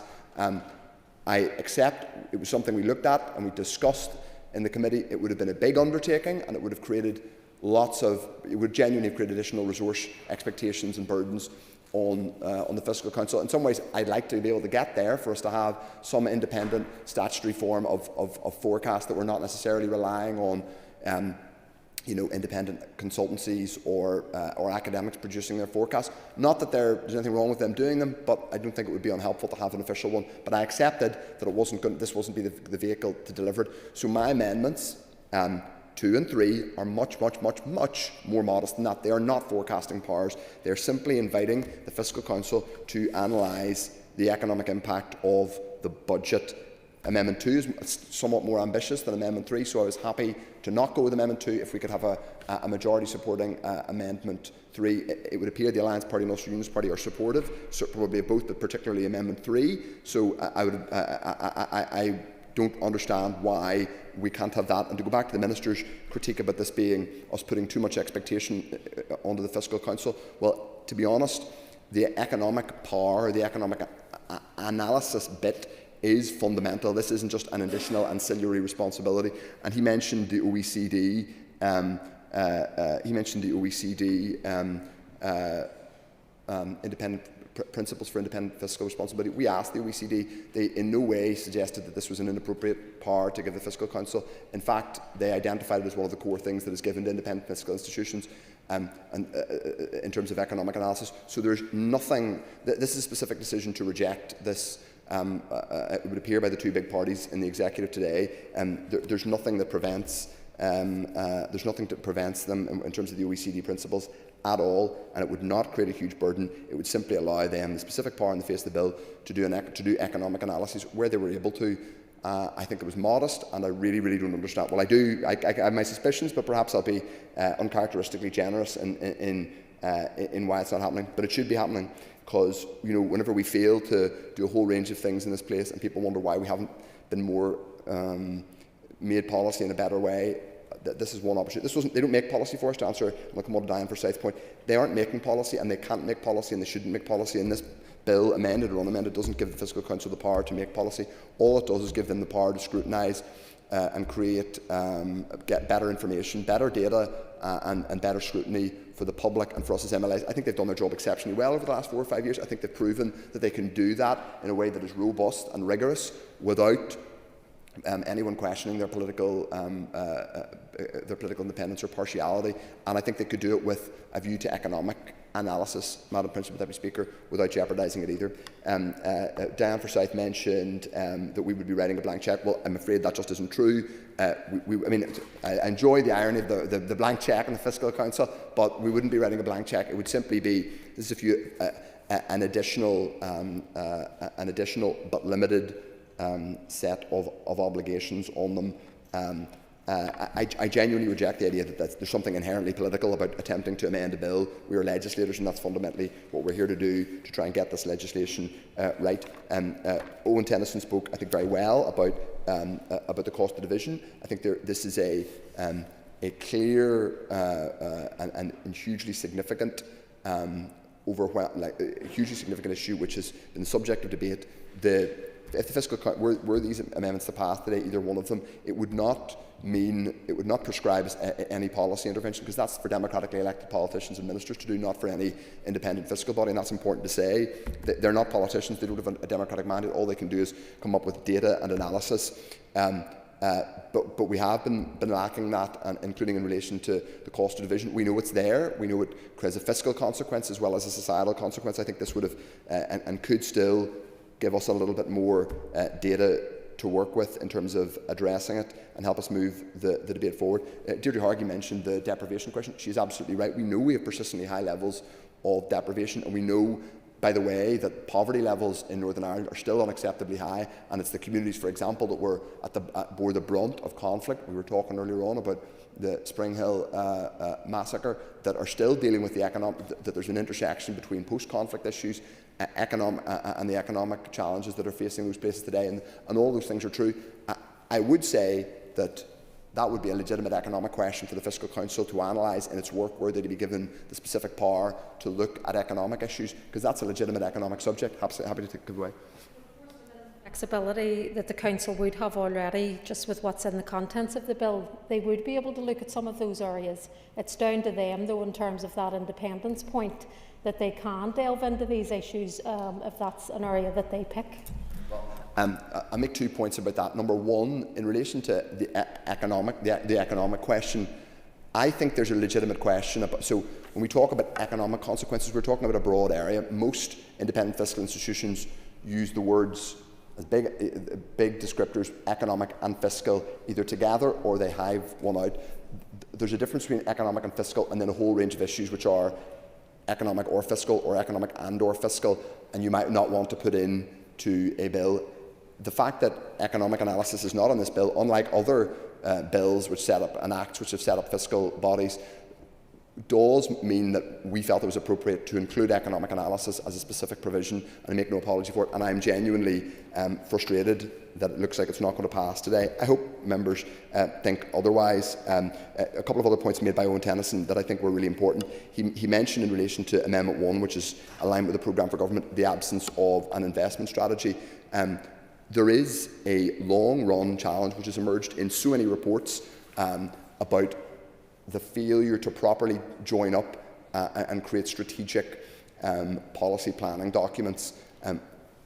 I accept it was something we looked at and we discussed in the committee. It would have been a big undertaking, and it would have created it would genuinely create additional resource expectations and burdens on the Fiscal Council. In some ways, I'd like to be able to get there for us to have some independent statutory form of forecast that we're not necessarily relying on independent consultancies or academics producing their forecasts. Not that there's anything wrong with them doing them, but I don't think it would be unhelpful to have an official one. But I accepted that this wasn't be the vehicle to deliver it. So my amendments 2 and 3 are much more modest than that. They are not forecasting powers. They are simply inviting the Fiscal Council to analyse the economic impact of the budget. Amendment 2 is somewhat more ambitious than Amendment 3, so I was happy to not go with Amendment 2 if we could have a majority supporting Amendment 3. It would appear the Alliance Party and Ulster Unionist Party are supportive, probably of both, but particularly Amendment 3. So I don't understand why we can't have that. And to go back to the Minister's critique about this being us putting too much expectation onto the Fiscal Council, well, to be honest, the economic power, the economic analysis bit is fundamental. This isn't just an additional ancillary responsibility. And he mentioned the OECD. Independent principles for independent fiscal responsibility. We asked the OECD. They in no way suggested that this was an inappropriate power to give the Fiscal Council. In fact, they identified it as one of the core things that is given to independent fiscal institutions in terms of economic analysis. So there's nothing. This is a specific decision to reject this. It would appear by the two big parties in the executive today. There's nothing that prevents. There's nothing that prevents them in terms of the OECD principles at all, and it would not create a huge burden. It would simply allow them the specific power in the face of the bill to do economic analysis where they were able to. I think it was modest, and I really don't understand. Well, I have my suspicions, but perhaps I'll be uncharacteristically generous in why it's not happening. But it should be happening, because whenever we fail to do a whole range of things in this place, and people wonder why we haven't been more made policy in a better way. This is one opportunity. They don't make policy for us, to answer, and I'll come on to Diane for South Point. They aren't making policy, and they can't make policy, and they shouldn't make policy. And this bill, amended or unamended, doesn't give the Fiscal Council the power to make policy. All it does is give them the power to scrutinise and get better information, better data, and better scrutiny for the public and for us as MLAs. I think they've done their job exceptionally well over the last 4 or 5 years. I think they've proven that they can do that in a way that is robust and rigorous without anyone questioning their political independence or partiality, and I think they could do it with a view to economic analysis, Madam Principal Deputy Speaker, without jeopardising it either. Diane Forsyth mentioned that we would be writing a blank cheque. Well, I'm afraid that just isn't true. I enjoy the irony of the blank cheque in the Fiscal Council, but we wouldn't be writing a blank cheque. It would simply be an additional but limited set of obligations on them. I genuinely reject the idea that there's something inherently political about attempting to amend a bill. We are legislators, and that's fundamentally what we're here to do, to try and get this legislation right. Owen Tennyson spoke, I think, very well about the cost of division. I think this is a clear and hugely significant hugely significant issue which has been the subject of debate. if the fiscal were these amendments to pass today, either one of them, it would not prescribe any policy intervention, because that's for democratically elected politicians and ministers to do, not for any independent fiscal body, and that's important to say. They're not politicians, they don't have a democratic mandate. All they can do is come up with data and analysis. But we have been lacking that, including in relation to the cost of division. We know it's there. We know it creates a fiscal consequence as well as a societal consequence. I think this would have and could still give us a little bit more data to work with in terms of addressing it and help us move the debate forward. Deirdre Hargey mentioned the deprivation question. She's absolutely right. We know we have persistently high levels of deprivation, and we know, by the way, that poverty levels in Northern Ireland are still unacceptably high, and it's the communities, for example, that bore the brunt of conflict. We were talking earlier on about the Spring Hill massacre, that are still dealing with that there's an intersection between post-conflict issues and the economic challenges that are facing those places today, and all those things are true. I would say that would be a legitimate economic question for the Fiscal Council to analyse in its work, were they to be given the specific power to look at economic issues, because that's a legitimate economic subject. Happy to take it away. Flexibility that the Council would have already, just with what's in the contents of the bill, they would be able to look at some of those areas. It's down to them, though, in terms of that independence point, that they can delve into these issues if that's an area that they pick. I make 2 points about that. Number one, in relation to the economic question, I think there's a legitimate question about. So when we talk about economic consequences, we're talking about a broad area. Most independent fiscal institutions use the words as big descriptors, economic and fiscal, either together or they hive one out. There's a difference between economic and fiscal, and then a whole range of issues which are economic or fiscal, or economic and or fiscal, and you might not want to put in to a bill. The fact that economic analysis is not on this bill, unlike other bills which set up and acts which have set up fiscal bodies, does mean that we felt it was appropriate to include economic analysis as a specific provision, and I make no apology for it. And I'm genuinely frustrated that it looks like it's not going to pass today. I hope members think otherwise. A couple of other points made by Owen Tennyson that I think were really important. He mentioned in relation to Amendment 1, which is aligned with the Programme for Government, the absence of an investment strategy. There is a long-run challenge which has emerged in so many reports about the failure to properly join up and create strategic policy planning documents.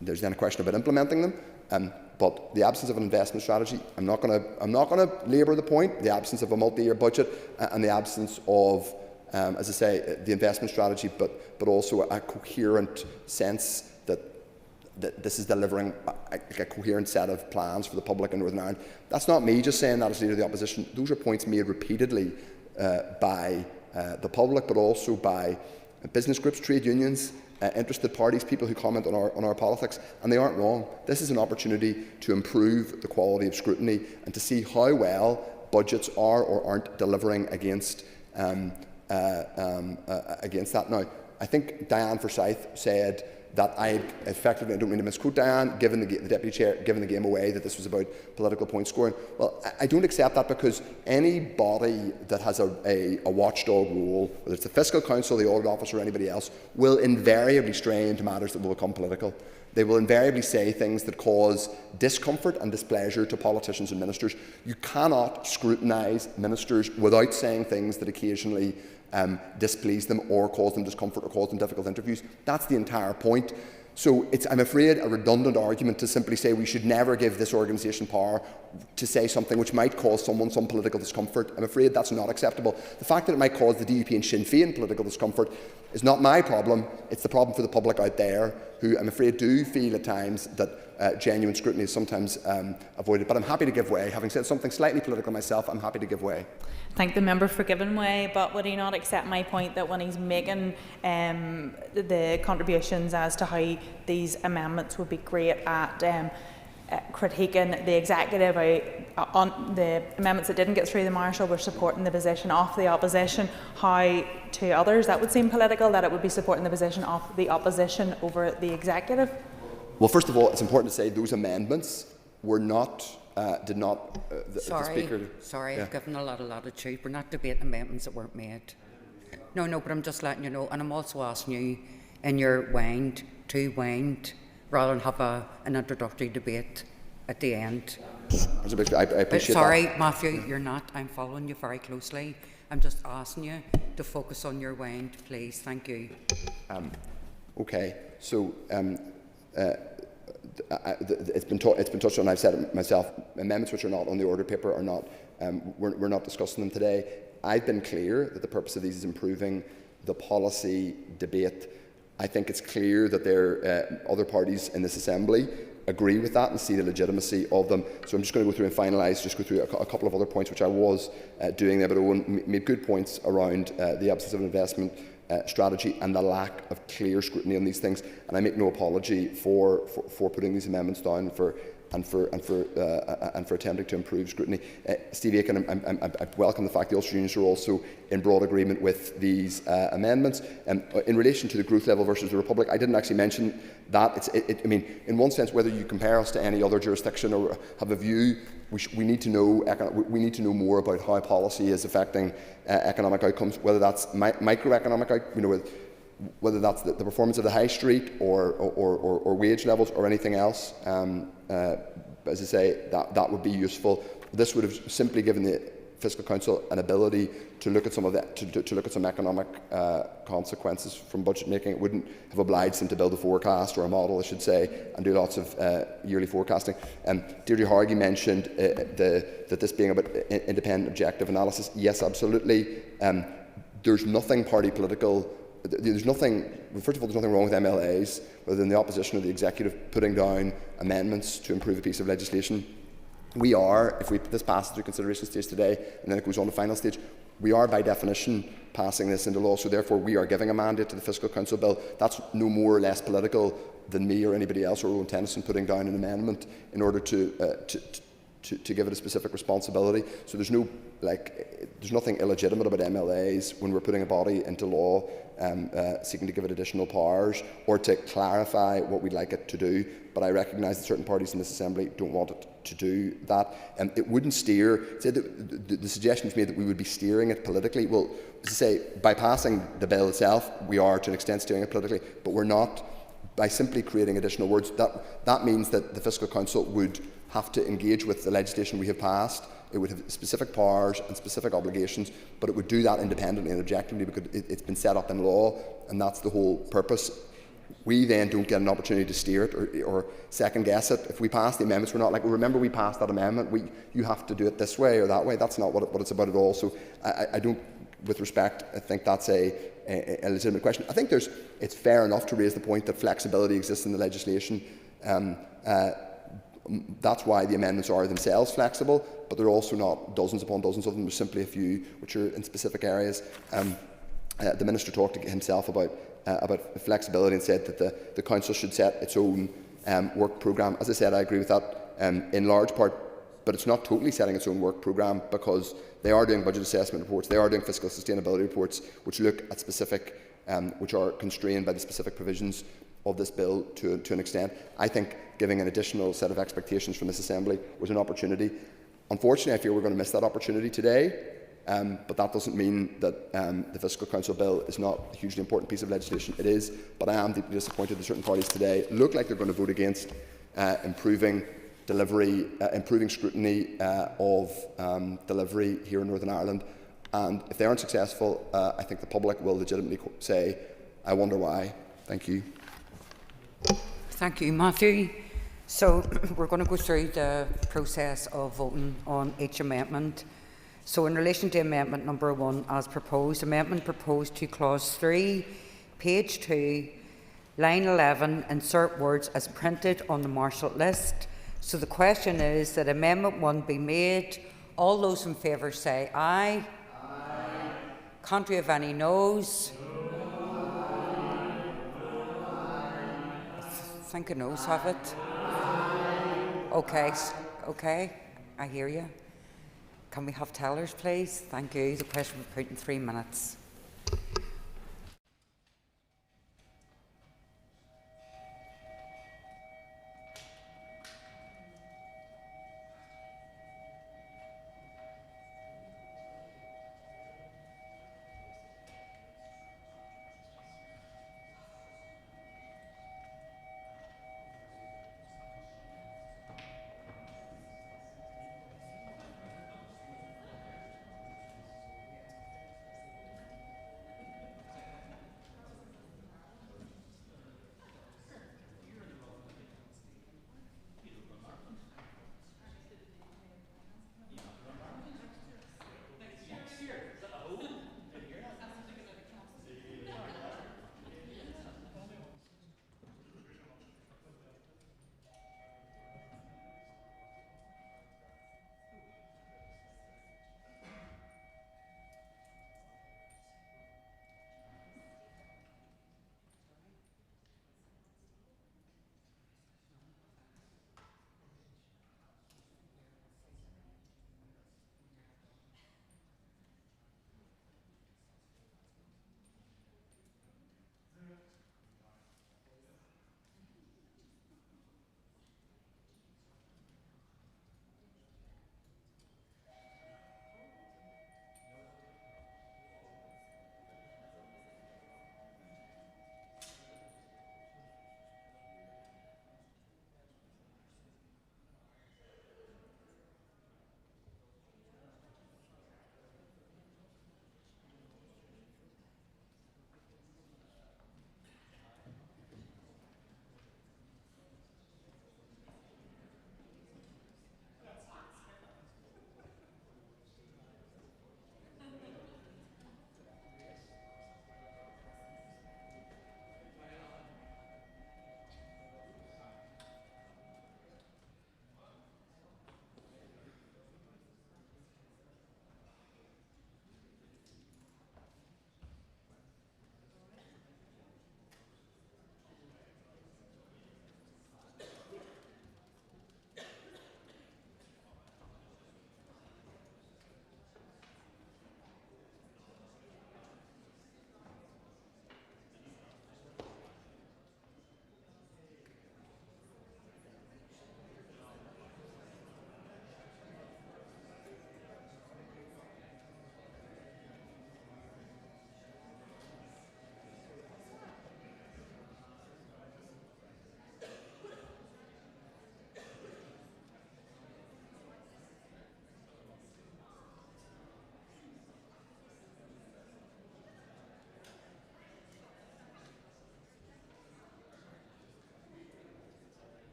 There's then a question about implementing them, but the absence of an investment strategy, I'm not going to labour the point. The absence of a multi-year budget and the absence of, as I say, the investment strategy, but also a coherent sense that this is delivering a coherent set of plans for the public in Northern Ireland. That's not me just saying that as leader of the opposition. Those are points made repeatedly by the public, but also by business groups, trade unions, interested parties, people who comment on our politics, and they aren't wrong. This is an opportunity to improve the quality of scrutiny and to see how well budgets are or aren't delivering against that. Now, I think Diane Forsyth said that I effectively, I don't mean to misquote Diane, given the Deputy Chair, given the game away, that this was about political point scoring. Well, I don't accept that, because any body that has a watchdog role, whether it's the Fiscal Council, the Audit Office or anybody else, will invariably stray into matters that will become political. They will invariably say things that cause discomfort and displeasure to politicians and ministers. You cannot scrutinise ministers without saying things that occasionally displease them or cause them discomfort or cause them difficult interviews. That's the entire point. So it's, I'm afraid, a redundant argument to simply say we should never give this organisation power to say something which might cause someone some political discomfort. I'm afraid that's not acceptable. The fact that it might cause the DUP and Sinn Féin political discomfort is not my problem. It's the problem for the public out there, who I'm afraid do feel at times that genuine scrutiny is sometimes avoided. But I'm happy to give way. Having said something slightly political myself, I'm happy to give way. Thank the member for giving way, but would he not accept my point that when he's making the contributions as to how these amendments would be great at critiquing the executive on the amendments that didn't get through the Marshal were supporting the position of the opposition, how to others that would seem political that it would be supporting the position of the opposition over the executive? Well, first of all, it's important to say those amendments were not the Speaker... Sorry, yeah. I've given a lot of latitude. We're not debating amendments that weren't made. No, but I'm just letting you know, and I'm also asking you in your wind to wind rather than have an introductory debate at the end. I appreciate sorry, that. Matthew, you're not. I'm following you very closely. I'm just asking you to focus on your wind, please. Thank you. Okay, so it's been touched on. I've said it myself. Amendments which are not on the order paper are not. We're not discussing them today. I've been clear that the purpose of these is improving the policy debate. I think it's clear that other parties in this Assembly agree with that and see the legitimacy of them. So I'm just going to go through and finalise, just go through a couple of other points which I was doing there, but Owen made good points around the absence of an investment strategy and the lack of clear scrutiny on these things. And I make no apology for putting these amendments down and for attempting to improve scrutiny. Steve Aiken, I welcome the fact the Ulster Unions are also in broad agreement with these amendments. In relation to the growth level versus the Republic, I didn't actually mention that. I mean, in one sense, whether you compare us to any other jurisdiction or have a view, we need to know more about how policy is affecting economic outcomes, whether that's microeconomic, whether that's the performance of the high street or wage levels or anything else. As I say, that would be useful. This would have simply given the Fiscal Council an ability to look at some of that, to look at some economic consequences from budget making. It wouldn't have obliged them to build a forecast or a model, I should say, and do lots of yearly forecasting. Deirdre Hargey mentioned that this being about independent, objective analysis. Yes, absolutely. There's nothing party political. There's nothing. First of all, there's nothing wrong with MLAs, whether in the opposition or the executive, putting down amendments to improve a piece of legislation. We are, if this passes through consideration stage today and then it goes on to final stage, we are by definition passing this into law. So therefore, we are giving a mandate to the Fiscal Council bill. That's no more or less political than me or anybody else or Owen Tennyson putting down an amendment in order to give it a specific responsibility. So there's nothing illegitimate about MLAs when we're putting a body into law, seeking to give it additional powers or to clarify what we'd like it to do. But I recognise that certain parties in this Assembly don't want it to do that. It wouldn't steer. The suggestion is made that we would be steering it politically. Well, as I say, by passing the bill itself, we are to an extent steering it politically, but we're not. By simply creating additional words, that means that the Fiscal Council would have to engage with the legislation we have passed. It would have specific powers and specific obligations, but it would do that independently and objectively because it's been set up in law, and that's the whole purpose. We then don't get an opportunity to steer it or second guess it. If we pass the amendments, we're not like, well, remember we passed that amendment, you have to do it this way or that way. That's not what it's about at all. So I don't, with respect, I think that's a legitimate question. I think it's fair enough to raise the point that flexibility exists in the legislation. That's why the amendments are themselves flexible, but they're also not dozens upon dozens of them. There's simply a few which are in specific areas. The Minister talked himself about flexibility and said that the Council should set its own work programme. As I said, I agree with that in large part, but it's not totally setting its own work programme because they are doing budget assessment reports, they are doing fiscal sustainability reports which look at specific, which are constrained by the specific provisions of this bill to an extent. I think giving an additional set of expectations from this Assembly was an opportunity. Unfortunately, I fear we're going to miss that opportunity today, but that doesn't mean that the Fiscal Council bill is not a hugely important piece of legislation. It is, but I am deeply disappointed that certain parties today look like they're going to vote against improving delivery, improving scrutiny of delivery here in Northern Ireland. And if they aren't successful, I think the public will legitimately say, I wonder why. Thank you. Thank you, Matthew. So we're going to go through the process of voting on each amendment. So in relation to amendment number 1 as proposed, amendment proposed to clause 3, page 2, line 11, insert words as printed on the marshal list. So the question is that amendment 1 be made. All those in favour say aye. Aye. Contrary of any noes? I think a noes have it. Okay, I hear you. Can we have tellers, please? Thank you. The question will be put in 3 minutes.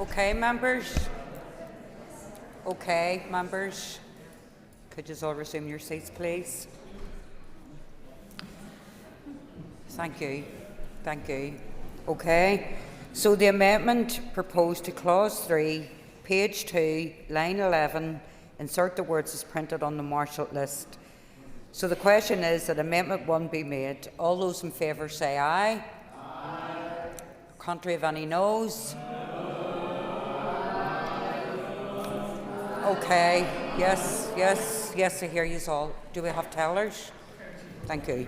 Okay, members. Okay, members. Could you all resume your seats, please? Thank you. Thank you. Okay. So the amendment proposed to clause 3, page 2, line 11, insert the words as printed on the marshal list. So the question is that amendment 1 be made. All those in favour say aye. Aye. Contrary of any noes? Okay. Yes, yes, yes, I hear you all. Do we have tellers? Thank you.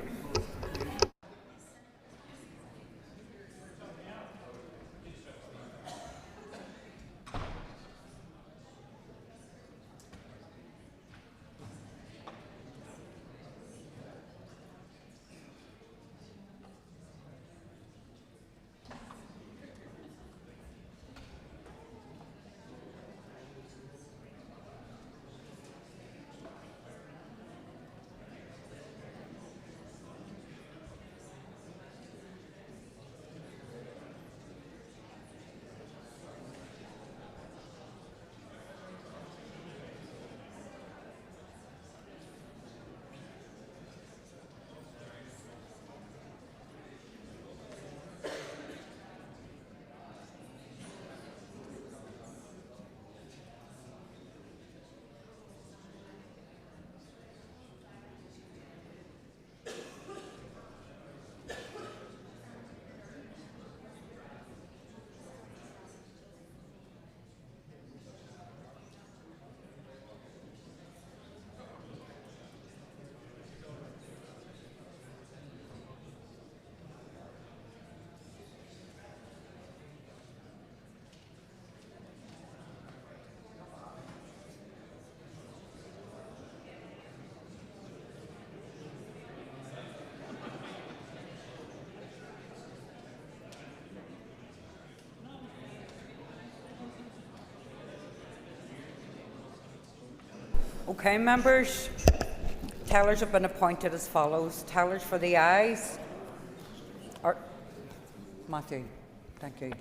Okay, members. Tellers have been appointed as follows. Tellers for the ayes are Matthew. Thank you.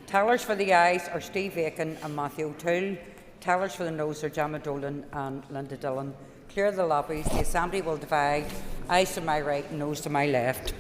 Tellers for the ayes are Steve Aiken and Matthew O'Toole. Tellers for the noes are Gemma Dolan and Linda Dillon. Clear the lobbies. The Assembly will divide. Ayes to my right and noes to my left.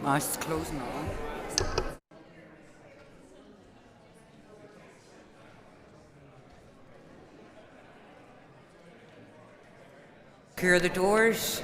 It's closing on. Secure the doors.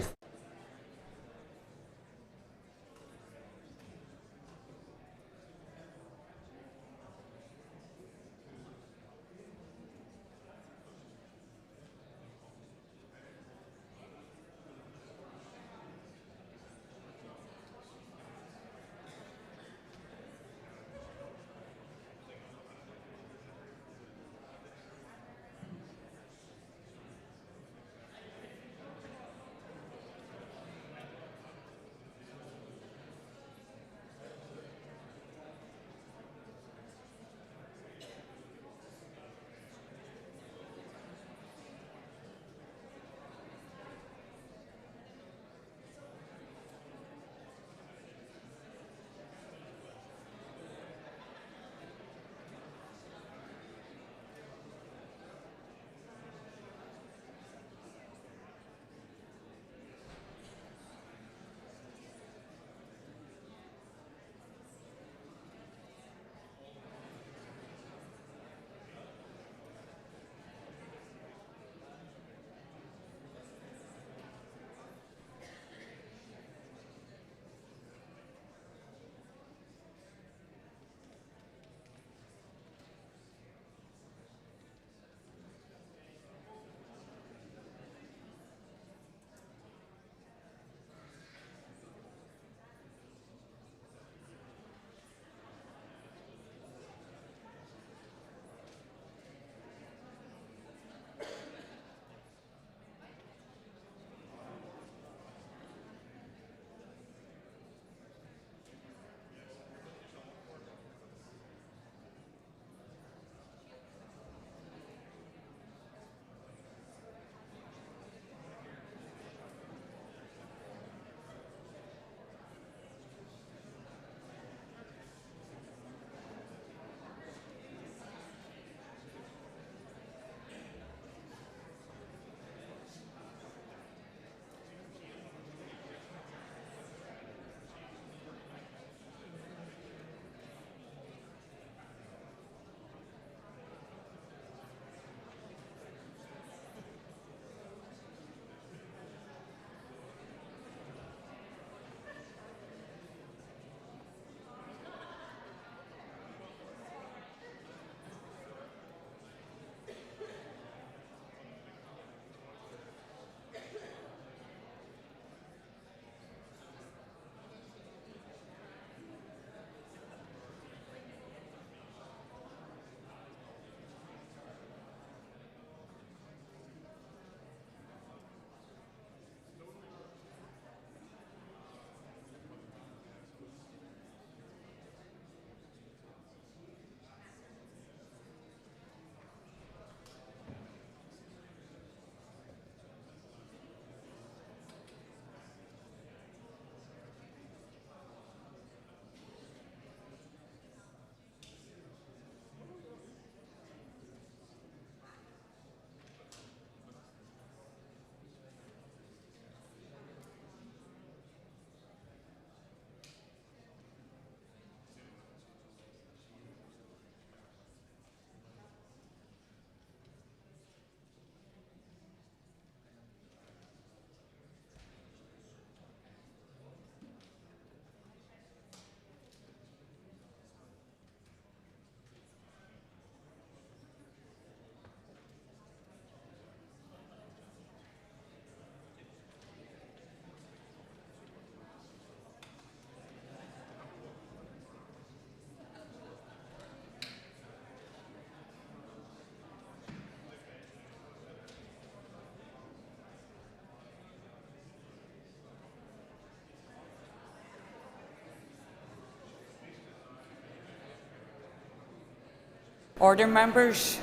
Order, members.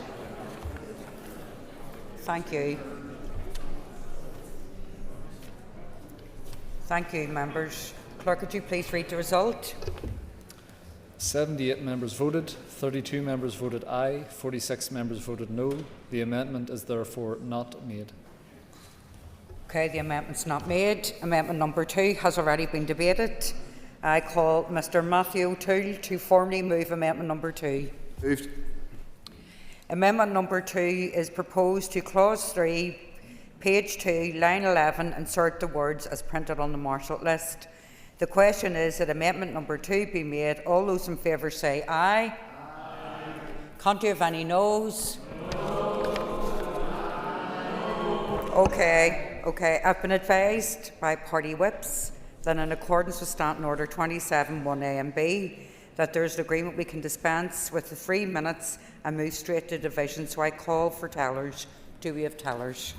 Thank you. Thank you, members. Clerk, could you please read the result? 78 members voted, 32 members voted aye, 46 members voted no. The amendment is therefore not made. Okay, the amendment's not made. Amendment number 2 has already been debated. I call Mr Matthew O'Toole to formally move Amendment number 2. Moved. Amendment number 2 is proposed to Clause 3, page 2, line 11, insert the words as printed on the Marshall list. The question is that Amendment number 2 be made. All those in favour say aye. Aye. Can't you have any noes? Okay. I've been advised by party whips that in accordance with Standing Order 27 1A and B that there is an agreement we can dispense with the 3 minutes and move straight to division. So I call for tellers. Do we have tellers?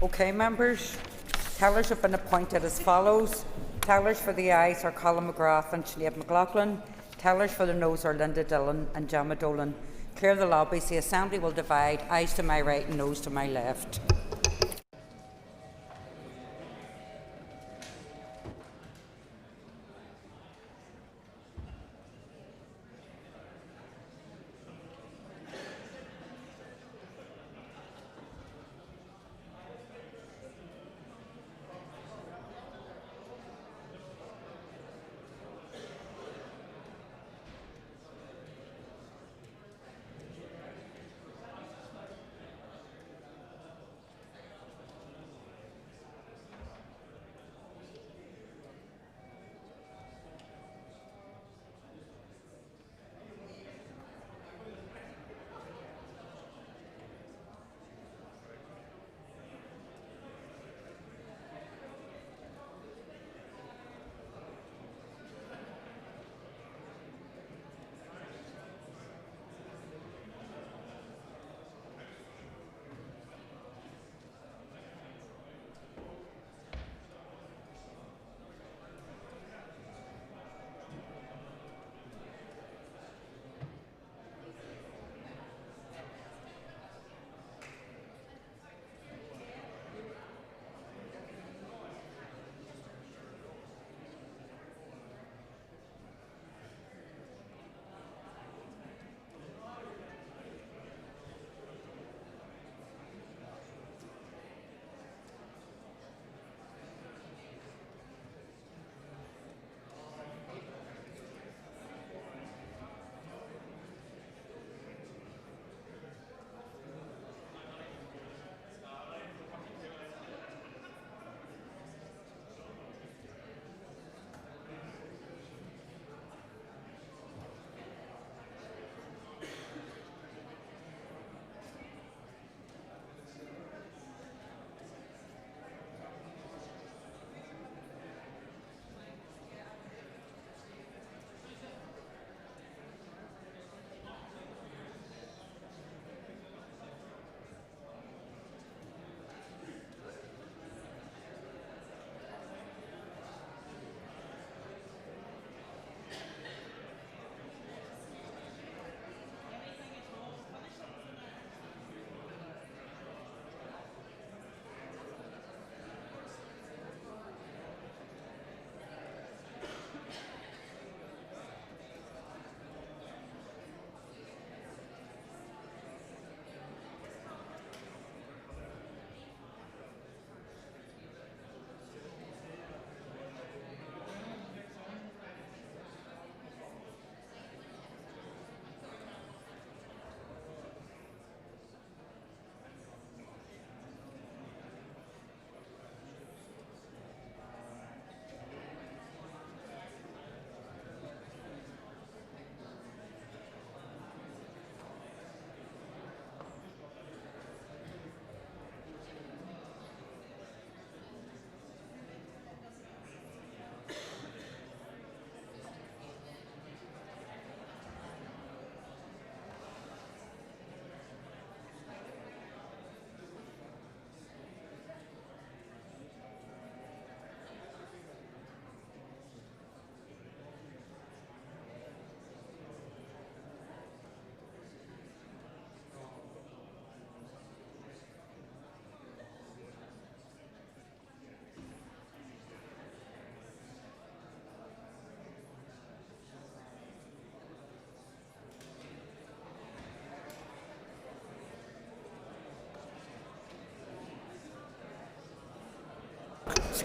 Okay, members. Tellers have been appointed as follows. Tellers for the ayes are Colin McGrath and Sinead McLaughlin. Tellers for the noes are Linda Dillon and Gemma Dolan. Clear the lobbies. The Assembly will divide. Ayes to my right and noes to my left.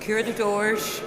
Secure the doors.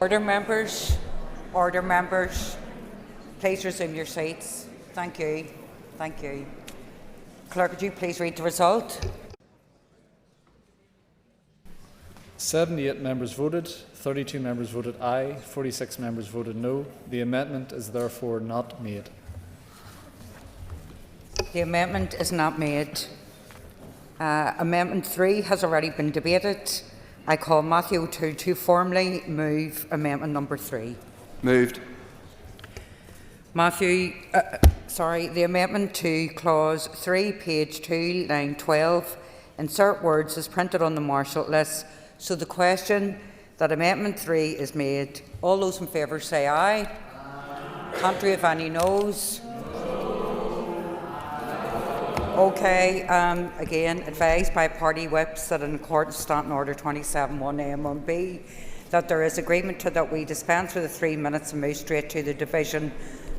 Order, members. Order, members. Please resume your seats. Thank you. Thank you. Clerk, would you please read the result? 78 members voted, 32 members voted aye, 46 members voted no. The amendment is therefore not made. The amendment is not made. Amendment 3 has already been debated. I call Matthew O'Toole to formally move amendment number 3. Moved. The amendment to clause 3, page 2, line 12, insert words as printed on the marshal list. So the question that amendment 3 is made. All those in favour say aye. Aye. Contrary of any noes? Okay, again, advised by party whips that in accordance with Standing Order 27(1)(a) and 1(b), that there is agreement to that we dispense with the 3 minutes and move straight to the division.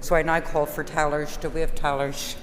So I now call for tellers. Do we have tellers?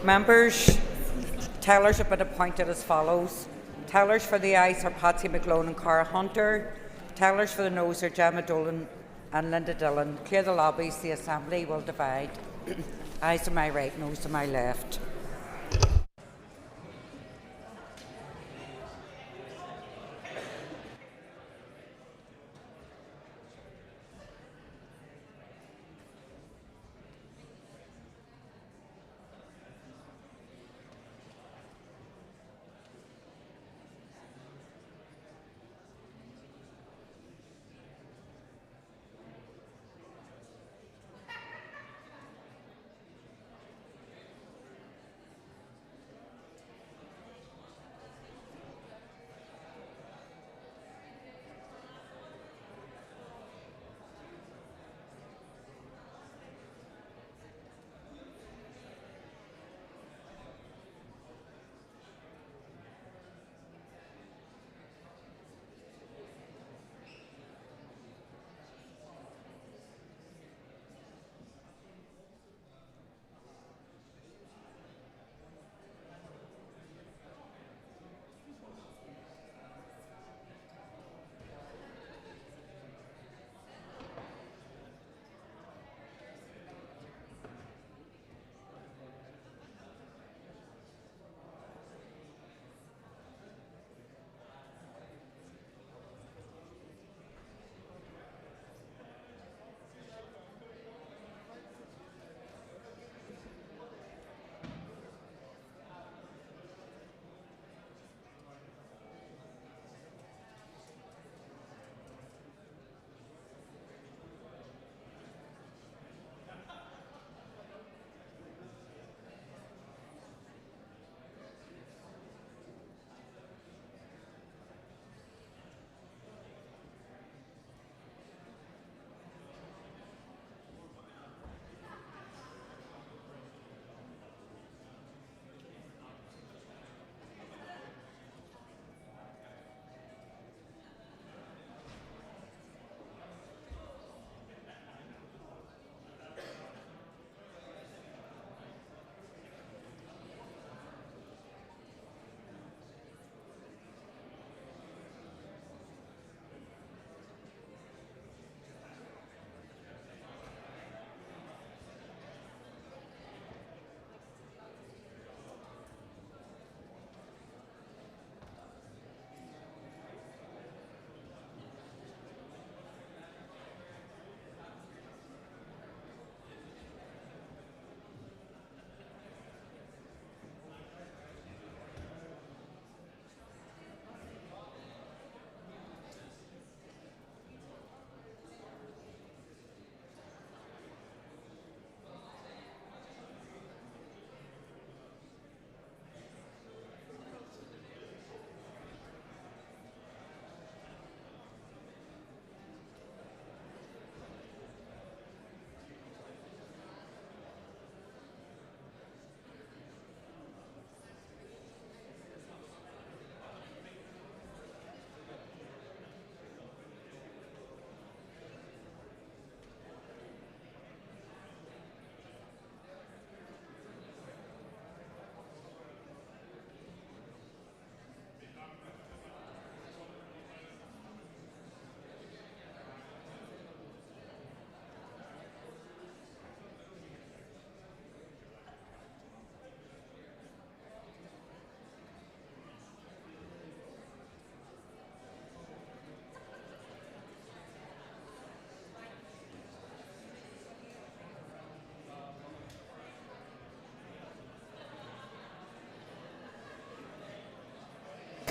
Members, tellers have been appointed as follows. Tellers for the ayes are Patsy McGlone and Cara Hunter. Tellers for the noes are Gemma Dolan and Linda Dillon. Clear the lobbies, the Assembly will divide. Ayes to my right, noes to my left.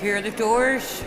Clear the doors.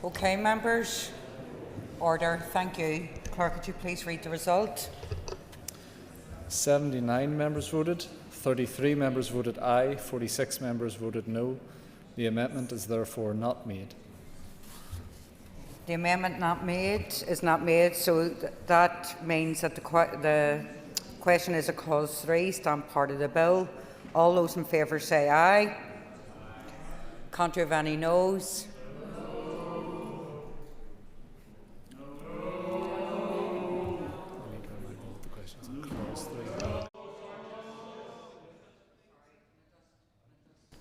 Okay, members. Order. Thank you. Clerk, could you please read the result? 79 members voted, 33 members voted aye, 46 members voted no. The amendment is therefore not made. The amendment is not made, so that means that the question is a clause 3, stamp part of the bill. All those in favour say aye. Contrary of any noes?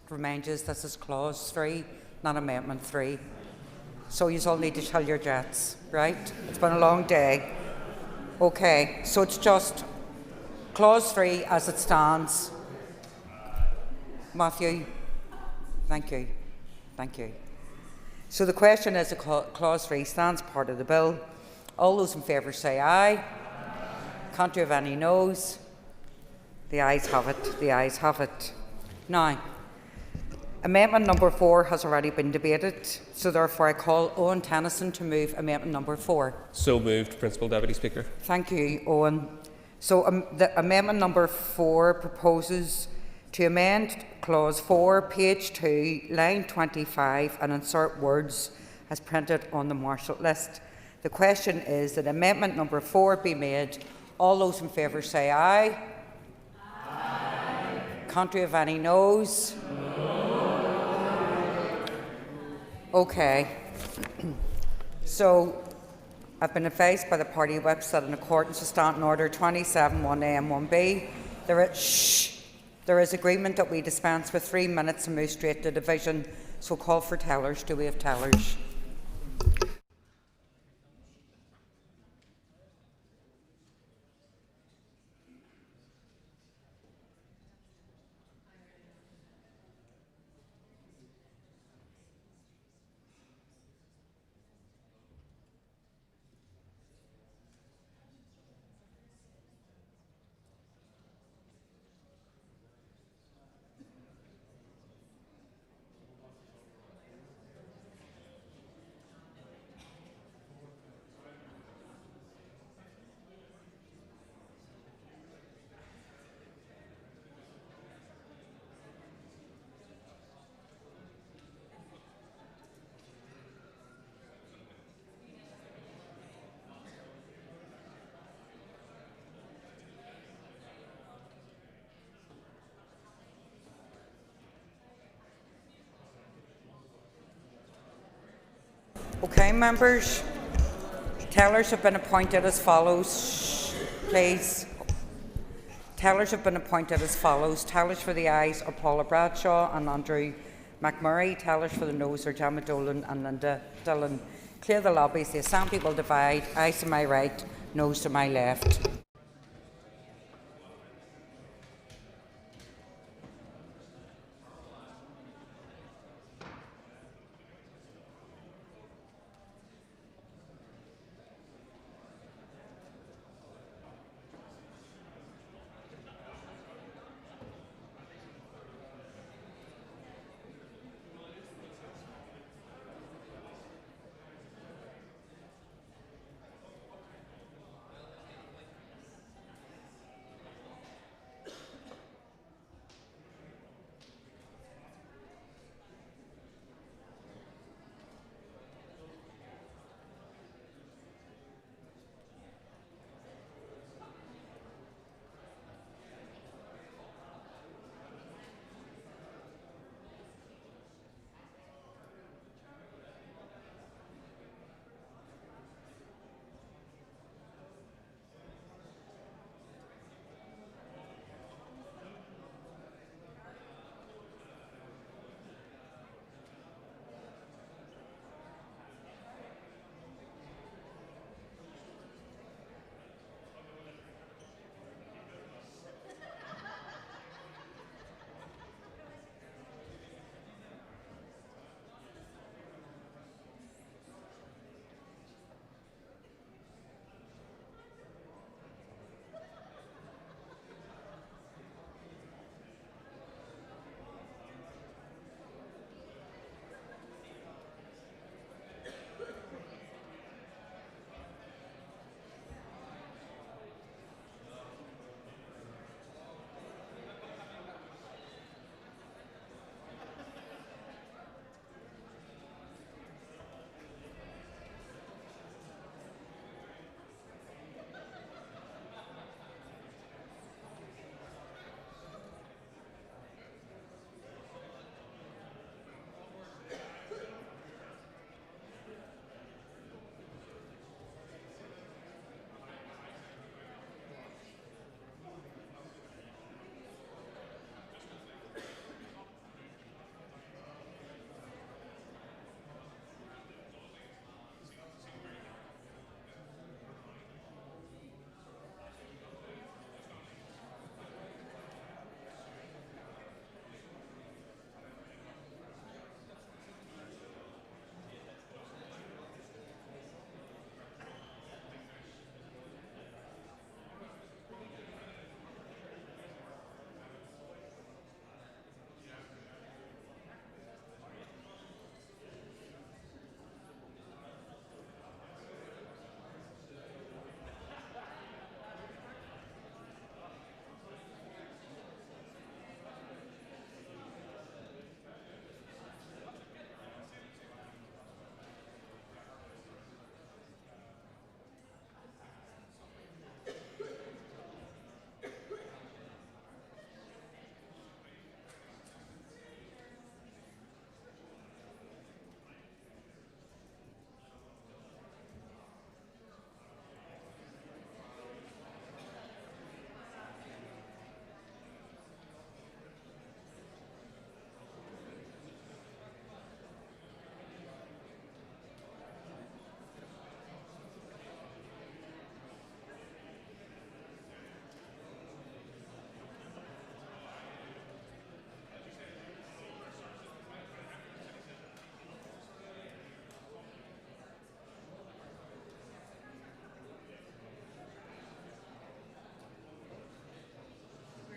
Remind you, this is clause 3, not amendment 3. So you all need to tell your jets, right? It's been a long day. Okay, so it's just clause 3 as it stands. Matthew? Thank you. Thank you. So the question is, clause 3 stands part of the bill. All those in favour say aye. Contrary of any noes? The ayes have it. The ayes have it. Now, amendment number 4 has already been debated, so therefore I call Owen Tennyson to move amendment number 4. So moved, Principal Deputy Speaker. Thank you, Owen. So the amendment number 4 proposes to amend clause 4, page 2, line 25, and insert words as printed on the Marshall list. The question is that amendment number 4 be made. All those in favour say aye. Aye. Contrary of any noes? Okay. So I've been advised by the party whips that in accordance with Standing Order 27(1)(a) and 1(b), there is agreement that we dispense with 3 minutes and move straight to division. So call for tellers. Do we have tellers? Okay, members. Tellers have been appointed as follows. Please. Tellers have been appointed as follows. Tellers for the ayes are Paula Bradshaw and Andrew McMurray. Tellers for the noes are Gemma Dolan and Linda Dillon. Clear the lobbies. The Assembly will divide. Ayes to my right, noes to my left.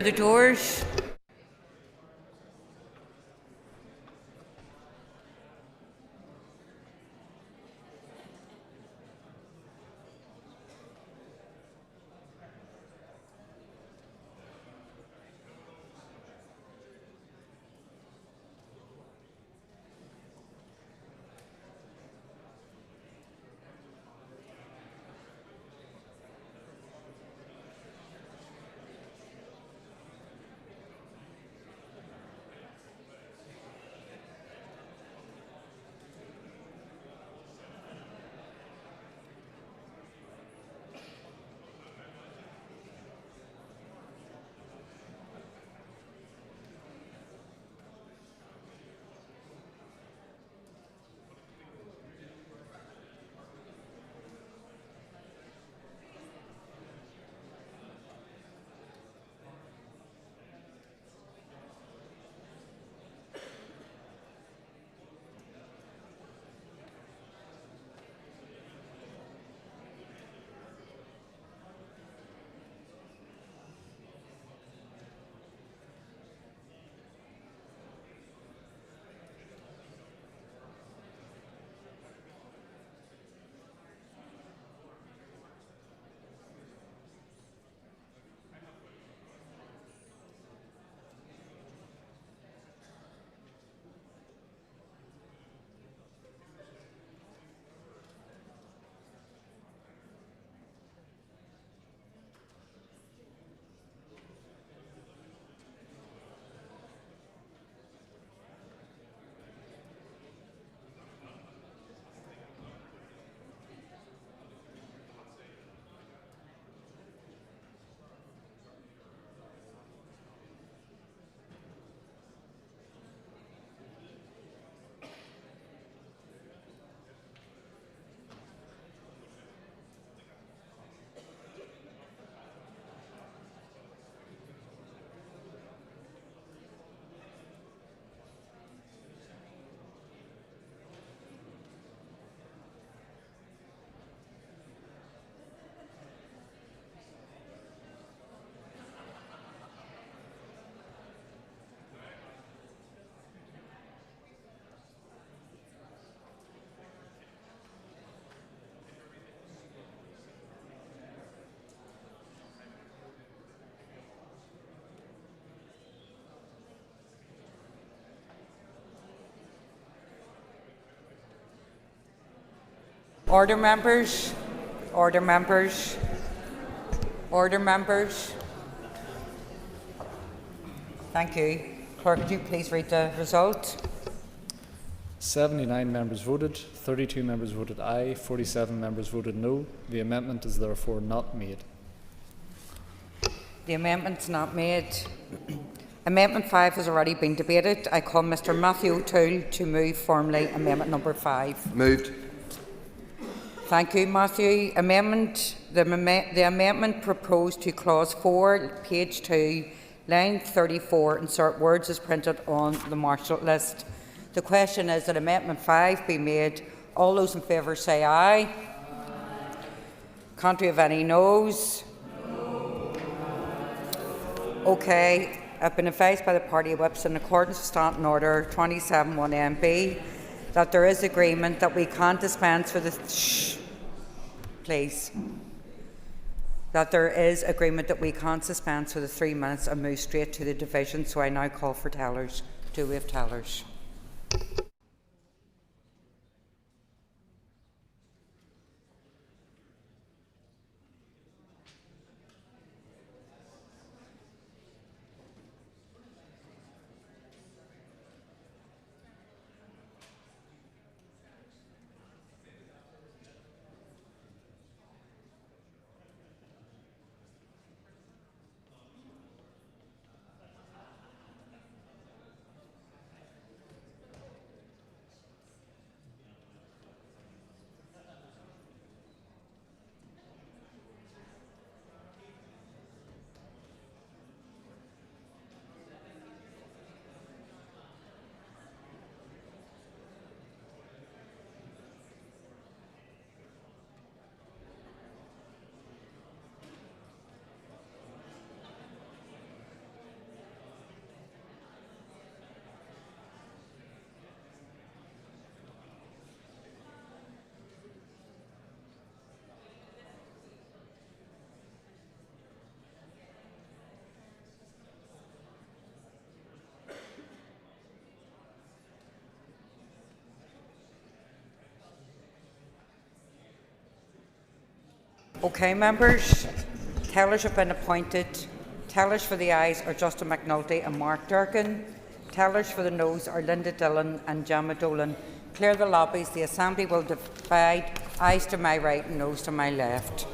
The doors. Order, members. Order, members. Order, members. Thank you. Clerk, could you please read the result? 79 members voted, 32 members voted aye, 47 members voted no. The amendment is therefore not made. The amendment's not made. Amendment 5 has already been debated. I call Mr Matthew O'Toole to move formally amendment number 5. Moved. Thank you, Matthew. The amendment proposed to clause 4, page 2, line 34, insert words as printed on the marshal list. The question is that amendment 5 be made. All those in favour say aye. Aye. Contrary of any noes? No. OK. I've been advised by the party whips in accordance with Standing Order 27(1)(b) that there is agreement that we can't dispense for the that there is agreement that we can't dispense for the 3 minutes and move straight to the division. So I now call for tellers. Do we have tellers? Okay, members. Tellers have been appointed. Tellers for the ayes are Justin McNulty and Mark Durkin. Tellers for the noes are Linda Dillon and Gemma Dolan. Clear the lobbies. The Assembly will divide ayes to my right and noes to my left.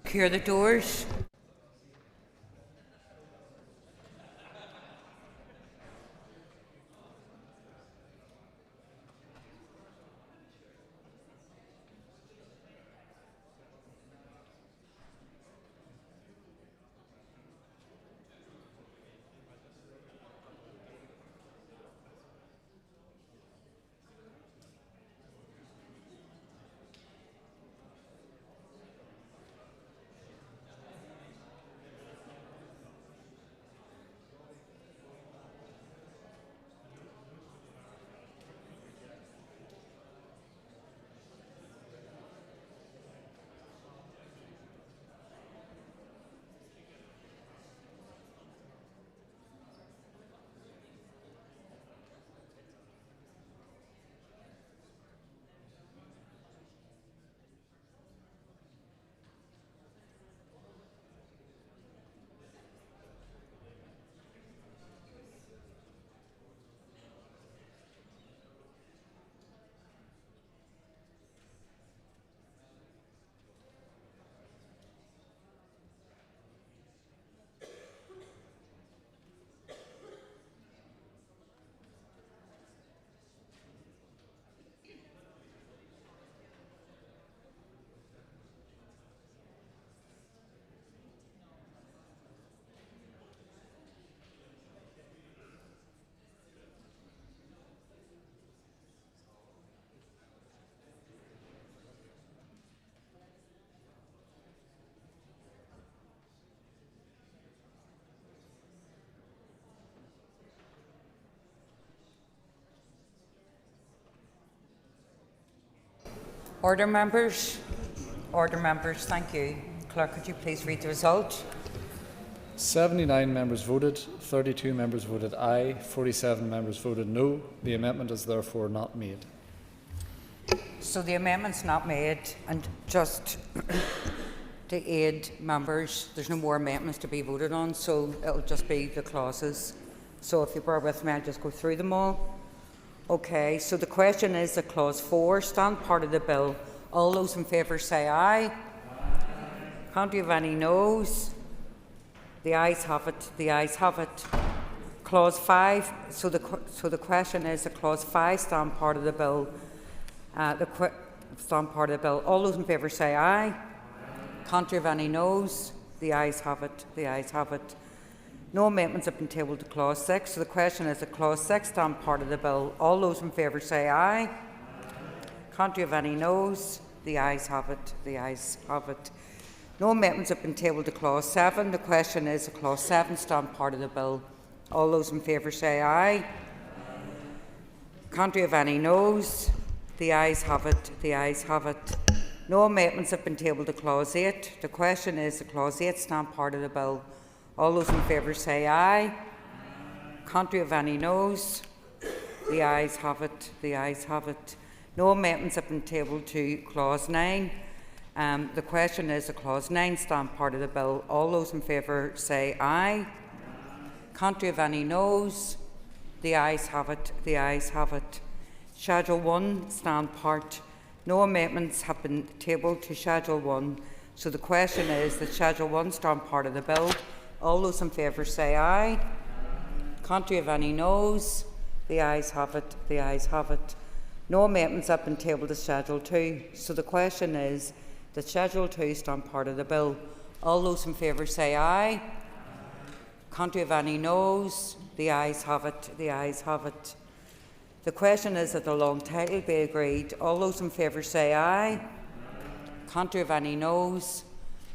Clear the doors. Order, members. Order, members. Thank you. Clerk, could you please read the result? 79 members voted, 32 members voted aye, 47 members voted no. The amendment is therefore not made. So the amendment's not made, and just to aid members, there's no more amendments to be voted on, so it'll just be the clauses. So if you bear with me, I'll just go through them all. Okay, so the question is that clause 4, stand part of the bill. All those in favour say aye. Can't you have any noes? The ayes have it. The ayes have it. Clause 5. So the question is that clause 5 stand part of the bill. Stand part of the bill. All those in favour say aye. Can't you have any noes? The ayes have it. The ayes have it. No amendments have been tabled to clause 6. So the question is that clause 6 stand part of the bill. All those in favour say aye. Can't you have any noes? The ayes have it. The ayes have it. No amendments have been tabled to clause 7. The question is that clause 7 stand part of the bill. All those in favour say aye. Can't you have any noes? The ayes have it. The ayes have it. No amendments have been tabled to clause 8. The question is that clause 8 stand part of the bill. All those in favour say aye. Can't you have any noes? The ayes have it. The ayes have it. No amendments have been tabled to clause 9. The question is that clause 9 stand part of the bill. All those in favour say aye. Can't you have any noes? The ayes have it. The ayes have it. Schedule 1 stand part. No amendments have been tabled to Schedule 1. So the question is that Schedule 1 stand part of the bill. All those in favour say aye. Can't you have any noes? The ayes have it. The ayes have it. No amendments have been tabled to Schedule 2. So the question is that Schedule 2 stand part of the bill. All those in favour say aye. Can't you have any noes? The ayes have it. The ayes have it. The question is that the long title be agreed. All those in favour say aye. Can't you have any noes?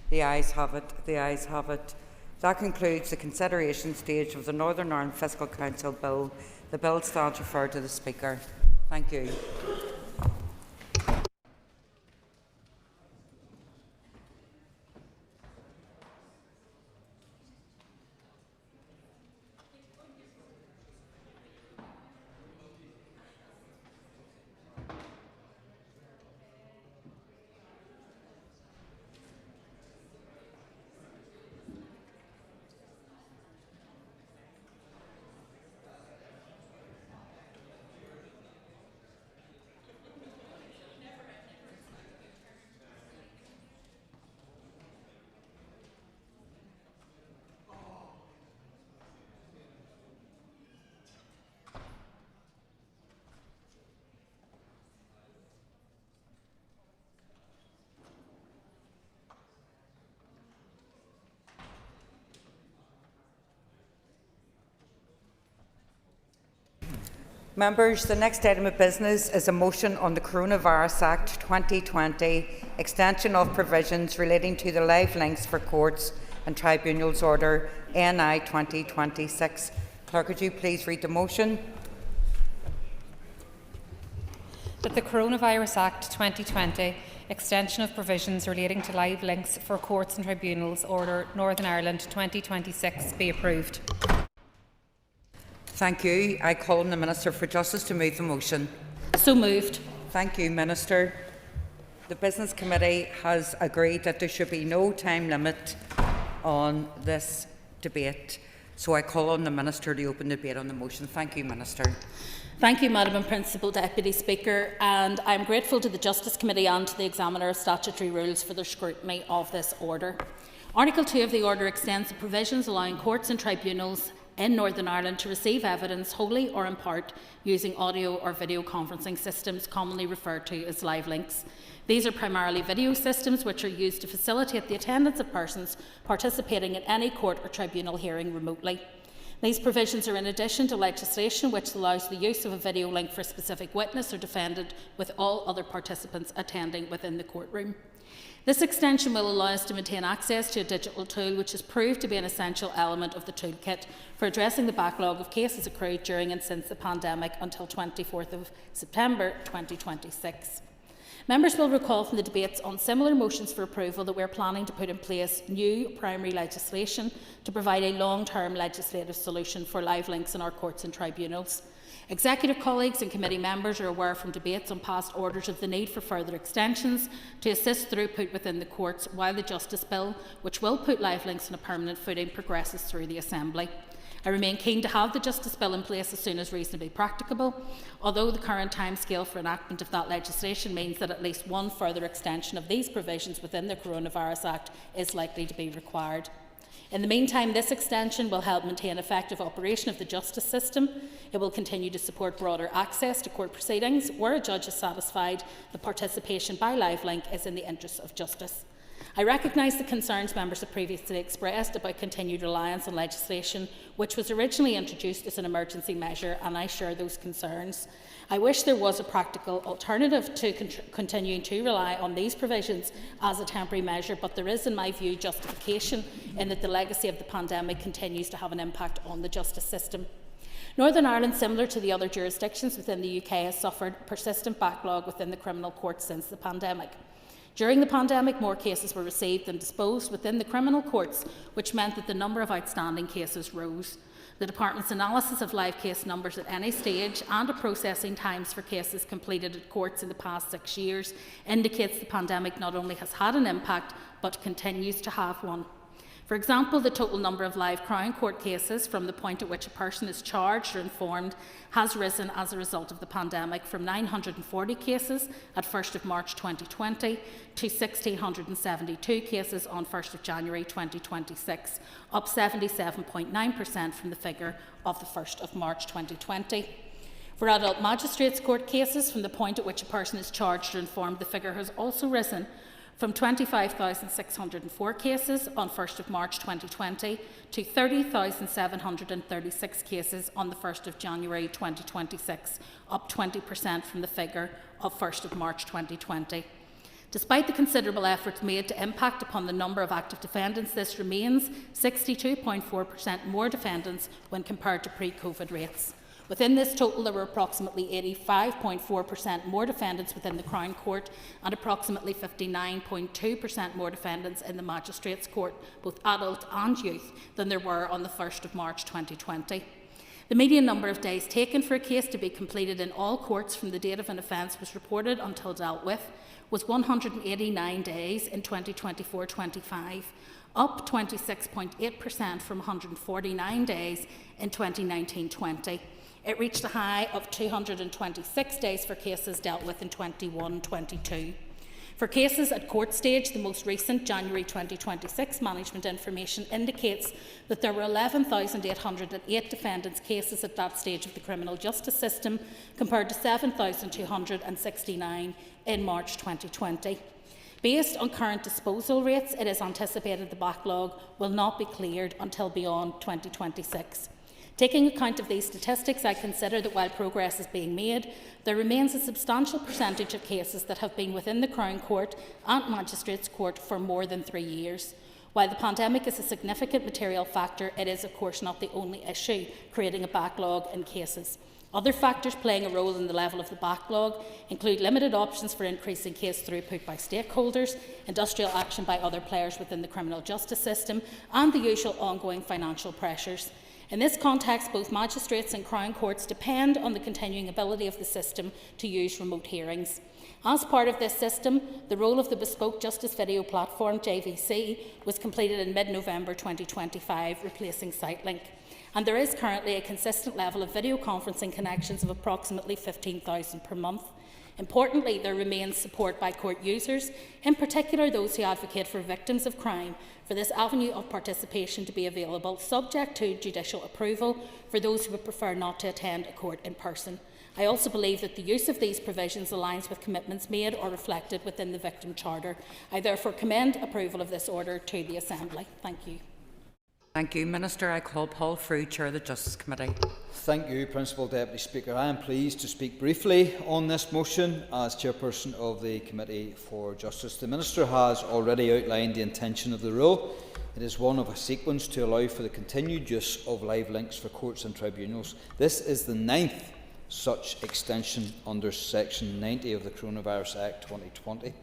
The ayes have it. The ayes have it. That concludes the consideration stage of the Northern Ireland Fiscal Council Bill. The bill stands referred to the Speaker. Thank you. Members, the next item of business is a motion on the Coronavirus Act 2020, extension of provisions relating to the live links for courts and tribunals order NI 2026. Clerk, could you please read the motion? That the Coronavirus Act 2020, extension of provisions relating to live links for courts and tribunals order Northern Ireland 2026 be approved. Thank you. I call on the Minister for Justice to move the motion. So moved. Thank you, Minister. The Business Committee has agreed that there should be no time limit on this debate. So I call on the Minister to open the debate on the motion. Thank you, Minister. Thank you, Madam and Principal Deputy Speaker, and I am grateful to the Justice Committee and to the Examiner of Statutory Rules for their scrutiny of this order. Article 2 of the order extends the provisions allowing courts and tribunals in Northern Ireland to receive evidence wholly or in part using audio or video conferencing systems commonly referred to as live links. These are primarily video systems which are used to facilitate the attendance of persons participating in any court or tribunal hearing remotely. These provisions are in addition to legislation which allows the use of a video link for a specific witness or defendant with all other participants attending within the courtroom. This extension will allow us to maintain access to a digital tool which has proved to be an essential element of the toolkit for addressing the backlog of cases accrued during and since the pandemic until 24th of September 2026. Members will recall from the debates on similar motions for approval that we are planning to put in place new primary legislation to provide a long-term legislative solution for live links in our courts and tribunals. Executive colleagues and committee members are aware from debates on past orders of the need for further extensions to assist throughput within the courts while the Justice Bill, which will put live links on a permanent footing, progresses through the Assembly. I remain keen to have the Justice Bill in place as soon as reasonably practicable, although the current timescale for enactment of that legislation means that at least one further extension of these provisions within the Coronavirus Act is likely to be required. In the meantime, this extension will help maintain effective operation of the justice system. It will continue to support broader access to court proceedings where a judge is satisfied that participation by live link is in the interests of justice. I recognise the concerns members have previously expressed about continued reliance on legislation which was originally introduced as an emergency measure, and I share those concerns. I wish there was a practical alternative to continuing to rely on these provisions as a temporary measure, but there is, in my view, justification in that the legacy of the pandemic continues to have an impact on the justice system. Northern Ireland, similar to the other jurisdictions within the UK, has suffered a persistent backlog within the criminal courts since the pandemic. During the pandemic, more cases were received than disposed within the criminal courts, which meant that the number of outstanding cases rose. The Department's analysis of live case numbers at any stage and of processing times for cases completed at courts in the past 6 years indicates the pandemic not only has had an impact, but continues to have one. For example, the total number of live Crown Court cases from the point at which a person is charged or informed has risen as a result of the pandemic from 940 cases at 1st of March 2020 to 1,672 cases on 1st of January 2026, up 77.9% from the figure of the 1st of March 2020. For adult magistrates' court cases, from the point at which a person is charged or informed, the figure has also risen from 25,604 cases on 1st of March 2020 to 30,736 cases on the 1st of January 2026, up 20% from the figure of 1st of March 2020. Despite the considerable efforts made to impact upon the number of active defendants, this remains 62.4% more defendants when compared to pre-COVID rates. Within this total, there were approximately 85.4% more defendants within the Crown Court and approximately 59.2% more defendants in the Magistrates' Court, both adult and youth, than there were on the 1st of March 2020. The median number of days taken for a case to be completed in all courts from the date of an offence was reported until dealt with was 189 days in 2024-25, up 26.8% from 149 days in 2019-20. It reached a high of 226 days for cases dealt with in 21-22. For cases at court stage, the most recent January 2026 management information indicates that there were 11,808 defendants' cases at that stage of the criminal justice system, compared to 7,269 in March 2020. Based on current disposal rates, it is anticipated the backlog will not be cleared until beyond 2026. Taking account of these statistics, I consider that while progress is being made, there remains a substantial percentage of cases that have been within the Crown Court and Magistrates' Court for more than 3 years. While the pandemic is a significant material factor, it is of course not the only issue creating a backlog in cases. Other factors playing a role in the level of the backlog include limited options for increasing case throughput by stakeholders, industrial action by other players within the criminal justice system, and the usual ongoing financial pressures. In this context, both magistrates and Crown Courts depend on the continuing ability of the system to use remote hearings. As part of this system, the role of the Bespoke Justice Video Platform, JVC, was completed in mid-November 2025, replacing SiteLink. And there is currently a consistent level of video conferencing connections of approximately 15,000 per month. Importantly, there remains support by court users, in particular those who advocate for victims of crime, for this avenue of participation to be available, subject to judicial approval, for those who would prefer not to attend a court in person. I also believe that the use of these provisions aligns with commitments made or reflected within the Victim Charter. I therefore commend approval of this order to the Assembly. Thank you. Thank you, Minister. I call Paul Frew, Chair of the Justice Committee. Thank you, Principal Deputy Speaker. I am pleased to speak briefly on this motion as Chairperson of the Committee for Justice. The Minister has already outlined the intention of the rule. It is one of a sequence to allow for the continued use of live links for courts and tribunals. This is the 9th such extension under Section 90 of the Coronavirus Act 2020.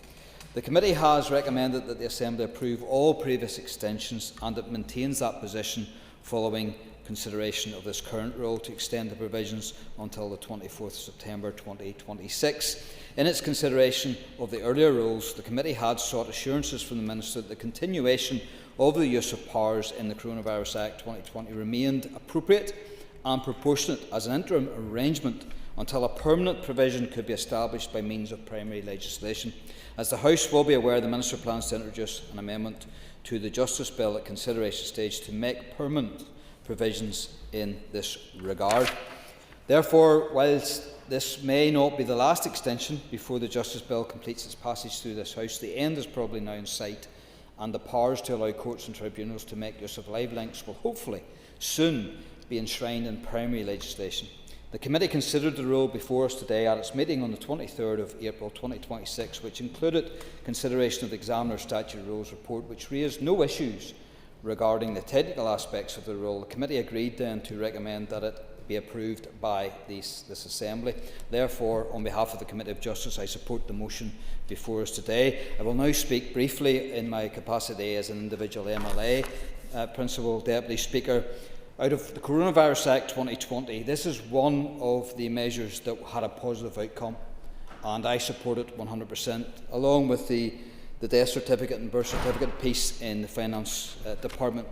The Committee has recommended that the Assembly approve all previous extensions, and it maintains that position following consideration of this current rule to extend the provisions until the 24th September 2026. In its consideration of the earlier rules, the Committee had sought assurances from the Minister that the continuation of the use of powers in the Coronavirus Act 2020 remained appropriate and proportionate as an interim arrangement until a permanent provision could be established by means of primary legislation. As the House will be aware, the Minister plans to introduce an amendment to the Justice Bill at consideration stage to make permanent provisions in this regard. Therefore, whilst this may not be the last extension before the Justice Bill completes its passage through this House, the end is probably now in sight, and the powers to allow courts and tribunals to make use of live links will hopefully soon be enshrined in primary legislation. The Committee considered the rule before us today at its meeting on the 23rd of April 2026, which included consideration of the Examiner Statute Rules report, which raised no issues regarding the technical aspects of the rule. The Committee agreed then to recommend that it be approved by this Assembly. Therefore, on behalf of the Committee of Justice, I support the motion before us today. I will now speak briefly in my capacity as an individual MLA. Principal Deputy Speaker, out of the Coronavirus Act 2020, this is one of the measures that had a positive outcome, and I support it 100%, along with the death certificate and birth certificate piece in the Finance Department.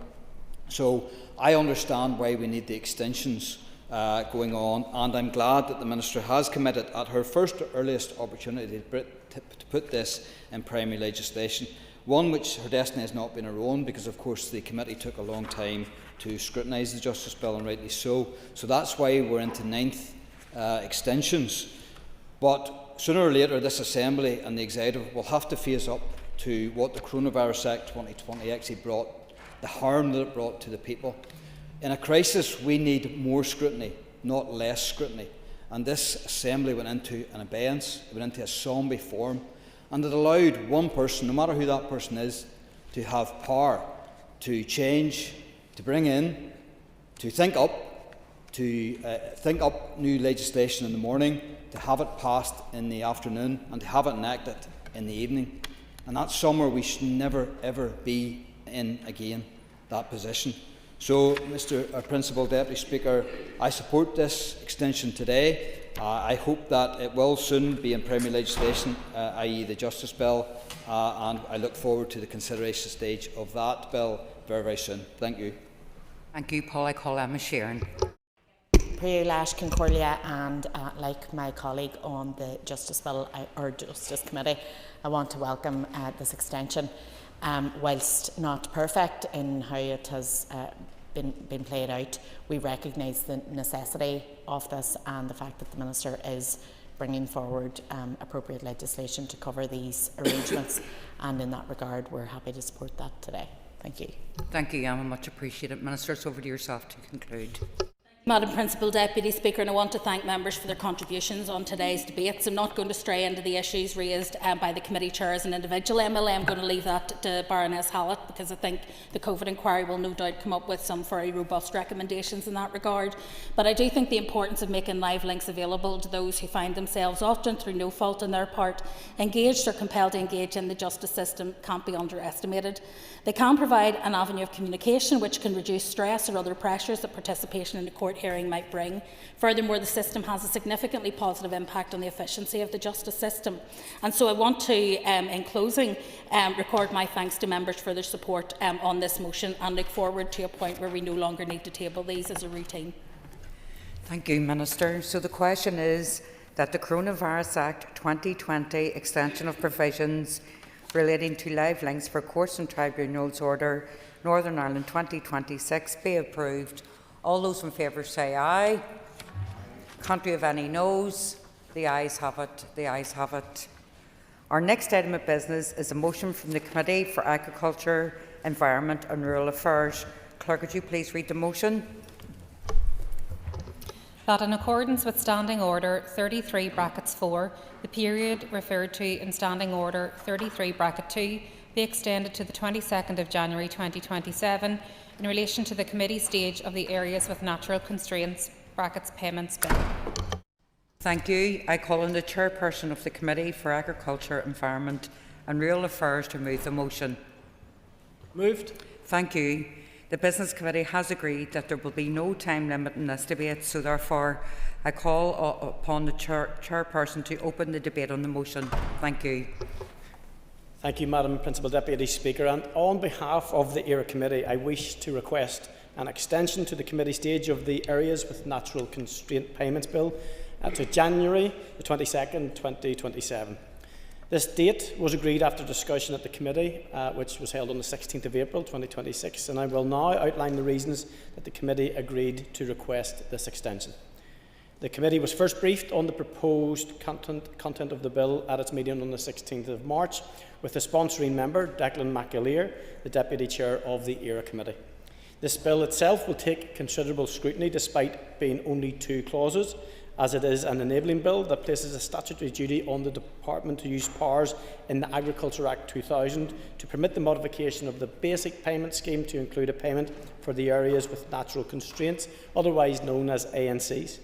So I understand why we need the extensions going on, and I'm glad that the Minister has committed at her first earliest opportunity to put this in primary legislation, one which her destiny has not been her own, because of course the Committee took a long time to scrutinise the Justice Bill, and rightly so. So that's why we're into 9th extensions. But sooner or later this Assembly and the Executive will have to face up to what the Coronavirus Act 2020 actually brought, the harm that it brought to the people. In a crisis, we need more scrutiny, not less scrutiny. And this Assembly went into an abeyance, it went into a zombie form, and it allowed one person, no matter who that person is, to have power to change, to bring in, to think up new legislation in the morning, to have it passed in the afternoon, and to have it enacted in the evening. And that's somewhere we should never ever be in again, that position. So, Principal Deputy Speaker, I support this extension today. I hope that it will soon be in primary legislation, i.e. the Justice Bill, and I look forward to the consideration stage of that bill very, very soon. Thank you. Thank you, Paul. I call Emma Sheeran. Priya Concordia, and like my colleague on the Justice Bill or Justice Committee, I want to welcome this extension. Whilst not perfect in how it has been played out, we recognise the necessity of this and the fact that the Minister is bringing forward appropriate legislation to cover these arrangements, and in that regard we're happy to support that today. Thank you. Thank you, Emma. Much appreciated. Minister, it's over to yourself to conclude. Madam Principal Deputy Speaker, and I want to thank members for their contributions on today's debates. I'm not going to stray into the issues raised by the committee chair as an individual MLA. I'm going to leave that to Baroness Hallett, because I think the COVID inquiry will no doubt come up with some very robust recommendations in that regard. But I do think the importance of making live links available to those who find themselves, often through no fault on their part, engaged or compelled to engage in the justice system can't be underestimated. They can provide an avenue of communication which can reduce stress or other pressures that participation in a court hearing might bring. Furthermore, the system has a significantly positive impact on the efficiency of the justice system. And so I want to, in closing, record my thanks to members for their support on this motion, and look forward to a point where we no longer need to table these as a routine. Thank you, Minister. So the question is that the Coronavirus Act 2020 extension of provisions relating to live links for courts and tribunals order Northern Ireland 2026 be approved. All those in favour say aye. Contrary of any noes? The ayes have it. The ayes have it. Our next item of business is a motion from the Committee for Agriculture, Environment and Rural Affairs. Clerk, could you please read the motion? That in accordance with Standing Order 33(4), the period referred to in Standing Order 33(2) be extended to the 22nd of January 2027 in relation to the committee stage of the Areas with Natural Constraints (Payments) Bill. Thank you. I call on the Chairperson of the Committee for Agriculture, Environment and Rural Affairs to move the motion. Moved. Thank you. The Business Committee has agreed that there will be no time limit in this debate, so therefore I call upon the Chairperson to open the debate on the motion. Thank you. Thank you, Madam Principal Deputy Speaker. And on behalf of the ERA Committee, I wish to request an extension to the committee stage of the Areas with Natural Constraint Payments Bill to January the 22nd, 2027. This date was agreed after discussion at the committee, which was held on the 16th of April 2026, and I will now outline the reasons that the committee agreed to request this extension. The committee was first briefed on the proposed content of the bill at its meeting on the 16th of March, with the sponsoring member, Declan McAleer, the Deputy Chair of the ERA Committee. This bill itself will take considerable scrutiny despite being only 2 clauses, as it is an enabling bill that places a statutory duty on the Department to use powers in the Agriculture Act 2000 to permit the modification of the basic payment scheme to include a payment for the areas with natural constraints, otherwise known as ANCs.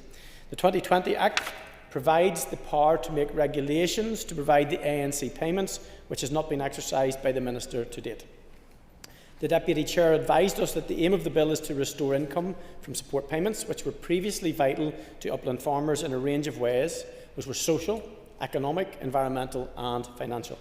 The 2020 Act provides the power to make regulations to provide the ANC payments, which has not been exercised by the Minister to date. The Deputy Chair advised us that the aim of the bill is to restore income from support payments, which were previously vital to upland farmers in a range of ways, which were social, economic, environmental and financial.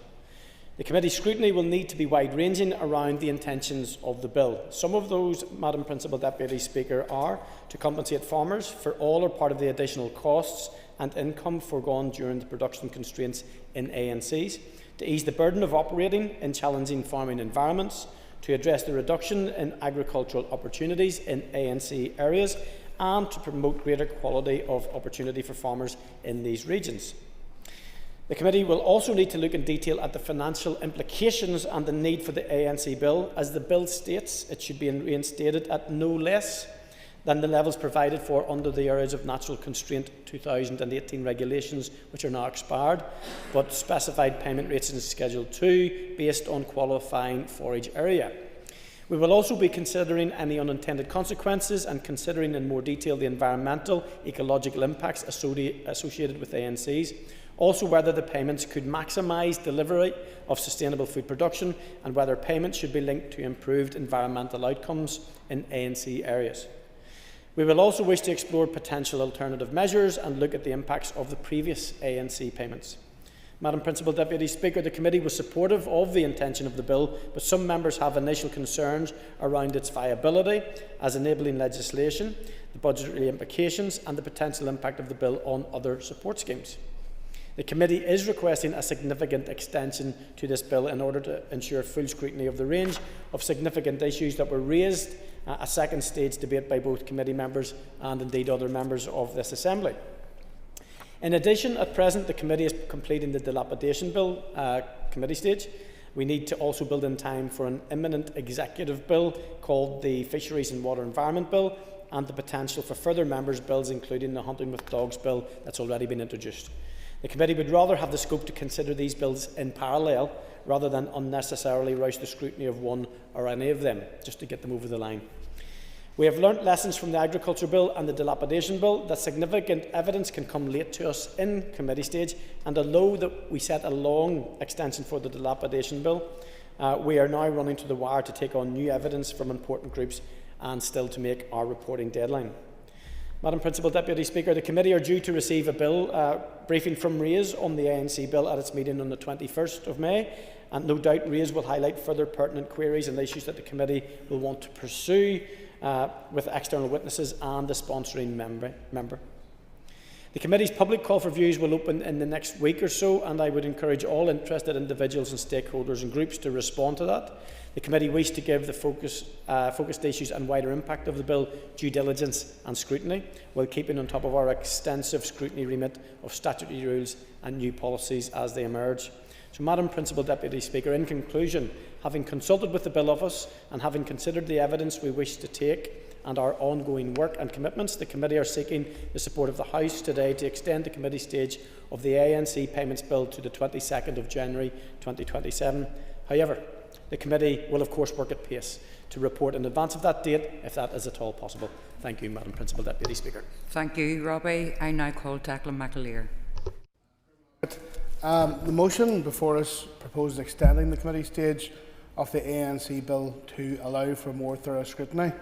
The committee's scrutiny will need to be wide-ranging around the intentions of the bill. Some of those, Madam Principal Deputy Speaker, are to compensate farmers for all or part of the additional costs and income foregone during the production constraints in ANCs, to ease the burden of operating in challenging farming environments, to address the reduction in agricultural opportunities in ANC areas, and to promote greater quality of opportunity for farmers in these regions. The committee will also need to look in detail at the financial implications and the need for the ANC bill. As the bill states, it should be reinstated at no less than the levels provided for under the Areas of Natural Constraint 2018 regulations, which are now expired, but specified payment rates in Schedule 2 based on qualifying forage area. We will also be considering any unintended consequences and considering in more detail the environmental, ecological impacts associated with ANCs, also whether the payments could maximise delivery of sustainable food production and whether payments should be linked to improved environmental outcomes in ANC areas. We will also wish to explore potential alternative measures and look at the impacts of the previous ANC payments. Madam Principal Deputy Speaker, the committee was supportive of the intention of the bill, but some members have initial concerns around its viability as enabling legislation, the budgetary implications and the potential impact of the bill on other support schemes. The committee is requesting a significant extension to this bill in order to ensure full scrutiny of the range of significant issues that were raised at a second stage debate by both committee members and indeed other members of this Assembly. In addition, at present the committee is completing the dilapidation bill committee stage. We need to also build in time for an imminent executive bill called the Fisheries and Water Environment Bill, and the potential for further members' bills, including the Hunting with Dogs bill that's already been introduced. The committee would rather have the scope to consider these bills in parallel rather than unnecessarily rush the scrutiny of one or any of them, just to get them over the line. We have learnt lessons from the Agriculture Bill and the Dilapidation Bill that significant evidence can come late to us in committee stage, and although that we set a long extension for the Dilapidation Bill, we are now running to the wire to take on new evidence from important groups and still to make our reporting deadline. Madam Principal Deputy Speaker, the committee are due to receive a bill briefing from RAISE on the ANC bill at its meeting on the 21st of May, and no doubt RAISE will highlight further pertinent queries and issues that the committee will want to pursue with external witnesses and the sponsoring member. The committee's public call for views will open in the next week or so, and I would encourage all interested individuals and stakeholders and groups to respond to that. The committee wishes to give the focused issues and wider impact of the bill due diligence and scrutiny, while keeping on top of our extensive scrutiny remit of statutory rules and new policies as they emerge. So, Madam Principal Deputy Speaker, in conclusion, having consulted with the Bill Office and having considered the evidence we wish to take and our ongoing work and commitments, the committee are seeking the support of the House today to extend the committee stage of the ANC Payments Bill to the 22nd of January 2027. However, the committee will of course work at pace to report in advance of that date if that is at all possible. Thank you, Madam Principal Deputy Speaker. Thank you, Robbie. I now call Declan McAleer. The motion before us proposes extending the committee stage of the ANC bill to allow for more thorough scrutiny.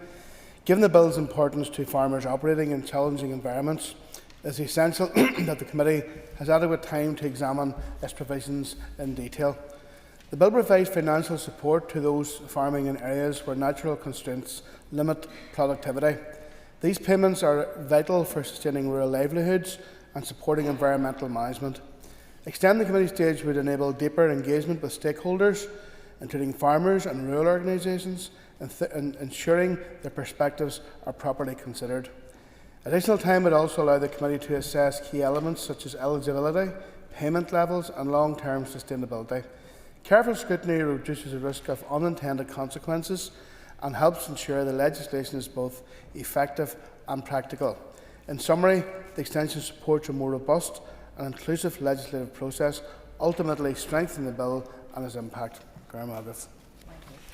Given the bill's importance to farmers operating in challenging environments, it is essential that the committee has adequate time to examine its provisions in detail. The bill provides financial support to those farming in areas where natural constraints limit productivity. These payments are vital for sustaining rural livelihoods and supporting environmental management. Extending the committee stage would enable deeper engagement with stakeholders, including farmers and rural organisations, and ensuring their perspectives are properly considered. Additional time would also allow the committee to assess key elements such as eligibility, payment levels and long-term sustainability. Careful scrutiny reduces the risk of unintended consequences and helps ensure the legislation is both effective and practical. In summary, the extension supports a more robust and inclusive legislative process, ultimately strengthening the bill and its impact.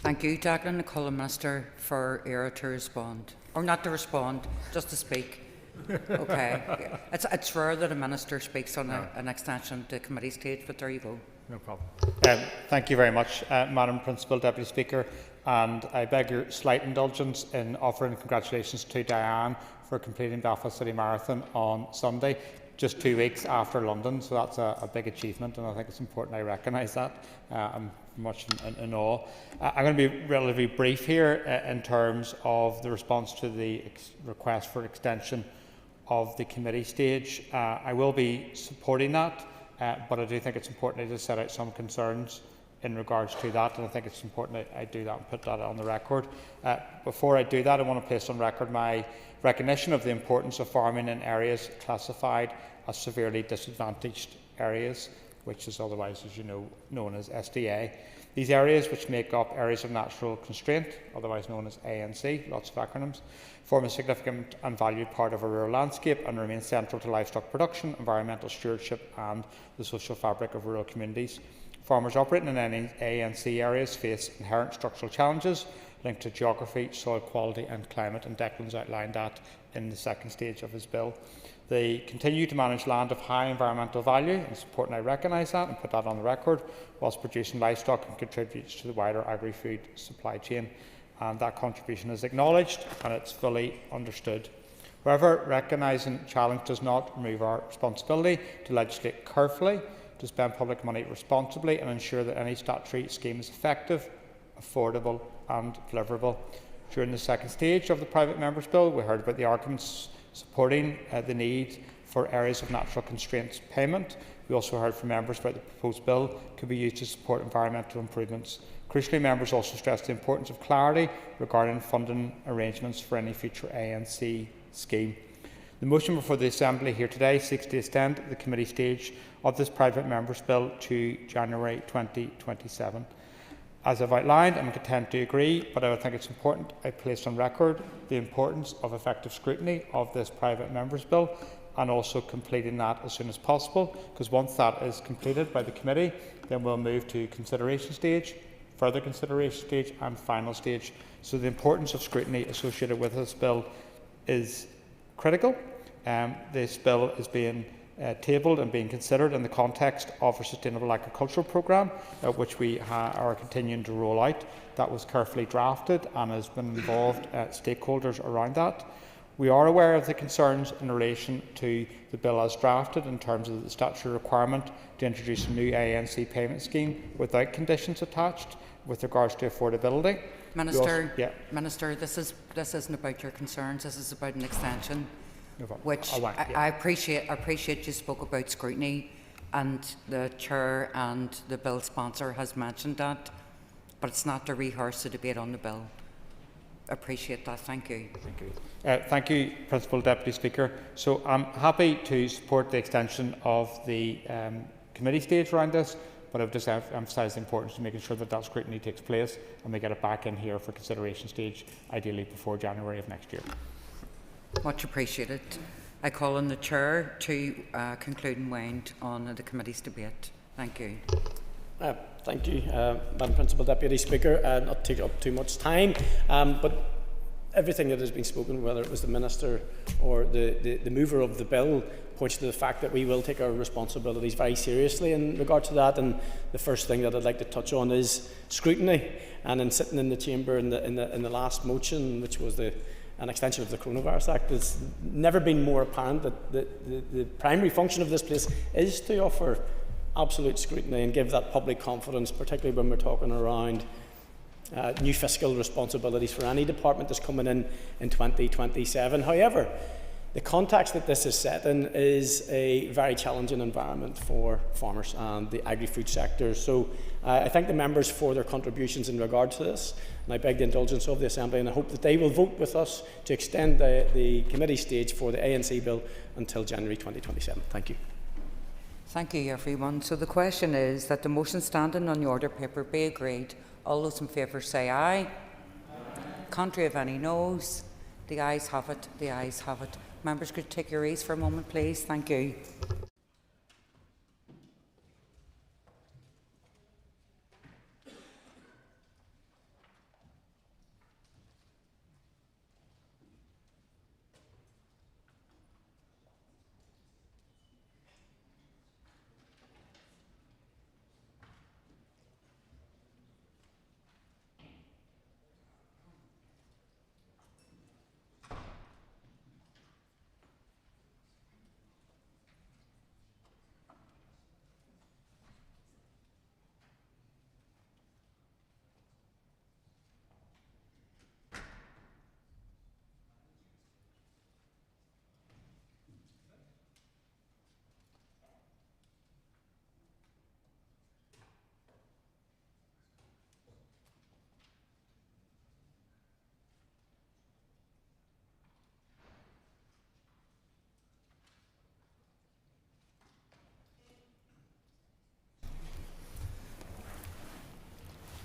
Thank you, Declan. I call the Minister for ERA to respond. Or not to respond, just to speak. Okay. It's rare that a Minister speaks on an extension to committee stage, but there you go. No problem. Thank you very much, Madam Principal Deputy Speaker, and I beg your slight indulgence in offering congratulations to Diane for completing Belfast City Marathon on Sunday, just 2 weeks after London, so that's a big achievement, and I think it's important I recognise that. I'm much in awe. I'm going to be relatively brief here in terms of the response to the request for extension of the committee stage. I will be supporting that, but I do think it's important to set out some concerns in regards to that, and I think it's important that I do that and put that on the record. Before I do that, I want to place on record my recognition of the importance of farming in areas classified as severely disadvantaged areas, which is otherwise, as you know, known as SDA. These areas, which make up areas of natural constraint, otherwise known as ANC, lots of acronyms, form a significant and valued part of a rural landscape and remain central to livestock production, environmental stewardship and the social fabric of rural communities. Farmers operating in any ANC areas face inherent structural challenges linked to geography, soil quality and climate, and Declan's outlined that in the second stage of his bill. They continue to manage land of high environmental value, and it's important I recognise that and put that on the record, whilst producing livestock and contributes to the wider agri-food supply chain. And that contribution is acknowledged and it's fully understood. However, recognising challenge does not remove our responsibility to legislate carefully, to spend public money responsibly and ensure that any statutory scheme is effective, affordable and deliverable. During the second stage of the private member's bill, we heard about the arguments supporting the need for areas of natural constraints payment. We also heard from members about the proposed bill could be used to support environmental improvements. Crucially, members also stressed the importance of clarity regarding funding arrangements for any future ANC scheme. The motion before the Assembly here today seeks to extend the committee stage of this private member's bill to January 2027. As I've outlined, I'm content to agree, but I think it's important I place on record the importance of effective scrutiny of this private member's bill and also completing that as soon as possible, because once that is completed by the committee, then we'll move to consideration stage, further consideration stage and final stage. So the importance of scrutiny associated with this bill is critical. This bill is being tabled and being considered in the context of our Sustainable Agricultural Programme, which we are continuing to roll out. That was carefully drafted and has been involved stakeholders around that. We are aware of the concerns in relation to the bill as drafted in terms of the statutory requirement to introduce a new ANC payment scheme without conditions attached with regards to affordability. Minister, Minister, this isn't about your concerns. This is about an extension, which I appreciate you spoke about scrutiny, and the chair and the bill sponsor has mentioned that, but it's not to rehearse the debate on the bill. Appreciate that. Thank you. Thank you. Thank you, Principal Deputy Speaker. So I'm happy to support the extension of the committee stage around this, but I've just emphasised the importance of making sure that that scrutiny takes place and we get it back in here for consideration stage, ideally before January of next year. Much appreciated. I call on the Chair to conclude and wind on the committee's debate. Thank you. Thank you, Madam Principal Deputy Speaker. Not take up too much time, but everything that has been spoken, whether it was the Minister or the mover of the bill, points to the fact that we will take our responsibilities very seriously in regard to that. And the first thing that I'd like to touch on is scrutiny. And in sitting in the chamber in the last motion, which was an extension of the Coronavirus Act, it's never been more apparent that the primary function of this place is to offer absolute scrutiny and give that public confidence, particularly when we're talking around new fiscal responsibilities for any department that's coming in 2027. However, the context that this is set in is a very challenging environment for farmers and the agri-food sector. So I thank the members for their contributions in regard to this, and I beg the indulgence of the Assembly, and I hope that they will vote with us to extend the committee stage for the ANC bill until January 2027. Thank you. Thank you, everyone. So the question is that the motion standing on the order paper be agreed. All those in favour say aye. Contrary of any noes? The ayes have it. The ayes have it. Members could take your ease for a moment, please. Thank you.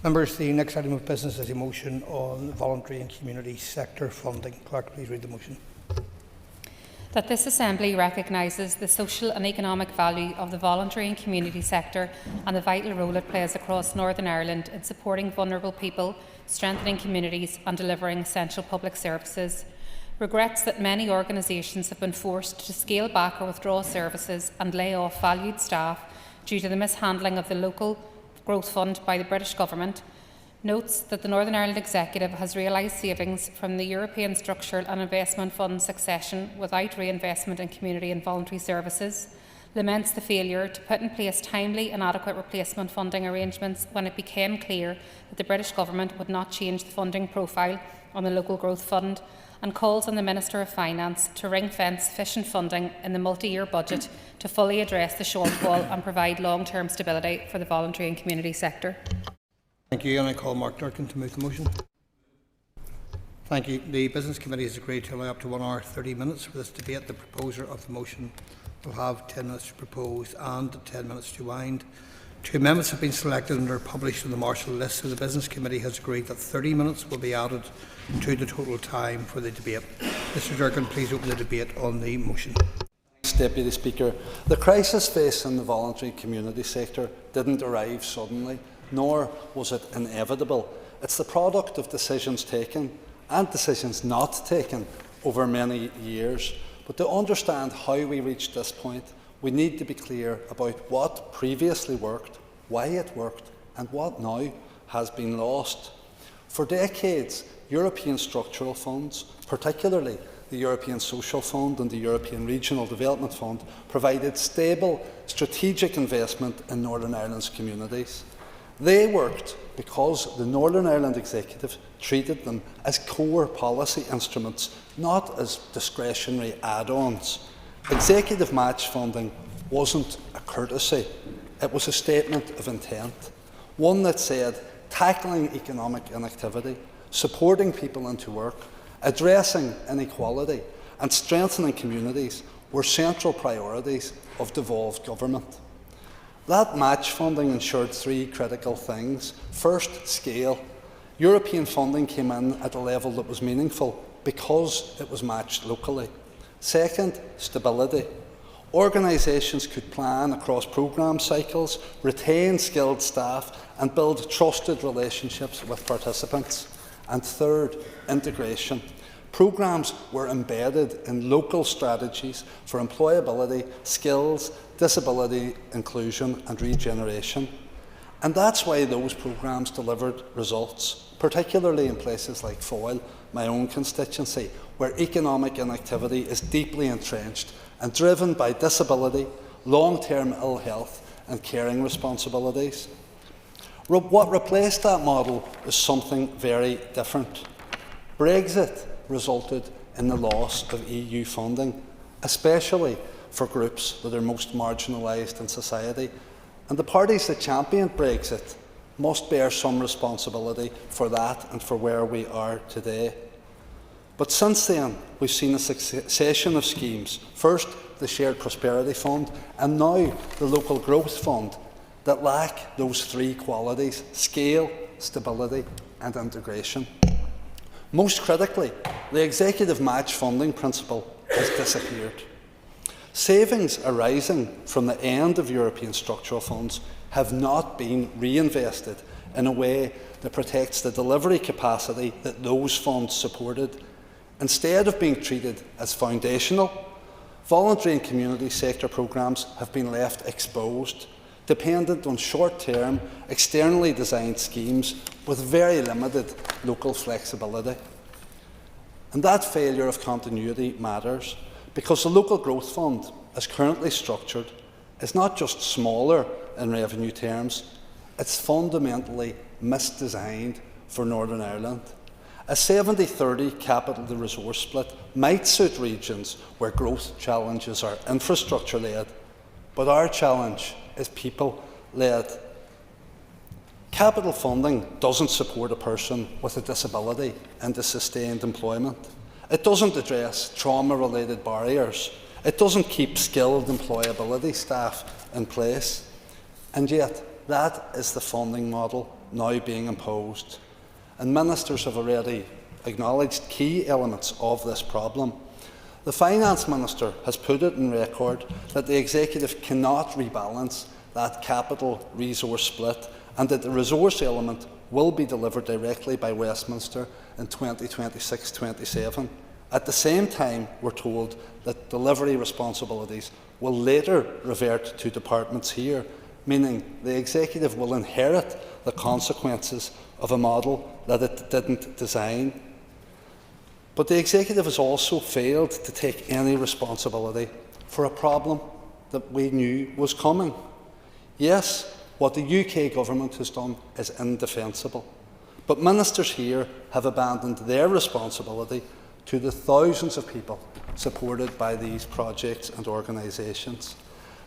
Members, the next item of business is a motion on voluntary and community sector funding. Clerk, please read the motion. That this Assembly recognises the social and economic value of the voluntary and community sector and the vital role it plays across Northern Ireland in supporting vulnerable people, strengthening communities and delivering essential public services. Regrets that many organisations have been forced to scale back or withdraw services and lay off valued staff due to the mishandling of the local Growth Fund by the British Government. Notes that the Northern Ireland Executive has realised savings from the European Structural and Investment Fund succession without reinvestment in community and voluntary services. Laments the failure to put in place timely and adequate replacement funding arrangements when it became clear that the British Government would not change the funding profile on the Local Growth Fund, and calls on the Minister of Finance to ring-fence sufficient funding in the multi-year budget to fully address the shortfall and provide long-term stability for the voluntary and community sector. Thank you, and I call Mark Durkin to move the motion. Thank you. The Business Committee has agreed to allow up to 1 hour 30 minutes for this debate. The proposer of the motion will have 10 minutes to propose and 10 minutes to wind. 2 amendments have been selected and are published in the Marshall list, so the Business Committee has agreed that 30 minutes will be added to the total time for the debate. Mr Durkin, please open the debate on the motion. Thanks, Deputy Speaker. The crisis facing the voluntary community sector didn't arrive suddenly, nor was it inevitable. It's the product of decisions taken and decisions not taken over many years. But to understand how we reached this point, we need to be clear about what previously worked, why it worked, and what now has been lost. For decades, European structural funds, particularly the European Social Fund and the European Regional Development Fund, provided stable, strategic investment in Northern Ireland's communities. They worked because the Northern Ireland Executive treated them as core policy instruments, not as discretionary add-ons. Executive match funding wasn't a courtesy, it was a statement of intent, one that said tackling economic inactivity, supporting people into work, addressing inequality and strengthening communities were central priorities of devolved government. That match funding ensured 3 critical things. First, scale. European funding came in at a level that was meaningful because it was matched locally. Second, stability. Organisations could plan across programme cycles, retain skilled staff and build trusted relationships with participants. And third, integration. Programmes were embedded in local strategies for employability, skills, disability inclusion and regeneration. And that's why those programmes delivered results, particularly in places like Foyle, my own constituency, where economic inactivity is deeply entrenched and driven by disability, long-term ill health and caring responsibilities. What replaced that model is something very different. Brexit resulted in the loss of EU funding, especially for groups that are most marginalised in society. And the parties that championed Brexit must bear some responsibility for that and for where we are today. But since then, we've seen a succession of schemes. First, the Shared Prosperity Fund, and now the Local Growth Fund, that lack those three qualities: scale, stability and integration. Most critically, the executive match funding principle has disappeared. Savings arising from the end of European structural funds have not been reinvested in a way that protects the delivery capacity that those funds supported. Instead of being treated as foundational, voluntary and community sector programmes have been left exposed, dependent on short-term, externally designed schemes with very limited local flexibility. And that failure of continuity matters, because the Local Growth Fund, as currently structured, is not just smaller in revenue terms, it's fundamentally misdesigned for Northern Ireland. A 70-30 capital to resource split might suit regions where growth challenges are infrastructure-led, but our challenge is people-led. Capital funding doesn't support a person with a disability into sustained employment. It doesn't address trauma-related barriers. It doesn't keep skilled employability staff in place. And yet, that is the funding model now being imposed. And ministers have already acknowledged key elements of this problem. The Finance Minister has put it in record that the Executive cannot rebalance that capital resource split, and that the resource element will be delivered directly by Westminster in 2026-27. At the same time, we're told that delivery responsibilities will later revert to departments here, meaning the Executive will inherit the consequences of a model that it didn't design. But the Executive has also failed to take any responsibility for a problem that we knew was coming. Yes, what the UK government has done is indefensible, but ministers here have abandoned their responsibility to the thousands of people supported by these projects and organisations.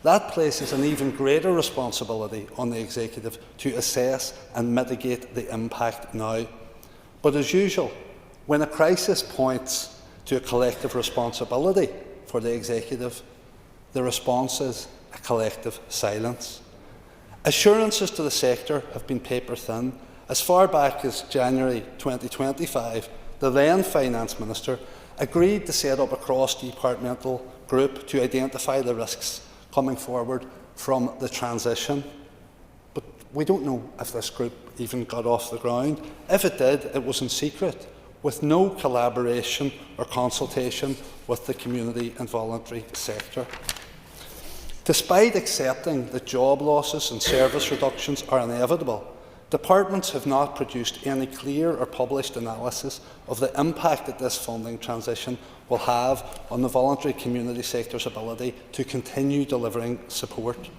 That places an even greater responsibility on the Executive to assess and mitigate the impact now. But as usual, when a crisis points to a collective responsibility for the Executive, the response is a collective silence. Assurances to the sector have been paper thin. As far back as January 2025, the then Finance Minister agreed to set up a cross-departmental group to identify the risks coming forward from the transition. But we don't know if this group even got off the ground. If it did, it was in secret, with no collaboration or consultation with the community and voluntary sector. Despite accepting that job losses and service reductions are inevitable, departments have not produced any clear or published analysis of the impact that this funding transition will have on the voluntary community sector's ability to continue delivering support.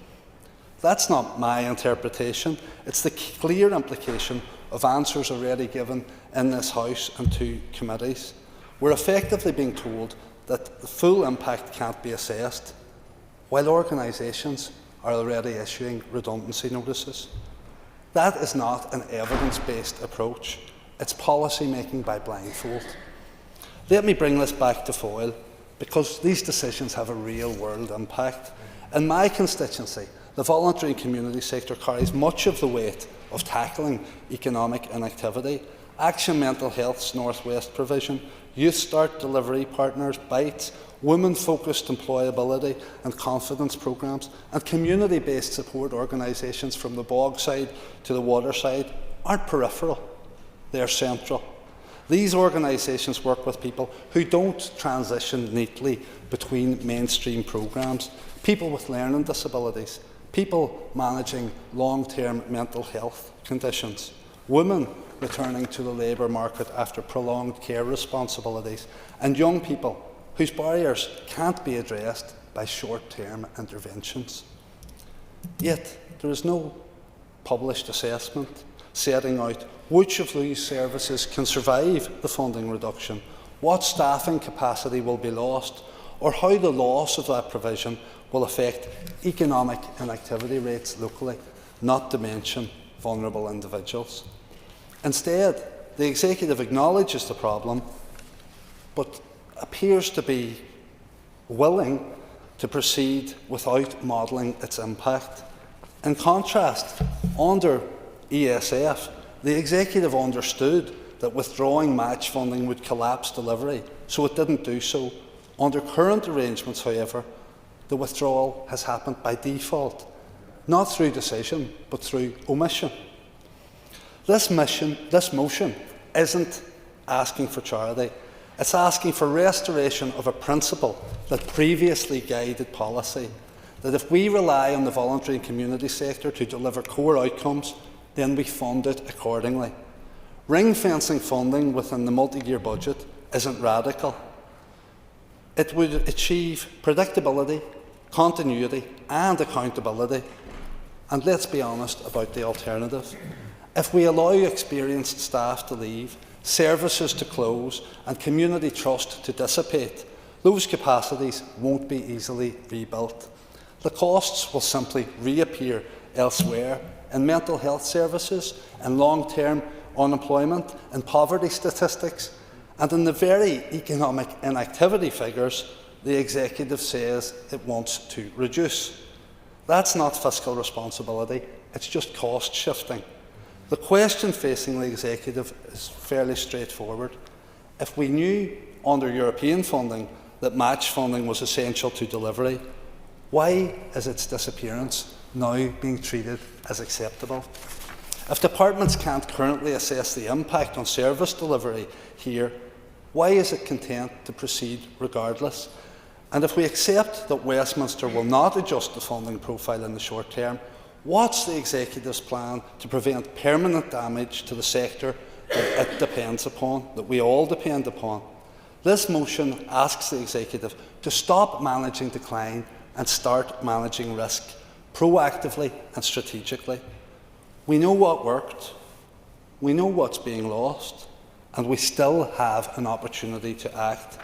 That's not my interpretation. It's the clear implication of answers already given in this House and to committees. We're effectively being told that the full impact can't be assessed, while organisations are already issuing redundancy notices. That is not an evidence-based approach. It's policy making by blindfold. Let me bring this back to Foyle, because these decisions have a real-world impact. In my constituency, the voluntary and community sector carries much of the weight of tackling economic inactivity. Action Mental Health's North West provision, Youth Start Delivery Partners, BITES, women-focused employability and confidence programmes, and community-based support organisations from the bog side to the water side aren't peripheral, they're central. These organisations work with people who don't transition neatly between mainstream programmes, people with learning disabilities, people managing long-term mental health conditions, women returning to the labour market after prolonged care responsibilities, and young people whose barriers can't be addressed by short-term interventions. Yet, there is no published assessment setting out which of these services can survive the funding reduction, what staffing capacity will be lost, or how the loss of that provision will affect economic and activity rates locally, not to mention vulnerable individuals. Instead, the Executive acknowledges the problem, but appears to be willing to proceed without modelling its impact. In contrast, under ESF, the Executive understood that withdrawing match funding would collapse delivery, so it didn't do so. Under current arrangements, however, the withdrawal has happened by default, not through decision, but through omission. This motion isn't asking for charity. It's asking for restoration of a principle that previously guided policy, that if we rely on the voluntary and community sector to deliver core outcomes, then we fund it accordingly. Ring-fencing funding within the multi-year budget isn't radical. It would achieve predictability, continuity and accountability. And let's be honest about the alternative. If we allow experienced staff to leave, services to close and community trust to dissipate, those capacities won't be easily rebuilt. The costs will simply reappear elsewhere in mental health services, in long-term unemployment, in poverty statistics, and in the very economic inactivity figures the Executive says it wants to reduce. That's not fiscal responsibility, it's just cost shifting. The question facing the Executive is fairly straightforward. If we knew under European funding that match funding was essential to delivery, why is its disappearance now being treated as acceptable? If departments can't currently assess the impact on service delivery here, why is it content to proceed regardless? And if we accept that Westminster will not adjust the funding profile in the short term, what's the Executive's plan to prevent permanent damage to the sector that it depends upon, that we all depend upon? This motion asks the Executive to stop managing decline and start managing risk, proactively and strategically. We know what worked, we know what's being lost, and we still have an opportunity to act.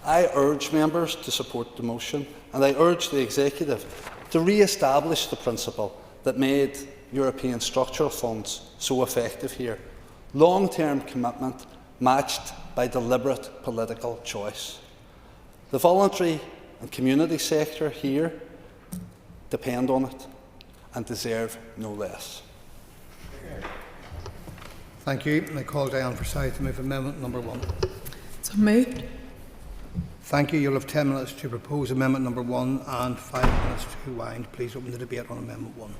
I urge members to support the motion, and I urge the Executive to re-establish the principle that made European structural funds so effective here. Long-term commitment matched by deliberate political choice. The voluntary and community sector here depend on it and deserve no less. Thank you. I call Diane Forsyth to move amendment number 1. So moved. Thank you. You'll have 10 minutes to propose amendment number 1 and 5 minutes to wind. Please open the debate on amendment 1.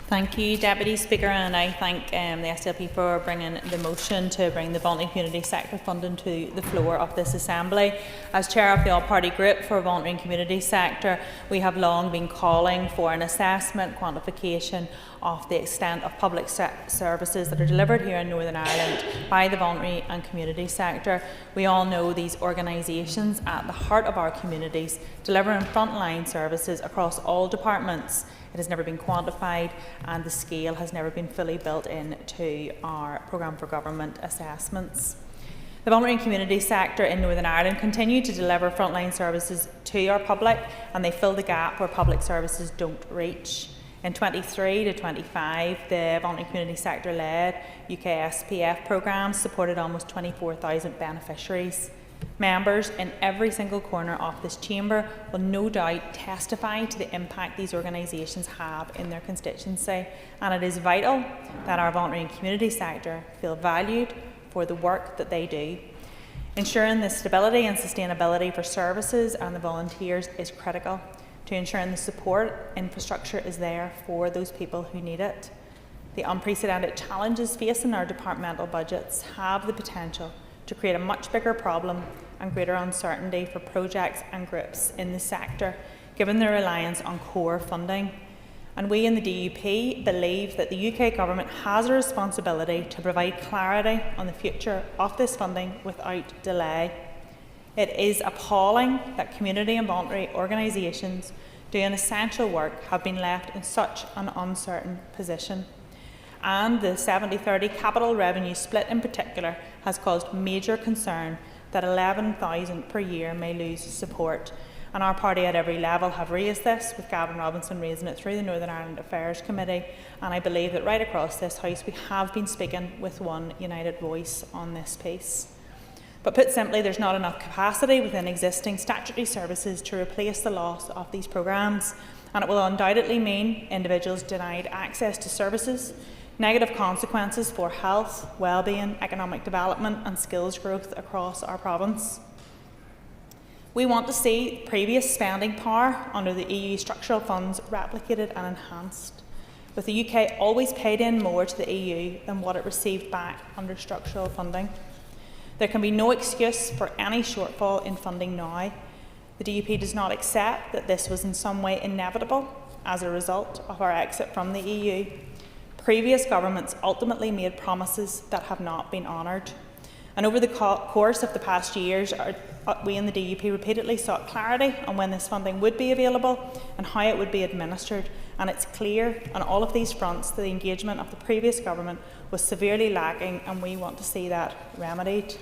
Thank you, Deputy Speaker, and I thank the SLP for bringing the motion to bring the voluntary community sector funding to the floor of this Assembly. As Chair of the All-Party Group for Voluntary and Community Sector, we have long been calling for an assessment, quantification of the extent of public services that are delivered here in Northern Ireland by the voluntary and community sector. We all know these organisations at the heart of our communities, delivering frontline services across all departments. It has never been quantified and the scale has never been fully built into our programme for government assessments. The voluntary and community sector in Northern Ireland continue to deliver frontline services to our public, and they fill the gap where public services don't reach. In 23 to 25, the voluntary community sector led UK SPF programmes supported almost 24,000 beneficiaries. Members in every single corner of this chamber will no doubt testify to the impact these organisations have in their constituency, and it is vital that our voluntary and community sector feel valued for the work that they do. Ensuring the stability and sustainability for services and the volunteers is critical to ensuring the support infrastructure is there for those people who need it. The unprecedented challenges facing our departmental budgets have the potential to create a much bigger problem and greater uncertainty for projects and groups in the sector, given their reliance on core funding. And we in the DUP believe that the UK Government has a responsibility to provide clarity on the future of this funding without delay. It is appalling that community and voluntary organisations doing essential work have been left in such an uncertain position. And the 70-30 capital revenue split in particular has caused major concern that 11,000 per year may lose support. And our party at every level have raised this, with Gavin Robinson raising it through the Northern Ireland Affairs Committee. And I believe that right across this House we have been speaking with one united voice on this piece. But put simply, there's not enough capacity within existing statutory services to replace the loss of these programmes. And it will undoubtedly mean individuals denied access to services, negative consequences for health, well-being, economic development and skills growth across our province. We want to see previous spending power under the EU structural funds replicated and enhanced, with the UK always paid in more to the EU than what it received back under structural funding. There can be no excuse for any shortfall in funding now. The DUP does not accept that this was in some way inevitable as a result of our exit from the EU. Previous governments ultimately made promises that have not been honoured. And over the course of the past years, we in the DUP repeatedly sought clarity on when this funding would be available and how it would be administered. And it's clear on all of these fronts that the engagement of the previous government was severely lacking, and we want to see that remedied.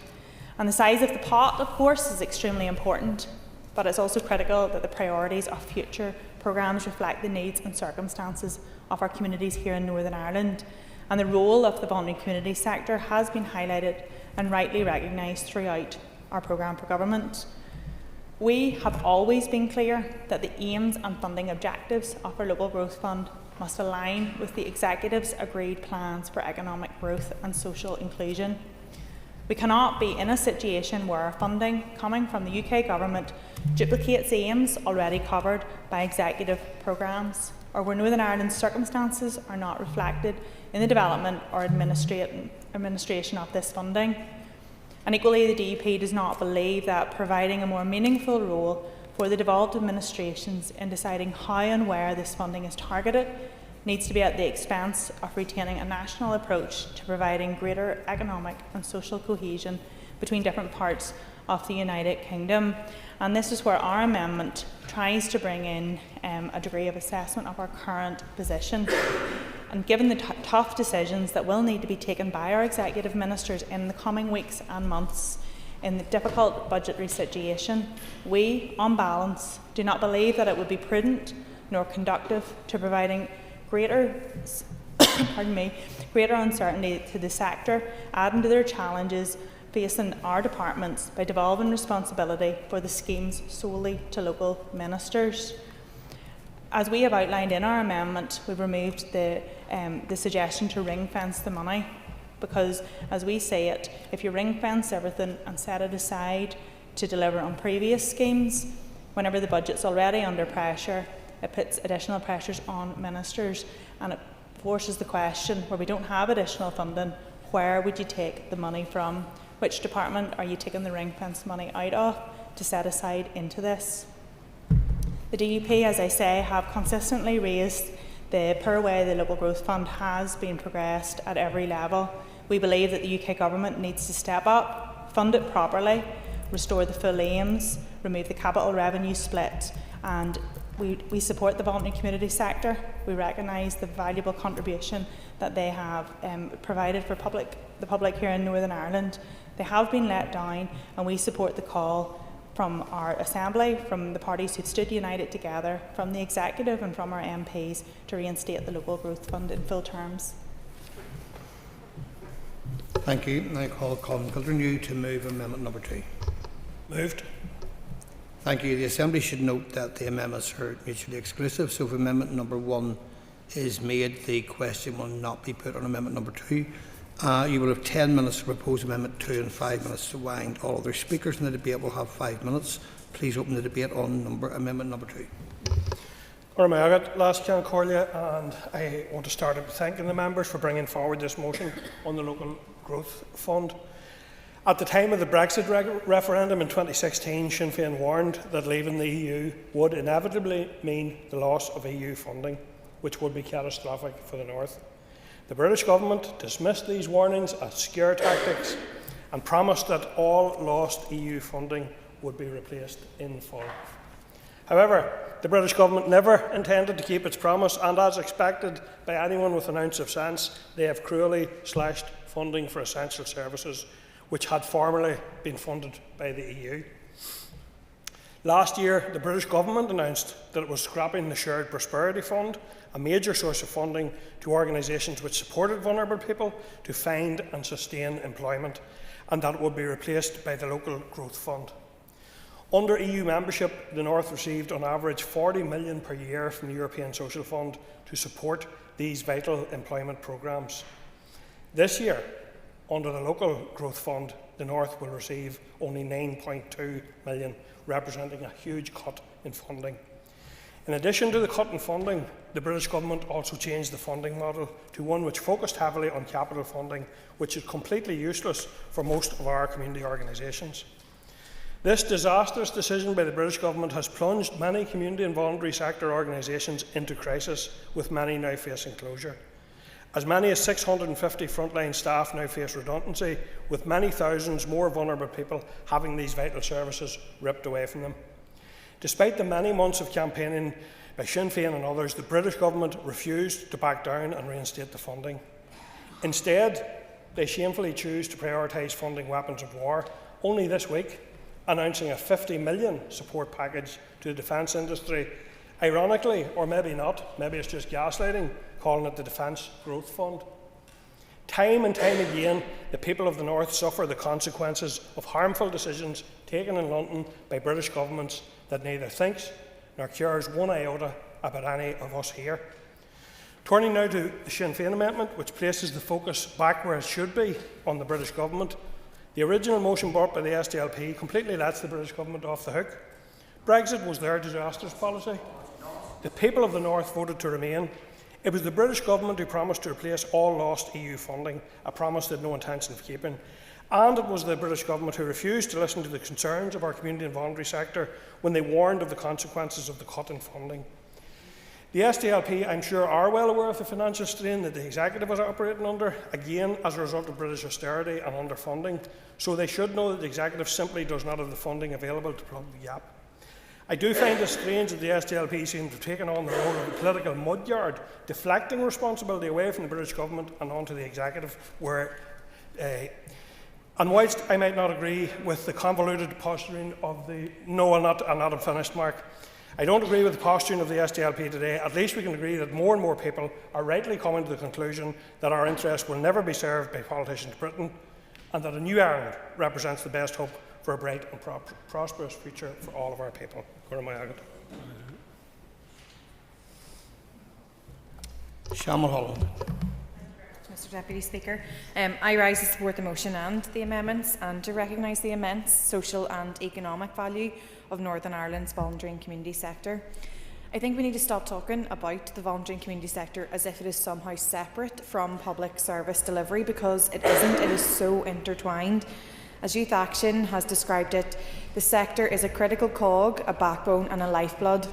And the size of the pot, of course, is extremely important, but it's also critical that the priorities of future programmes reflect the needs and circumstances of our communities here in Northern Ireland. And the role of the voluntary community sector has been highlighted and rightly recognised throughout our programme for government. We have always been clear that the aims and funding objectives of our Local Growth Fund must align with the Executive's agreed plans for economic growth and social inclusion. We cannot be in a situation where our funding coming from the UK Government duplicates aims already covered by Executive programmes, or where Northern Ireland's circumstances are not reflected in the development or administration of this funding. And equally, the DUP does not believe that providing a more meaningful role for the devolved administrations in deciding how and where this funding is targeted needs to be at the expense of retaining a national approach to providing greater economic and social cohesion between different parts of the United Kingdom. And this is where our amendment tries to bring in a degree of assessment of our current position. And given the tough decisions that will need to be taken by our executive ministers in the coming weeks and months in the difficult budgetary situation, we, on balance, do not believe that it would be prudent nor conducive to providing greater uncertainty to the sector, adding to their challenges facing our departments by devolving responsibility for the schemes solely to local ministers. As we have outlined in our amendment, we've removed the suggestion to ring-fence the money, because, as we say it, if you ring-fence everything and set it aside to deliver on previous schemes, whenever the budget's already under pressure, it puts additional pressures on ministers, and it forces the question, where we don't have additional funding, where would you take the money from? Which department are you taking the ring-fence money out of to set aside into this? The DUP, as I say, have consistently raised the poor way the Local Growth Fund has been progressed at every level. We believe that the UK Government needs to step up, fund it properly, restore the full aims, remove the capital revenue split, and we support the voluntary community sector. We recognise the valuable contribution that they have provided for the public here in Northern Ireland. They have been let down, and we support the call from our Assembly, from the parties who stood united together, from the Executive and from our MPs to reinstate the Local Growth Fund in full terms. Thank you. I call Colin Kildernew to move amendment number 2. Moved. Thank you. The Assembly should note that the amendments are mutually exclusive, so if amendment number 1 is made, the question will not be put on amendment number 2. You will have 10 minutes to propose amendment 2 and 5 minutes to wind. All other speakers in the debate will have 5 minutes. Please open the debate on amendment number 2. Last Jan Corlia, and I want to start by thanking the members for bringing forward this motion on the Local Growth Fund. At the time of the Brexit referendum in 2016, Sinn Féin warned that leaving the EU would inevitably mean the loss of EU funding, which would be catastrophic for the North. The British government dismissed these warnings as scare tactics and promised that all lost EU funding would be replaced in full. However, the British government never intended to keep its promise, and as expected by anyone with an ounce of sense, they have cruelly slashed funding for essential services, which had formerly been funded by the EU. Last year, the British government announced that it was scrapping the Shared Prosperity Fund, a major source of funding to organisations which supported vulnerable people to find and sustain employment, and that it would be replaced by the Local Growth Fund. Under EU membership, the North received on average £40 million per year from the European Social Fund to support these vital employment programmes. This year, under the Local Growth Fund, the North will receive only £9.2 million, representing a huge cut in funding. In addition to the cut in funding, the British government also changed the funding model to one which focused heavily on capital funding, which is completely useless for most of our community organisations. This disastrous decision by the British government has plunged many community and voluntary sector organisations into crisis, with many now facing closure. As many as 650 frontline staff now face redundancy, with many thousands more vulnerable people having these vital services ripped away from them. Despite the many months of campaigning by Sinn Féin and others, the British government refused to back down and reinstate the funding. Instead, they shamefully choose to prioritise funding weapons of war, only this week announcing a £50 million support package to the defence industry, ironically, or maybe not, maybe it's just gaslighting, calling it the Defence Growth Fund. Time and time again, the people of the North suffer the consequences of harmful decisions taken in London by British governments that neither thinks nor cares one iota about any of us here. Turning now to the Sinn Féin amendment, which places the focus back where it should be, on the British government. The original motion brought by the SDLP completely lets the British government off the hook. Brexit was their disastrous policy. The people of the North voted to remain. It was the British government who promised to replace all lost EU funding, a promise they had no intention of keeping. And it was the British government who refused to listen to the concerns of our community and voluntary sector when they warned of the consequences of the cut in funding. The SDLP, I'm sure, are well aware of the financial strain that the Executive is operating under, again as a result of British austerity and underfunding, so they should know that the Executive simply does not have the funding available to plug the gap. I do find it strange that the SDLP seems to have taken on the role of a political mudyard, deflecting responsibility away from the British Government and onto the Executive, and whilst I might not agree with the convoluted posturing of the... No, I'm not finished, Mark. I don't agree with the posturing of the SDLP today. At least we can agree that more and more people are rightly coming to the conclusion that our interests will never be served by politicians in Britain, and that a new Ireland represents the best hope for a bright and prosperous future for all of our people. Shamil Holland. Mr Deputy Speaker, I rise to support the motion and the amendments, and to recognise the immense social and economic value of Northern Ireland's voluntary and community sector. I think we need to stop talking about the voluntary and community sector as if it is somehow separate from public service delivery, because it isn't. It is so intertwined. As Youth Action has described it, the sector is a critical cog, a backbone and a lifeblood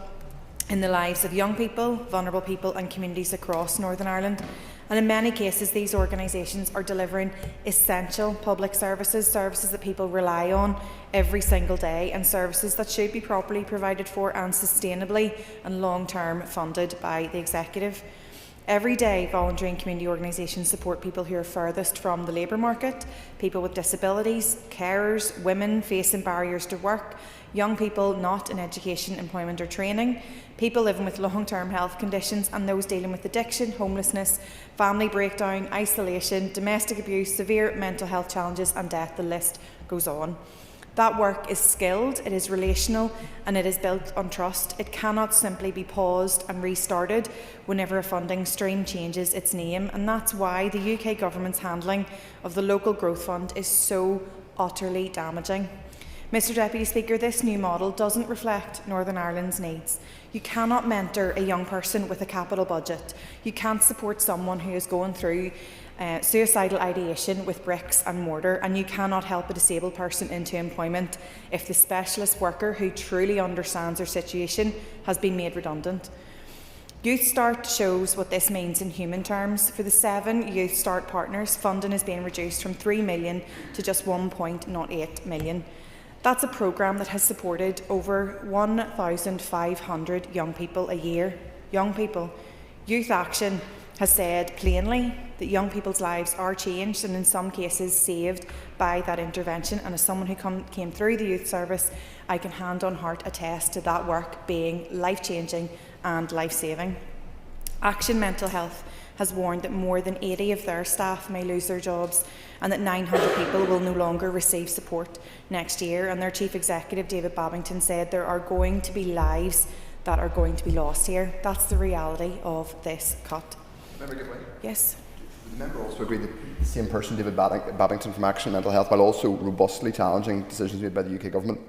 in the lives of young people, vulnerable people and communities across Northern Ireland. And in many cases, these organisations are delivering essential public services, services that people rely on every single day, and services that should be properly provided for and sustainably and long-term funded by the Executive. Every day, voluntary and community organisations support people who are furthest from the labour market, people with disabilities, carers, women facing barriers to work, young people not in education, employment or training, people living with long-term health conditions, and those dealing with addiction, homelessness, family breakdown, isolation, domestic abuse, severe mental health challenges and death. The list goes on. That work is skilled, it is relational and it is built on trust. It cannot simply be paused and restarted whenever a funding stream changes its name, and that's why the UK Government's handling of the Local Growth Fund is so utterly damaging. Mr Deputy Speaker, this new model doesn't reflect Northern Ireland's needs. You cannot mentor a young person with a capital budget. You can't support someone who is going through suicidal ideation with bricks and mortar, and you cannot help a disabled person into employment if the specialist worker who truly understands their situation has been made redundant. Youth Start shows what this means in human terms. For the 7 Youth Start partners, funding is being reduced from 3 million to just 1.08 million. That's a programme that has supported over 1,500 young people a year. Young people. Youth Action has said plainly that young people's lives are changed and in some cases saved by that intervention. And as someone who came through the youth service, I can hand on heart attest to that work being life-changing and life-saving. Action Mental Health has warned that more than 80 of their staff may lose their jobs and that 900 people will no longer receive support next year. And their Chief Executive, David Babington, said there are going to be lives that are going to be lost here. That's the reality of this cut. Yes. The member also agreed that the same person, David Babington from Action Mental Health, while also robustly challenging decisions made by the UK Government,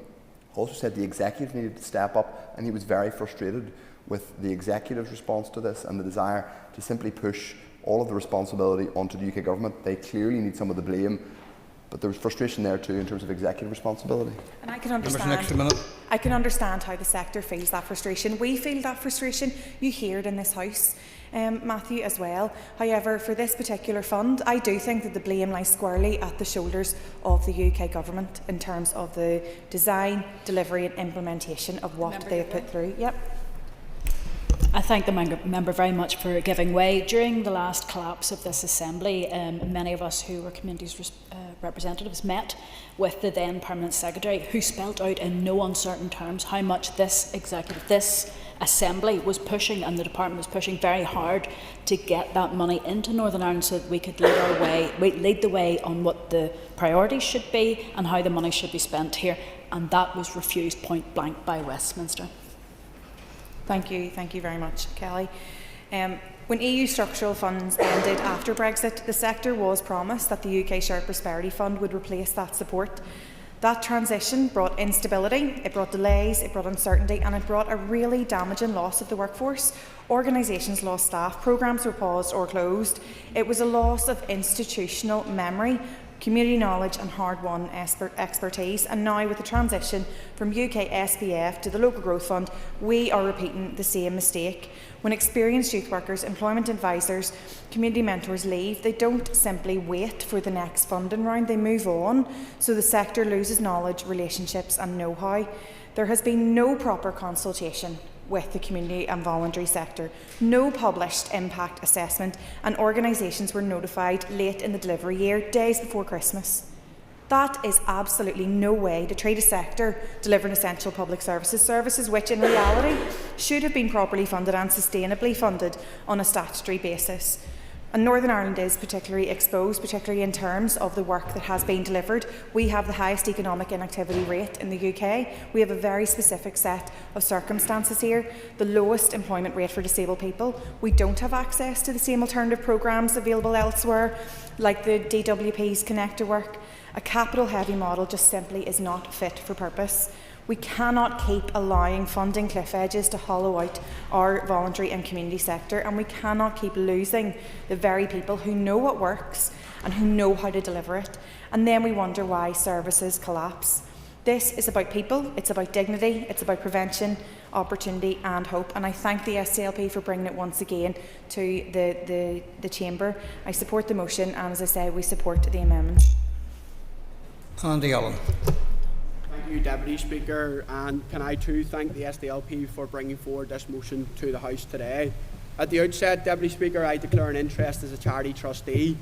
also said the executive needed to step up, and he was very frustrated with the executive's response to this and the desire to simply push all of the responsibility onto the UK Government. They clearly need some of the blame, but there was frustration there too in terms of executive responsibility. And I can understand how the sector feels that frustration. We feel that frustration. You hear it in this House, Matthew, as well. However, for this particular fund, I do think that the blame lies squarely at the shoulders of the UK Government in terms of the design, delivery and implementation of what they have put through. Yep. I thank the member very much for giving way. During the last collapse of this Assembly, many of us who were communities representatives met with the then Permanent Secretary, who spelt out in no uncertain terms how much this Assembly was pushing, and the Department was pushing very hard to get that money into Northern Ireland so that we could lead the way on what the priorities should be and how the money should be spent here. And that was refused point blank by Westminster. Thank you very much, Kelly. When EU structural funds ended after Brexit, the sector was promised that the UK Shared Prosperity Fund would replace that support. That transition brought instability, it brought delays, it brought uncertainty, and it brought a really damaging loss of the workforce. Organisations lost staff, programmes were paused or closed. It was a loss of institutional memory, community knowledge and hard-won expertise. And now, with the transition from UK SPF to the Local Growth Fund, we are repeating the same mistake. When experienced youth workers, employment advisors, community mentors leave, they don't simply wait for the next funding round, they move on, so the sector loses knowledge, relationships and know-how. There has been no proper consultation with the community and voluntary sector, no published impact assessment, and organisations were notified late in the delivery year, days before Christmas. That is absolutely no way to treat a sector delivering essential public services which in reality should have been properly funded and sustainably funded on a statutory basis. And Northern Ireland is particularly exposed, particularly in terms of the work that has been delivered. We have the highest economic inactivity rate in the UK. We have a very specific set of circumstances here. The lowest employment rate for disabled people. We don't have access to the same alternative programmes available elsewhere, like the DWP's connector work. A capital-heavy model just simply is not fit for purpose. We cannot keep allowing funding cliff edges to hollow out our voluntary and community sector, and we cannot keep losing the very people who know what works and who know how to deliver it. And then we wonder why services collapse. This is about people, it's about dignity, it's about prevention, opportunity and hope. And I thank the SDLP for bringing it once again to the Chamber. I support the motion, and as I say, we support the amendments. Andy Allen. Thank you, Deputy Speaker, and can I too thank the SDLP for bringing forward this motion to the House today. At the outset, Deputy Speaker, I declare an interest as a charity trustee.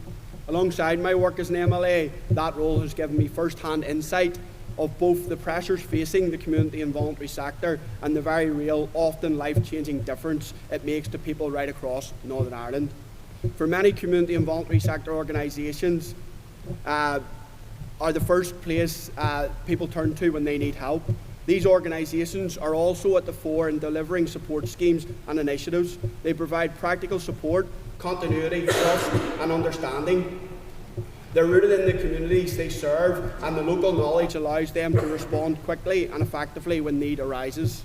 Alongside my work as an MLA, that role has given me first-hand insight of both the pressures facing the community and voluntary sector and the very real, often life-changing difference it makes to people right across Northern Ireland. For many community and voluntary sector organisations, are the first place people turn to when they need help. These organisations are also at the fore in delivering support schemes and initiatives. They provide practical support, continuity, trust and understanding. They're rooted in the communities they serve, and the local knowledge allows them to respond quickly and effectively when need arises.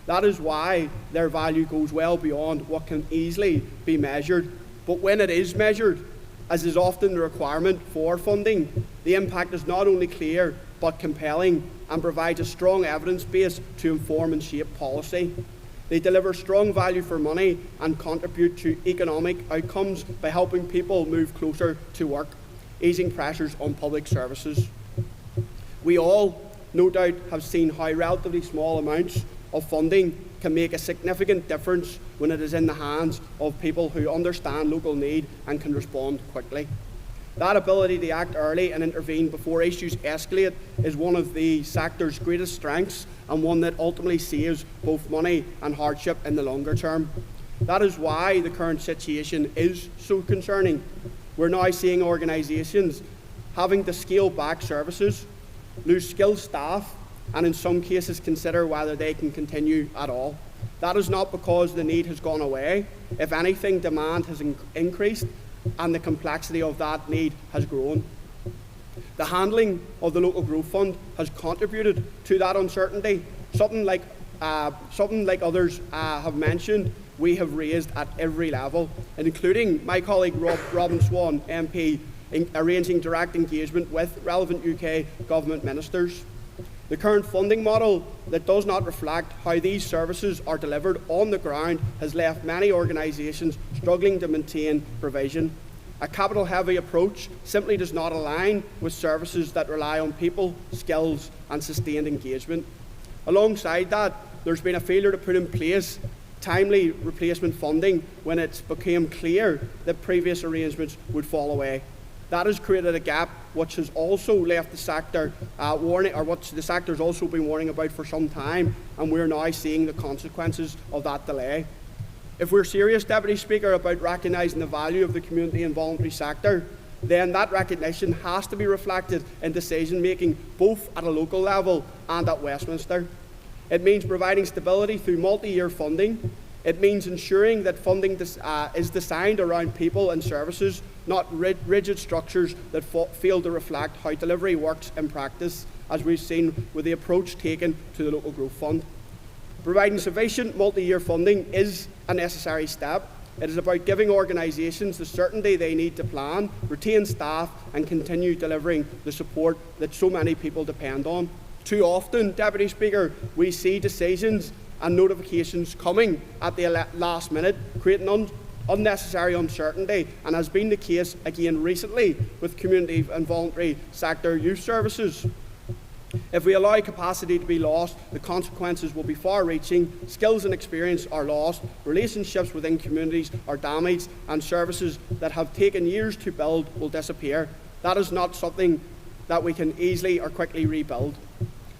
That is why their value goes well beyond what can easily be measured. But when it is measured, as is often the requirement for funding, the impact is not only clear but compelling and provides a strong evidence base to inform and shape policy. They deliver strong value for money and contribute to economic outcomes by helping people move closer to work, easing pressures on public services. We all, no doubt, have seen how relatively small amounts of funding can make a significant difference when it is in the hands of people who understand local need and can respond quickly. That ability to act early and intervene before issues escalate is one of the sector's greatest strengths, and one that ultimately saves both money and hardship in the longer term. That is why the current situation is so concerning. We're now seeing organisations having to scale back services, lose skilled staff, and in some cases consider whether they can continue at all. That is not because the need has gone away. If anything, demand has increased and the complexity of that need has grown. The handling of the Local Growth Fund has contributed to that uncertainty. Something like others have mentioned, we have raised at every level, including my colleague Robin Swan, MP, arranging direct engagement with relevant UK government ministers. The current funding model that does not reflect how these services are delivered on the ground has left many organisations struggling to maintain provision. A capital-heavy approach simply does not align with services that rely on people, skills and sustained engagement. Alongside that, there's been a failure to put in place timely replacement funding when it became clear that previous arrangements would fall away. That has created a gap which has also left the sector warning, or what the sector has also been warning about for some time, and we're now seeing the consequences of that delay. If we're serious, Deputy Speaker, about recognising the value of the community and voluntary sector, then that recognition has to be reflected in decision making both at a local level and at Westminster. It means providing stability through multi-year funding. It means ensuring that funding is designed around people and services, not rigid structures that fail to reflect how delivery works in practice, as we've seen with the approach taken to the Local Growth Fund. Providing sufficient multi-year funding is a necessary step. It is about giving organisations the certainty they need to plan, retain staff and continue delivering the support that so many people depend on. Too often, Deputy Speaker, we see decisions and notifications coming at the last minute, creating unnecessary uncertainty, and has been the case again recently with community and voluntary sector youth services. If we allow capacity to be lost, the consequences will be far-reaching. Skills and experience are lost, relationships within communities are damaged, and services that have taken years to build will disappear. That is not something that we can easily or quickly rebuild.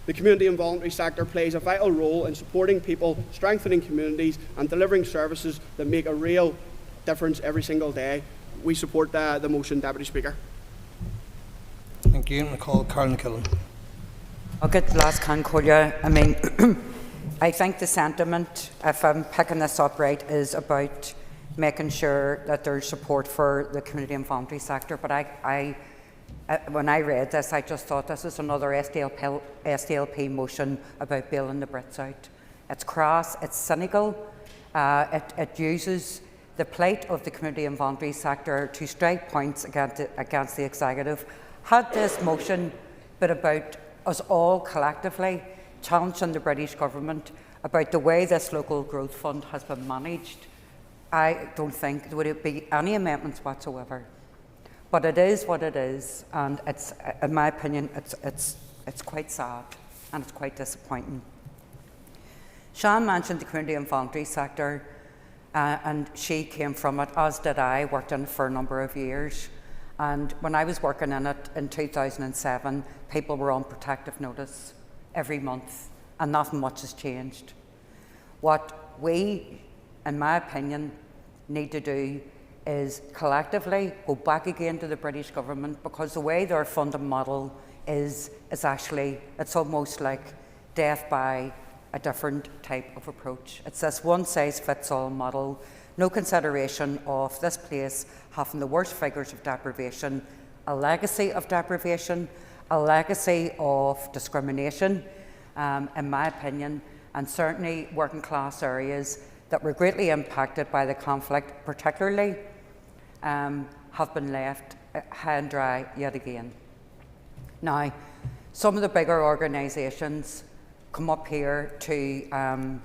The community and voluntary sector plays a vital role in supporting people, strengthening communities and delivering services that make a real difference every single day. We support the motion, Deputy Speaker. Thank you. I call Carl McKillen. I'll get the last Concordia. I mean, I think the sentiment, if I'm picking this up right, is about making sure that there's support for the community and voluntary sector. But when I read this, I just thought this is another SDLP motion about bailing the Brits out. It's crass, it's cynical, it uses the plight of the community and voluntary sector to strike points against the executive. Had this motion been about us all collectively challenging the British government about the way this local growth fund has been managed, I don't think there would be any amendments whatsoever. But it is what it is, and it's, in my opinion, it's quite sad and it's quite disappointing. Sian mentioned the community and voluntary sector, and she came from it, as did I, worked in it for a number of years. And when I was working in it in 2007, people were on protective notice every month, and nothing much has changed. What we, in my opinion, need to do is collectively go back again to the British government, because the way their funding model is actually, it's almost like death by a different type of approach. It's this one-size-fits-all model, no consideration of this place having the worst figures of deprivation a legacy of deprivation, a legacy of discrimination, in my opinion, and certainly working class areas that were greatly impacted by the conflict, particularly, have been left high and dry yet again. Now, some of the bigger organisations come up here to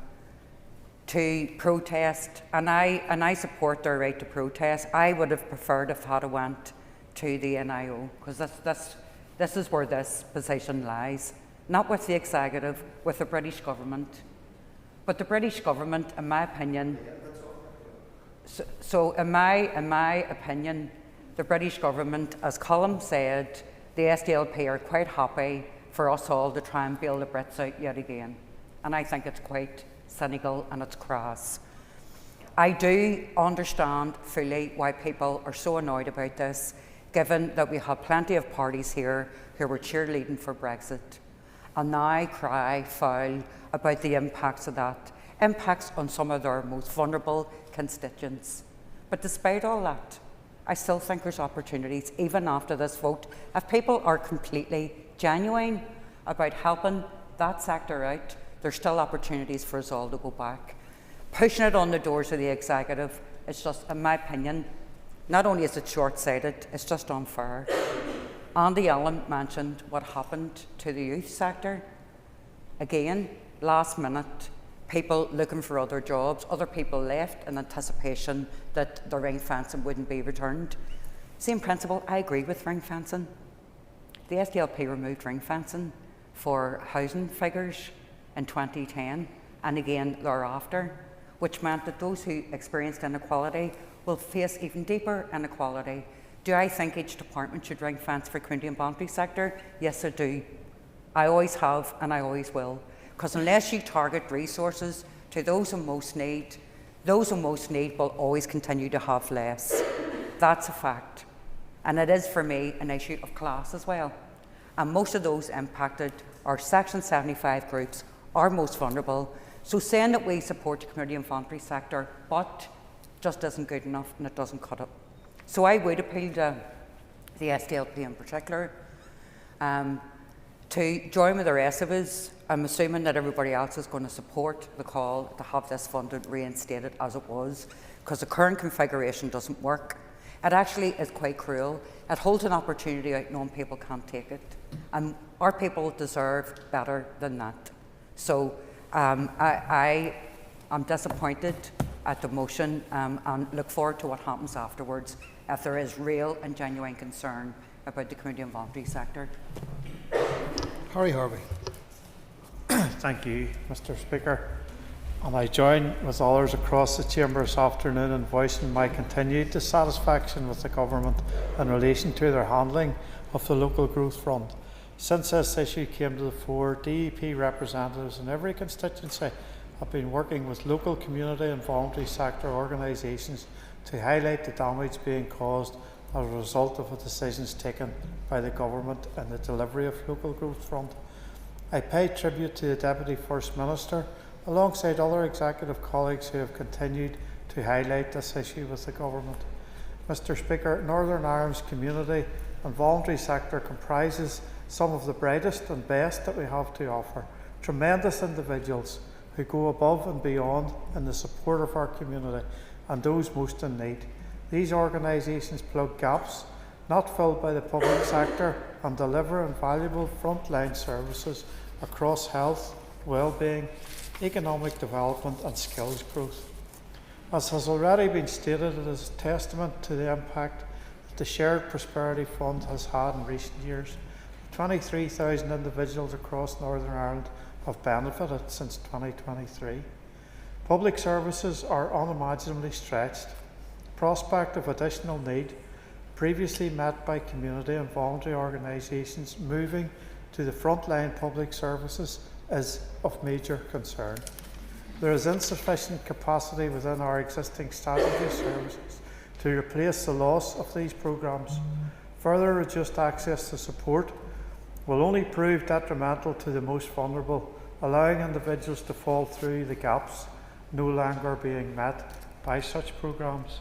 protest, and I support their right to protest. I would have preferred if had went to the NIO, because this is where this position lies, not with the executive, with the British government. But the British government, in my opinion, in my opinion, the British government, as Colm said, the SDLP are quite happy for us all to try and bail the Brits out yet again. And I think it's quite cynical and it's crass. I do understand fully why people are so annoyed about this, given that we have plenty of parties here who were cheerleading for Brexit and now cry foul about the impacts of that, impacts on some of their most vulnerable constituents. But despite all that, I still think there's opportunities, even after this vote. If people are completely genuine about helping that sector out, there's still opportunities for us all to go back. Pushing it on the doors of the executive is just, in my opinion, not only is it short-sighted, it's just unfair. Andy Allen mentioned what happened to the youth sector. Again, last minute, people looking for other jobs, other people left in anticipation that the ring fencing wouldn't be returned. Same principle, I agree with ring fencing. The SDLP removed ring fencing for housing figures in 2010 and again thereafter, which meant that those who experienced inequality will face even deeper inequality. Do I think each department should ring fence for community and voluntary sector? Yes, I do. I always have and I always will. Because unless you target resources to those who most need will always continue to have less. That's a fact. And it is, for me, an issue of class as well. And most of those impacted are Section 75 groups, are most vulnerable. So saying that we support the community and voluntary sector, but just isn't good enough and it doesn't cut it. So I would appeal to the SDLP in particular to join with the rest of us. I'm assuming that everybody else is going to support the call to have this funded reinstated as it was, because the current configuration doesn't work. It actually is quite cruel. It holds an opportunity out knowing people can't take it. And our people deserve better than that. So I am disappointed at the motion and look forward to what happens afterwards if there is real and genuine concern about the community and voluntary sector. Harry Harvey. Thank you, Mr. Speaker. And I join with others across the Chamber this afternoon in voicing my continued dissatisfaction with the Government in relation to their handling of the Local Growth Fund. Since this issue came to the fore, DEP representatives in every constituency have been working with local community and voluntary sector organisations to highlight the damage being caused as a result of the decisions taken by the Government in the delivery of Local Growth Fund. I pay tribute to the Deputy First Minister alongside other executive colleagues who have continued to highlight this issue with the Government. Mr. Speaker, Northern Ireland's community and voluntary sector comprises some of the brightest and best that we have to offer. Tremendous individuals who go above and beyond in the support of our community and those most in need. These organisations plug gaps not filled by the public sector and deliver invaluable frontline services across health, well-being, economic development and skills growth. As has already been stated, it is a testament to the impact that the Shared Prosperity Fund has had in recent years. 23,000 individuals across Northern Ireland have benefited since 2023. Public services are unimaginably stretched. Prospect of additional need, previously met by community and voluntary organisations moving to the frontline public services, is of major concern. There is insufficient capacity within our existing statutory services to replace the loss of these programmes. Further reduced access to support will only prove detrimental to the most vulnerable, allowing individuals to fall through the gaps no longer being met by such programmes.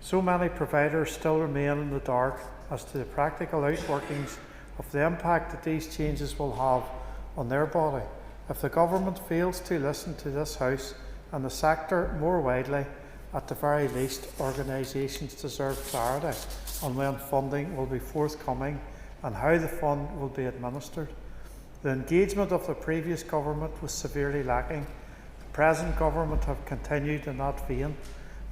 So many providers still remain in the dark as to the practical outworkings of the impact that these changes will have on their body. If the Government fails to listen to this House and the sector more widely, at the very least, organisations deserve clarity on when funding will be forthcoming and how the fund will be administered. The engagement of the previous Government was severely lacking. The present Government have continued in that vein,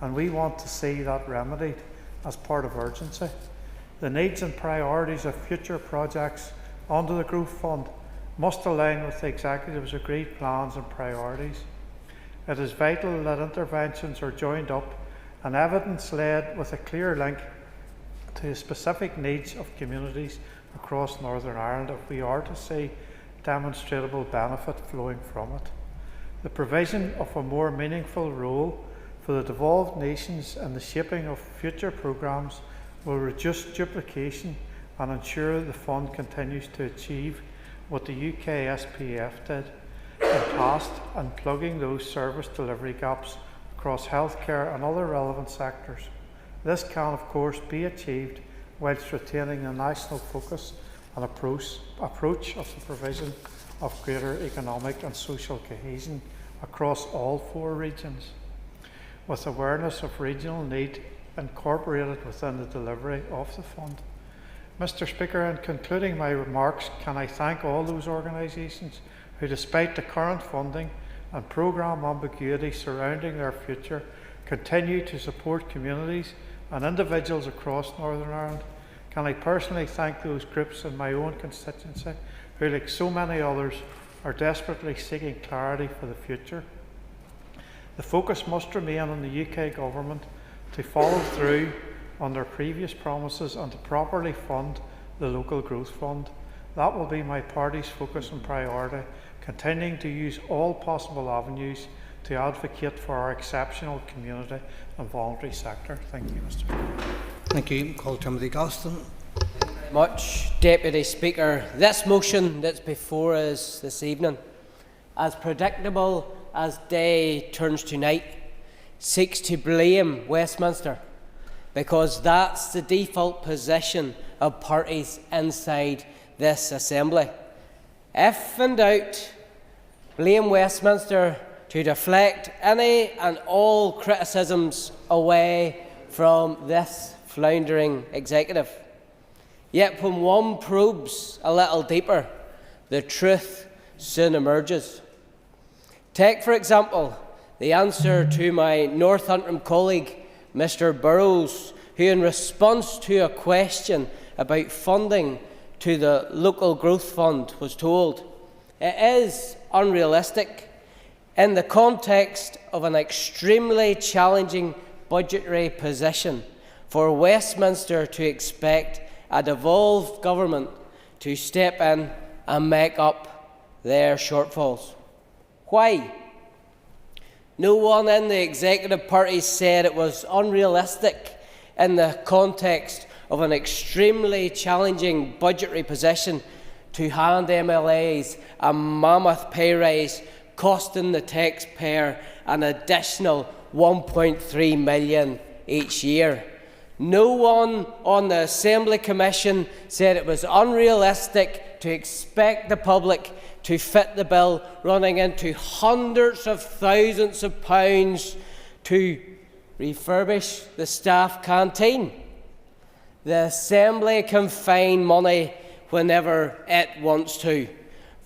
and we want to see that remedied as part of urgency. The needs and priorities of future projects under the Growth Fund must align with the Executive's agreed plans and priorities. It is vital that interventions are joined up and evidence-led with a clear link to the specific needs of communities across Northern Ireland if we are to see demonstrable benefit flowing from it. The provision of a more meaningful role for the devolved nations in the shaping of future programmes will reduce duplication and ensure the fund continues to achieve what the UK SPF did in past and plugging those service delivery gaps across healthcare and other relevant sectors. This can, of course, be achieved whilst retaining a national focus and approach of the provision of greater economic and social cohesion across all 4 regions, with awareness of regional need incorporated within the delivery of the fund. Mr. Speaker, in concluding my remarks, can I thank all those organisations who, despite the current funding and programme ambiguity surrounding their future, continue to support communities and individuals across Northern Ireland. Can I personally thank those groups in my own constituency who, like so many others, are desperately seeking clarity for the future. The focus must remain on the UK Government to follow through on their previous promises and to properly fund the Local Growth Fund. That will be my party's focus and priority, continuing to use all possible avenues to advocate for our exceptional community and voluntary sector. Thank you, Mr. Speaker. Thank you. Call Timothy Gostin. Much, Deputy Speaker. This motion that's before us this evening, as predictable as day turns to night, seeks to blame Westminster because that's the default position of parties inside this Assembly. If in doubt, blame Westminster to deflect any and all criticisms away from this floundering executive. Yet when one probes a little deeper, the truth soon emerges. Take, for example, the answer to my North Antrim colleague, Mr. Burrows, who in response to a question about funding to the Local Growth Fund was told, it is unrealistic in the context of an extremely challenging budgetary position for Westminster to expect a devolved government to step in and make up their shortfalls. Why? No one in the executive party said it was unrealistic in the context of an extremely challenging budgetary position to hand MLAs a mammoth pay rise costing the taxpayer an additional $1.3 million each year. No one on the Assembly Commission said it was unrealistic to expect the public to fit the bill running into hundreds of thousands of pounds to refurbish the staff canteen. The Assembly can find money whenever it wants to.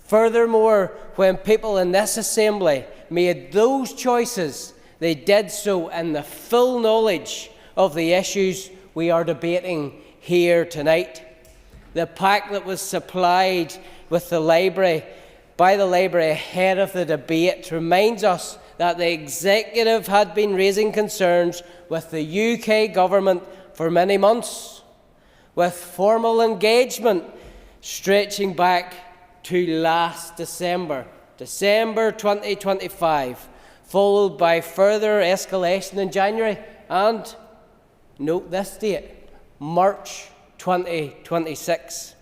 Furthermore, when people in this Assembly made those choices, they did so in the full knowledge of the issues we are debating here tonight. The pack that was supplied with the library by the library ahead of the debate reminds us that the executive had been raising concerns with the UK government for many months, with formal engagement stretching back to last December 2025, followed by further escalation in January and, note this date, March 2026.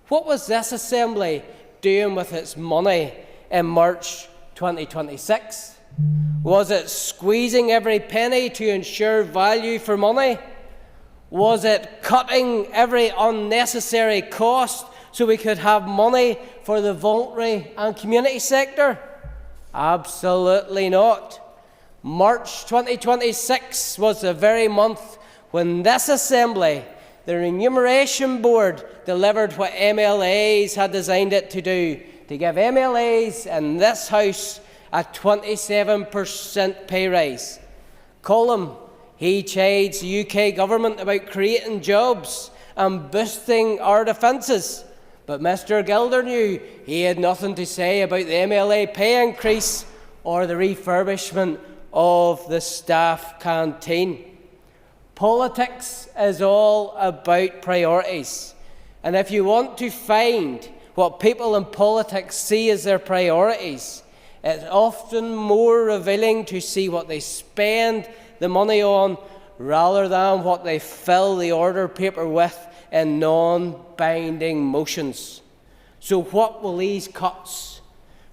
What was this Assembly doing with its money in March 2026? Was it squeezing every penny to ensure value for money? Was it cutting every unnecessary cost so we could have money for the voluntary and community sector? Absolutely not. March 2026 was the very month when this Assembly, the Remuneration Board, delivered what MLAs had designed it to do, to give MLAs in this House a 27% pay rise. Colm, he chides the UK government about creating jobs and boosting our defences. But Mr Gilder knew he had nothing to say about the MLA pay increase or the refurbishment of the staff canteen. Politics is all about priorities. And if you want to find what people in politics see as their priorities, it's often more revealing to see what they spend the money on rather than what they fill the order paper with in non-binding motions. So what will these cuts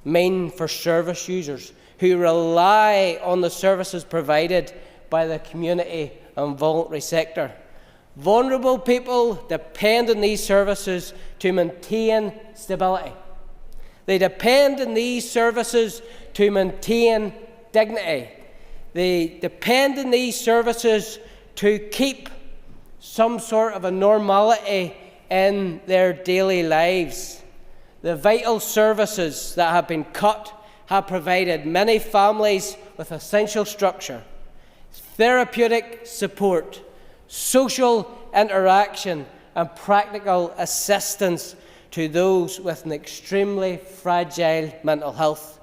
mean for service users who rely on the services provided by the community and voluntary sector? Vulnerable people depend on these services to maintain stability. They depend on these services to maintain dignity. They depend on these services to keep some sort of a normality in their daily lives. The vital services that have been cut have provided many families with essential structure, therapeutic support, social interaction, and practical assistance to those with an extremely fragile mental health.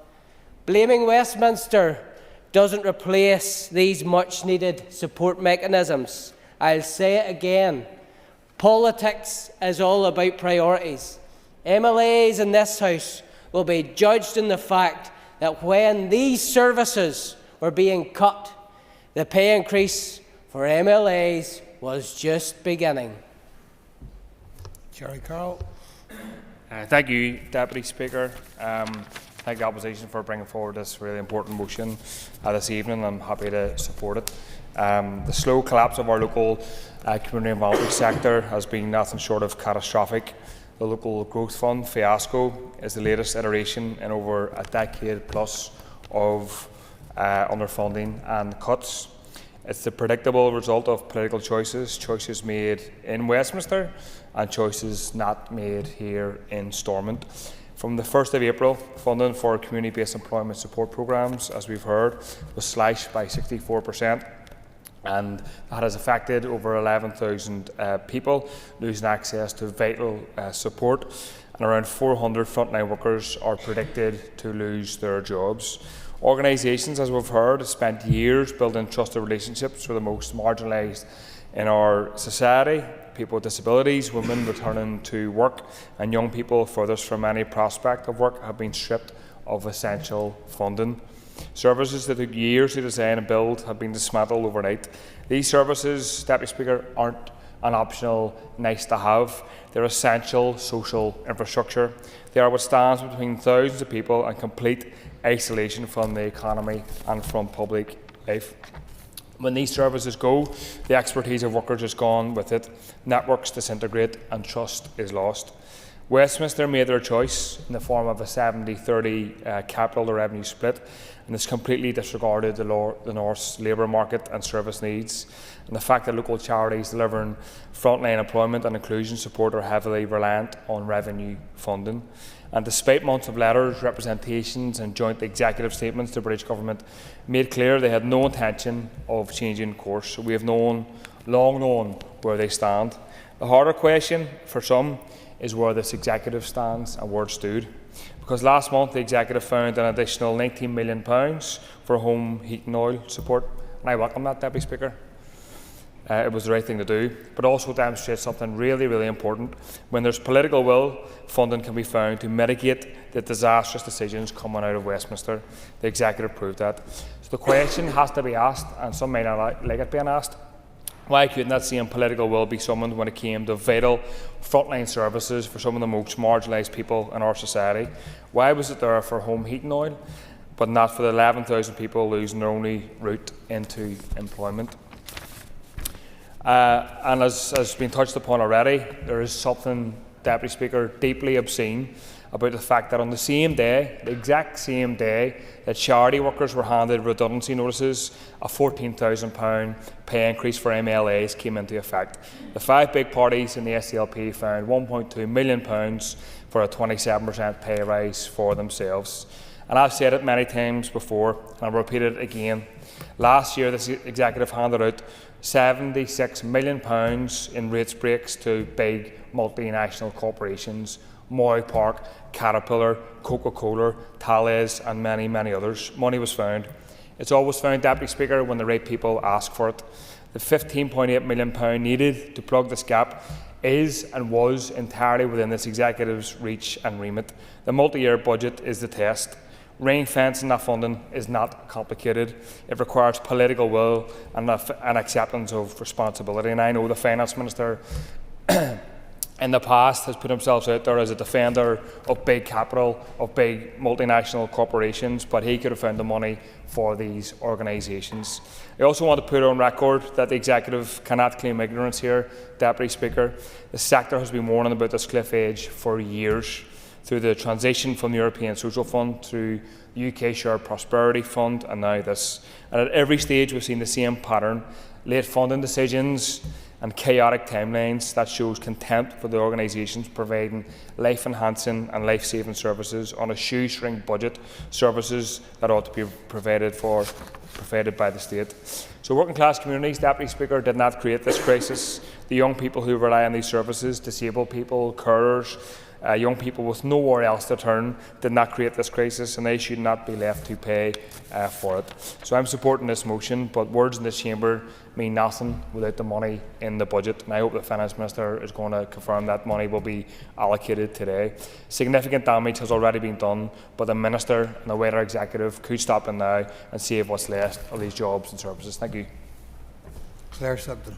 Blaming Westminster doesn't replace these much-needed support mechanisms. I'll say it again. Politics is all about priorities. MLAs in this House will be judged on the fact that when these services were being cut, the pay increase for MLAs was just beginning. Jerry Carroll. Thank you, Deputy Speaker. Thank the Opposition for bringing forward this really important motion this evening. I'm happy to support it. The slow collapse of our local community and voluntary sector has been nothing short of catastrophic. The Local Growth Fund fiasco is the latest iteration in over a decade plus of underfunding and cuts. It's the predictable result of political choices made in Westminster and choices not made here in Stormont. From the 1st of April, funding for community-based employment support programmes, as we've heard, was slashed by 64%. And that has affected over 11,000 people losing access to vital support, and around 400 frontline workers are predicted to lose their jobs. Organisations, as we've heard, have spent years building trusted relationships with the most marginalised in our society: people with disabilities, women returning to work, and young people furthest from any prospect of work have been stripped of essential funding. Services that took years to design and build have been dismantled overnight. These services, Deputy Speaker, aren't an optional nice-to-have. They're essential social infrastructure. They are what stands between thousands of people and complete isolation from the economy and from public life. When these services go, the expertise of workers is gone with it, networks disintegrate and trust is lost. Westminster made their choice in the form of a 70-30 capital to revenue split, and this completely disregarded the North's labour market and service needs, and the fact that local charities delivering frontline employment and inclusion support are heavily reliant on revenue funding. And despite months of letters, representations and joint executive statements, the British Government made clear they had no intention of changing course. We have long known where they stand. The harder question for some is where this executive stands and where it stood. Because last month the executive found an additional £19 million for home heating oil support, and I welcome that, Deputy Speaker. It was the right thing to do, but also demonstrates something really, really important. When there's political will, funding can be found to mitigate the disastrous decisions coming out of Westminster. The executive proved that. So the question has to be asked, and some may not like it being asked: why couldn't that same political will be summoned when it came to vital frontline services for some of the most marginalised people in our society? Why was it there for home heating oil, but not for the 11,000 people losing their only route into employment? And as has been touched upon already, there is something, Deputy Speaker, deeply obscene about the fact that on the same day, the exact same day that charity workers were handed redundancy notices, a £14,000 pay increase for MLAs came into effect. The 5 big parties in the SDLP found £1.2 million for a 27% pay rise for themselves. And I've said it many times before, and I'll repeat it again. Last year, this executive handed out £76 million in rates breaks to big multinational corporations, Moy Park, Caterpillar, Coca-Cola, Thales and many, many others. Money was found. It's always found, Deputy Speaker, when the right people ask for it. The £15.8 million needed to plug this gap is and was entirely within this executive's reach and remit. The multi-year budget is the test. Ring-fencing that funding is not complicated. It requires political will and an acceptance of responsibility. And I know the Finance Minister in the past has put himself out there as a defender of big capital, of big multinational corporations, but he could have found the money for these organisations. I also want to put on record that the Executive cannot claim ignorance here, Deputy Speaker. The sector has been warning about this cliff edge for years, through the transition from the European Social Fund to the UK Shared Prosperity Fund and now this. And at every stage we've seen the same pattern: late funding decisions and chaotic timelines that shows contempt for the organisations providing life-enhancing and life-saving services on a shoestring budget, services that ought to be provided by the state. So working class communities, Deputy Speaker, did not create this crisis. The young people who rely on these services, disabled people, carers, young people with nowhere else to turn, did not create this crisis, and they should not be left to pay for it. So I'm supporting this motion, but words in this chamber mean nothing without the money in the budget, and I hope the Finance Minister is going to confirm that money will be allocated today. Significant damage has already been done, but the Minister and the wider Executive could stop in now and save what's left of these jobs and services. Thank you. Claire Sugden.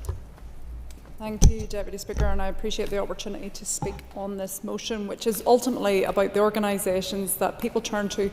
Thank you, Deputy Speaker, and I appreciate the opportunity to speak on this motion, which is ultimately about the organisations that people turn to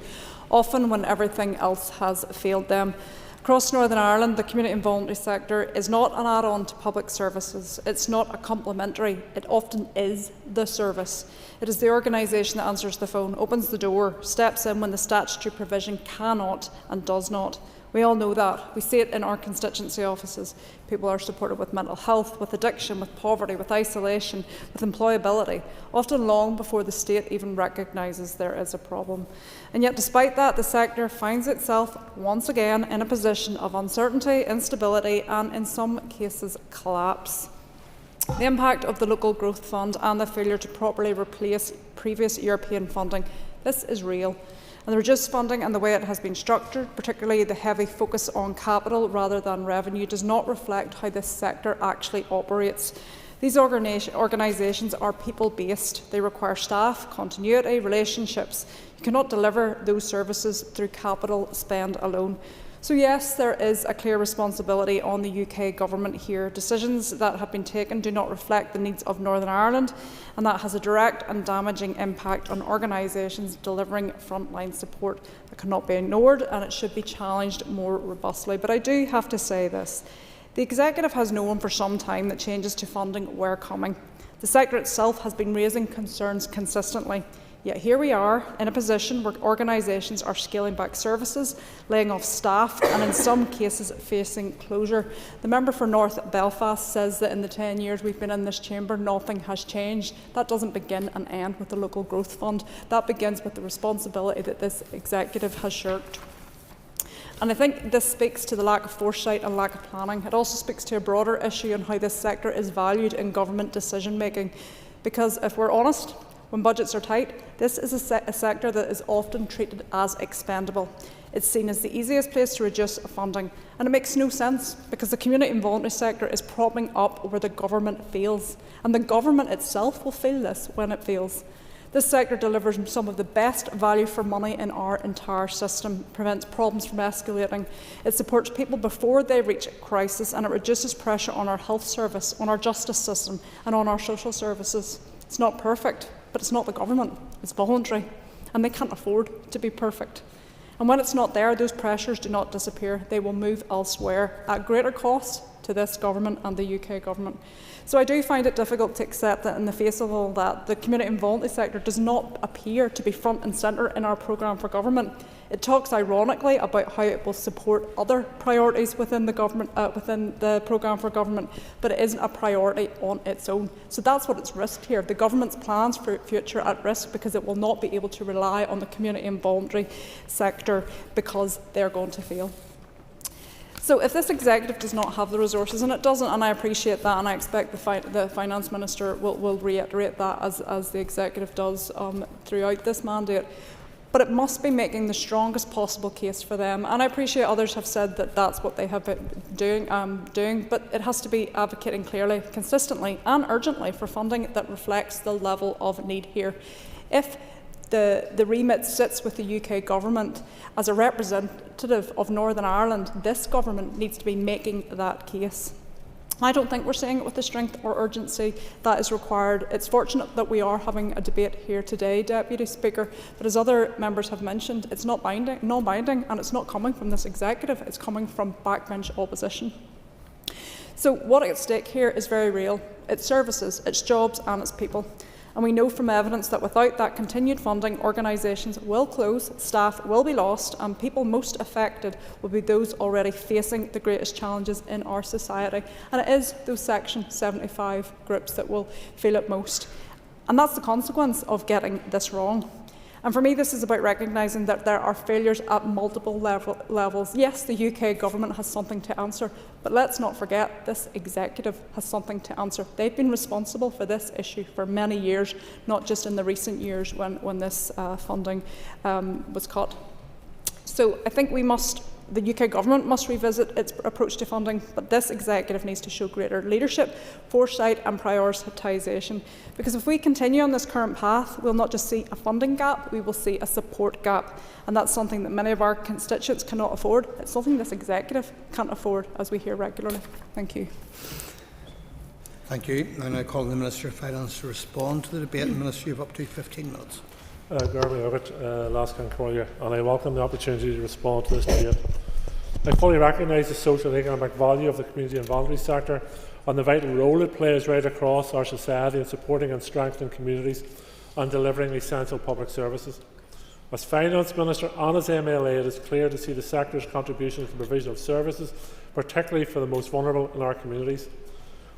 often when everything else has failed them. Across Northern Ireland, the community and voluntary sector is not an add-on to public services. It's not a complementary. It often is the service. It is the organisation that answers the phone, opens the door, steps in when the statutory provision cannot and does not. We all know that. We see it in our constituency offices. People are supported with mental health, with addiction, with poverty, with isolation, with employability, often long before the state even recognises there is a problem. And yet, despite that, the sector finds itself once again in a position of uncertainty, instability and, in some cases, collapse. The impact of the Local Growth Fund and the failure to properly replace previous European funding, this is real. And the reduced funding and the way it has been structured, particularly the heavy focus on capital rather than revenue, does not reflect how this sector actually operates. These organisations are people-based. They require staff, continuity, relationships. You cannot deliver those services through capital spend alone. So yes, there is a clear responsibility on the UK Government here. Decisions that have been taken do not reflect the needs of Northern Ireland, and that has a direct and damaging impact on organisations delivering frontline support that cannot be ignored, and it should be challenged more robustly. But I do have to say this. The Executive has known for some time that changes to funding were coming. The sector itself has been raising concerns consistently. Yet here we are in a position where organisations are scaling back services, laying off staff and in some cases facing closure. The member for North Belfast says that in the 10 years we've been in this chamber nothing has changed. That doesn't begin and end with the Local Growth Fund. That begins with the responsibility that this Executive has shirked. And I think this speaks to the lack of foresight and lack of planning. It also speaks to a broader issue on how this sector is valued in government decision making. Because if we're honest, when budgets are tight, this is a sector that is often treated as expendable. It's seen as the easiest place to reduce funding, and it makes no sense because the community and voluntary sector is propping up where the government fails, and the government itself will feel this when it fails. This sector delivers some of the best value for money in our entire system, prevents problems from escalating. It supports people before they reach a crisis, and it reduces pressure on our health service, on our justice system and on our social services. It's not perfect, but it's not the government, it's voluntary, and they can't afford to be perfect. And when it's not there, those pressures do not disappear. They will move elsewhere at greater cost to this government and the UK government. So I do find it difficult to accept that in the face of all that, the community and voluntary sector does not appear to be front and centre in our programme for government. It talks ironically about how it will support other priorities within the government, within the programme for government, but it isn't a priority on its own. So that's what it's risked here. The government's plans for its future at risk because it will not be able to rely on the community and voluntary sector because they're going to fail. So if this executive does not have the resources, and it doesn't, and I appreciate that, and I expect the Finance Minister will reiterate that as the executive does throughout this mandate, but it must be making the strongest possible case for them. And I appreciate others have said that that's what they have been doing, but it has to be advocating clearly, consistently and urgently for funding that reflects the level of need here. If the remit sits with the UK government as a representative of Northern Ireland, this government needs to be making that case. I don't think we're saying it with the strength or urgency that is required. It's fortunate that we are having a debate here today, Deputy Speaker, but as other members have mentioned, it's not non-binding, and it's not coming from this executive, it's coming from backbench opposition. So what is at stake here is very real. It's services, it's jobs and it's people. And we know from evidence that without that continued funding, organisations will close, staff will be lost, and people most affected will be those already facing the greatest challenges in our society. And it is those Section 75 groups that will feel it most. And that's the consequence of getting this wrong. And for me, this is about recognising that there are failures at multiple levels. Yes, the UK government has something to answer, but let's not forget this executive has something to answer. They've been responsible for this issue for many years, not just in the recent years when this funding was cut. So I think the UK government must revisit its approach to funding, but this executive needs to show greater leadership, foresight and prioritisation. Because if we continue on this current path, we'll not just see a funding gap, we will see a support gap. And that's something that many of our constituents cannot afford. It's something this executive can't afford, as we hear regularly. Thank you. Thank you. I now call on the Minister of Finance to respond to the debate. Minister, you have up to 15 minutes. And I welcome the opportunity to respond to this debate. I fully recognise the social and economic value of the community and voluntary sector and the vital role it plays right across our society in supporting and strengthening communities and delivering essential public services. As Finance Minister and as MLA, it is clear to see the sector's contribution to the provision of services, particularly for the most vulnerable in our communities.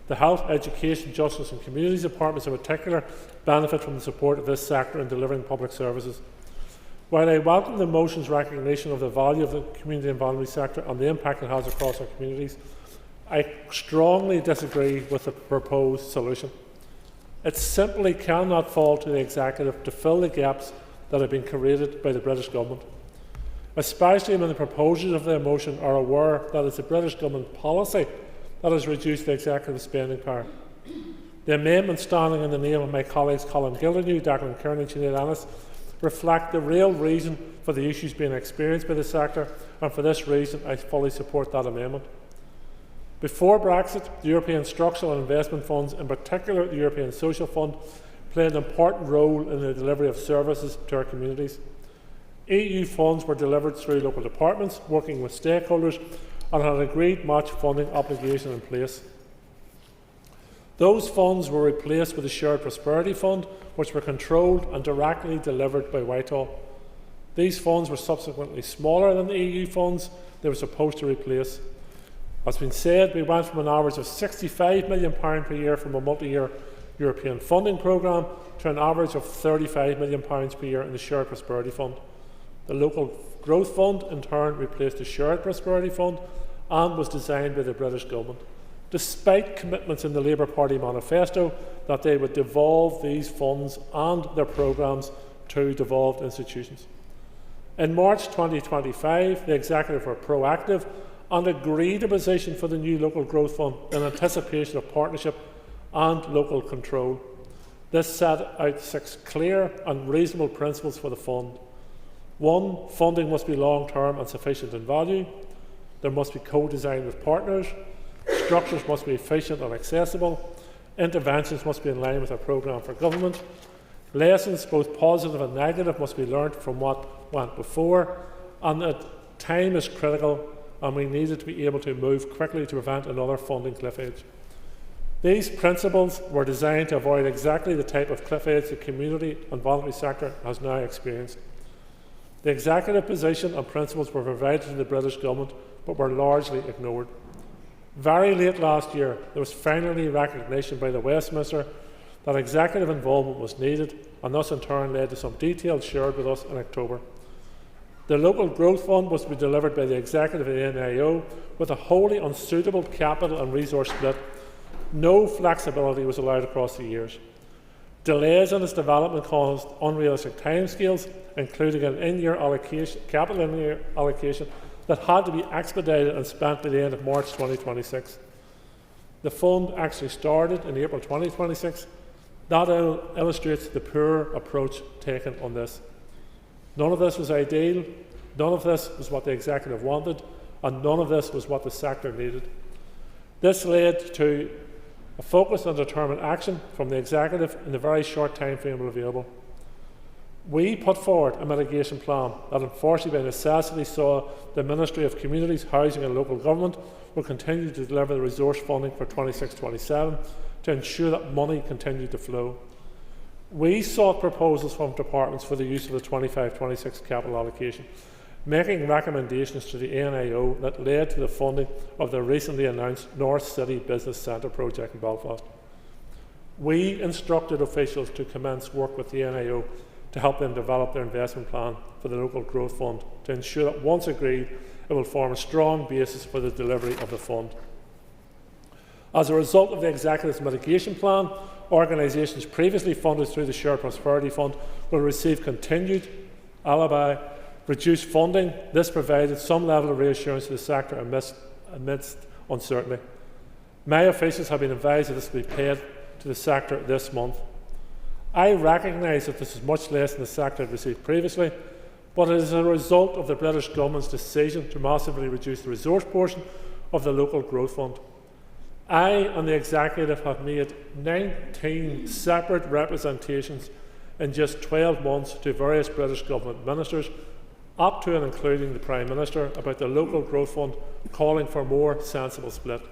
The Health, Education, Justice and Communities Departments in particular benefit from the support of this sector in delivering public services. While I welcome the motion's recognition of the value of the community and voluntary sector and the impact it has across our communities, I strongly disagree with the proposed solution. It simply cannot fall to the executive to fill the gaps that have been created by the British government, especially when the proposers of the motion are aware that it's the British government policy that has reduced the executive spending power. The amendments standing in the name of my colleagues Colin Gildernew, Declan Kearney and Sinead Ennis reflect the real reason for the issues being experienced by the sector, and for this reason I fully support that amendment. Before Brexit, the European Structural and Investment Funds, in particular the European Social Fund, played an important role in the delivery of services to our communities. EU funds were delivered through local departments, working with stakeholders, and had an agreed match funding obligation in place. Those funds were replaced with the Shared Prosperity Fund, which were controlled and directly delivered by Whitehall. These funds were subsequently smaller than the EU funds they were supposed to replace. As has been said, we went from an average of £65 million per year from a multi-year European funding programme to an average of £35 million per year in the Shared Prosperity Fund. The Local Growth Fund, in turn, replaced the Shared Prosperity Fund and was designed by the British government, despite commitments in the Labour Party manifesto that they would devolve these funds and their programmes to devolved institutions. In March 2025, the Executive were proactive and agreed a position for the new Local Growth Fund in anticipation of partnership and local control. This set out 6 clear and reasonable principles for the fund. 1. Funding must be long-term and sufficient in value. There must be co-design with partners. Structures must be efficient and accessible. Interventions must be in line with our programme for government. Lessons, both positive and negative, must be learnt from what went before. and that time is critical and we needed to be able to move quickly to prevent another funding cliff edge. These principles were designed to avoid exactly the type of cliff edge the community and voluntary sector has now experienced. The executive position and principles were provided to the British Government but were largely ignored. Very late last year, there was finally recognition by the Westminster that executive involvement was needed, and thus in turn led to some details shared with us in October. The local growth fund was to be delivered by the executive of the NIO with a wholly unsuitable capital and resource split. No flexibility was allowed across the years. Delays in its development caused unrealistic timescales, including an in-year allocation, capital in-year allocation that had to be expedited and spent by the end of March 2026. The fund actually started in April 2026. That illustrates the poor approach taken on this. None of this was ideal, none of this was what the executive wanted, and none of this was what the sector needed. This led to a focused and determined action from the executive in the very short time frame available. We put forward a mitigation plan that unfortunately by necessity saw the Ministry of Communities, Housing and Local Government will continue to deliver the resource funding for 26-27 to ensure that money continued to flow. We sought proposals from departments for the use of the 25-26 capital allocation, making recommendations to the NIO that led to the funding of the recently announced North City Business Centre project in Belfast. We instructed officials to commence work with the NIO to help them develop their investment plan for the local growth fund to ensure that once agreed it will form a strong basis for the delivery of the fund. As a result of the Executive's mitigation plan, organisations previously funded through the Shared Prosperity Fund will receive continued reduced funding. This provided some level of reassurance to the sector amidst uncertainty. My officials have been advised that this will be paid to the sector this month. I recognise that this is much less than the sector had received previously, but it is a result of the British Government's decision to massively reduce the resource portion of the local growth fund. I and the Executive have made 19 separate representations in just 12 months to various British Government ministers, up to and including the Prime Minister, about the local growth fund, calling for a more sensible split.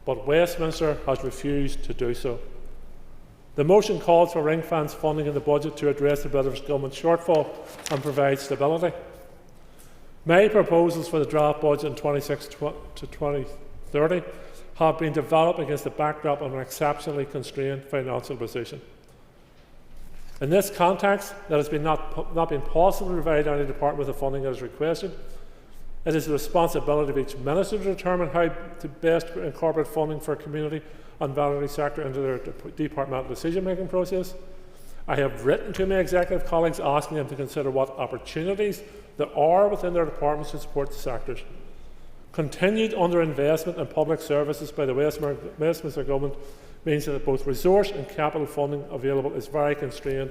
But Westminster has refused to do so. The motion calls for ring-fence funding in the budget to address the British Government shortfall and provide stability. My proposals for the draft budget in 26 to 2030 have been developed against the backdrop of an exceptionally constrained financial position. In this context, it has not been possible to provide any department with the funding that is requested. It is the responsibility of each minister to determine how to best incorporate funding for community and voluntary sector into their departmental decision-making process. I have written to my executive colleagues asking them to consider what opportunities there are within their departments to support the sectors. Continued underinvestment in public services by the Westminster Government means that both resource and capital funding available is very constrained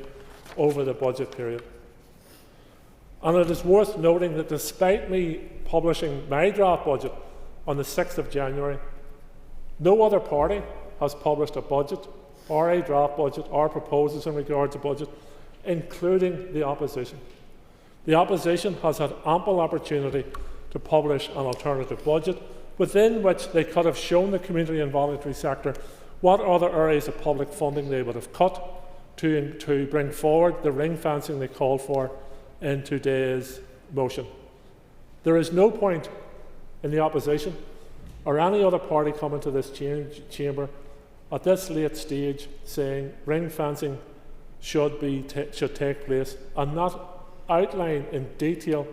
over the budget period. And it is worth noting that despite me publishing my draft budget on the 6th of January, no other party has published a budget or a draft budget or proposals in regard to budget, including the opposition. The opposition has had ample opportunity to publish an alternative budget within which they could have shown the community and voluntary sector what other areas of public funding they would have cut to bring forward the ring fencing they called for in today's motion. There is no point in the opposition or any other party coming to this chamber at this late stage saying ring fencing should take place and not outline in detail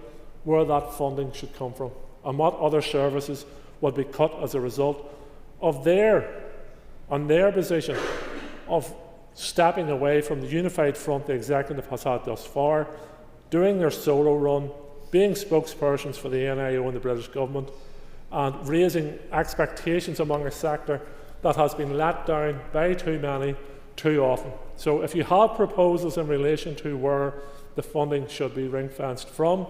where that funding should come from and what other services would be cut as a result of their position of stepping away from the unified front the executive has had thus far, doing their solo run, being spokespersons for the NIO and the British Government, and raising expectations among a sector that has been let down by too many too often. So if you have proposals in relation to where the funding should be ring-fenced from,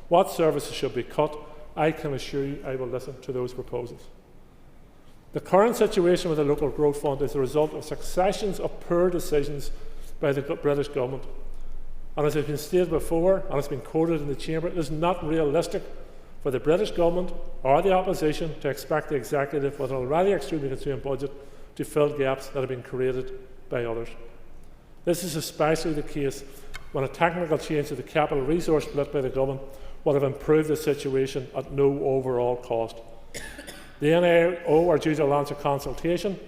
what services should be cut, I can assure you I will listen to those proposals. The current situation with the local growth fund is the result of successions of poor decisions by the British Government. And as has been stated before, and it's been quoted in the Chamber, it is not realistic for the British Government or the Opposition to expect the Executive, with an already extremely constrained budget, to fill gaps that have been created by others. This is especially the case when a technical change to the capital resource split by the Government would have improved the situation at no overall cost. The NIO are due to launch a consultation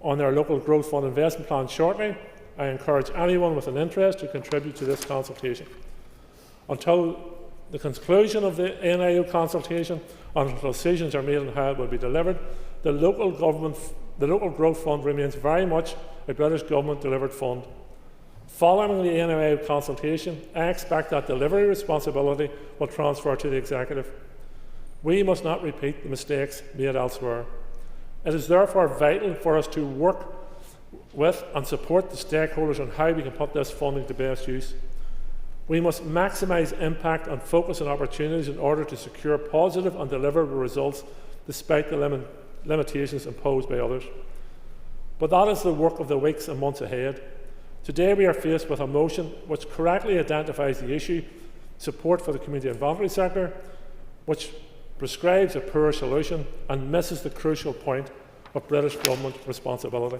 on their local growth fund investment plan shortly. I encourage anyone with an interest to contribute to this consultation. Until the conclusion of the NIO consultation and until decisions are made on how it will be delivered, the local growth fund remains very much a British Government delivered fund. Following the NIO consultation, I expect that delivery responsibility will transfer to the Executive. We must not repeat the mistakes made elsewhere. It is therefore vital for us to work with and support the stakeholders on how we can put this funding to best use. We must maximise impact and focus on opportunities in order to secure positive and deliverable results despite the limitations imposed by others. But that is the work of the weeks and months ahead. Today we are faced with a motion which correctly identifies the issue, support for the community and voluntary sector, which prescribes a poor solution and misses the crucial point of British Government responsibility.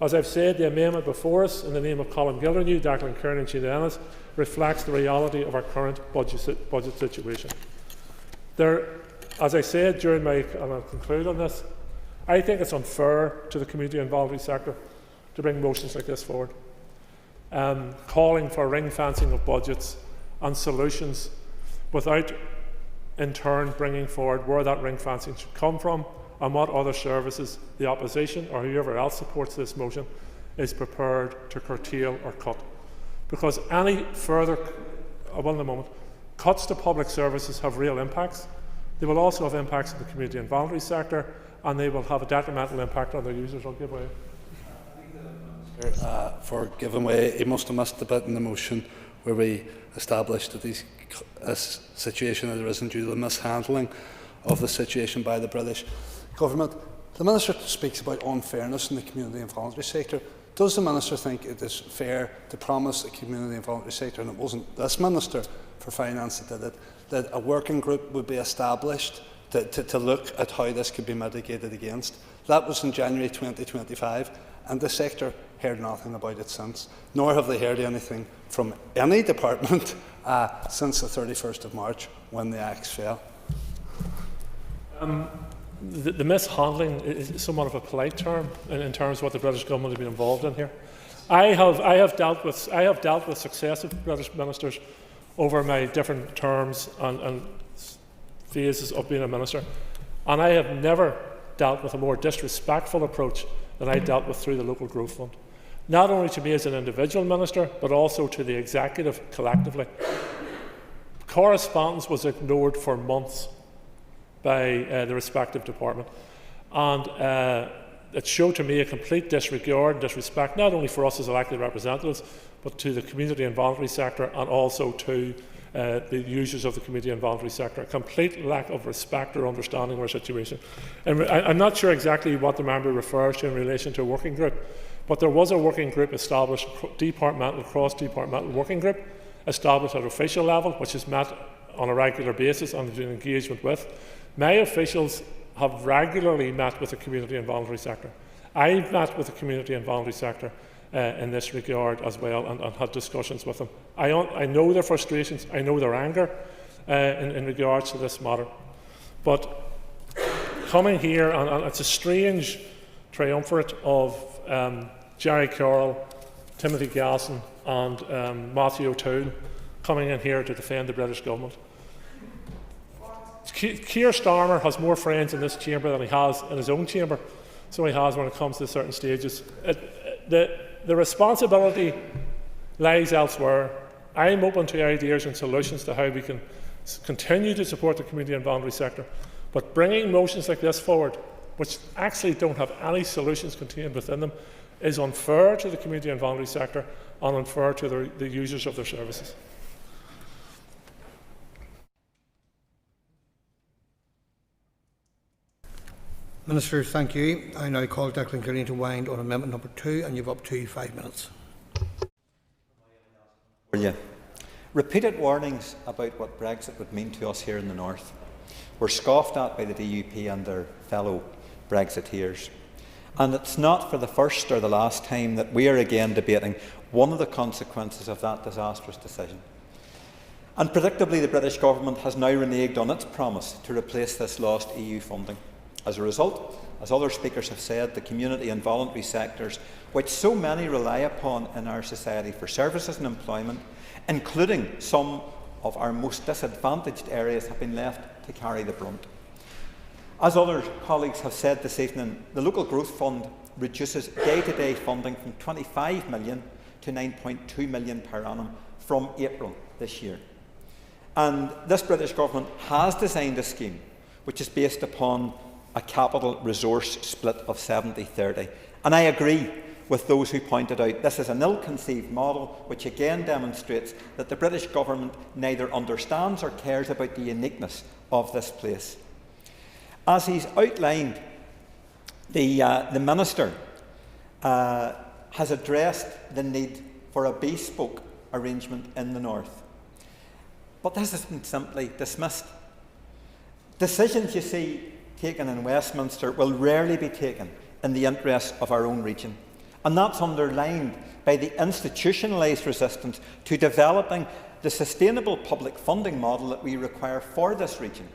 As I've said, the amendment before us, in the name of Colin Gildernew, Declan Kearney and Sheila Ennis, reflects the reality of our current budget situation. As I said during my, and I'll conclude on this, I think it's unfair to the community and voluntary sector to bring motions like this forward, calling for ring-fencing of budgets and solutions without in turn bringing forward where that ring-fencing should come from and what other services the opposition or whoever else supports this motion is prepared to curtail or cut. Because any further cuts to public services have real impacts. They will also have impacts on the community and voluntary sector, and they will have a detrimental impact on their users. I'll give way. For giving way, he must have missed the bit in the motion where we established that this situation had arisen due to the mishandling of the situation by the British Government. The Minister speaks about unfairness in the community and voluntary sector. Does the Minister think it is fair to promise the community and voluntary sector, and it wasn't this Minister for Finance that did it, that a working group would be established to look at how this could be mitigated against? That was in January 2025, and the sector heard nothing about it since, nor have they heard anything from any department since the 31st of March when the Acts fell. The mishandling is somewhat of a polite term in terms of what the British Government has been involved in here. I have dealt with successive British ministers over my different terms and phases of being a minister, and I have never dealt with a more disrespectful approach than I dealt with through the local growth fund. Not only to me as an individual minister, but also to the Executive collectively. Correspondence was ignored for months by the respective department, and it showed to me a complete disregard and disrespect, not only for us as elected representatives, but to the community and voluntary sector, and also to the users of the community and voluntary sector. A complete lack of respect or understanding of our situation. And I'm not sure exactly what the member refers to in relation to a working group, but there was a working group established, cross-departmental working group, established at official level, which is met on a regular basis and is in engagement with. My officials have regularly met with the community and voluntary sector. I've met with the community and voluntary sector in this regard as well, and had discussions with them. I know their frustrations, I know their anger in regards to this matter. But coming here, and it's a strange triumvirate of Jerry Carroll, Timothy Galson and Matthew O'Toole coming in here to defend the British Government. Keir Starmer has more friends in this chamber than he has in his own chamber, so he has when it comes to certain stages. The responsibility lies elsewhere. I'm open to ideas and solutions to how we can continue to support the community and voluntary sector, but bringing motions like this forward, which actually don't have any solutions contained within them, is unfair to the community and voluntary sector and unfair to the users of their services. Minister, thank you. I now call Declan Kearney to wind on amendment number 2, and you've up to 5 minutes. Repeated warnings about what Brexit would mean to us here in the north were scoffed at by the DUP and their fellow Brexiteers. And it's not for the first or the last time that we are again debating one of the consequences of that disastrous decision. And predictably, the British Government has now reneged on its promise to replace this lost EU funding. As a result, as other speakers have said, the community and voluntary sectors, which so many rely upon in our society for services and employment, including some of our most disadvantaged areas, have been left to carry the brunt. As other colleagues have said this evening, the Local Growth Fund reduces day-to-day funding from 25 million to 9.2 million per annum from April this year. And this British Government has designed a scheme which is based upon a capital resource split of 70-30. And I agree with those who pointed out this is an ill-conceived model which again demonstrates that the British Government neither understands or cares about the uniqueness of this place. As he's outlined, the Minister has addressed the need for a bespoke arrangement in the north. But this has been simply dismissed. Decisions, you see, taken in Westminster will rarely be taken in the interests of our own region. And that's underlined by the institutionalised resistance to developing the sustainable public funding model that we require for this region.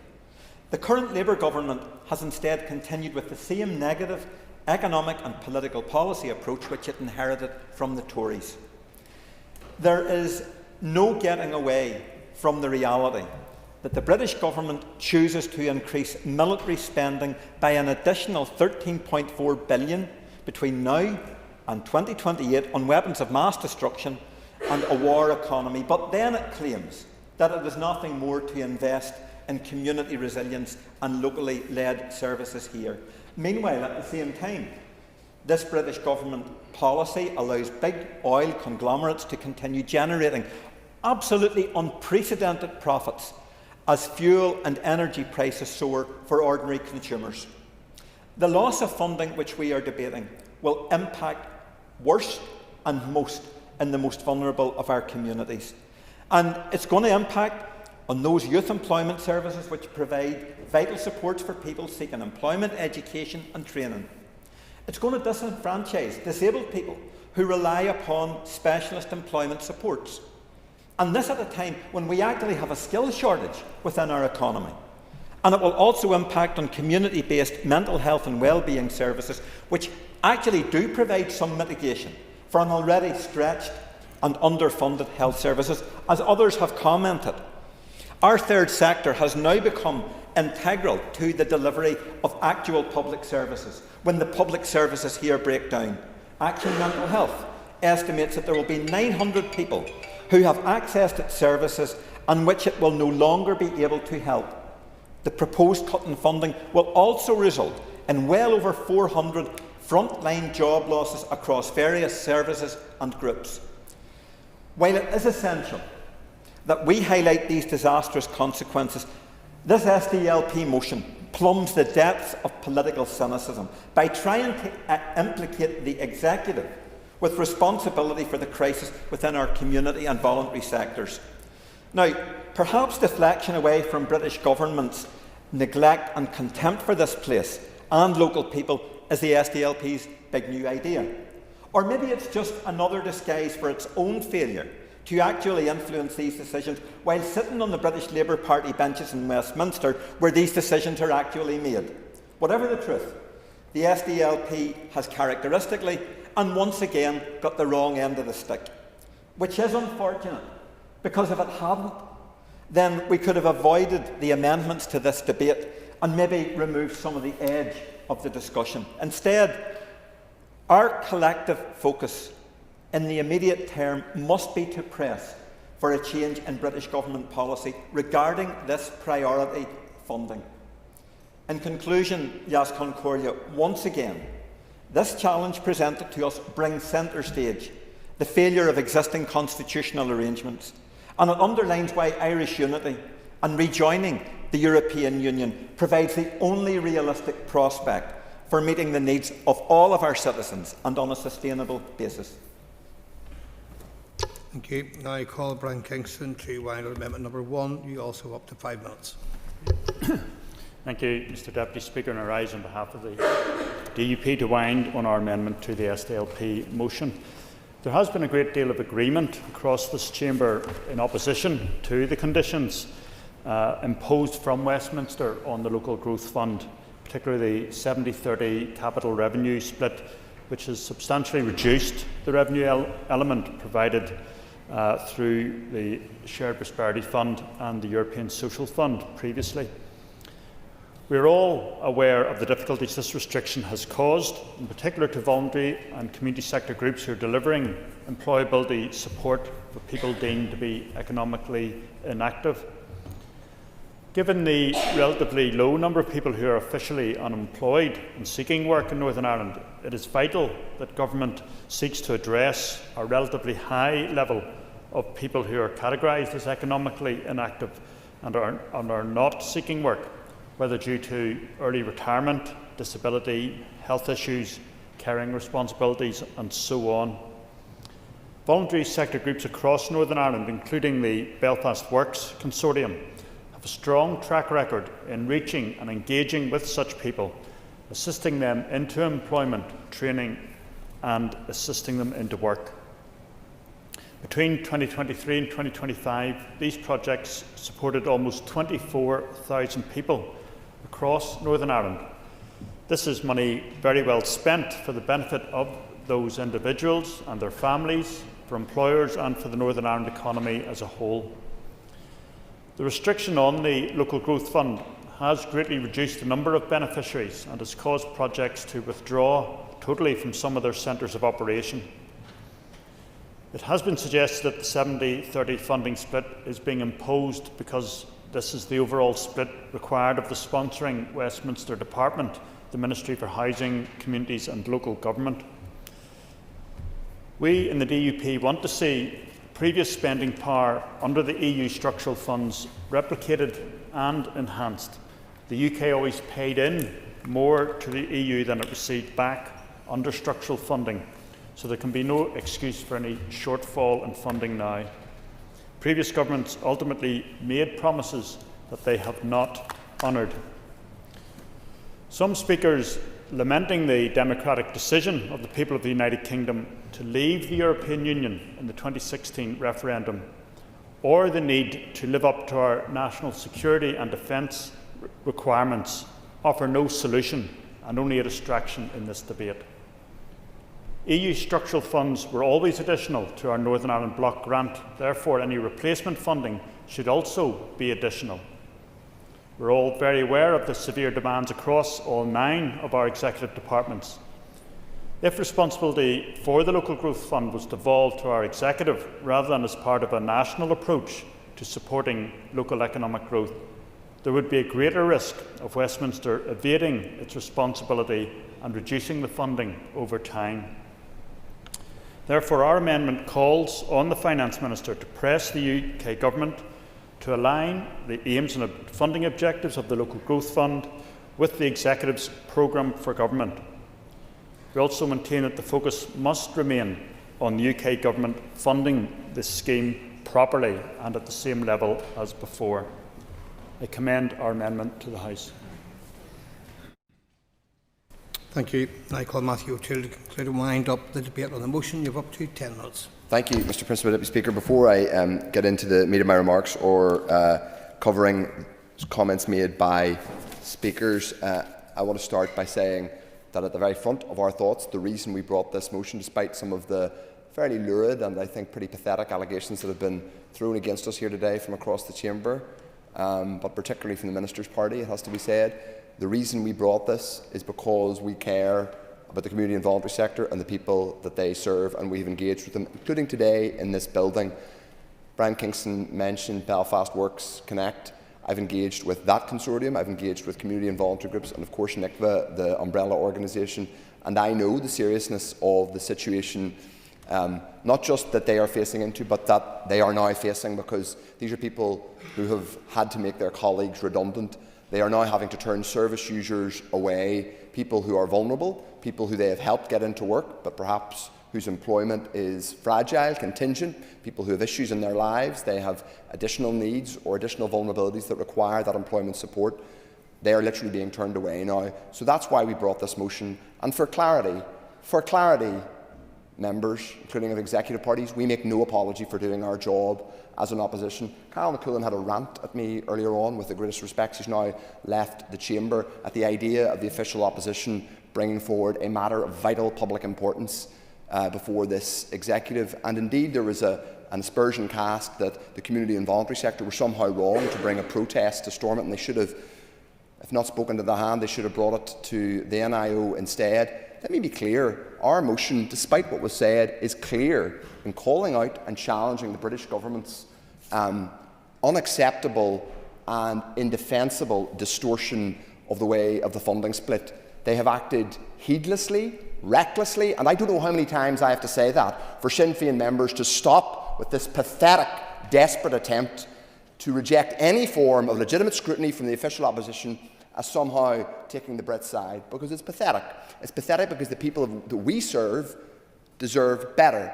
The current Labour government has instead continued with the same negative economic and political policy approach which it inherited from the Tories. There is no getting away from the reality that the British Government chooses to increase military spending by an additional £13.4 billion between now and 2028 on weapons of mass destruction and a war economy, but then it claims that it is nothing more to invest in community resilience and locally led services here. Meanwhile, at the same time, this British Government policy allows big oil conglomerates to continue generating absolutely unprecedented profits as fuel and energy prices soar for ordinary consumers. The loss of funding which we are debating will impact worst and most in the most vulnerable of our communities. And it's going to impact on those youth employment services which provide vital supports for people seeking employment, education and training. It's going to disenfranchise disabled people who rely upon specialist employment supports. And this at a time when we actually have a skills shortage within our economy. And it will also impact on community-based mental health and well-being services, which actually do provide some mitigation for an already stretched and underfunded health services, as others have commented. Our third sector has now become integral to the delivery of actual public services. When the public services here break down, Action Mental Health estimates that there will be 900 people who have accessed its services and which it will no longer be able to help. The proposed cut in funding will also result in well over 400 frontline job losses across various services and groups. While it is essential that we highlight these disastrous consequences, this SDLP motion plumbs the depths of political cynicism by trying to implicate the executive with responsibility for the crisis within our community and voluntary sectors. Now, perhaps deflection away from British government's neglect and contempt for this place and local people is the SDLP's big new idea. Or maybe it's just another disguise for its own failure to actually influence these decisions while sitting on the British Labour Party benches in Westminster where these decisions are actually made. Whatever the truth, the SDLP has characteristically and once again got the wrong end of the stick, which is unfortunate, because if it hadn't, then we could have avoided the amendments to this debate and maybe removed some of the edge of the discussion. Instead, our collective focus in the immediate term must be to press for a change in British government policy regarding this priority funding. In conclusion, Yas Concordia, once again, this challenge presented to us brings centre stage the failure of existing constitutional arrangements, and it underlines why Irish unity and rejoining the European Union provides the only realistic prospect for meeting the needs of all of our citizens and on a sustainable basis. Thank you. Now I call Brian Kingston to wind up Amendment number 1. You also have up to 5 minutes. Thank you, Mr Deputy Speaker, and I rise on behalf of the DUP to wind on our amendment to the SDLP motion. There has been a great deal of agreement across this chamber in opposition to the conditions imposed from Westminster on the Local Growth Fund, particularly the 70-30 capital revenue split, which has substantially reduced the revenue element provided through the Shared Prosperity Fund and the European Social Fund previously. We are all aware of the difficulties this restriction has caused, in particular to voluntary and community sector groups who are delivering employability support for people deemed to be economically inactive. Given the relatively low number of people who are officially unemployed and seeking work in Northern Ireland, it is vital that government seeks to address a relatively high level of people who are categorised as economically inactive and are not seeking work, whether due to early retirement, disability, health issues, caring responsibilities and so on. Voluntary sector groups across Northern Ireland, including the Belfast Works Consortium, have a strong track record in reaching and engaging with such people, assisting them into employment, training and assisting them into work. Between 2023 and 2025, these projects supported almost 24,000 people across Northern Ireland. This is money very well spent for the benefit of those individuals and their families, for employers and for the Northern Ireland economy as a whole. The restriction on the Local Growth Fund has greatly reduced the number of beneficiaries and has caused projects to withdraw totally from some of their centres of operation. It has been suggested that the 70-30 funding split is being imposed because this is the overall split required of the sponsoring Westminster Department, the Ministry for Housing, Communities and Local Government. We in the DUP want to see previous spending power under the EU structural funds replicated and enhanced. The UK always paid in more to the EU than it received back under structural funding, so there can be no excuse for any shortfall in funding now. Previous governments ultimately made promises that they have not honoured. Some speakers lamenting the democratic decision of the people of the United Kingdom to leave the European Union in the 2016 referendum, or the need to live up to our national security and defence requirements, offer no solution and only a distraction in this debate. EU structural funds were always additional to our Northern Ireland Block grant, therefore any replacement funding should also be additional. We're all very aware of the severe demands across all 9 of our executive departments. If responsibility for the Local Growth Fund was devolved to our executive rather than as part of a national approach to supporting local economic growth, there would be a greater risk of Westminster evading its responsibility and reducing the funding over time. Therefore, our amendment calls on the Finance Minister to press the UK Government to align the aims and funding objectives of the Local Growth Fund with the Executive's programme for government. We also maintain that the focus must remain on the UK Government funding this scheme properly and at the same level as before. I commend our amendment to the House. Thank you. I call Matthew O'Toole to conclude and wind up the debate on the motion. You have up to 10 minutes. Thank you, Mr Principal Deputy Speaker. Before I get into the meat of my remarks or covering comments made by speakers, I want to start by saying that at the very front of our thoughts, the reason we brought this motion, despite some of the fairly lurid and I think pretty pathetic allegations that have been thrown against us here today from across the chamber, but particularly from the Minister's party, it has to be said, the reason we brought this is because we care about the community and voluntary sector and the people that they serve, and we've engaged with them, including today in this building. Brian Kingston mentioned Belfast Works Connect. I've engaged with that consortium, I've engaged with community and voluntary groups, and of course NICVA, the umbrella organisation, and I know the seriousness of the situation, not just that they are facing into, but that they are now facing, because these are people who have had to make their colleagues redundant. They are now having to turn service users away, people who are vulnerable, people who they have helped get into work, but perhaps whose employment is fragile, contingent, people who have issues in their lives, they have additional needs or additional vulnerabilities that require that employment support. They are literally being turned away now. So that's why we brought this motion. And for clarity, members, including of executive parties, we make no apology for doing our job as an opposition. Carol McCullen had a rant at me earlier on, with the greatest respect. She's now left the chamber, at the idea of the official opposition bringing forward a matter of vital public importance before this executive. And indeed, there was an aspersion cast that the community and voluntary sector were somehow wrong to bring a protest to Stormont, and they should have, if not spoken to the hand, they should have brought it to the NIO instead. Let me be clear, our motion, despite what was said, is clear in calling out and challenging the British government's unacceptable and indefensible distortion of the way of the funding split. They have acted heedlessly, recklessly, and I don't know how many times I have to say that for Sinn Féin members to stop with this pathetic, desperate attempt to reject any form of legitimate scrutiny from the official opposition as somehow taking the Brits' side, because it's pathetic. It's pathetic because the people that we serve deserve better.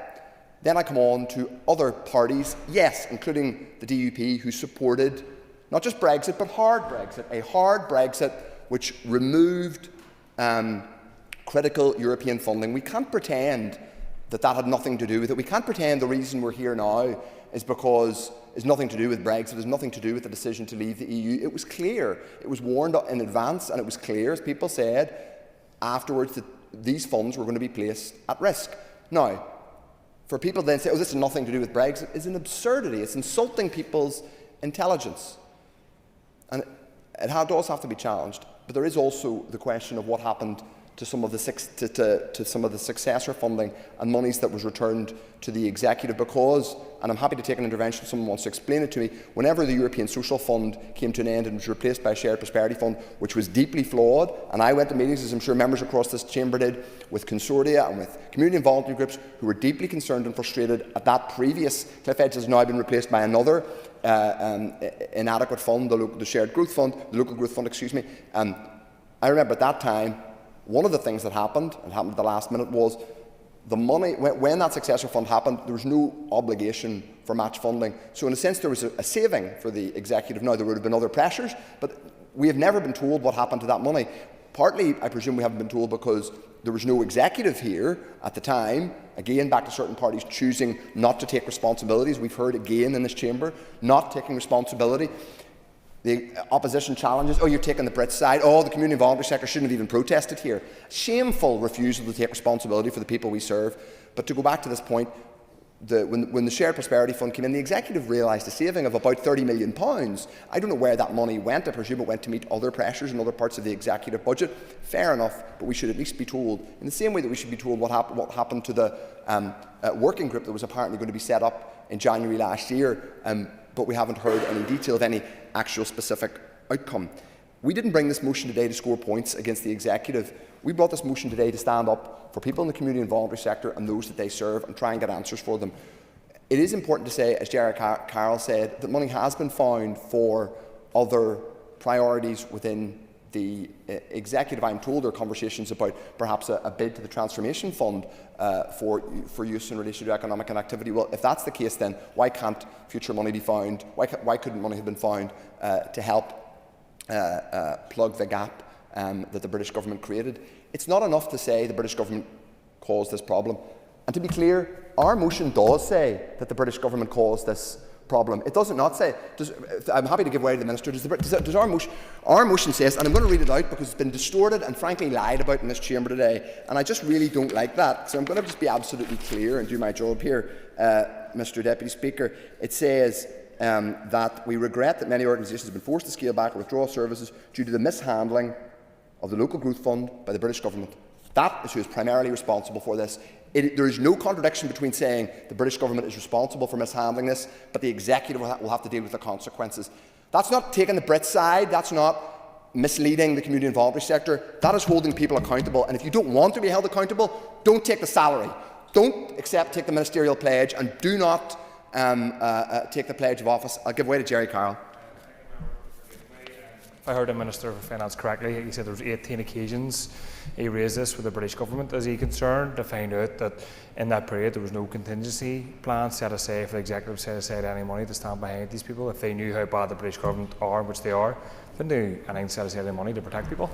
Then I come on to other parties, yes, including the DUP, who supported not just Brexit, but hard Brexit, a hard Brexit which removed critical European funding. We can't pretend that that had nothing to do with it. We can't pretend the reason we're here now is because it's nothing to do with Brexit, it's nothing to do with the decision to leave the EU. It was clear, it was warned in advance, and it was clear, as people said afterwards, that these funds were going to be placed at risk. Now, for people then to say, oh, this has nothing to do with Brexit, is an absurdity. It's insulting people's intelligence. And it does have to be challenged. But there is also the question of what happened to some of the successor funding and monies that was returned to the executive, because, and I'm happy to take an intervention if someone wants to explain it to me, whenever the European Social Fund came to an end and was replaced by a shared prosperity fund, which was deeply flawed, and I went to meetings, as I'm sure members across this chamber did, with consortia and with community and voluntary groups who were deeply concerned and frustrated at that previous cliff edge has now been replaced by another inadequate fund, the shared growth fund, the local growth fund, excuse me. I remember at that time, one of the things that happened, and happened at the last minute, was the money, when that successor fund happened, there was no obligation for match funding. So in a sense, there was a saving for the executive. Now, there would have been other pressures, but we have never been told what happened to that money. Partly, I presume, we haven't been told because there was no executive here at the time. Again, back to certain parties choosing not to take responsibilities. We've heard again in this chamber, not taking responsibility. The opposition challenges, oh, you're taking the Brits' side, oh, the community and voluntary sector shouldn't have even protested here. Shameful refusal to take responsibility for the people we serve. But to go back to this point, when the Shared Prosperity Fund came in, the executive realised a saving of about £30 million. I don't know where that money went. I presume it went to meet other pressures in other parts of the executive budget. Fair enough, but we should at least be told, in the same way that we should be told what happened to the working group that was apparently going to be set up in January last year, but we haven't heard any detail of any actual specific outcome. We didn't bring this motion today to score points against the executive. We brought this motion today to stand up for people in the community and voluntary sector and those that they serve and try and get answers for them. It is important to say, as Jerry Carroll said, that money has been found for other priorities within the executive. I'm told there are conversations about perhaps a bid to the Transformation Fund for use in relation to economic inactivity. Well, if that's the case, then why can't future money be found? Why couldn't money have been found to help plug the gap that the British government created? It's not enough to say the British government caused this problem. And to be clear, our motion does say that the British government caused this problem. It does not say. I'm happy to give way to the Minister. Does our motion says, and I'm going to read it out because it's been distorted and frankly lied about in this chamber today, and I just really don't like that. So I'm going to just be absolutely clear and do my job here, Mr. Deputy Speaker. It says that we regret that many organisations have been forced to scale back or withdraw services due to the mishandling of the local growth fund by the British government. That is who is primarily responsible for this. There is no contradiction between saying the British government is responsible for mishandling this, but the executive will have to deal with the consequences. That's not taking the Brits' side. That's not misleading the community and voluntary sector. That is holding people accountable. And if you don't want to be held accountable, don't take the salary. Don't take the ministerial pledge, and do not take the pledge of office. I'll give way to Jerry Carroll. If I heard the Minister for Finance correctly, he said there was 18 occasions he raised this with the British government. Is he concerned to find out that in that period there was no contingency plan set aside for the executive set aside any money to stand behind these people if they knew how bad the British government are, which they are? Didn't do anything set aside any money to protect people?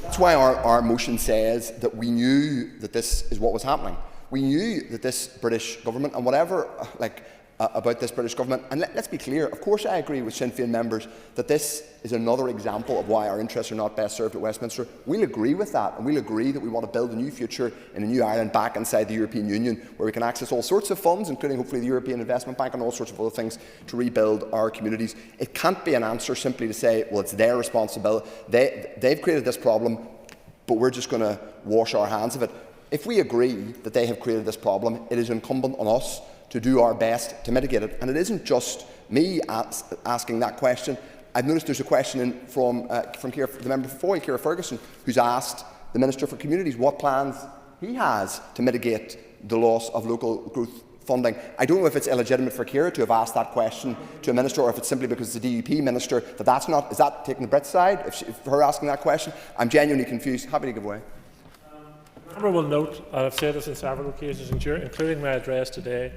That's why our motion says that we knew that this is what was happening. We knew that this British government, and whatever about this British government, and let's be clear, of course I agree with Sinn Féin members that this is another example of why our interests are not best served at Westminster. We'll agree with that, and we'll agree that we want to build a new future in a new Ireland back inside the European Union, where we can access all sorts of funds, including hopefully the European Investment Bank and all sorts of other things, to rebuild our communities. It can't be an answer simply to say, well, it's their responsibility. They've created this problem, but we're just going to wash our hands of it. If we agree that they have created this problem, it is incumbent on us to do our best to mitigate it. And it isn't just me asking that question. I've noticed there's a question from the member for Ciara Ferguson, who's asked the Minister for Communities what plans he has to mitigate the loss of local growth funding. I don't know if it's illegitimate for Ciara to have asked that question to a minister, or if it's simply because it's a DUP minister is that taking the Brits' side, if her asking that question? I'm genuinely confused. Happy to give way. The member will note, and I've said this on several occasions, including my address today,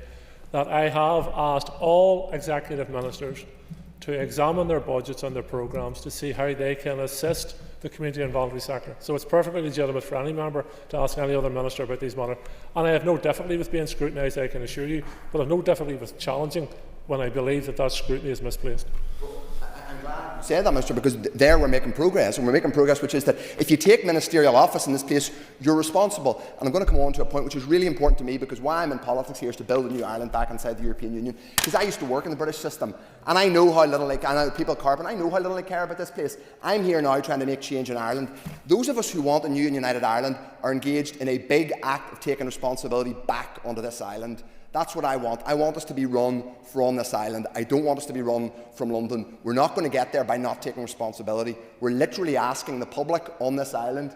that I have asked all executive ministers to examine their budgets and their programmes to see how they can assist the community and voluntary sector. So it's perfectly legitimate for any member to ask any other minister about these matters. And I have no difficulty with being scrutinised, I can assure you, but I have no difficulty with challenging when I believe that scrutiny is misplaced. I'm glad you said that, Minister, because there we're making progress, and we're making progress which is that if you take ministerial office in this place, you're responsible. And I'm going to come on to a point which is really important to me, because why I'm in politics here is to build a new Ireland back inside the European Union. Because I used to work in the British system, and I know how little people carbon, I know how little they care about this place. I'm here now trying to make change in Ireland. Those of us who want a new and united Ireland are engaged in a big act of taking responsibility back onto this island. That's what I want. I want us to be run from this island. I don't want us to be run from London. We're not going to get there by not taking responsibility. We're literally asking the public on this island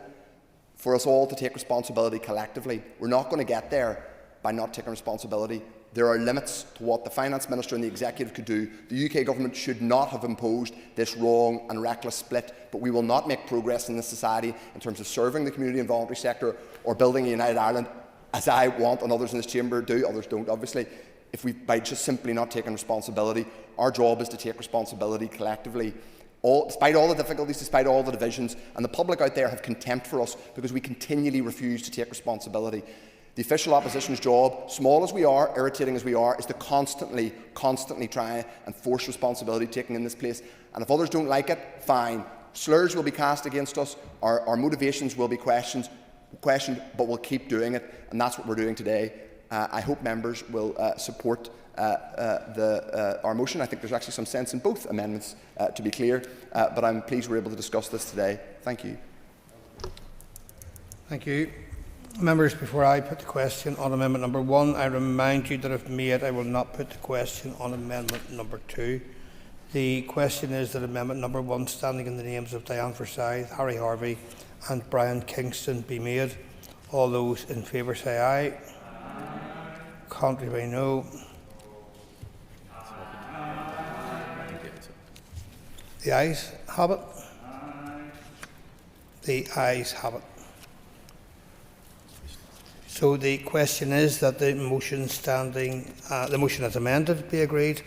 for us all to take responsibility collectively. We're not going to get there by not taking responsibility. There are limits to what the Finance Minister and the Executive could do. The UK Government should not have imposed this wrong and reckless split, but we will not make progress in this society in terms of serving the community and voluntary sector or building a united Ireland, as I want and others in this chamber do, others don't obviously, by just simply not taking responsibility. Our job is to take responsibility collectively, despite all the difficulties, despite all the divisions, and the public out there have contempt for us because we continually refuse to take responsibility. The official opposition's job, small as we are, irritating as we are, is to constantly try and force responsibility taking in this place. And if others don't like it, fine. Slurs will be cast against us, our motivations will be questioned, but we'll keep doing it, and that's what we're doing today. I hope members will support our motion. I think there's actually some sense in both amendments, to be clear, but I'm pleased we're able to discuss this today. Thank you. Thank you. Members, before I put the question on amendment number 1, I remind you that if made, I will not put the question on amendment number 2. The question is that amendment number 1, standing in the names of Diane Forsyth, Harry Harvey and Brian Kingston, be made. All those in favour say aye. Aye. Contrary, no. The ayes have it. The ayes have it. So the question is that the motion the motion as amended be agreed.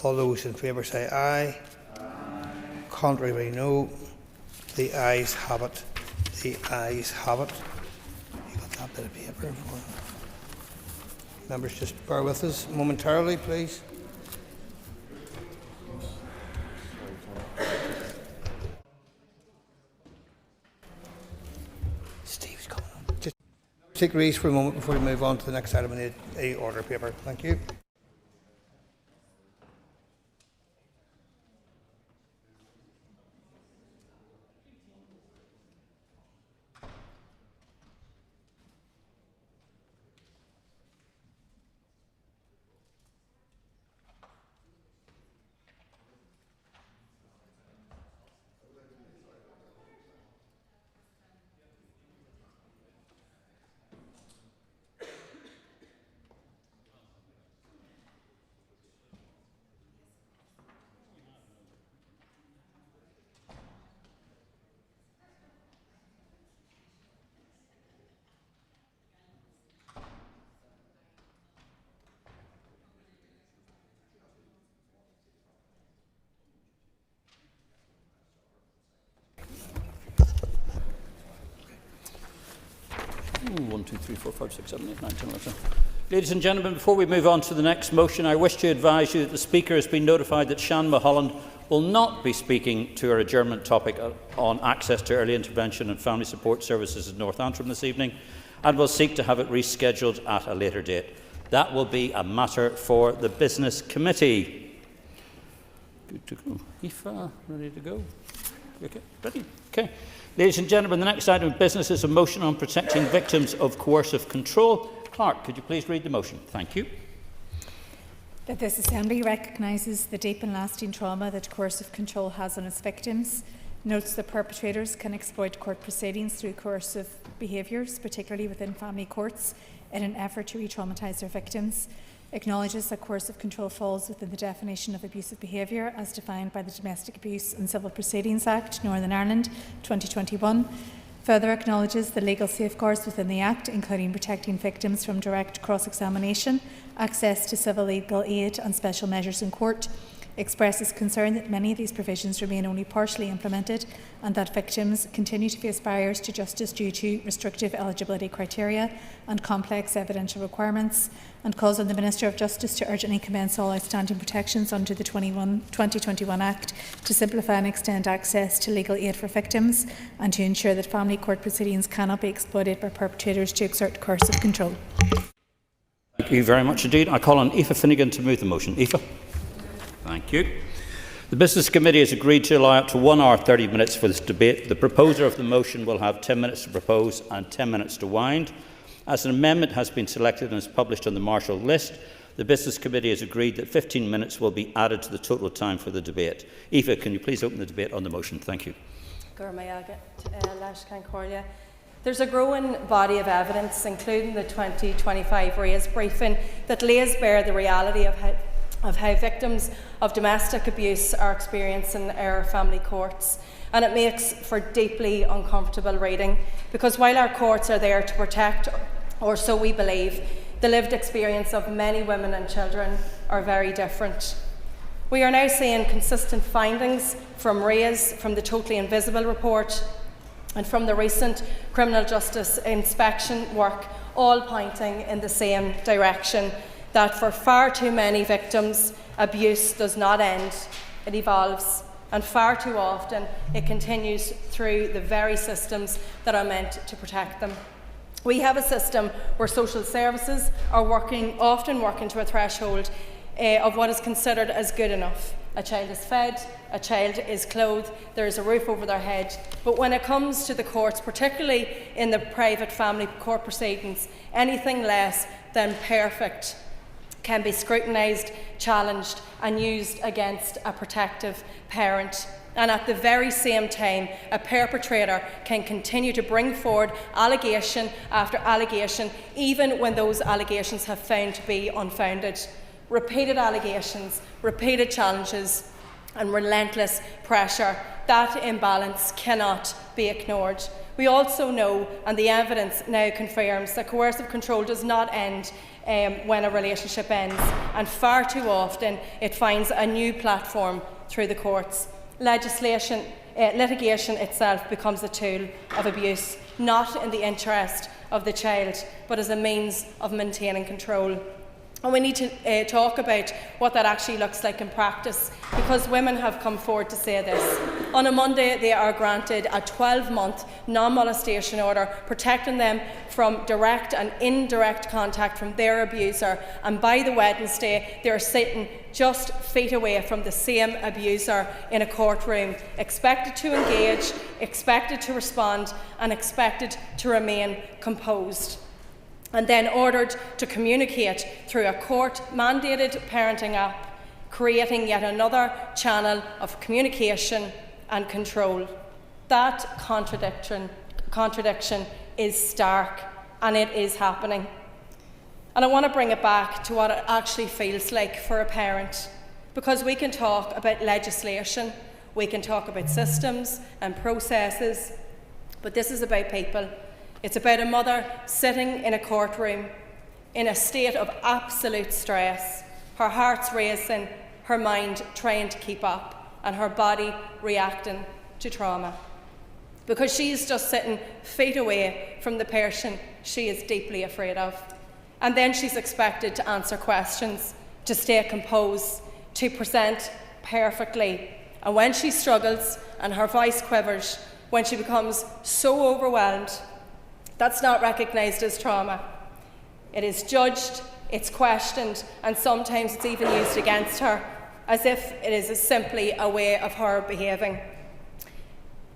All those in favour say aye. Aye. Contrary, no. The ayes have it. The ayes have it. You got that bit of paper? Members, just bear with us momentarily, please. Steve's coming on. Just take recess for a moment before we move on to the next item in the order paper. Thank you. 1, 2, 3, 4, 5, 6, 7, 8, 9, 10, 11. Ladies and gentlemen, before we move on to the next motion, I wish to advise you that the Speaker has been notified that Shan Mulholland will not be speaking to our adjournment topic on access to early intervention and family support services in North Antrim this evening, and will seek to have it rescheduled at a later date. That will be a matter for the Business Committee. Good to go. Aoife, ready to go? Okay, ready? Okay. Ladies and gentlemen, the next item of business is a motion on protecting victims of coercive control. Clerk, could you please read the motion? Thank you. That this Assembly recognises the deep and lasting trauma that coercive control has on its victims, notes that perpetrators can exploit court proceedings through coercive behaviours, particularly within family courts, in an effort to re-traumatise their victims, acknowledges that coercive control falls within the definition of abusive behaviour as defined by the Domestic Abuse and Civil Proceedings Act, Northern Ireland, 2021, further acknowledges the legal safeguards within the Act, including protecting victims from direct cross-examination, access to civil legal aid and special measures in court, expresses concern that many of these provisions remain only partially implemented and that victims continue to face barriers to justice due to restrictive eligibility criteria and complex evidential requirements, and calls on the Minister of Justice to urgently commence all outstanding protections under the 2021 Act to simplify and extend access to legal aid for victims and to ensure that family court proceedings cannot be exploited by perpetrators to exert coercive control. Thank you very much indeed. I call on Aoife Finnegan to move the motion. Aoife. Thank you. The Business Committee has agreed to allow up to 1 hour 30 minutes for this debate. The proposer of the motion will have 10 minutes to propose and 10 minutes to wind. As an amendment has been selected and is published on the Marshall list, the Business Committee has agreed that 15 minutes will be added to the total time for the debate. Aoife, can you please open the debate on the motion? Thank you. There's a growing body of evidence, including the 2025 RAISE briefing, that lays bare the reality of how victims of domestic abuse are experiencing our family courts. And it makes for deeply uncomfortable reading, because while our courts are there to protect, or so we believe, the lived experience of many women and children are very different. We are now seeing consistent findings from RAISE, from the Totally Invisible report, and from the recent criminal justice inspection work, all pointing in the same direction, that for far too many victims, abuse does not end, it evolves, and far too often it continues through the very systems that are meant to protect them. We have a system where social services are often working to a threshold of what is considered as good enough. A child is fed, a child is clothed, there is a roof over their head. But when it comes to the courts, particularly in the private family court proceedings, anything less than perfect can be scrutinised, challenged and used against a protective parent. And at the very same time, a perpetrator can continue to bring forward allegation after allegation, even when those allegations have found to be unfounded. Repeated allegations, repeated challenges and relentless pressure. That imbalance cannot be ignored. We also know, and the evidence now confirms, that coercive control does not end when a relationship ends, and far too often it finds a new platform through the courts. Litigation itself becomes a tool of abuse, not in the interest of the child, but as a means of maintaining control. And we need to talk about what that actually looks like in practice, because women have come forward to say this. On a Monday, they are granted a 12-month non-molestation order, protecting them from direct and indirect contact from their abuser. And by the Wednesday, they are sitting just feet away from the same abuser in a courtroom, expected to engage, expected to respond, and expected to remain composed, and then ordered to communicate through a court-mandated parenting app, creating yet another channel of communication and control. That contradiction is stark, and it is happening. And I want to bring it back to what it actually feels like for a parent, because we can talk about legislation, we can talk about systems and processes, but this is about people. It's about a mother sitting in a courtroom in a state of absolute stress, her heart's racing, her mind trying to keep up, and her body reacting to trauma. Because she's just sitting feet away from the person she is deeply afraid of. And then she's expected to answer questions, to stay composed, to present perfectly. And when she struggles and her voice quivers, when she becomes so overwhelmed, that's not recognised as trauma. It is judged, it's questioned, and sometimes it's even used against her, as if it is simply a way of her behaving,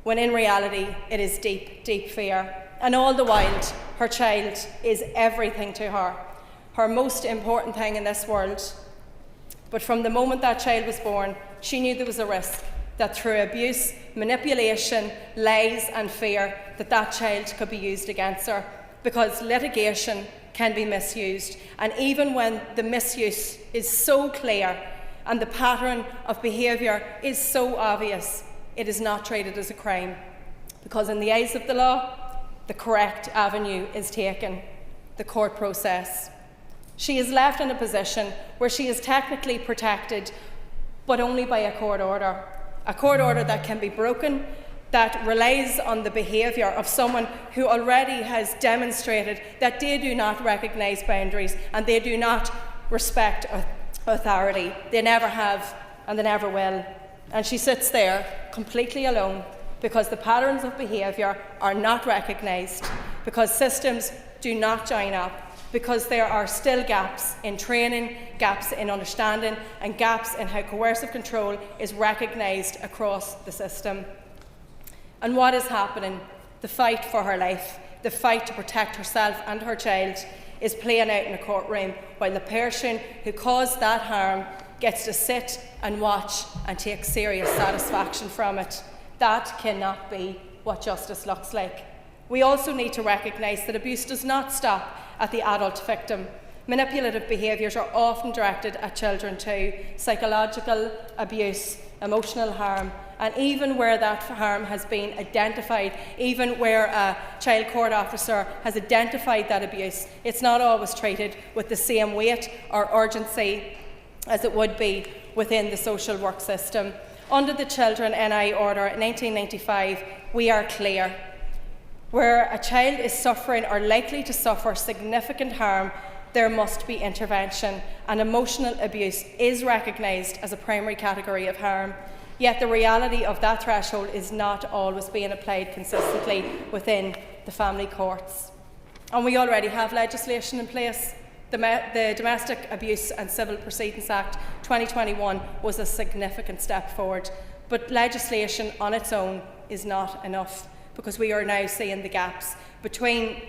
when in reality it is deep, deep fear. And all the while, her child is everything to her, her most important thing in this world. But from the moment that child was born, she knew there was a risk that through abuse, manipulation, lies and fear, that child could be used against her, because litigation can be misused. And even when the misuse is so clear and the pattern of behaviour is so obvious, it is not treated as a crime, because in the eyes of the law, the correct avenue is taken, the court process. She is left in a position where she is technically protected, but only by a court order that can be broken, that relies on the behaviour of someone who already has demonstrated that they do not recognise boundaries and they do not respect authority. They never have and they never will. And she sits there completely alone, because the patterns of behaviour are not recognised, because systems do not join up, because there are still gaps in training, gaps in understanding, and gaps in how coercive control is recognised across the system. And what is happening? The fight for her life, the fight to protect herself and her child, is playing out in a courtroom, while the person who caused that harm gets to sit and watch and take serious satisfaction from it. That cannot be what justice looks like. We also need to recognise that abuse does not stop at the adult victim. Manipulative behaviours are often directed at children too. Psychological abuse, emotional harm, and even where that harm has been identified, even where a child court officer has identified that abuse, it's not always treated with the same weight or urgency as it would be within the social work system. Under the Children NI Order 1995, we are clear. Where a child is suffering or likely to suffer significant harm, there must be intervention, and emotional abuse is recognised as a primary category of harm. Yet the reality of that threshold is not always being applied consistently within the family courts. And we already have legislation in place. The Domestic Abuse and Civil Proceedings Act 2021 was a significant step forward, but legislation on its own is not enough, because we are now seeing the gaps between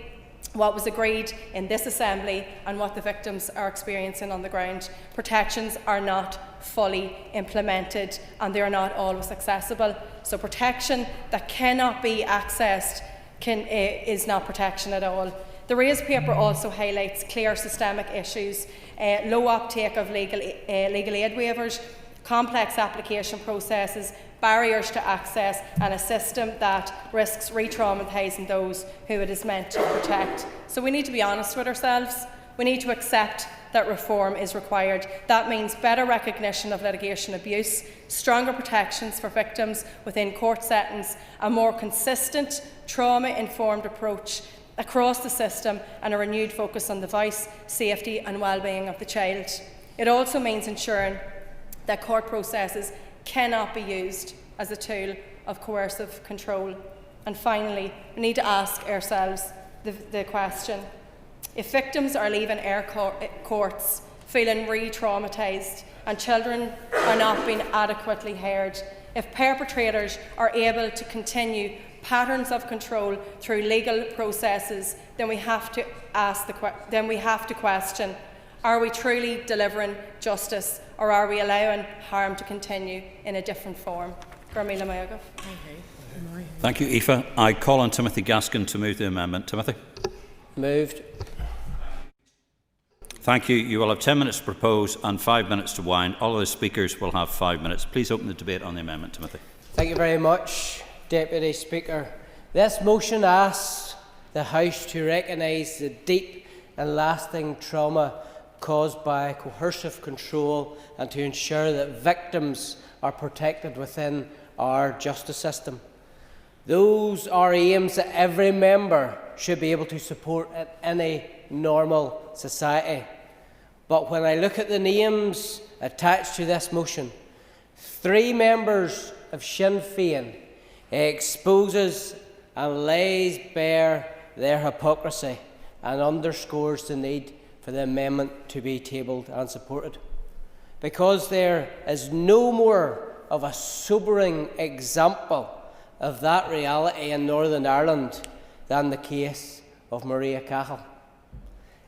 what was agreed in this Assembly and what the victims are experiencing on the ground. Protections are not fully implemented and they are not always accessible. So protection that cannot be accessed is not protection at all. The Raise paper also highlights clear systemic issues, low uptake of legal aid waivers, complex application processes, barriers to access, and a system that risks re-traumatising those who it is meant to protect. So we need to be honest with ourselves. We need to accept that reform is required. That means better recognition of litigation abuse, stronger protections for victims within court settings, a more consistent, trauma-informed approach across the system, and a renewed focus on the voice, safety and well-being of the child. It also means ensuring that court processes cannot be used as a tool of coercive control. And finally, we need to ask ourselves the question: if victims are leaving our courts feeling re-traumatised and children are not being adequately heard, if perpetrators are able to continue patterns of control through legal processes, then we have to question: are we truly delivering justice, or are we allowing harm to continue in a different form? Thank you, Aoife. I call on Timothy Gaskin to move the amendment. Timothy. Moved. Thank you. You will have 10 minutes to propose and 5 minutes to wind. All of the speakers will have 5 minutes. Please open the debate on the amendment, Timothy. Thank you very much, Deputy Speaker. This motion asks the House to recognise the deep and lasting trauma caused by coercive control and to ensure that victims are protected within our justice system. Those are aims that every member should be able to support in any normal society. But when I look at the names attached to this motion, 3 members of Sinn Féin, it exposes and lays bare their hypocrisy and underscores the need for the amendment to be tabled and supported. Because there is no more of a sobering example of that reality in Northern Ireland than the case of Maria Cahill.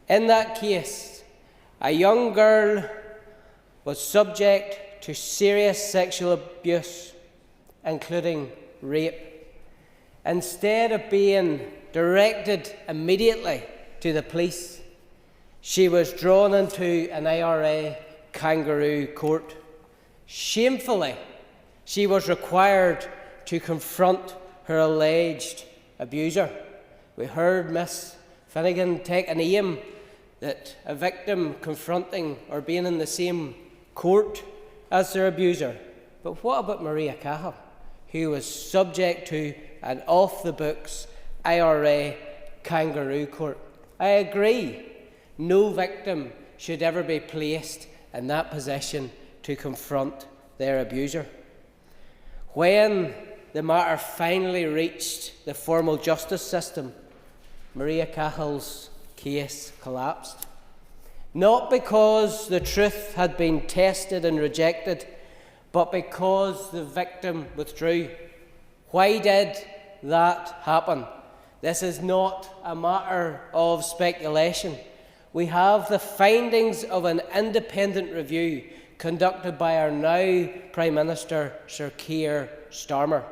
In that case, a young girl was subject to serious sexual abuse, including rape. Instead of being directed immediately to the police, she was drawn into an IRA kangaroo court. Shamefully, she was required to confront her alleged abuser. We heard Miss Finnegan take an aim that a victim confronting or being in the same court as their abuser. But what about Maria Cahill, who was subject to an off-the-books IRA kangaroo court? I agree, no victim should ever be placed in that position to confront their abuser. When the matter finally reached the formal justice system, Maria Cahill's case collapsed. Not because the truth had been tested and rejected, but because the victim withdrew. Why did that happen? This is not a matter of speculation. We have the findings of an independent review conducted by our now Prime Minister, Sir Keir Starmer.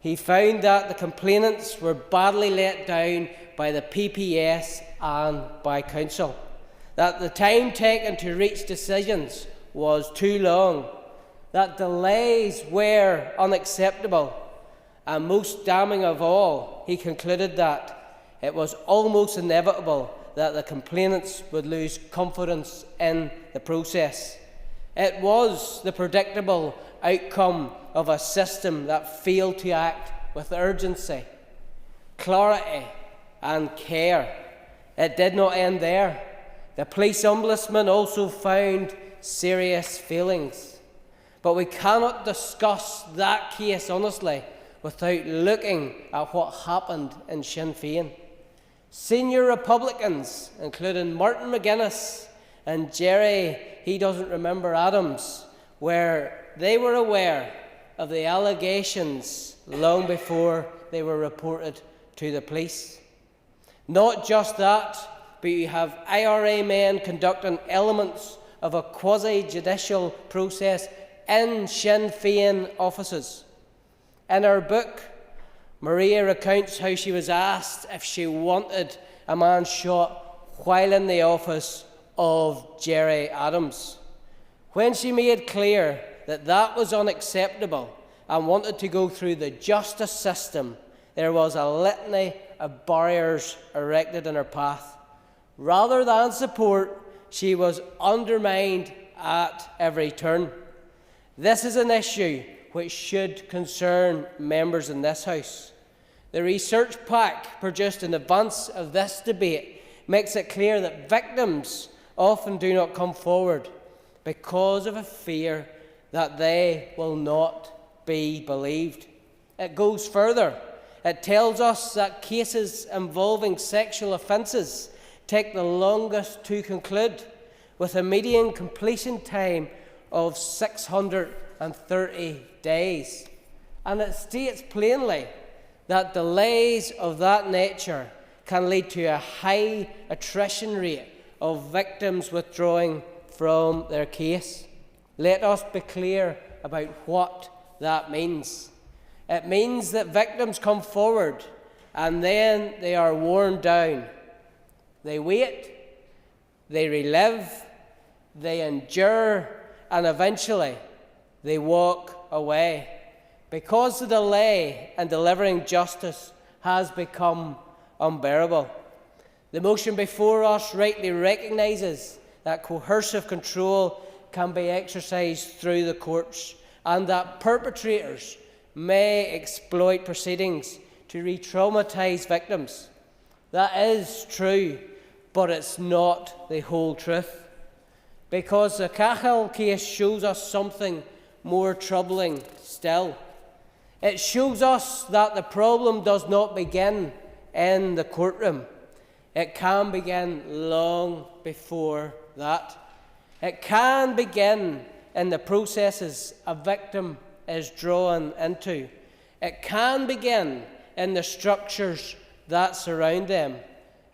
He found that the complainants were badly let down by the PPS and by Council, that the time taken to reach decisions was too long, that delays were unacceptable, and most damning of all, he concluded that it was almost inevitable that the complainants would lose confidence in the process. It was the predictable outcome of a system that failed to act with urgency, clarity and care. It did not end there. The police ombudsman also found serious failings. But we cannot discuss that case honestly without looking at what happened in Sinn Féin. Senior Republicans, including Martin McGuinness and Jerry, he doesn't remember Adams, they were aware of the allegations long before they were reported to the police. Not just that, but you have IRA men conducting elements of a quasi-judicial process in Sinn Féin offices. In her book, Maria recounts how she was asked if she wanted a man shot while in the office of Jerry Adams. When she made clear that that was unacceptable and wanted to go through the justice system, there was a litany of barriers erected in her path. Rather than support, she was undermined at every turn. This is an issue which should concern members in this House. The research pack produced in advance of this debate makes it clear that victims often do not come forward because of a fear that they will not be believed. It goes further. It tells us that cases involving sexual offences take the longest to conclude, with a median completion time of 630 days. And it states plainly that delays of that nature can lead to a high attrition rate of victims withdrawing from their case. Let us be clear about what that means. It means that victims come forward and then they are worn down. They wait, they relive, they endure, and eventually they walk away because the delay in delivering justice has become unbearable. The motion before us rightly recognises that coercive control can be exercised through the courts and that perpetrators may exploit proceedings to re-traumatise victims. That is true, but it's not the whole truth. Because the Cahill case shows us something more troubling still. It shows us that the problem does not begin in the courtroom. It can begin long before that. It can begin in the processes a victim is drawn into. It can begin in the structures that surround them.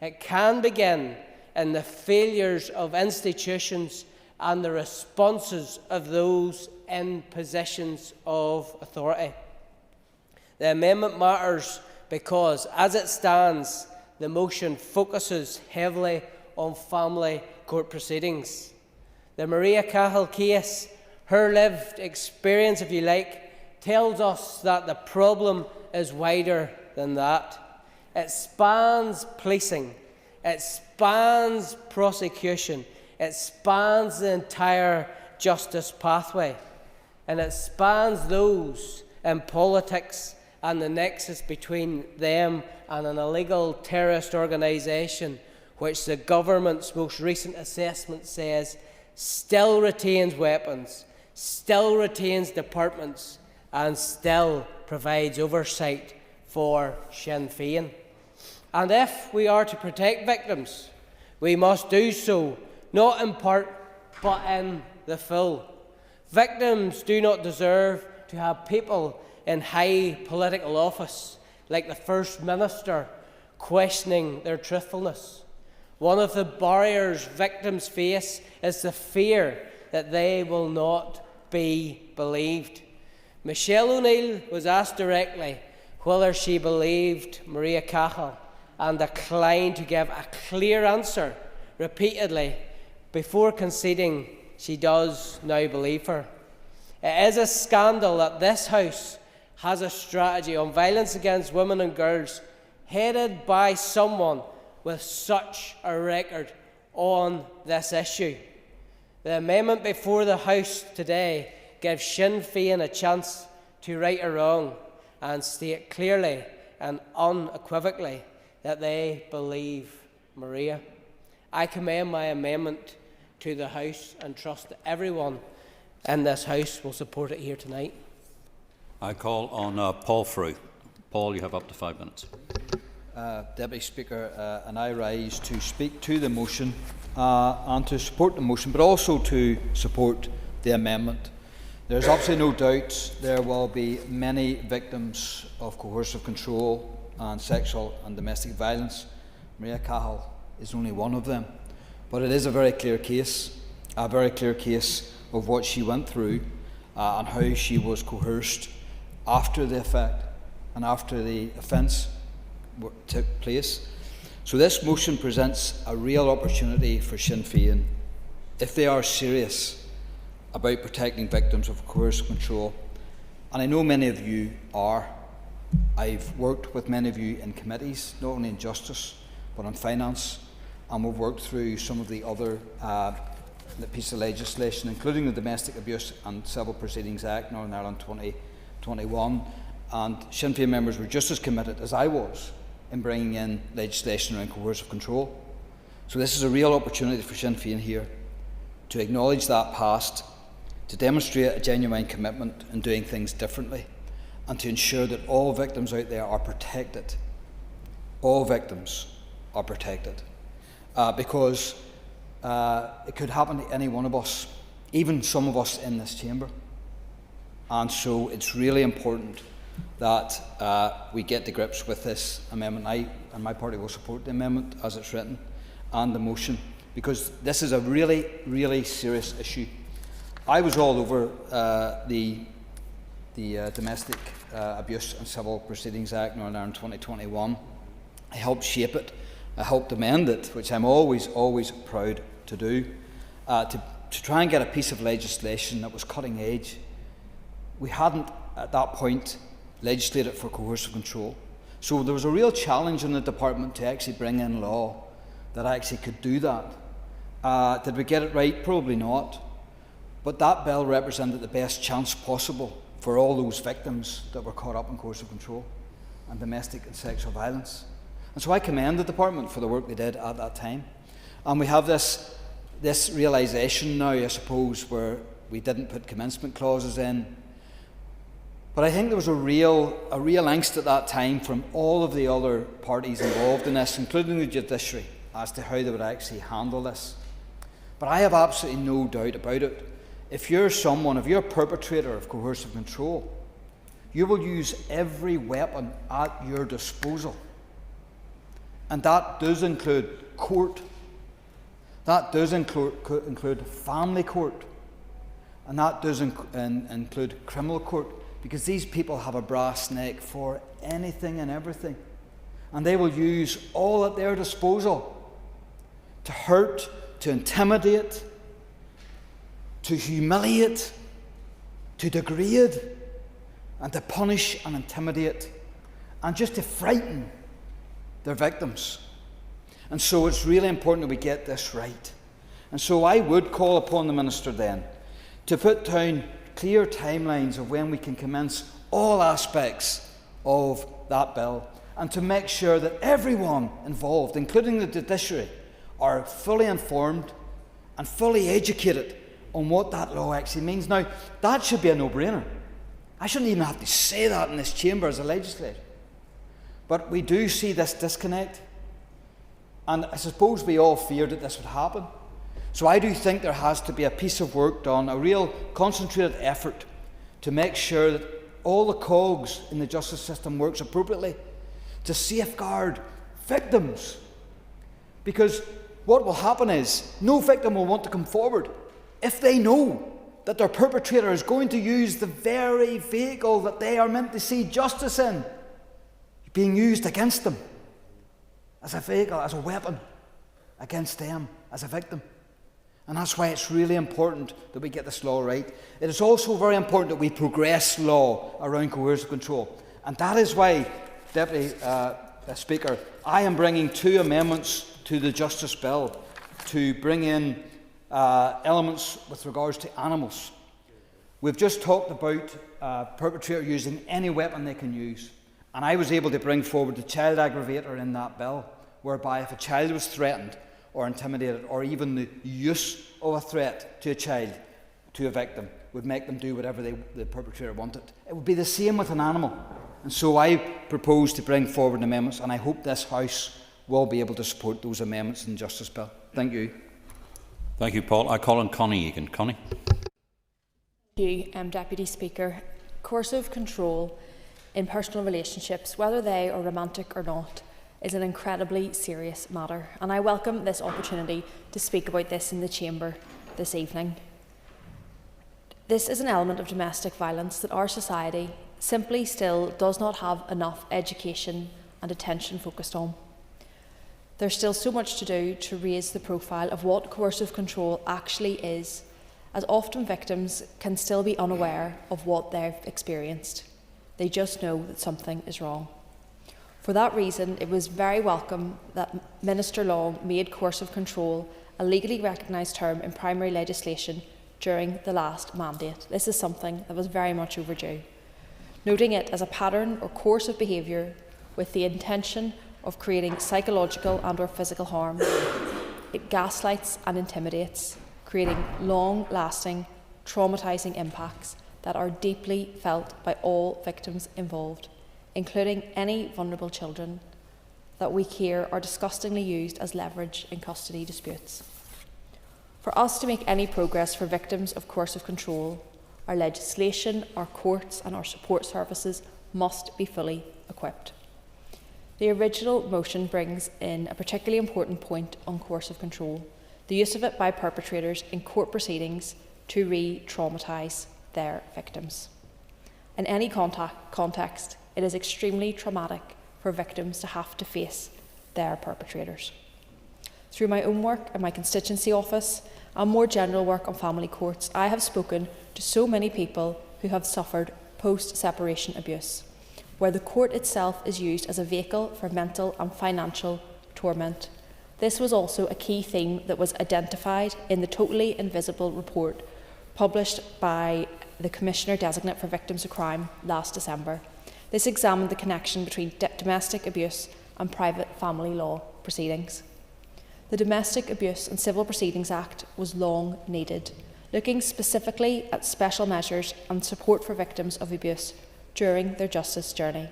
It can begin in the failures of institutions and the responses of those in positions of authority. The amendment matters because, as it stands, the motion focuses heavily on family court proceedings. The Maria Cahill case, her lived experience, if you like, tells us that the problem is wider than that. It spans policing, it spans prosecution, it spans the entire justice pathway, and it spans those in politics and the nexus between them and an illegal terrorist organisation, which the government's most recent assessment says still retains weapons, still retains departments, and still provides oversight for Sinn Féin. And if we are to protect victims, we must do so not in part, but in the full. Victims do not deserve to have people in high political office, like the First Minister, questioning their truthfulness. One of the barriers victims face is the fear that they will not be believed. Michelle O'Neill was asked directly whether she believed Maria Cahill and declined to give a clear answer repeatedly before conceding she does now believe her. It is a scandal that this House has a strategy on violence against women and girls headed by someone with such a record on this issue. The amendment before the House today gives Sinn Féin a chance to right a wrong and state clearly and unequivocally that they believe Maria. I commend my amendment to the House and trust that everyone in this House will support it here tonight. I call on Paul Frew. Paul, you have up to 5 minutes. Deputy Speaker, and I rise to speak to the motion and to support the motion, but also to support the amendment. There is absolutely no doubt there will be many victims of coercive control and sexual and domestic violence. Maria Cahill is only one of them, but it is a very clear case of what she went through and how she was coerced after the effect and after the offence took place. So this motion presents a real opportunity for Sinn Féin, if they are serious about protecting victims of coercive control. And I know many of you are. I've worked with many of you in committees, not only in justice, but on finance, and we've worked through some of the other pieces of legislation, including the Domestic Abuse and Civil Proceedings Act, Northern Ireland 2021, and Sinn Féin members were just as committed as I was in bringing in legislation around coercive control. So this is a real opportunity for Sinn Féin here to acknowledge that past, to demonstrate a genuine commitment in doing things differently, and to ensure that all victims out there are protected. All victims are protected. Because it could happen to any one of us, even some of us in this chamber. And so it's really important that we get to grips with this amendment. I and my party will support the amendment as it's written and the motion, because this is a really, really serious issue. I was all over the Domestic Abuse and Civil Proceedings Act, Northern Ireland 2021. I helped shape it. I helped amend it, which I'm always proud to do, to try and get a piece of legislation that was cutting edge. We hadn't, at that point, legislated for coercive control. So there was a real challenge in the department to actually bring in law that actually could do that. Did we get it right? Probably not. But that bill represented the best chance possible for all those victims that were caught up in coercive control and domestic and sexual violence. And so I commend the department for the work they did at that time. And we have this realisation now, I suppose, where we didn't put commencement clauses in. But I think there was a real angst at that time from all of the other parties involved in this, including the judiciary, as to how they would actually handle this. But I have absolutely no doubt about it. If you're a perpetrator of coercive control, you will use every weapon at your disposal. And that does include court. That does include family court. And that does include criminal court. Because these people have a brass neck for anything and everything. And they will use all at their disposal to hurt, to intimidate, to humiliate, to degrade, and to punish and intimidate, and just to frighten their victims. And so it's really important that we get this right. And so I would call upon the Minister then to put down clear timelines of when we can commence all aspects of that bill, and to make sure that everyone involved, including the judiciary, are fully informed and fully educated on what that law actually means. Now, that should be a no-brainer. I shouldn't even have to say that in this chamber as a legislator. But we do see this disconnect. And I suppose we all feared that this would happen. So I do think there has to be a piece of work done, a real concentrated effort to make sure that all the cogs in the justice system works appropriately to safeguard victims. Because what will happen is no victim will want to come forward if they know that their perpetrator is going to use the very vehicle that they are meant to see justice in being used against them as a vehicle, as a weapon against them as a victim. And that's why it's really important that we get this law right. It is also very important that we progress law around coercive control. And that is why, Deputy Speaker, I am bringing 2 amendments to the Justice Bill to bring in elements with regards to animals. We've just talked about perpetrator using any weapon they can use. And I was able to bring forward the child aggravator in that bill, whereby if a child was threatened or intimidated, or even the use of a threat to a child, to a victim, would make them do whatever the perpetrator wanted. It would be the same with an animal. And so I propose to bring forward amendments, and I hope this House will be able to support those amendments in the Justice Bill. Thank you. Thank you, Paul. I call on Connie Egan. Connie. Thank you, Deputy Speaker. Coercive control in personal relationships, whether they are romantic or not, is an incredibly serious matter, and I welcome this opportunity to speak about this in the Chamber this evening. This is an element of domestic violence that our society simply still does not have enough education and attention focused on. There's still so much to do to raise the profile of what coercive control actually is, as often victims can still be unaware of what they've experienced. They just know that something is wrong. For that reason, it was very welcome that Minister Long made coercive control a legally recognised term in primary legislation during the last mandate. This is something that was very much overdue. Noting it as a pattern or course of behaviour with the intention of creating psychological and/or physical harm, it gaslights and intimidates, creating long-lasting, traumatising impacts that are deeply felt by all victims involved, including any vulnerable children that we hear are disgustingly used as leverage in custody disputes. For us to make any progress for victims of coercive control, our legislation, our courts and our support services must be fully equipped. The original motion brings in a particularly important point on coercive control, the use of it by perpetrators in court proceedings to re-traumatise their victims. In any context, it is extremely traumatic for victims to have to face their perpetrators. Through my own work in my constituency office and more general work on family courts, I have spoken to so many people who have suffered post-separation abuse, where the court itself is used as a vehicle for mental and financial torment. This was also a key theme that was identified in the Totally Invisible report published by the Commissioner Designate for Victims of Crime last December. This examined the connection between domestic abuse and private family law proceedings. The Domestic Abuse and Civil Proceedings Act was long needed, looking specifically at special measures and support for victims of abuse during their justice journey.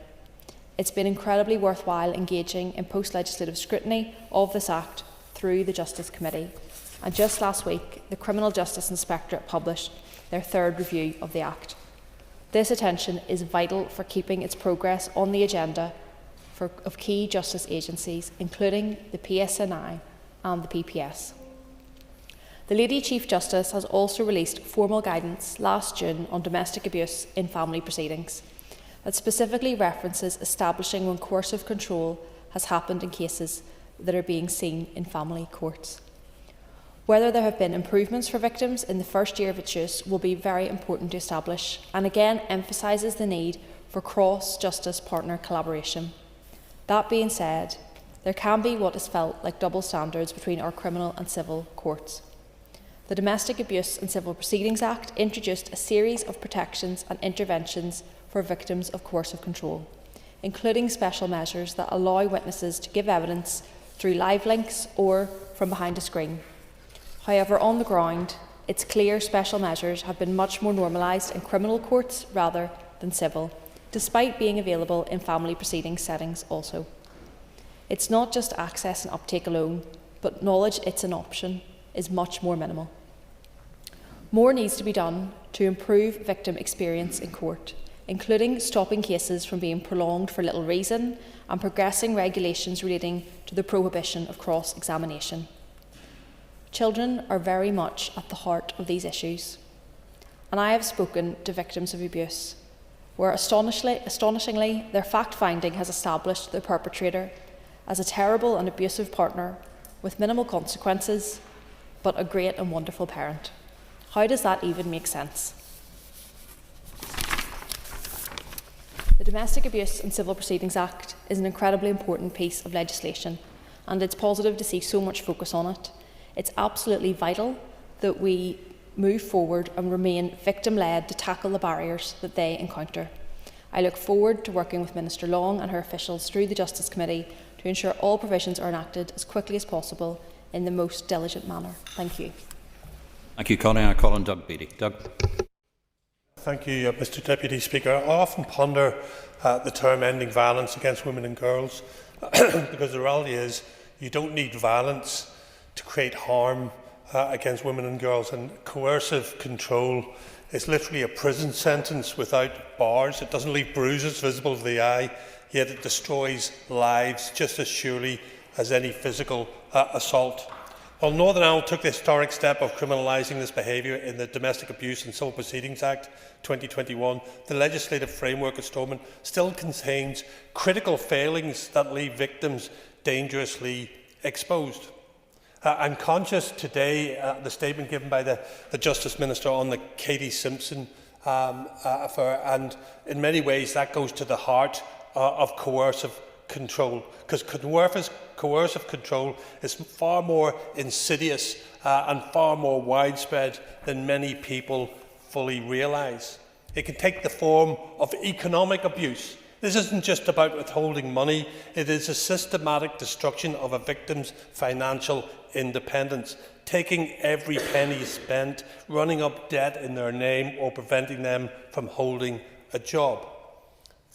It's been incredibly worthwhile engaging in post-legislative scrutiny of this Act through the Justice Committee, and just last week the Criminal Justice Inspectorate published their third review of the Act. This attention is vital for keeping its progress on the agenda of key justice agencies, including the PSNI and the PPS. The Lady Chief Justice has also released formal guidance last June on domestic abuse in family proceedings that specifically references establishing when coercive control has happened in cases that are being seen in family courts. Whether there have been improvements for victims in the first year of its use will be very important to establish, and again emphasises the need for cross-justice partner collaboration. That being said, there can be what is felt like double standards between our criminal and civil courts. The Domestic Abuse and Civil Proceedings Act introduced a series of protections and interventions for victims of coercive control, including special measures that allow witnesses to give evidence through live links or from behind a screen. However, on the ground, it's clear special measures have been much more normalised in criminal courts rather than civil, despite being available in family proceedings settings also. It's not just access and uptake alone, but knowledge it's an option is much more minimal. More needs to be done to improve victim experience in court, including stopping cases from being prolonged for little reason and progressing regulations relating to the prohibition of cross-examination. Children are very much at the heart of these issues, and I have spoken to victims of abuse, where astonishingly their fact-finding has established the perpetrator as a terrible and abusive partner with minimal consequences, but a great and wonderful parent. How does that even make sense? The Domestic Abuse and Civil Proceedings Act is an incredibly important piece of legislation, and it's positive to see so much focus on it. It's absolutely vital that we move forward and remain victim-led to tackle the barriers that they encounter. I look forward to working with Minister Long and her officials through the Justice Committee to ensure all provisions are enacted as quickly as possible in the most diligent manner. Thank you. Thank you, Connie. I call on Doug Beattie. Doug. Thank you, Mr Deputy Speaker. I often ponder the term ending violence against women and girls because the reality is you don't need violence to create harm against women and girls, and coercive control is literally a prison sentence without bars. It doesn't leave bruises visible to the eye, yet it destroys lives just as surely as any physical assault. While Northern Ireland took the historic step of criminalising this behaviour in the Domestic Abuse and Civil Proceedings Act 2021, the legislative framework of Stormont still contains critical failings that leave victims dangerously exposed. I'm conscious today the statement given by the Justice Minister on the Katie Simpson affair, and in many ways that goes to the heart of coercive control, because coercive control is far more insidious and far more widespread than many people fully realise. It can take the form of economic abuse. This isn't just about withholding money, it is a systematic destruction of a victim's financial independence, taking every penny spent, running up debt in their name, or preventing them from holding a job.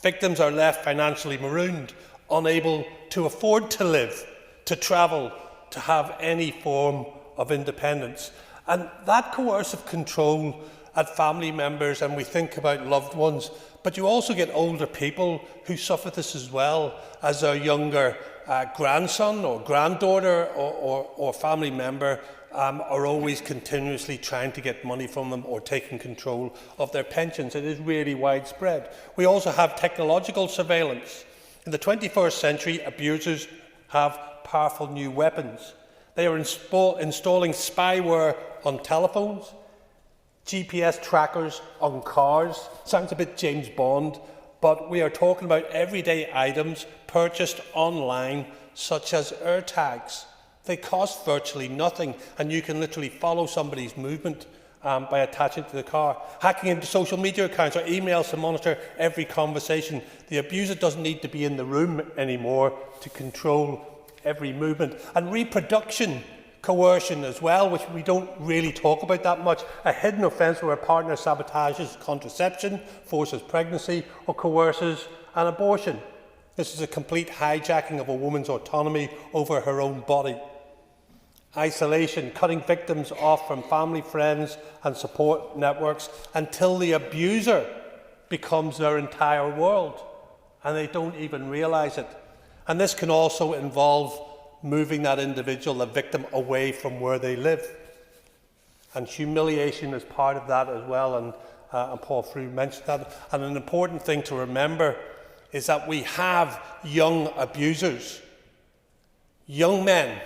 Victims are left financially marooned, unable to afford to live, to travel, to have any form of independence. And that coercive control at family members, and we think about loved ones, but you also get older people who suffer this as well, as their younger grandson or granddaughter or family member are always continuously trying to get money from them or taking control of their pensions. It is really widespread. We also have technological surveillance. In the 21st century, abusers have powerful new weapons. They are installing spyware on telephones, GPS trackers on cars. Sounds a bit James Bond, but we are talking about everyday items purchased online, such as AirTags. They cost virtually nothing, and you can literally follow somebody's movement by attaching to the car, hacking into social media accounts or emails to monitor every conversation. The abuser doesn't need to be in the room anymore to control every movement. And reproduction coercion as well, which we don't really talk about that much, a hidden offence where a partner sabotages contraception, forces pregnancy or coerces an abortion. This is a complete hijacking of a woman's autonomy over her own body. Isolation, cutting victims off from family, friends and support networks until the abuser becomes their entire world and they don't even realise it. And this can also involve moving that individual, the victim, away from where they live. And humiliation is part of that as well, and Paul Frew mentioned that. And an important thing to remember is that we have young abusers, young men,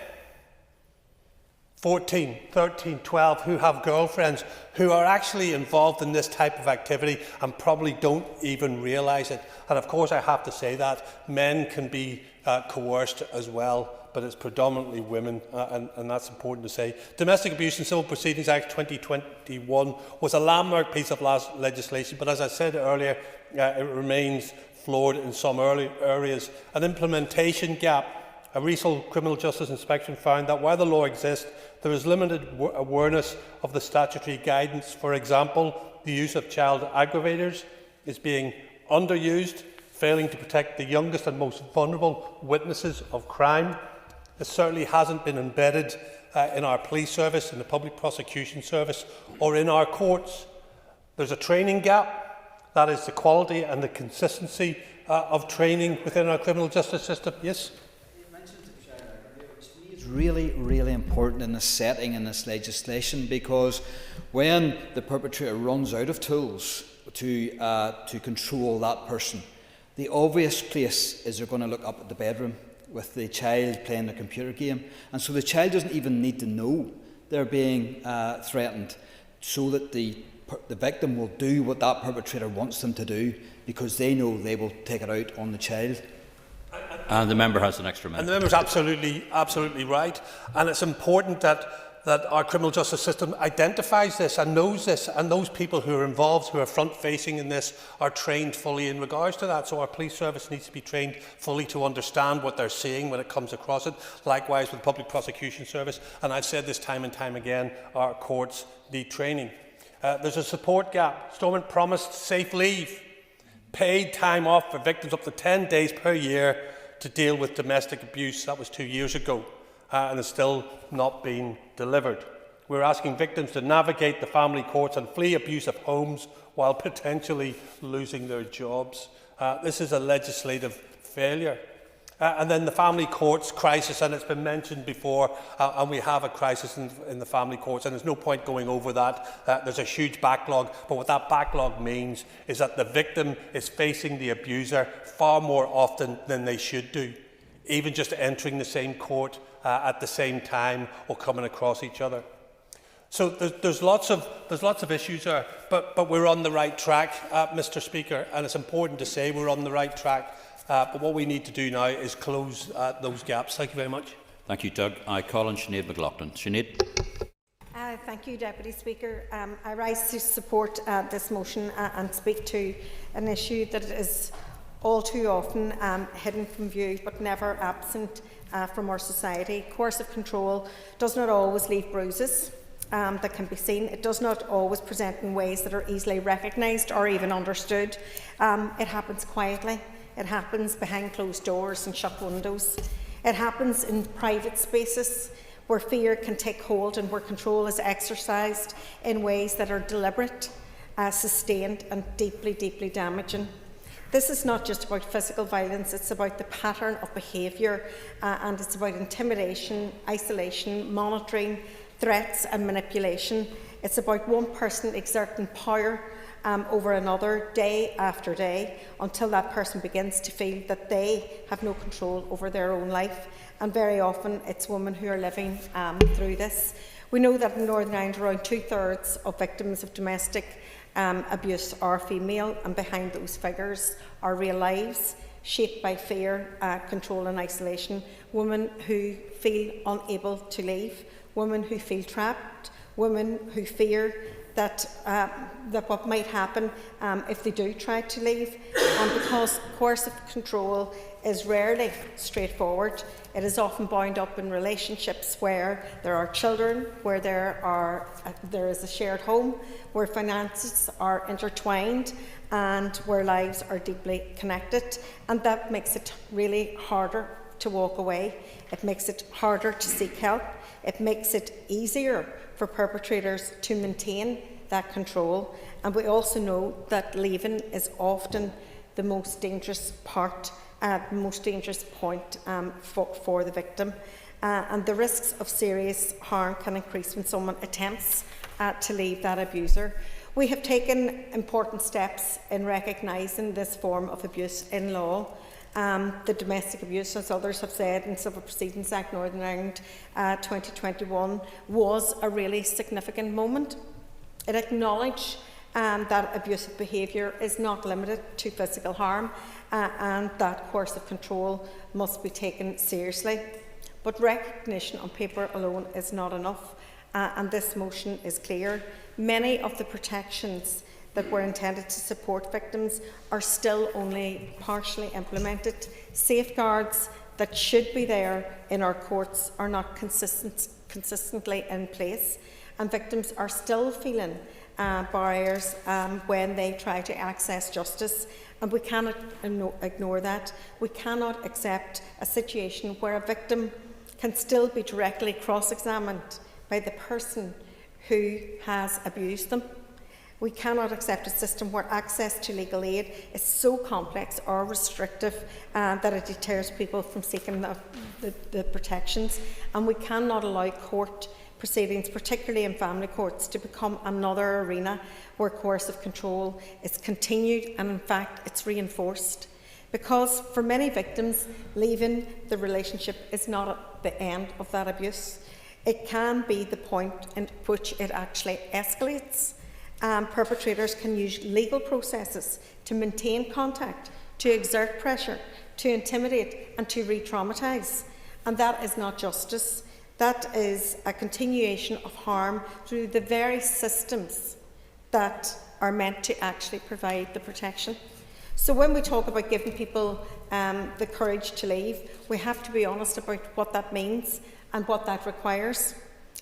14, 13, 12, who have girlfriends, who are actually involved in this type of activity and probably don't even realise it. And of course I have to say that men can be coerced as well, but it's predominantly women, and that's important to say. Domestic Abuse and Civil Proceedings Act 2021 was a landmark piece of legislation, but as I said earlier, it remains flawed in some early areas. An implementation gap. A recent criminal justice inspection found that while the law exists, there is limited awareness of the statutory guidance. For example, the use of child aggravators is being underused, failing to protect the youngest and most vulnerable witnesses of crime. This certainly hasn't been embedded in our police service, in the public prosecution service, or in our courts. There's a training gap. That is the quality and the consistency of training within our criminal justice system. Yes? It's really, really important in this setting, in this legislation, because when the perpetrator runs out of tools to control that person, the obvious place is they're going to look up at the bedroom with the child playing a computer game. And so the child doesn't even need to know they're being threatened, so that the victim will do what that perpetrator wants them to do, because they know they will take it out on the child. And the member has an extra minute. And the member is absolutely right. And it's important that our criminal justice system identifies this and knows this, and those people who are involved, who are front-facing in this, are trained fully in regards to that. So our police service needs to be trained fully to understand what they're seeing when it comes across it. Likewise with the public prosecution service. And I've said this time and time again, our courts need training. There's a support gap. Stormont promised safe leave, paid time off for victims up to 10 days per year to deal with domestic abuse. That was 2 years ago, and it's still not been delivered. We're asking victims to navigate the family courts and flee abusive homes while potentially losing their jobs. This is a legislative failure. And then the family courts crisis, and it's been mentioned before, and we have a crisis in the family courts, and there's no point going over that. There's a huge backlog, but what that backlog means is that the victim is facing the abuser far more often than they should do, even just entering the same court at the same time or coming across each other. So there's lots of issues there, but we're on the right track, Mr. Speaker, and it's important to say we're on the right track. But what we need to do now is close those gaps. Thank you very much. Thank you, Doug. I call on Sinead McLaughlin. Sinead. Thank you, Deputy Speaker. I rise to support this motion and speak to an issue that is all too often hidden from view but never absent from our society. Coercive control does not always leave bruises that can be seen. It does not always present in ways that are easily recognised or even understood. It happens quietly. It happens behind closed doors and shut windows. It happens in private spaces where fear can take hold and where control is exercised in ways that are deliberate, sustained and deeply, deeply damaging. This is not just about physical violence, it's about the pattern of behaviour and it's about intimidation, isolation, monitoring, threats and manipulation. It's about one person exerting power over another day after day until that person begins to feel that they have no control over their own life, and very often it's women who are living through this. We know that in Northern Ireland around 2/3 of victims of domestic abuse are female, and behind those figures are real lives shaped by fear, control and isolation, women who feel unable to leave, women who feel trapped, women who fear that what might happen if they do try to leave, because coercive control is rarely straightforward. It is often bound up in relationships where there are children, where there is a shared home, where finances are intertwined, and where lives are deeply connected, and that makes it really harder to walk away. It makes it harder to seek help. It makes it easier for perpetrators to maintain that control, and we also know that leaving is often the most dangerous part, the most dangerous point for the victim, and the risks of serious harm can increase when someone attempts to leave that abuser. We have taken important steps in recognising this form of abuse in law. The Domestic Abuse, as others have said, in Civil Proceedings Act Northern Ireland 2021 was a really significant moment. It acknowledged that abusive behaviour is not limited to physical harm and that coercive control must be taken seriously. But recognition on paper alone is not enough, and this motion is clear. Many of the protections that were intended to support victims are still only partially implemented. Safeguards that should be there in our courts are not consistently in place, and victims are still feeling barriers when they try to access justice, and we cannot ignore that. We cannot accept a situation where a victim can still be directly cross-examined by the person who has abused them. We cannot accept a system where access to legal aid is so complex or restrictive that it deters people from seeking the protections. And we cannot allow court proceedings, particularly in family courts, to become another arena where coercive control is continued and, in fact, it's reinforced. Because for many victims, leaving the relationship is not the end of that abuse. It can be the point in which it actually escalates. Perpetrators can use legal processes to maintain contact, to exert pressure, to intimidate and to re-traumatise. And that is not justice. That is a continuation of harm through the very systems that are meant to actually provide the protection. So when we talk about giving people the courage to leave, we have to be honest about what that means and what that requires.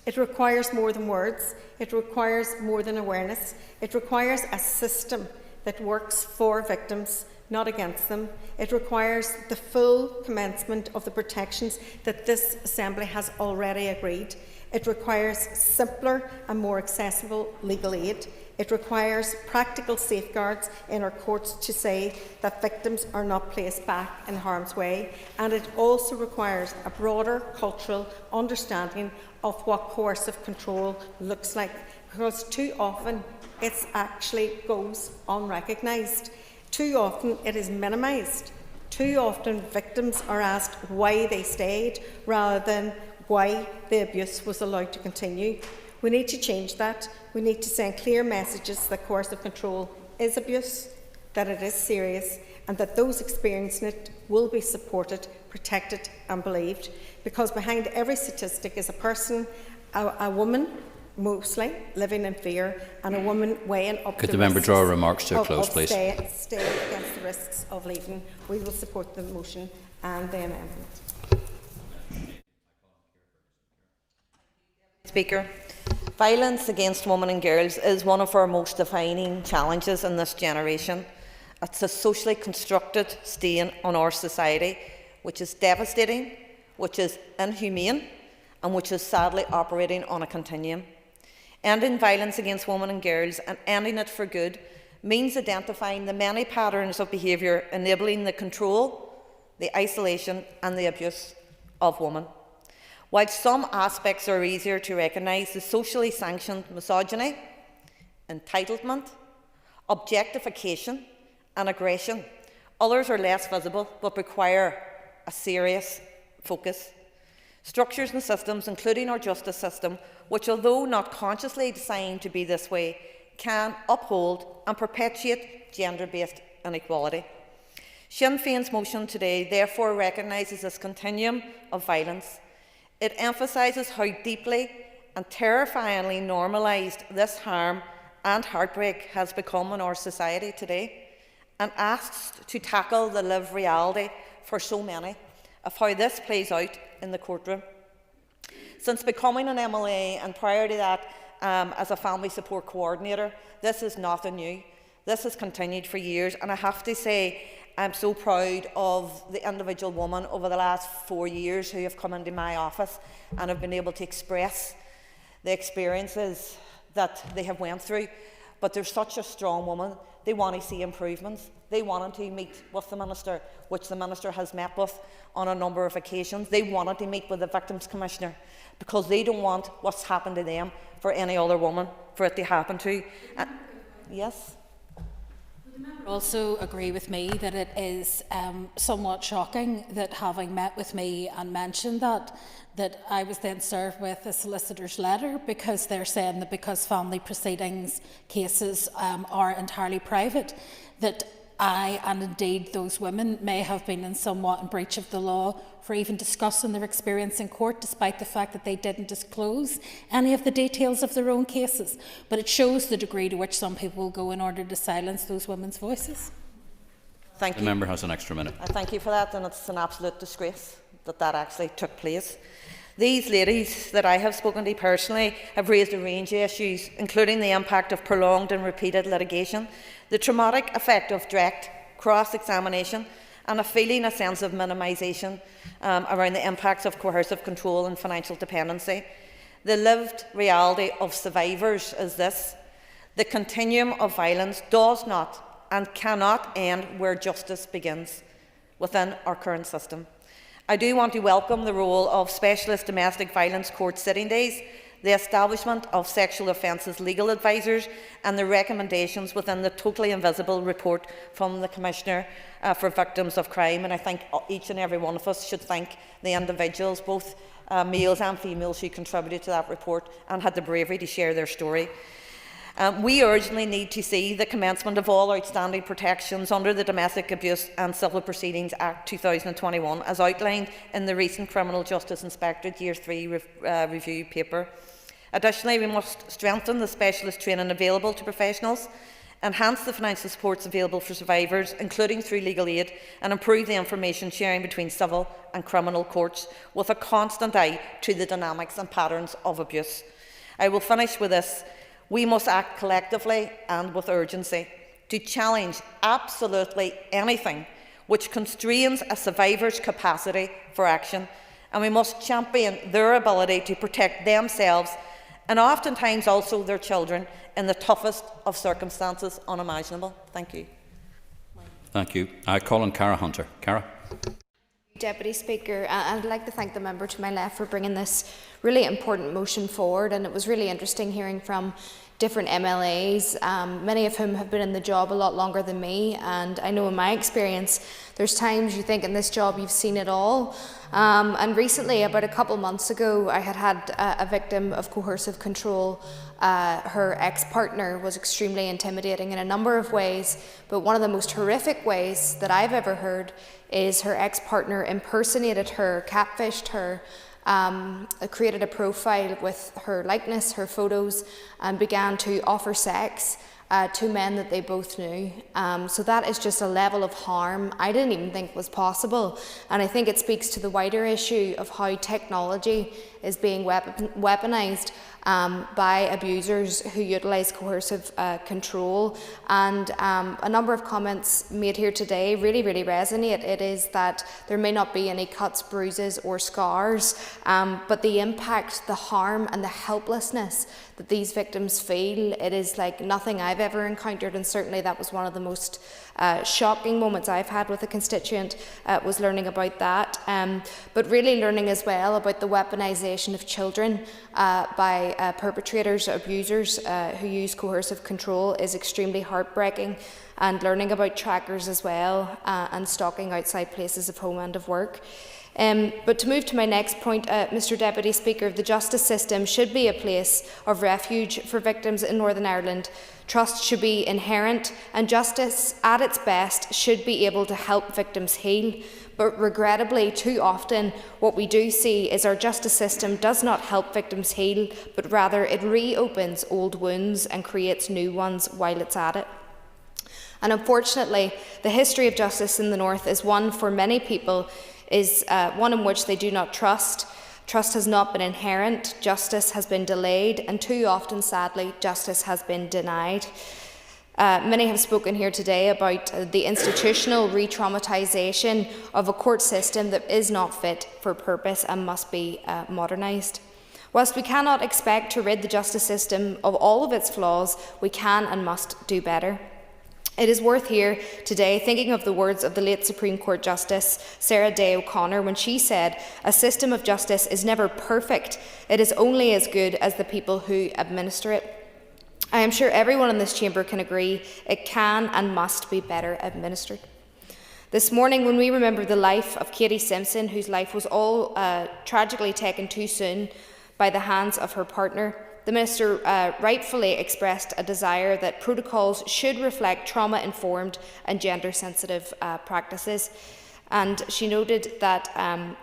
It requires more than words. It requires more than awareness. It requires a system that works for victims, not against them. It requires the full commencement of the protections that this Assembly has already agreed. It requires simpler and more accessible legal aid. It requires practical safeguards in our courts to say that victims are not placed back in harm's way. And it also requires a broader cultural understanding of what coercive control looks like, because too often it actually goes unrecognised. Too often it is minimised. Too often victims are asked why they stayed rather than why the abuse was allowed to continue. We need to change that. We need to send clear messages that coercive control is abuse, that it is serious, and that those experiencing it will be supported, protected and believed. Because behind every statistic is a person, a woman mostly, living in fear, and a woman weighing up Could the member draw remarks to a close, please? Stay against the risks of leaving. We will support the motion and the amendment. Speaker, violence against women and girls is one of our most defining challenges in this generation. It's a socially constructed stain on our society, which is devastating, which is inhumane, and which is sadly operating on a continuum. Ending violence against women and girls and ending it for good means identifying the many patterns of behaviour enabling the control, the isolation and the abuse of women. While some aspects are easier to recognise, the socially sanctioned misogyny, entitlement, objectification and aggression, others are less visible but require a serious focus. Structures and systems, including our justice system, which, although not consciously designed to be this way, can uphold and perpetuate gender-based inequality. Sinn Féin's motion today therefore recognises this continuum of violence. It emphasises how deeply and terrifyingly normalised this harm and heartbreak has become in our society today, and asks to tackle the lived reality for so many of how this plays out in the courtroom. Since becoming an MLA and prior to that as a family support coordinator, this is nothing new. This has continued for years, and I have to say I'm so proud of the individual women over the last 4 years who have come into my office and have been able to express the experiences that they have went through. But they're such a strong woman. They want to see improvements. They wanted to meet with the Minister, which the Minister has met with on a number of occasions. They wanted to meet with the Victims Commissioner because they don't want what's happened to them for any other woman for it to happen to. Yes? Also agree with me that it is somewhat shocking that, having met with me and mentioned that I was then served with a solicitor's letter, because they're saying that because family proceedings cases are entirely private, that I, and indeed those women, may have been in somewhat in breach of the law for even discussing their experience in court, despite the fact that they didn't disclose any of the details of their own cases. But it shows the degree to which some people will go in order to silence those women's voices. Thank you. The member has an extra minute. Thank you for that, and it's an absolute disgrace that that actually took place. These ladies that I have spoken to personally have raised a range of issues, including the impact of prolonged and repeated litigation, the traumatic effect of direct cross-examination, and a sense of minimisation around the impacts of coercive control and financial dependency. The lived reality of survivors is this: the continuum of violence does not and cannot end where justice begins, within our current system. I do want to welcome the role of specialist domestic violence court sitting days, the establishment of sexual offences legal advisors, and the recommendations within the totally invisible report from the Commissioner for Victims of Crime. And I think each and every one of us should thank the individuals, both males and females, who contributed to that report and had the bravery to share their story. We urgently need to see the commencement of all outstanding protections under the Domestic Abuse and Civil Proceedings Act 2021, as outlined in the recent Criminal Justice Inspectorate Year 3 review paper. Additionally, we must strengthen the specialist training available to professionals, enhance the financial supports available for survivors, including through legal aid, and improve the information sharing between civil and criminal courts, with a constant eye to the dynamics and patterns of abuse. I will finish with this. We must act collectively and with urgency to challenge absolutely anything which constrains a survivor's capacity for action, and we must champion their ability to protect themselves and oftentimes also their children in the toughest of circumstances unimaginable. Thank you. Thank you. I call on Cara Hunter. Cara. Deputy Speaker, I'd like to thank the member to my left for bringing this really important motion forward, and it was really interesting hearing from different MLAs, many of whom have been in the job a lot longer than me, and I know in my experience there's times you think in this job you've seen it all. And recently, about a couple months ago, I had a victim of coercive control. Her ex-partner was extremely intimidating in a number of ways, but one of the most horrific ways that I've ever heard is her ex-partner impersonated her, catfished her, created a profile with her likeness, her photos, and began to offer sex to men that they both knew. So that is just a level of harm I didn't even think was possible. And I think it speaks to the wider issue of how technology is being weaponised by abusers who utilise coercive control. And a number of comments made here today really resonate. It is that there may not be any cuts, bruises or scars, but the impact, the harm and the helplessness that these victims feel, it is like nothing I've ever encountered, and certainly that was one of the most shocking moments I've had with a constituent, was learning about that, but really learning as well about the weaponisation of children by perpetrators, abusers who use coercive control is extremely heartbreaking, and learning about trackers as well and stalking outside places of home and of work. But to move to my next point, Mr Deputy Speaker, the justice system should be a place of refuge for victims in Northern Ireland. Trust should be inherent, and justice at its its best, should be able to help victims heal. But regrettably, too often, what we do see is our justice system does not help victims heal, but rather it reopens old wounds and creates new ones while it's at it. And unfortunately, the history of justice in the North is one for many people, is one in which they do not trust. Trust has not been inherent, justice has been delayed, and too often, sadly, justice has been denied. Many have spoken here today about the institutional re-traumatisation of a court system that is not fit for purpose and must be modernised. Whilst we cannot expect to rid the justice system of all of its flaws, we can and must do better. It is worth here today thinking of the words of the late Supreme Court Justice Sarah Day O'Connor when she said, "A system of justice is never perfect. It is only as good as the people who administer it." I am sure everyone in this chamber can agree it can and must be better administered. This morning, when we remember the life of Katie Simpson, whose life was all tragically taken too soon by the hands of her partner, the Minister rightfully expressed a desire that protocols should reflect trauma-informed and gender-sensitive practices. And she noted that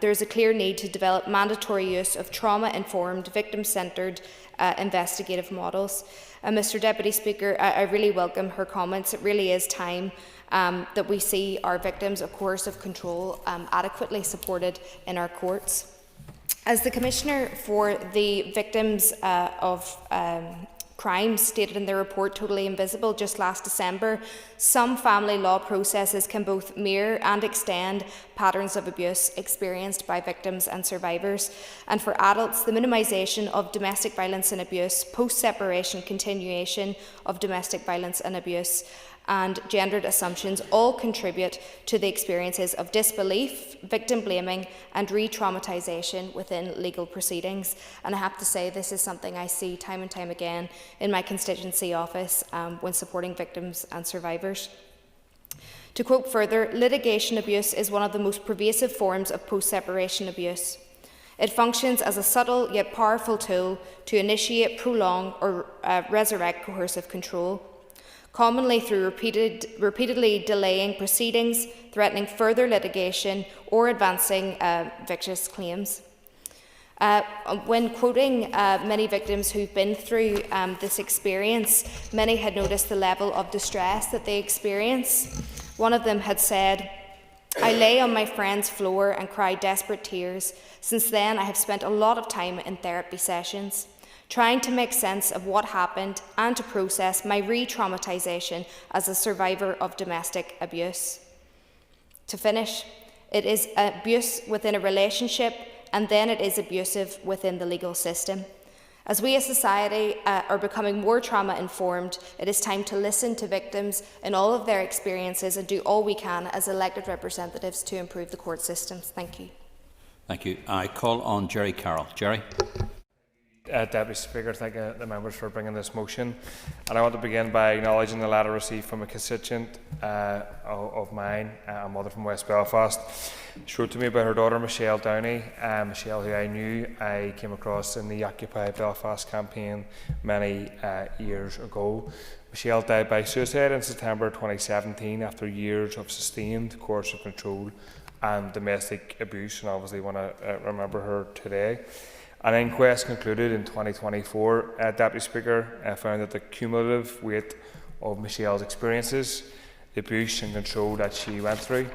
there is a clear need to develop mandatory use of trauma-informed, victim-centred investigative models. Mr. Deputy Speaker, I really welcome her comments. It really is time that we see our victims of coercive control adequately supported in our courts. As the Commissioner for the Victims of Crime stated in their report Totally Invisible just last December, some family law processes can both mirror and extend patterns of abuse experienced by victims and survivors. And for adults, the minimisation of domestic violence and abuse, post-separation continuation of domestic violence and abuse, and gendered assumptions all contribute to the experiences of disbelief, victim blaming and re-traumatisation within legal proceedings. And I have to say this is something I see time and time again in my constituency office when supporting victims and survivors. To quote further, litigation abuse is one of the most pervasive forms of post-separation abuse. It functions as a subtle yet powerful tool to initiate, prolong or resurrect coercive control, commonly through repeatedly delaying proceedings, threatening further litigation, or advancing vicious claims. When quoting many victims who've been through this experience, many had noticed the level of distress that they experience. One of them had said, "I lay on my friend's floor and cried desperate tears. Since then, I have spent a lot of time in therapy sessions, trying to make sense of what happened and to process my re-traumatisation as a survivor of domestic abuse." To finish, it is abuse within a relationship, and then it is abusive within the legal system. As we as society are becoming more trauma-informed, it is time to listen to victims in all of their experiences and do all we can as elected representatives to improve the court systems. Thank you. Thank you. I call on Jerry Carroll. Jerry. Deputy Speaker, thank the members for bringing this motion. And I want to begin by acknowledging the letter received from a constituent of mine, a mother from West Belfast. She wrote to me about her daughter Michelle Downey. Michelle, who I knew, I came across in the Occupy Belfast campaign many years ago. Michelle died by suicide in September 2017 after years of sustained coercive control and domestic abuse, and obviously want to remember her today. An inquest concluded in 2024, Deputy Speaker, found that the cumulative weight of Michelle's experiences, the abuse and control that she went through,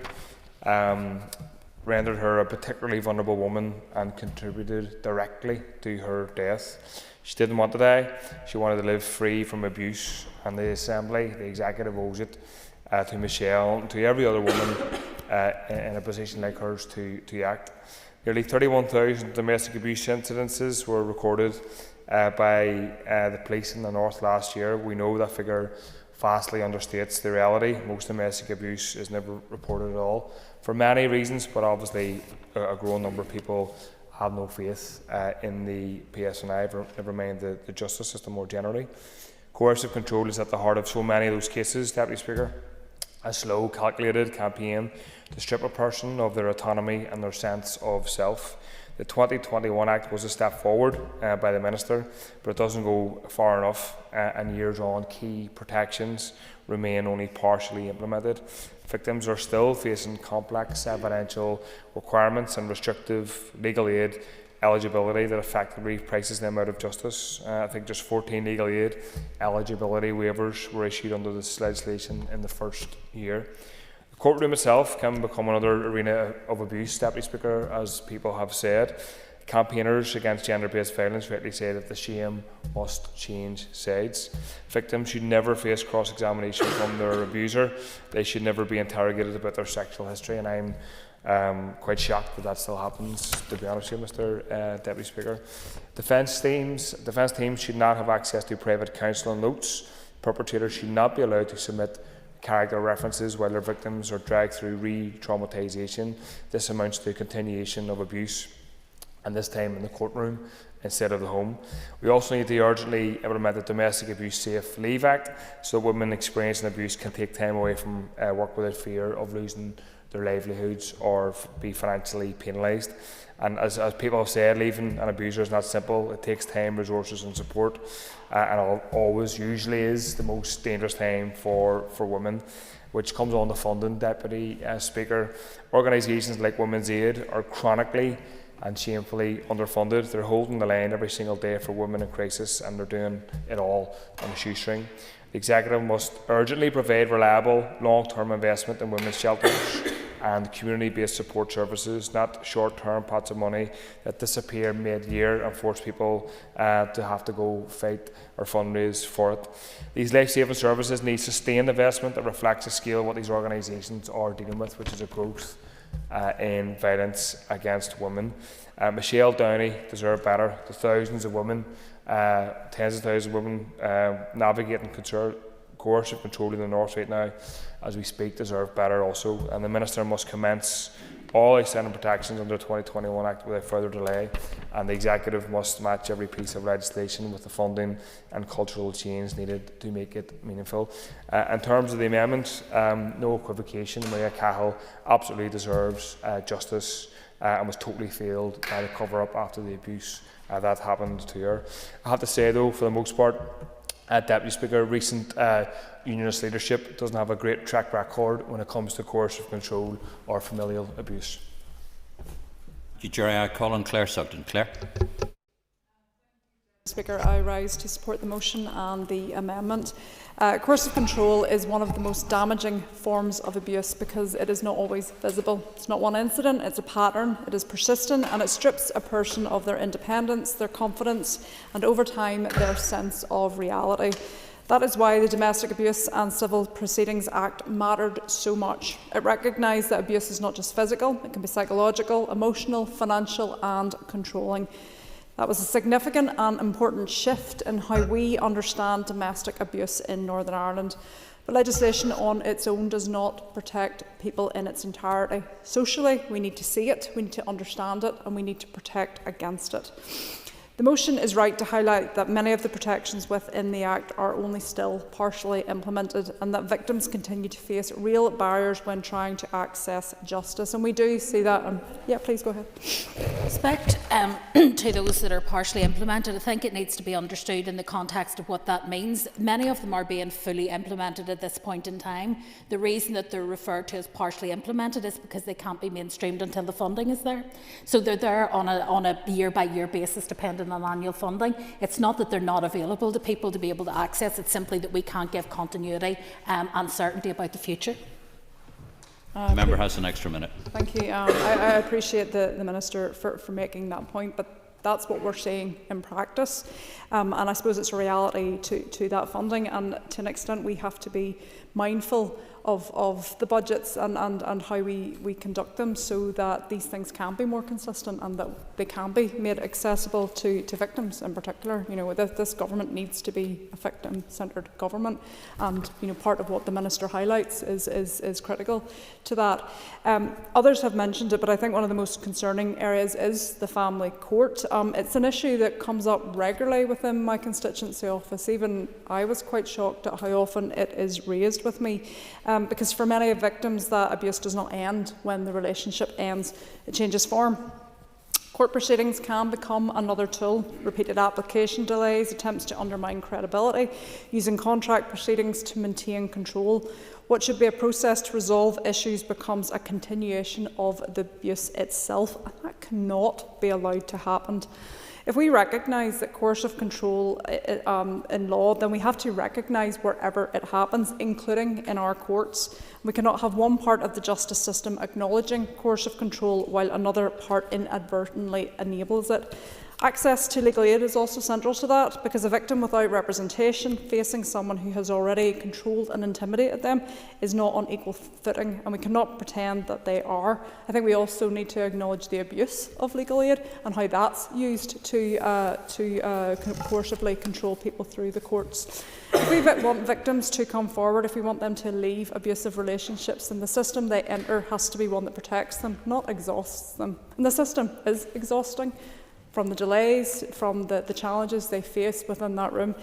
rendered her a particularly vulnerable woman and contributed directly to her death. She didn't want to die. She wanted to live free from abuse, and the Assembly, the Executive, owes it to Michelle and to every other woman in a position like hers to act. Nearly 31,000 domestic abuse incidences were recorded by the police in the North last year. We know that figure vastly understates the reality. Most domestic abuse is never reported at all, for many reasons, but obviously a growing number of people have no faith in the PSNI, never mind the justice system more generally. Coercive control is at the heart of so many of those cases, Deputy Speaker. A slow, calculated campaign to strip a person of their autonomy and their sense of self. The 2021 Act was a step forward by the Minister, but it doesn't go far enough, and years on, key protections remain only partially implemented. Victims are still facing complex evidential requirements and restrictive legal aid eligibility that effectively prices them out of justice. I think just 14 legal aid eligibility waivers were issued under this legislation in the first year. The courtroom itself can become another arena of abuse, Deputy Speaker, as people have said. Campaigners against gender-based violence rightly say that the shame must change sides. Victims should never face cross-examination from their abuser. They should never be interrogated about their sexual history, and I'm quite shocked that still happens, to be honest with you, Mr. Deputy Speaker. Defence teams should not have access to private counsel and notes. Perpetrators should not be allowed to submit character references while their victims are dragged through re-traumatisation. This amounts to continuation of abuse, and this time in the courtroom instead of the home. We also need to urgently implement the Domestic Abuse Safe Leave Act so that women experiencing abuse can take time away from work without fear of losing their livelihoods or be financially penalised. And as people have said, leaving an abuser is not simple. It takes time, resources and support, and always usually is the most dangerous time for women, which comes on to funding, Deputy Speaker. Organisations like Women's Aid are chronically and shamefully underfunded. They're holding the line every single day for women in crisis, and they're doing it all on a shoestring. The Executive must urgently provide reliable, long-term investment in women's shelters and community-based support services, not short-term pots of money that disappear mid-year and force people to have to go fight or fundraise for it. These life-saving services need sustained investment that reflects the scale of what these organisations are dealing with, which is a growth in violence against women. Michelle Downey deserve better. The thousands of women, tens of thousands of women navigating coercive control in the north right now as we speak deserve better also, and the Minister must commence all extended protections under the 2021 Act without further delay, and the Executive must match every piece of legislation with the funding and cultural change needed to make it meaningful. In terms of the amendments, no equivocation, Maria Cahill absolutely deserves justice and was totally failed by the cover-up after the abuse that happened to her. I have to say though, for the most part, Deputy Speaker, recent unionist leadership doesn't have a great track record when it comes to coercive control or familial abuse. Thank you, Jerry. I call on Claire Sugden. Claire. Speaker, I rise to support the motion and the amendment. Coercive control is one of the most damaging forms of abuse because it is not always visible. It's not one incident, it's a pattern, it is persistent, and it strips a person of their independence, their confidence, and over time their sense of reality. That is why the Domestic Abuse and Civil Proceedings Act mattered so much. It recognised that abuse is not just physical, it can be psychological, emotional, financial and controlling. That was a significant and important shift in how we understand domestic abuse in Northern Ireland. But legislation on its own does not protect people in its entirety. Socially, we need to see it, we need to understand it, and we need to protect against it. The motion is right to highlight that many of the protections within the Act are only still partially implemented, and that victims continue to face real barriers when trying to access justice. And we do see that. Yeah, please go ahead. Respect to those that are partially implemented. I think it needs to be understood in the context of what that means. Many of them are being fully implemented at this point in time. The reason that they're referred to as partially implemented is because they can't be mainstreamed until the funding is there. So they're there on a year-by-year basis, depending on annual funding. It's not that they're not available to people to be able to access, it's simply that we can't give continuity and certainty about the future. The member has an extra minute. Thank you. I appreciate the Minister for making that point, but that's what we're seeing in practice. And I suppose it's a reality to that funding, and to an extent we have to be mindful of the budgets and how we conduct them so that these things can be more consistent and that they can be made accessible to victims in particular. You know, this government needs to be a victim-centred government, and you know, part of what the Minister highlights is critical to that. Others have mentioned it, but I think one of the most concerning areas is the family court. It's an issue that comes up regularly within my constituency office. Even I was quite shocked at how often it is raised with me. Because for many victims, that abuse does not end when the relationship ends. It changes form. Court proceedings can become another tool. Repeated application delays, attempts to undermine credibility, using contract proceedings to maintain control. What should be a process to resolve issues becomes a continuation of the abuse itself, and that cannot be allowed to happen. If we recognise that coercive control in law, then we have to recognise wherever it happens, including in our courts. We cannot have one part of the justice system acknowledging coercive control while another part inadvertently enables it. Access to legal aid is also central to that, because a victim without representation facing someone who has already controlled and intimidated them is not on equal footing, and we cannot pretend that they are. I think we also need to acknowledge the abuse of legal aid and how that's used to coercively control people through the courts. If we want victims to come forward, if we want them to leave abusive relationships, then the system they enter has to be one that protects them, not exhausts them. And the system is exhausting. From the delays, from the challenges they face within that room,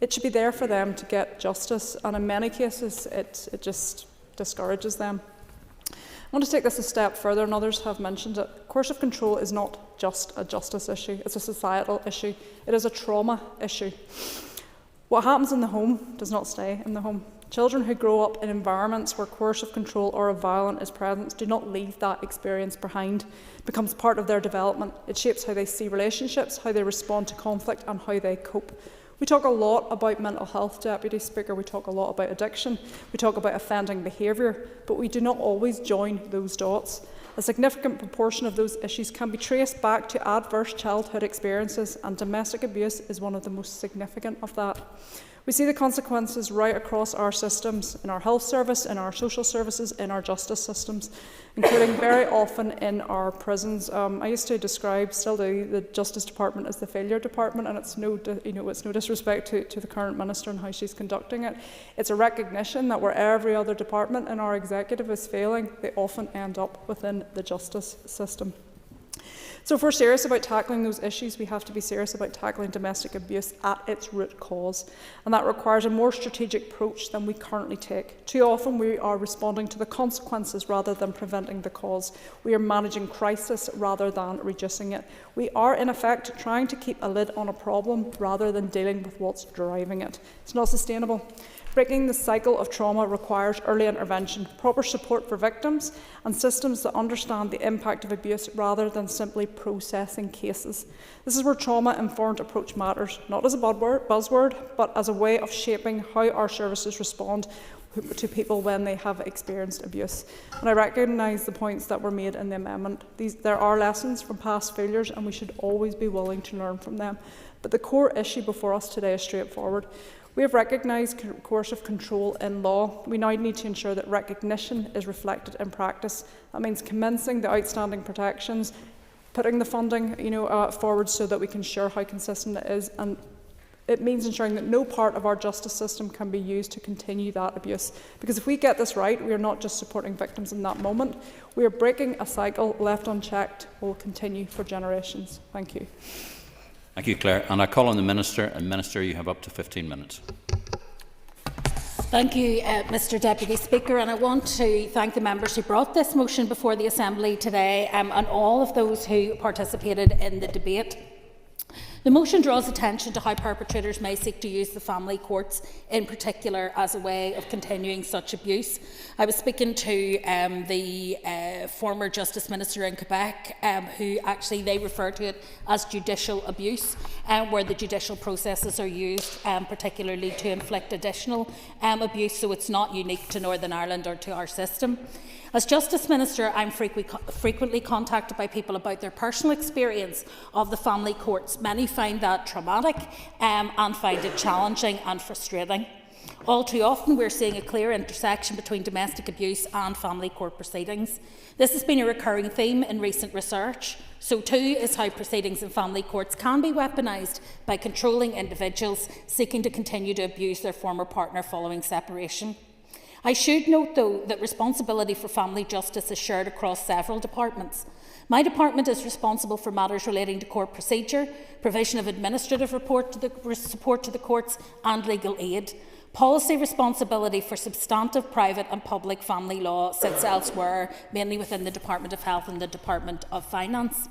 it should be there for them to get justice, and in many cases it just discourages them. I want to take this a step further, and others have mentioned it. Coercive control is not just a justice issue, it's a societal issue. It is a trauma issue. What happens in the home does not stay in the home. Children who grow up in environments where coercive control or violence is present do not leave that experience behind. It becomes part of their development. It shapes how they see relationships, how they respond to conflict, and how they cope. We talk a lot about mental health, Deputy Speaker. We talk a lot about addiction. We talk about offending behaviour, but we do not always join those dots. A significant proportion of those issues can be traced back to adverse childhood experiences, and domestic abuse is one of the most significant of that. We see the consequences right across our systems, in our health service, in our social services, in our justice systems, including very often in our prisons. I used to describe, still do, the Justice Department as the failure department, and it's no disrespect to the current Minister and how she's conducting it. It's a recognition that where every other department in our executive is failing, they often end up within the justice system. So if we're serious about tackling those issues, we have to be serious about tackling domestic abuse at its root cause. And that requires a more strategic approach than we currently take. Too often we are responding to the consequences rather than preventing the cause. We are managing crisis rather than reducing it. We are, in effect, trying to keep a lid on a problem rather than dealing with what's driving it. It's not sustainable. Breaking the cycle of trauma requires early intervention, proper support for victims, and systems that understand the impact of abuse rather than simply processing cases. This is where trauma-informed approach matters, not as a buzzword, but as a way of shaping how our services respond to people when they have experienced abuse. And I recognise the points that were made in the amendment. There are lessons from past failures, and we should always be willing to learn from them. But the core issue before us today is straightforward. We have recognised coercive control in law. We now need to ensure that recognition is reflected in practice. That means commencing the outstanding protections, putting the funding forward so that we can ensure how consistent it is, and it means ensuring that no part of our justice system can be used to continue that abuse. Because if we get this right, we are not just supporting victims in that moment, we are breaking a cycle left unchecked will continue for generations. Thank you. Thank you, Claire. And I call on the Minister. And Minister, you have up to 15 minutes. Thank you, Mr Deputy Speaker, and I want to thank the members who brought this motion before the Assembly today and all of those who participated in the debate. The motion draws attention to how perpetrators may seek to use the family courts in particular as a way of continuing such abuse. I was speaking to the former Justice Minister in Quebec, who actually they refer to it as judicial abuse, where the judicial processes are used particularly to inflict additional abuse, so it's not unique to Northern Ireland or to our system. As Justice Minister, I'm frequently contacted by people about their personal experience of the family courts. Many find that traumatic and find it challenging and frustrating. All too often, we're seeing a clear intersection between domestic abuse and family court proceedings. This has been a recurring theme in recent research. So too is how proceedings in family courts can be weaponised by controlling individuals seeking to continue to abuse their former partner following separation. I should note, though, that responsibility for family justice is shared across several departments. My department is responsible for matters relating to court procedure, provision of administrative support to the courts and legal aid. Policy responsibility for substantive private and public family law sits elsewhere, mainly within the Department of Health and the Department of Finance.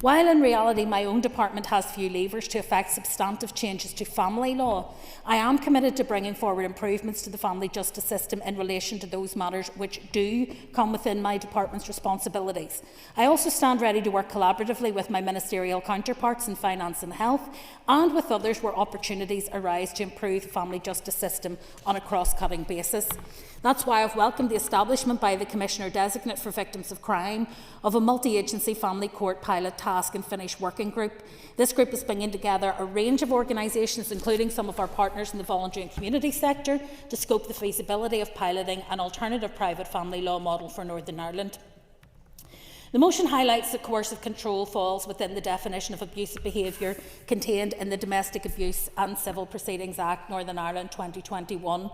While in reality my own department has few levers to effect substantive changes to family law, I am committed to bringing forward improvements to the family justice system in relation to those matters which do come within my department's responsibilities. I also stand ready to work collaboratively with my ministerial counterparts in finance and health, and with others where opportunities arise to improve the family justice system on a cross-cutting basis. That's why I've welcomed the establishment by the Commissioner-designate for Victims of Crime of a multi-agency family court pilot task and finish working group. This group is bringing together a range of organisations, including some of our partners in the voluntary and community sector, to scope the feasibility of piloting an alternative private family law model for Northern Ireland. The motion highlights that coercive control falls within the definition of abusive behaviour contained in the Domestic Abuse and Civil Proceedings Act Northern Ireland 2021.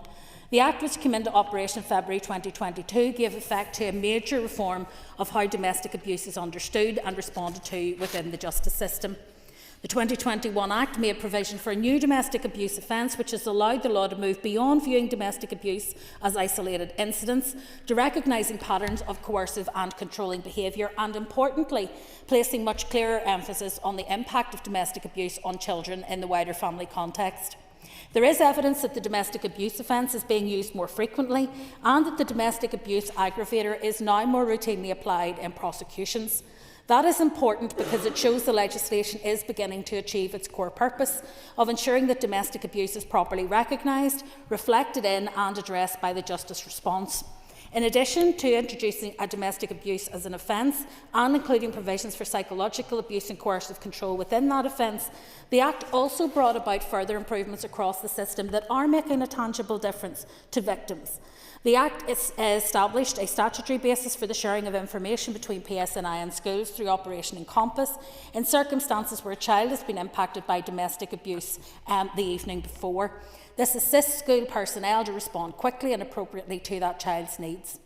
The Act, which came into operation in February 2022, gave effect to a major reform of how domestic abuse is understood and responded to within the justice system. The 2021 Act made provision for a new domestic abuse offence, which has allowed the law to move beyond viewing domestic abuse as isolated incidents to recognising patterns of coercive and controlling behaviour, and importantly, placing much clearer emphasis on the impact of domestic abuse on children in the wider family context. There is evidence that the domestic abuse offence is being used more frequently, and that the domestic abuse aggravator is now more routinely applied in prosecutions. That is important because it shows the legislation is beginning to achieve its core purpose of ensuring that domestic abuse is properly recognised, reflected in and addressed by the justice response. In addition to introducing a domestic abuse as an offence and including provisions for psychological abuse and coercive control within that offence, the Act also brought about further improvements across the system that are making a tangible difference to victims. The Act established a statutory basis for the sharing of information between PSNI and schools through Operation Encompass in circumstances where a child has been impacted by domestic abuse the evening before. This assists school personnel to respond quickly and appropriately to that child's needs.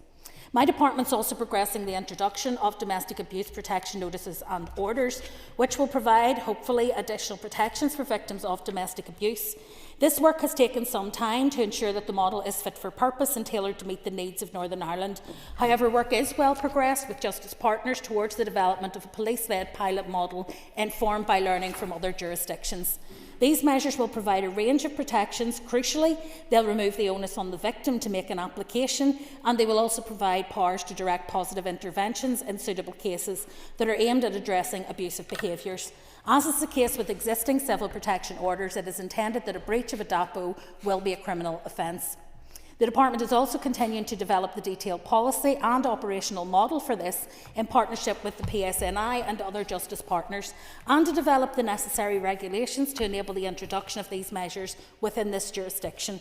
My department is also progressing the introduction of domestic abuse protection notices and orders, which will provide, hopefully, additional protections for victims of domestic abuse. This work has taken some time to ensure that the model is fit for purpose and tailored to meet the needs of Northern Ireland. However, work is well progressed with justice partners towards the development of a police-led pilot model informed by learning from other jurisdictions. These measures will provide a range of protections. Crucially, they'll remove the onus on the victim to make an application, and they will also provide powers to direct positive interventions in suitable cases that are aimed at addressing abusive behaviours. As is the case with existing civil protection orders, it is intended that a breach of a DAPO will be a criminal offence. The Department is also continuing to develop the detailed policy and operational model for this in partnership with the PSNI and other justice partners, and to develop the necessary regulations to enable the introduction of these measures within this jurisdiction.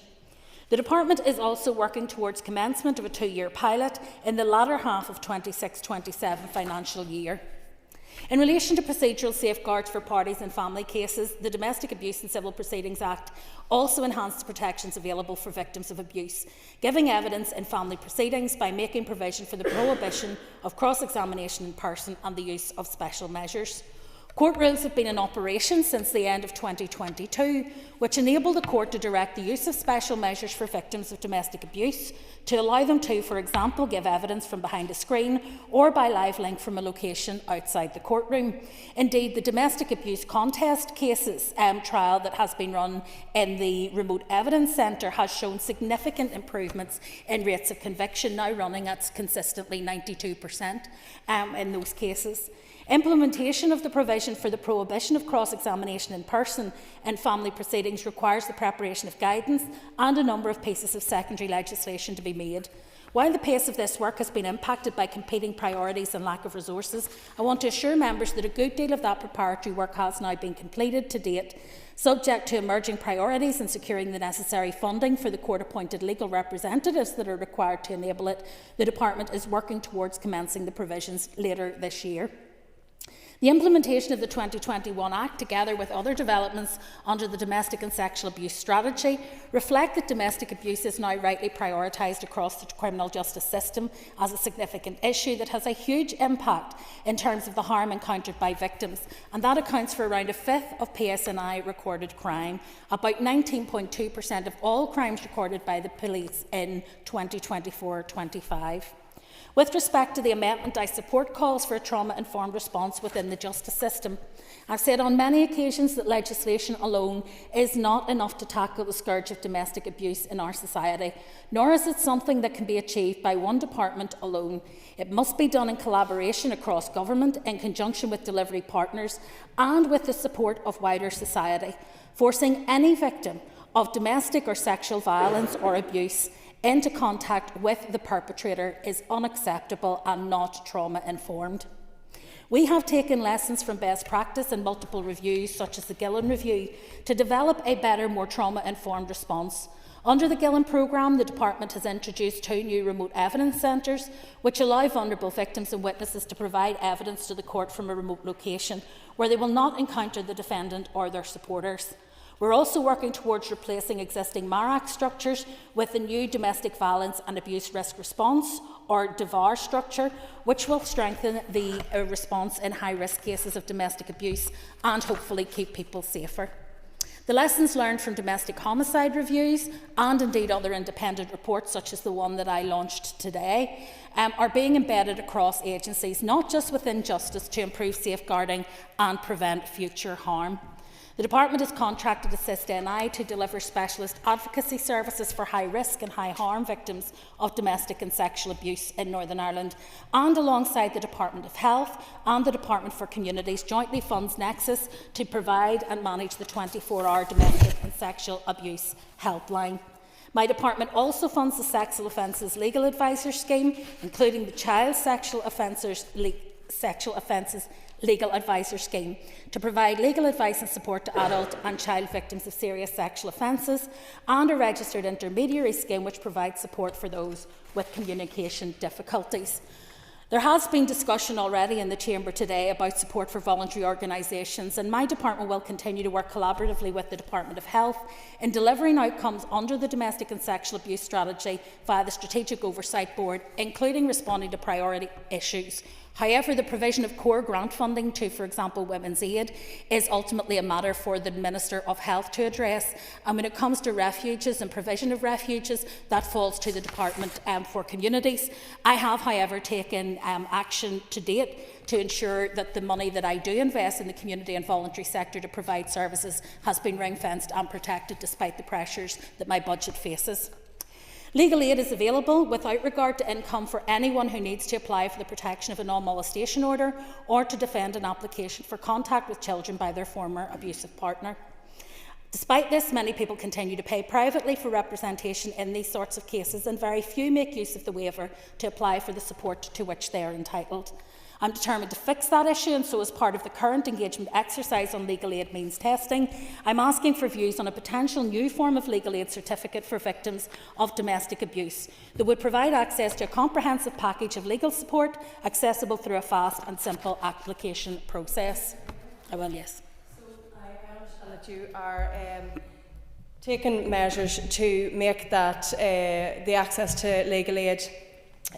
The Department is also working towards commencement of a 2-year pilot in the latter half of 26-27 financial year. In relation to procedural safeguards for parties in family cases, the Domestic Abuse and Civil Proceedings Act also enhanced the protections available for victims of abuse, giving evidence in family proceedings by making provision for the prohibition of cross-examination in person and the use of special measures. Court rules have been in operation since the end of 2022, which enable the court to direct the use of special measures for victims of domestic abuse, to allow them to, for example, give evidence from behind a screen or by live link from a location outside the courtroom. Indeed, the domestic abuse contest cases trial that has been run in the Remote Evidence Centre has shown significant improvements in rates of conviction, now running at consistently 92% in those cases. Implementation of the provision for the prohibition of cross-examination in person in family proceedings requires the preparation of guidance and a number of pieces of secondary legislation to be made. While the pace of this work has been impacted by competing priorities and lack of resources, I want to assure members that a good deal of that preparatory work has now been completed to date. Subject to emerging priorities and securing the necessary funding for the court-appointed legal representatives that are required to enable it, the Department is working towards commencing the provisions later this year. The implementation of the 2021 Act, together with other developments under the Domestic and Sexual Abuse Strategy, reflect that domestic abuse is now rightly prioritised across the criminal justice system as a significant issue that has a huge impact in terms of the harm encountered by victims, and that accounts for around a fifth of PSNI recorded crime, about 19.2% of all crimes recorded by the police in 2024-25. With respect to the amendment, I support calls for a trauma-informed response within the justice system. I've said on many occasions that legislation alone is not enough to tackle the scourge of domestic abuse in our society, nor is it something that can be achieved by one department alone. It must be done in collaboration across government, in conjunction with delivery partners and with the support of wider society. Forcing any victim of domestic or sexual violence or abuse into contact with the perpetrator is unacceptable and not trauma-informed. We have taken lessons from best practice in multiple reviews, such as the Gillen Review, to develop a better, more trauma-informed response. Under the Gillen programme, the Department has introduced 2 new remote evidence centres, which allow vulnerable victims and witnesses to provide evidence to the court from a remote location, where they will not encounter the defendant or their supporters. We're also working towards replacing existing MARAC structures with the new Domestic Violence and Abuse Risk Response, or DVAR structure, which will strengthen the response in high-risk cases of domestic abuse and hopefully keep people safer. The lessons learned from domestic homicide reviews and indeed other independent reports, such as the one that I launched today, are being embedded across agencies, not just within justice, to improve safeguarding and prevent future harm. The Department has contracted Assist NI to deliver specialist advocacy services for high-risk and high-harm victims of domestic and sexual abuse in Northern Ireland, and alongside the Department of Health and the Department for Communities jointly funds Nexus to provide and manage the 24-hour domestic and sexual abuse helpline. My department also funds the Sexual Offences Legal Advisor Scheme, including the Child Sexual Offences Legal Advisor Scheme, to provide legal advice and support to adult and child victims of serious sexual offences, and a registered intermediary scheme which provides support for those with communication difficulties. There has been discussion already in the Chamber today about support for voluntary organisations, and my department will continue to work collaboratively with the Department of Health in delivering outcomes under the Domestic and Sexual Abuse Strategy via the Strategic Oversight Board, including responding to priority issues. However, the provision of core grant funding to, for example, Women's Aid is ultimately a matter for the Minister of Health to address. And when it comes to refuges and provision of refuges, that falls to the Department for Communities. I have, however, taken action to date to ensure that the money that I do invest in the community and voluntary sector to provide services has been ring-fenced and protected despite the pressures that my budget faces. Legal aid is available without regard to income for anyone who needs to apply for the protection of a non-molestation order or to defend an application for contact with children by their former abusive partner. Despite this, many people continue to pay privately for representation in these sorts of cases, and very few make use of the waiver to apply for the support to which they are entitled. I'm determined to fix that issue, and so as part of the current engagement exercise on legal aid means testing, I'm asking for views on a potential new form of legal aid certificate for victims of domestic abuse that would provide access to a comprehensive package of legal support accessible through a fast and simple application process. I will, yes. So I understand that you are taking measures to make that the access to legal aid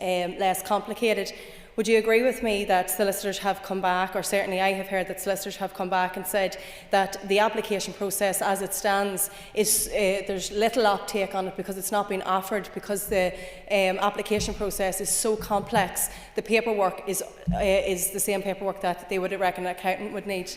less complicated. Would you agree with me that solicitors have come back, or certainly I have heard that solicitors have come back and said that the application process as it stands is there's little uptake on it because it's not been offered, because the application process is so complex. The paperwork is the same paperwork that they would reckon an accountant would need?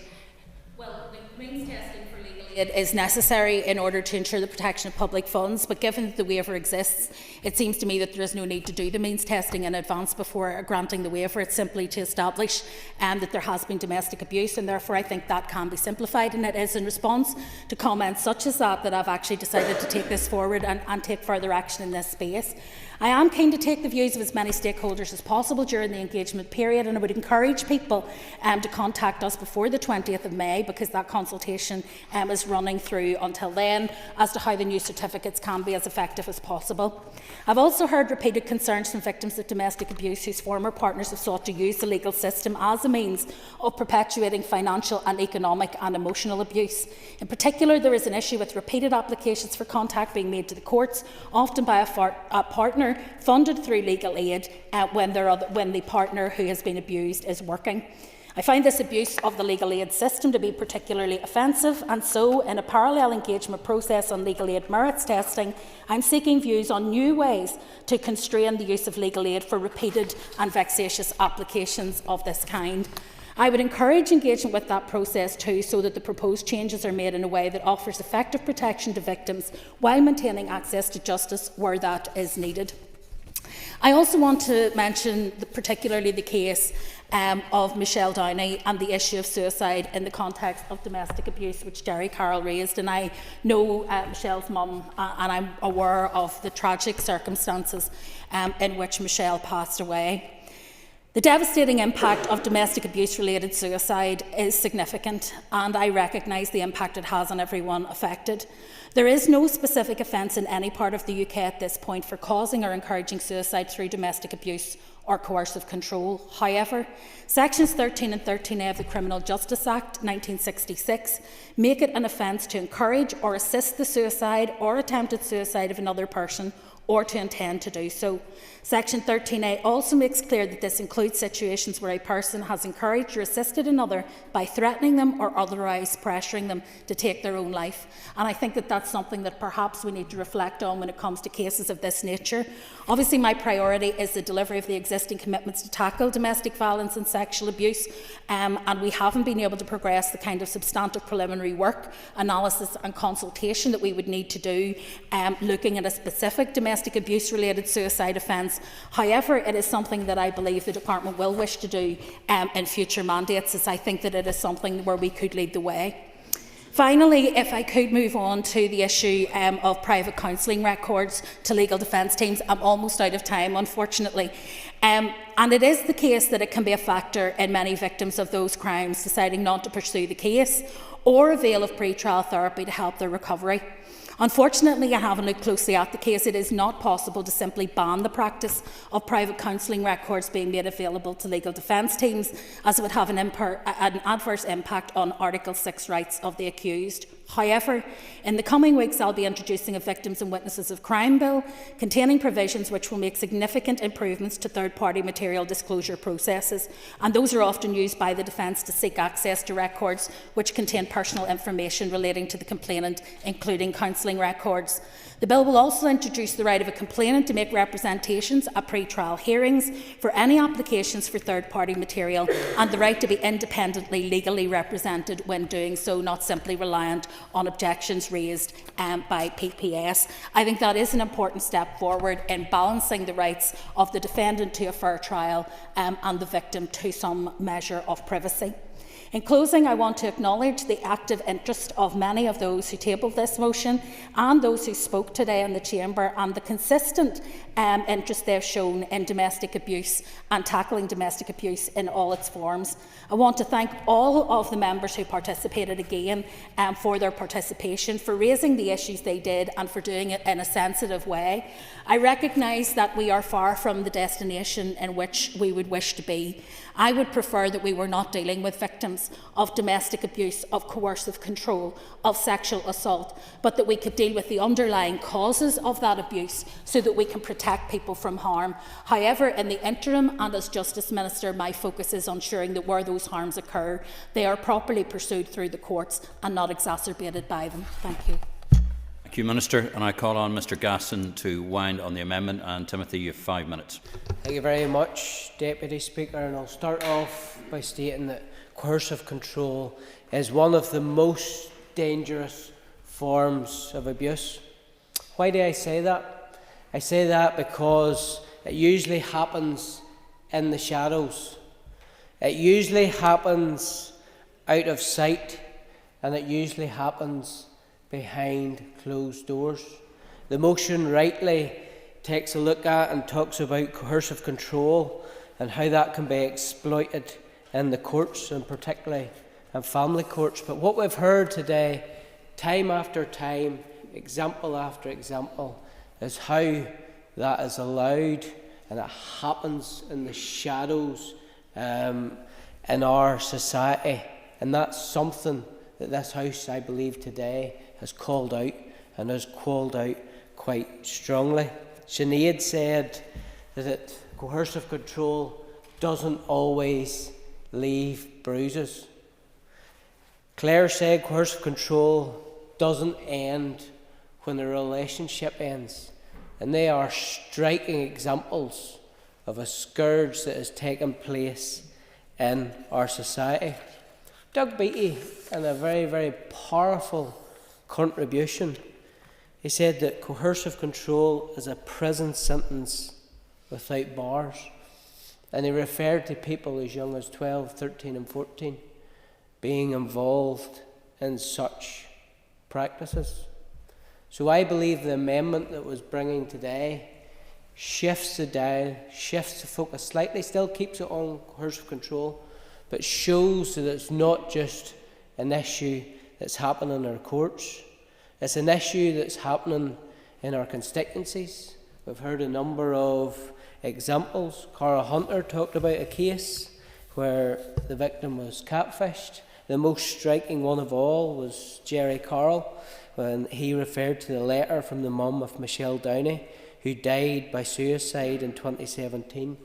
Well, the means testing for legal aid is necessary in order to ensure the protection of public funds, but given that the waiver exists, it seems to me that there is no need to do the means testing in advance before granting the waiver. It's simply to establish that there has been domestic abuse, and therefore I think that can be simplified, and it is in response to comments such as that I've actually decided to take this forward and take further action in this space. I am keen to take the views of as many stakeholders as possible during the engagement period, and I would encourage people to contact us before the 20th of May, because that consultation is running through until then, as to how the new certificates can be as effective as possible. I've also heard repeated concerns from victims of domestic abuse whose former partners have sought to use the legal system as a means of perpetuating financial and economic and emotional abuse. In particular, there is an issue with repeated applications for contact being made to the courts, often by a partner funded through legal aid when the partner who has been abused is working. I find this abuse of the legal aid system to be particularly offensive, and so, in a parallel engagement process on legal aid merits testing, I'm seeking views on new ways to constrain the use of legal aid for repeated and vexatious applications of this kind. I would encourage engagement with that process too, so that the proposed changes are made in a way that offers effective protection to victims while maintaining access to justice where that is needed. I also want to mention particularly the case of Michelle Downey and the issue of suicide in the context of domestic abuse, which Jerry Carroll raised. And I know Michelle's mum, and I'm aware of the tragic circumstances in which Michelle passed away. The devastating impact of domestic abuse-related suicide is significant, and I recognise the impact it has on everyone affected. There is no specific offence in any part of the UK at this point for causing or encouraging suicide through domestic abuse or coercive control. However, Sections 13 and 13A of the Criminal Justice Act 1966 make it an offence to encourage or assist the suicide or attempted suicide of another person or to intend to do so. Section 13A also makes clear that this includes situations where a person has encouraged or assisted another by threatening them or otherwise pressuring them to take their own life. And I think that that's something that perhaps we need to reflect on when it comes to cases of this nature. Obviously, my priority is the delivery of the existing commitments to tackle domestic violence and sexual abuse, and we haven't been able to progress the kind of substantive preliminary work, analysis and consultation that we would need to do looking at a specific domestic abuse-related suicide offence. However, it is something that I believe the Department will wish to do in future mandates, as I think that it is something where we could lead the way. Finally, if I could move on to the issue of private counselling records to legal defence teams. I'm almost out of time, unfortunately. And it is the case that it can be a factor in many victims of those crimes deciding not to pursue the case or avail of pre-trial therapy to help their recovery. Unfortunately, I haven't looked closely at the case. It is not possible to simply ban the practice of private counselling records being made available to legal defence teams, as it would have an adverse impact on Article 6 rights of the accused. However, in the coming weeks, I'll be introducing a Victims and Witnesses of Crime Bill containing provisions which will make significant improvements to third-party material disclosure processes, and those are often used by the defence to seek access to records which contain personal information relating to the complainant, including counselling records. The bill will also introduce the right of a complainant to make representations at pre-trial hearings for any applications for third-party material, and the right to be independently legally represented when doing so, not simply reliant on objections raised by PPS. I think that is an important step forward in balancing the rights of the defendant to a fair trial and the victim to some measure of privacy. In closing, I want to acknowledge the active interest of many of those who tabled this motion and those who spoke today in the Chamber, and the consistent interest they have shown in domestic abuse and tackling domestic abuse in all its forms. I want to thank all of the members who participated again for their participation, for raising the issues they did and for doing it in a sensitive way. I recognise that we are far from the destination in which we would wish to be. I would prefer that we were not dealing with victims of domestic abuse, of coercive control, of sexual assault, but that we could deal with the underlying causes of that abuse so that we can protect people from harm. However, in the interim, and as Justice Minister, my focus is on ensuring that where those harms occur, they are properly pursued through the courts and not exacerbated by them. Thank you. Thank you, Minister. And I call on Mr Gasson to wind on the amendment. And Timothy, you have 5 minutes. Thank you very much, Deputy Speaker. And I'll start off by stating that coercive control is one of the most dangerous forms of abuse. Why do I say that? I say that because it usually happens in the shadows. It usually happens out of sight, and it usually happens behind closed doors. The motion rightly takes a look at and talks about coercive control and how that can be exploited in the courts, and particularly in family courts. But what we've heard today, time after time, example after example, is how that is allowed and it happens in the shadows in our society. And that's something that this House, I believe, today has called out, and has called out quite strongly. Sinead said that coercive control doesn't always leave bruises. Claire said coercive control doesn't end when the relationship ends, and they are striking examples of a scourge that has taken place in our society. Doug Beattie, in a very, very powerful contribution, he said that coercive control is a prison sentence without bars, and he referred to people as young as 12, 13 and 14 being involved in such practices. So I believe the amendment that was bringing today shifts the dial, shifts the focus slightly, still keeps it on coercive control, but shows that it's not just an issue that's happening in our courts. It's an issue that's happening in our constituencies. We've heard a number of examples. Cara Hunter talked about a case where the victim was catfished. The most striking one of all was Jerry Carroll, when he referred to the letter from the mum of Michelle Downey, who died by suicide in 2017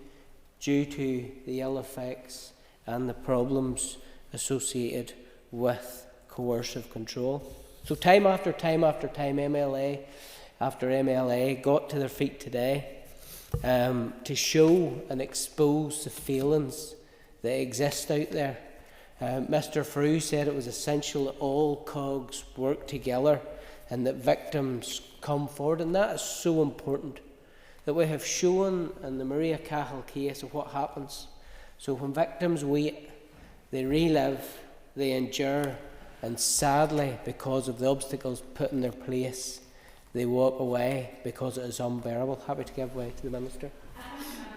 due to the ill effects and the problems associated with coercive control. So time after time after time, MLA after MLA got to their feet today to show and expose the feelings that exist out there. Mr. Frew said it was essential that all cogs work together and that victims come forward, and that is so important, that we have shown in the Maria Cahill case of what happens. So when victims wait, they relive, they endure, and sadly, because of the obstacles put in their place, they walk away because it is unbearable. Happy to give way to the Minister.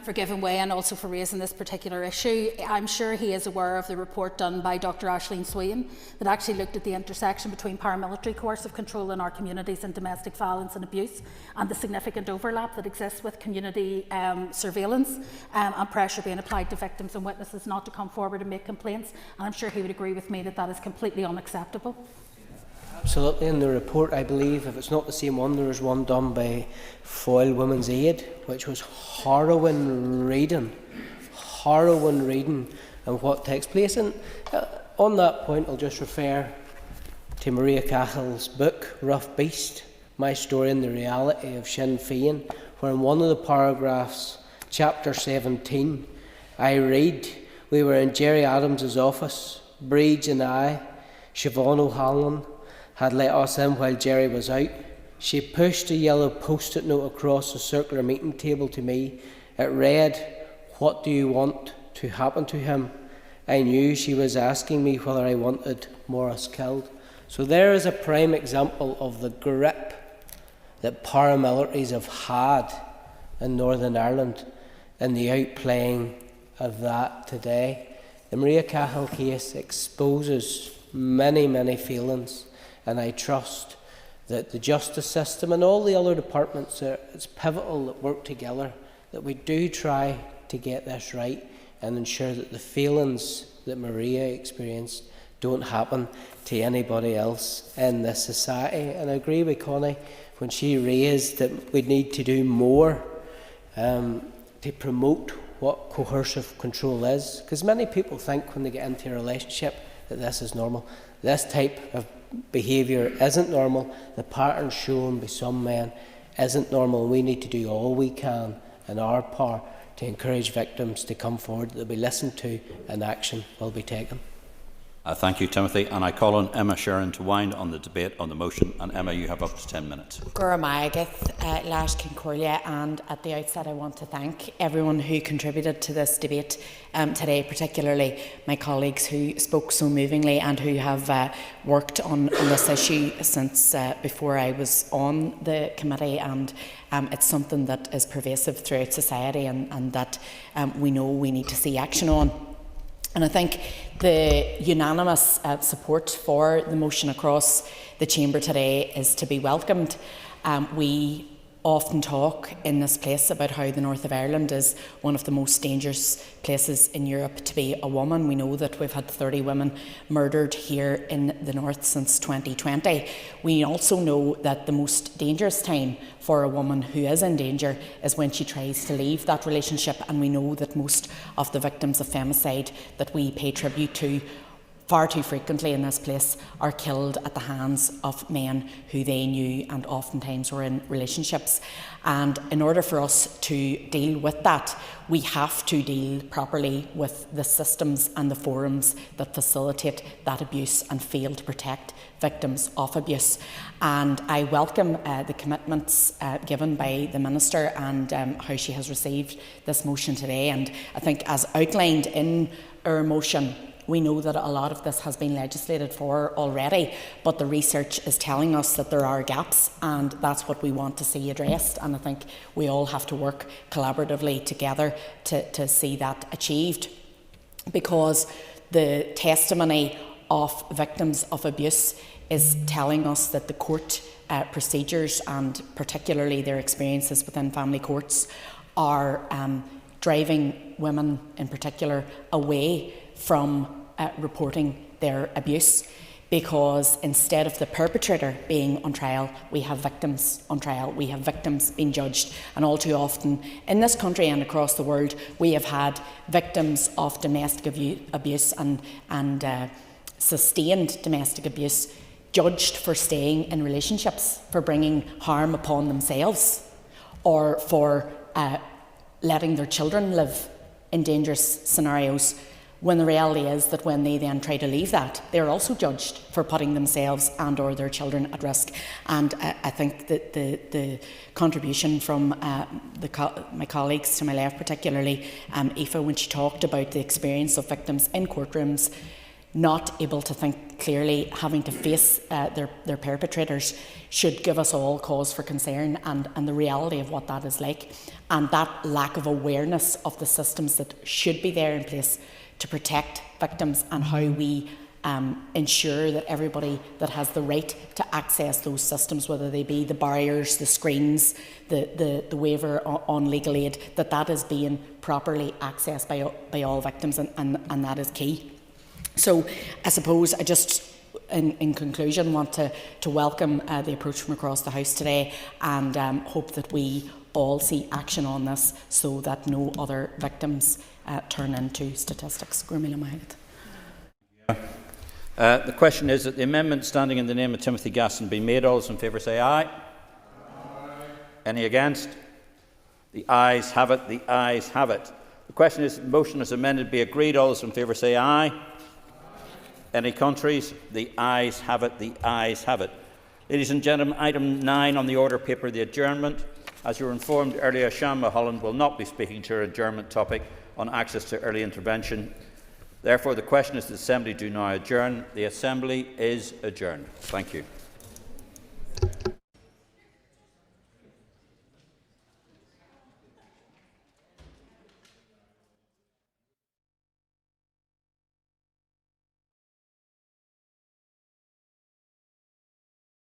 For giving way and also for raising this particular issue. I'm sure he is aware of the report done by Dr. Aisling Swain that actually looked at the intersection between paramilitary coercive control in our communities and domestic violence and abuse, and the significant overlap that exists with community surveillance and pressure being applied to victims and witnesses not to come forward and make complaints. And I'm sure he would agree with me that that is completely unacceptable. Absolutely. In the report, I believe, if it's not the same one, there was one done by Foyle Women's Aid, which was harrowing reading and what takes place. And on that point, I'll just refer to Maria Cahill's book, Rough Beast, My Story and the Reality of Sinn Féin, where in one of the paragraphs, chapter 17, I read, "We were in Jerry Adams's office. Breach and I, Siobhan O'Hanlon, had let us in while Jerry was out. She pushed a yellow post-it note across the circular meeting table to me. It read, 'What do you want to happen to him?' I knew she was asking me whether I wanted Morris killed." So there is a prime example of the grip that paramilitaries have had in Northern Ireland and the outplaying of that today. The Maria Cahill case exposes many, many feelings, and I trust that the justice system and all the other departments, it's pivotal that work together, that we do try to get this right and ensure that the feelings that Maria experienced don't happen to anybody else in this society. And I agree with Connie when she raised that we need to do more to promote what coercive control is, because many people think when they get into a relationship that this is normal. This type of behaviour isn't normal. The pattern shown by some men isn't normal. We need to do all we can in our power to encourage victims to come forward, they'll be listened to and action will be taken. Thank you, Timothy. And I call on Emma Sheeran to wind on the debate on the motion. And Emma, you have up to 10 minutes. And at the outset, I want to thank everyone who contributed to this debate today, particularly my colleagues who spoke so movingly and who have worked on this issue since before I was on the committee. And it's something that is pervasive throughout society and that we know we need to see action on. And I think the unanimous support for the motion across the chamber today is to be welcomed. We often talk in this place about how the north of Ireland is one of the most dangerous places in Europe to be a woman. We know that we've had 30 women murdered here in the north since 2020. We also know that the most dangerous time for a woman who is in danger is when she tries to leave that relationship, and we know that most of the victims of femicide that we pay tribute to far too frequently in this place are killed at the hands of men who they knew and oftentimes were in relationships. And in order for us to deal with that, we have to deal properly with the systems and the forums that facilitate that abuse and fail to protect victims of abuse. And I welcome the commitments given by the Minister and how she has received this motion today. And I think, as outlined in our motion, we know that a lot of this has been legislated for already, but the research is telling us that there are gaps, and that's what we want to see addressed. And I think we all have to work collaboratively together to see that achieved, because the testimony of victims of abuse is telling us that the court procedures, and particularly their experiences within family courts, are driving women in particular away from reporting their abuse, because instead of the perpetrator being on trial, we have victims on trial, we have victims being judged. And all too often in this country and across the world, we have had victims of domestic abuse and sustained domestic abuse judged for staying in relationships, for bringing harm upon themselves, or for letting their children live in dangerous scenarios, when the reality is that when they then try to leave that, they're also judged for putting themselves and or their children at risk. And I think that the contribution from my colleagues to my left, particularly Aoife, when she talked about the experience of victims in courtrooms, not able to think clearly, having to face their perpetrators, should give us all cause for concern, and the reality of what that is like, and that lack of awareness of the systems that should be there in place to protect victims, and how we ensure that everybody that has the right to access those systems, whether they be the barriers, the screens, the waiver on legal aid, that is being properly accessed by all victims, and that is key. So I suppose I just, in conclusion, want to welcome the approach from across the House today, and hope that we all see action on this so that no other victims turn into statistics. The question is that the amendment standing in the name of Timothy Gaston be made. All those in favour say aye. Aye. Any against? The ayes have it. The ayes have it. The question is that the motion as amended be agreed. All those in favour say aye. Aye. Any contraries? The ayes have it. The ayes have it. Ladies and gentlemen, item 9 on the order paper, the adjournment. As you were informed earlier, Sian Mulholland will not be speaking to her adjournment topic on access to early intervention. Therefore, the question is that the Assembly do now adjourn. The Assembly is adjourned. Thank you.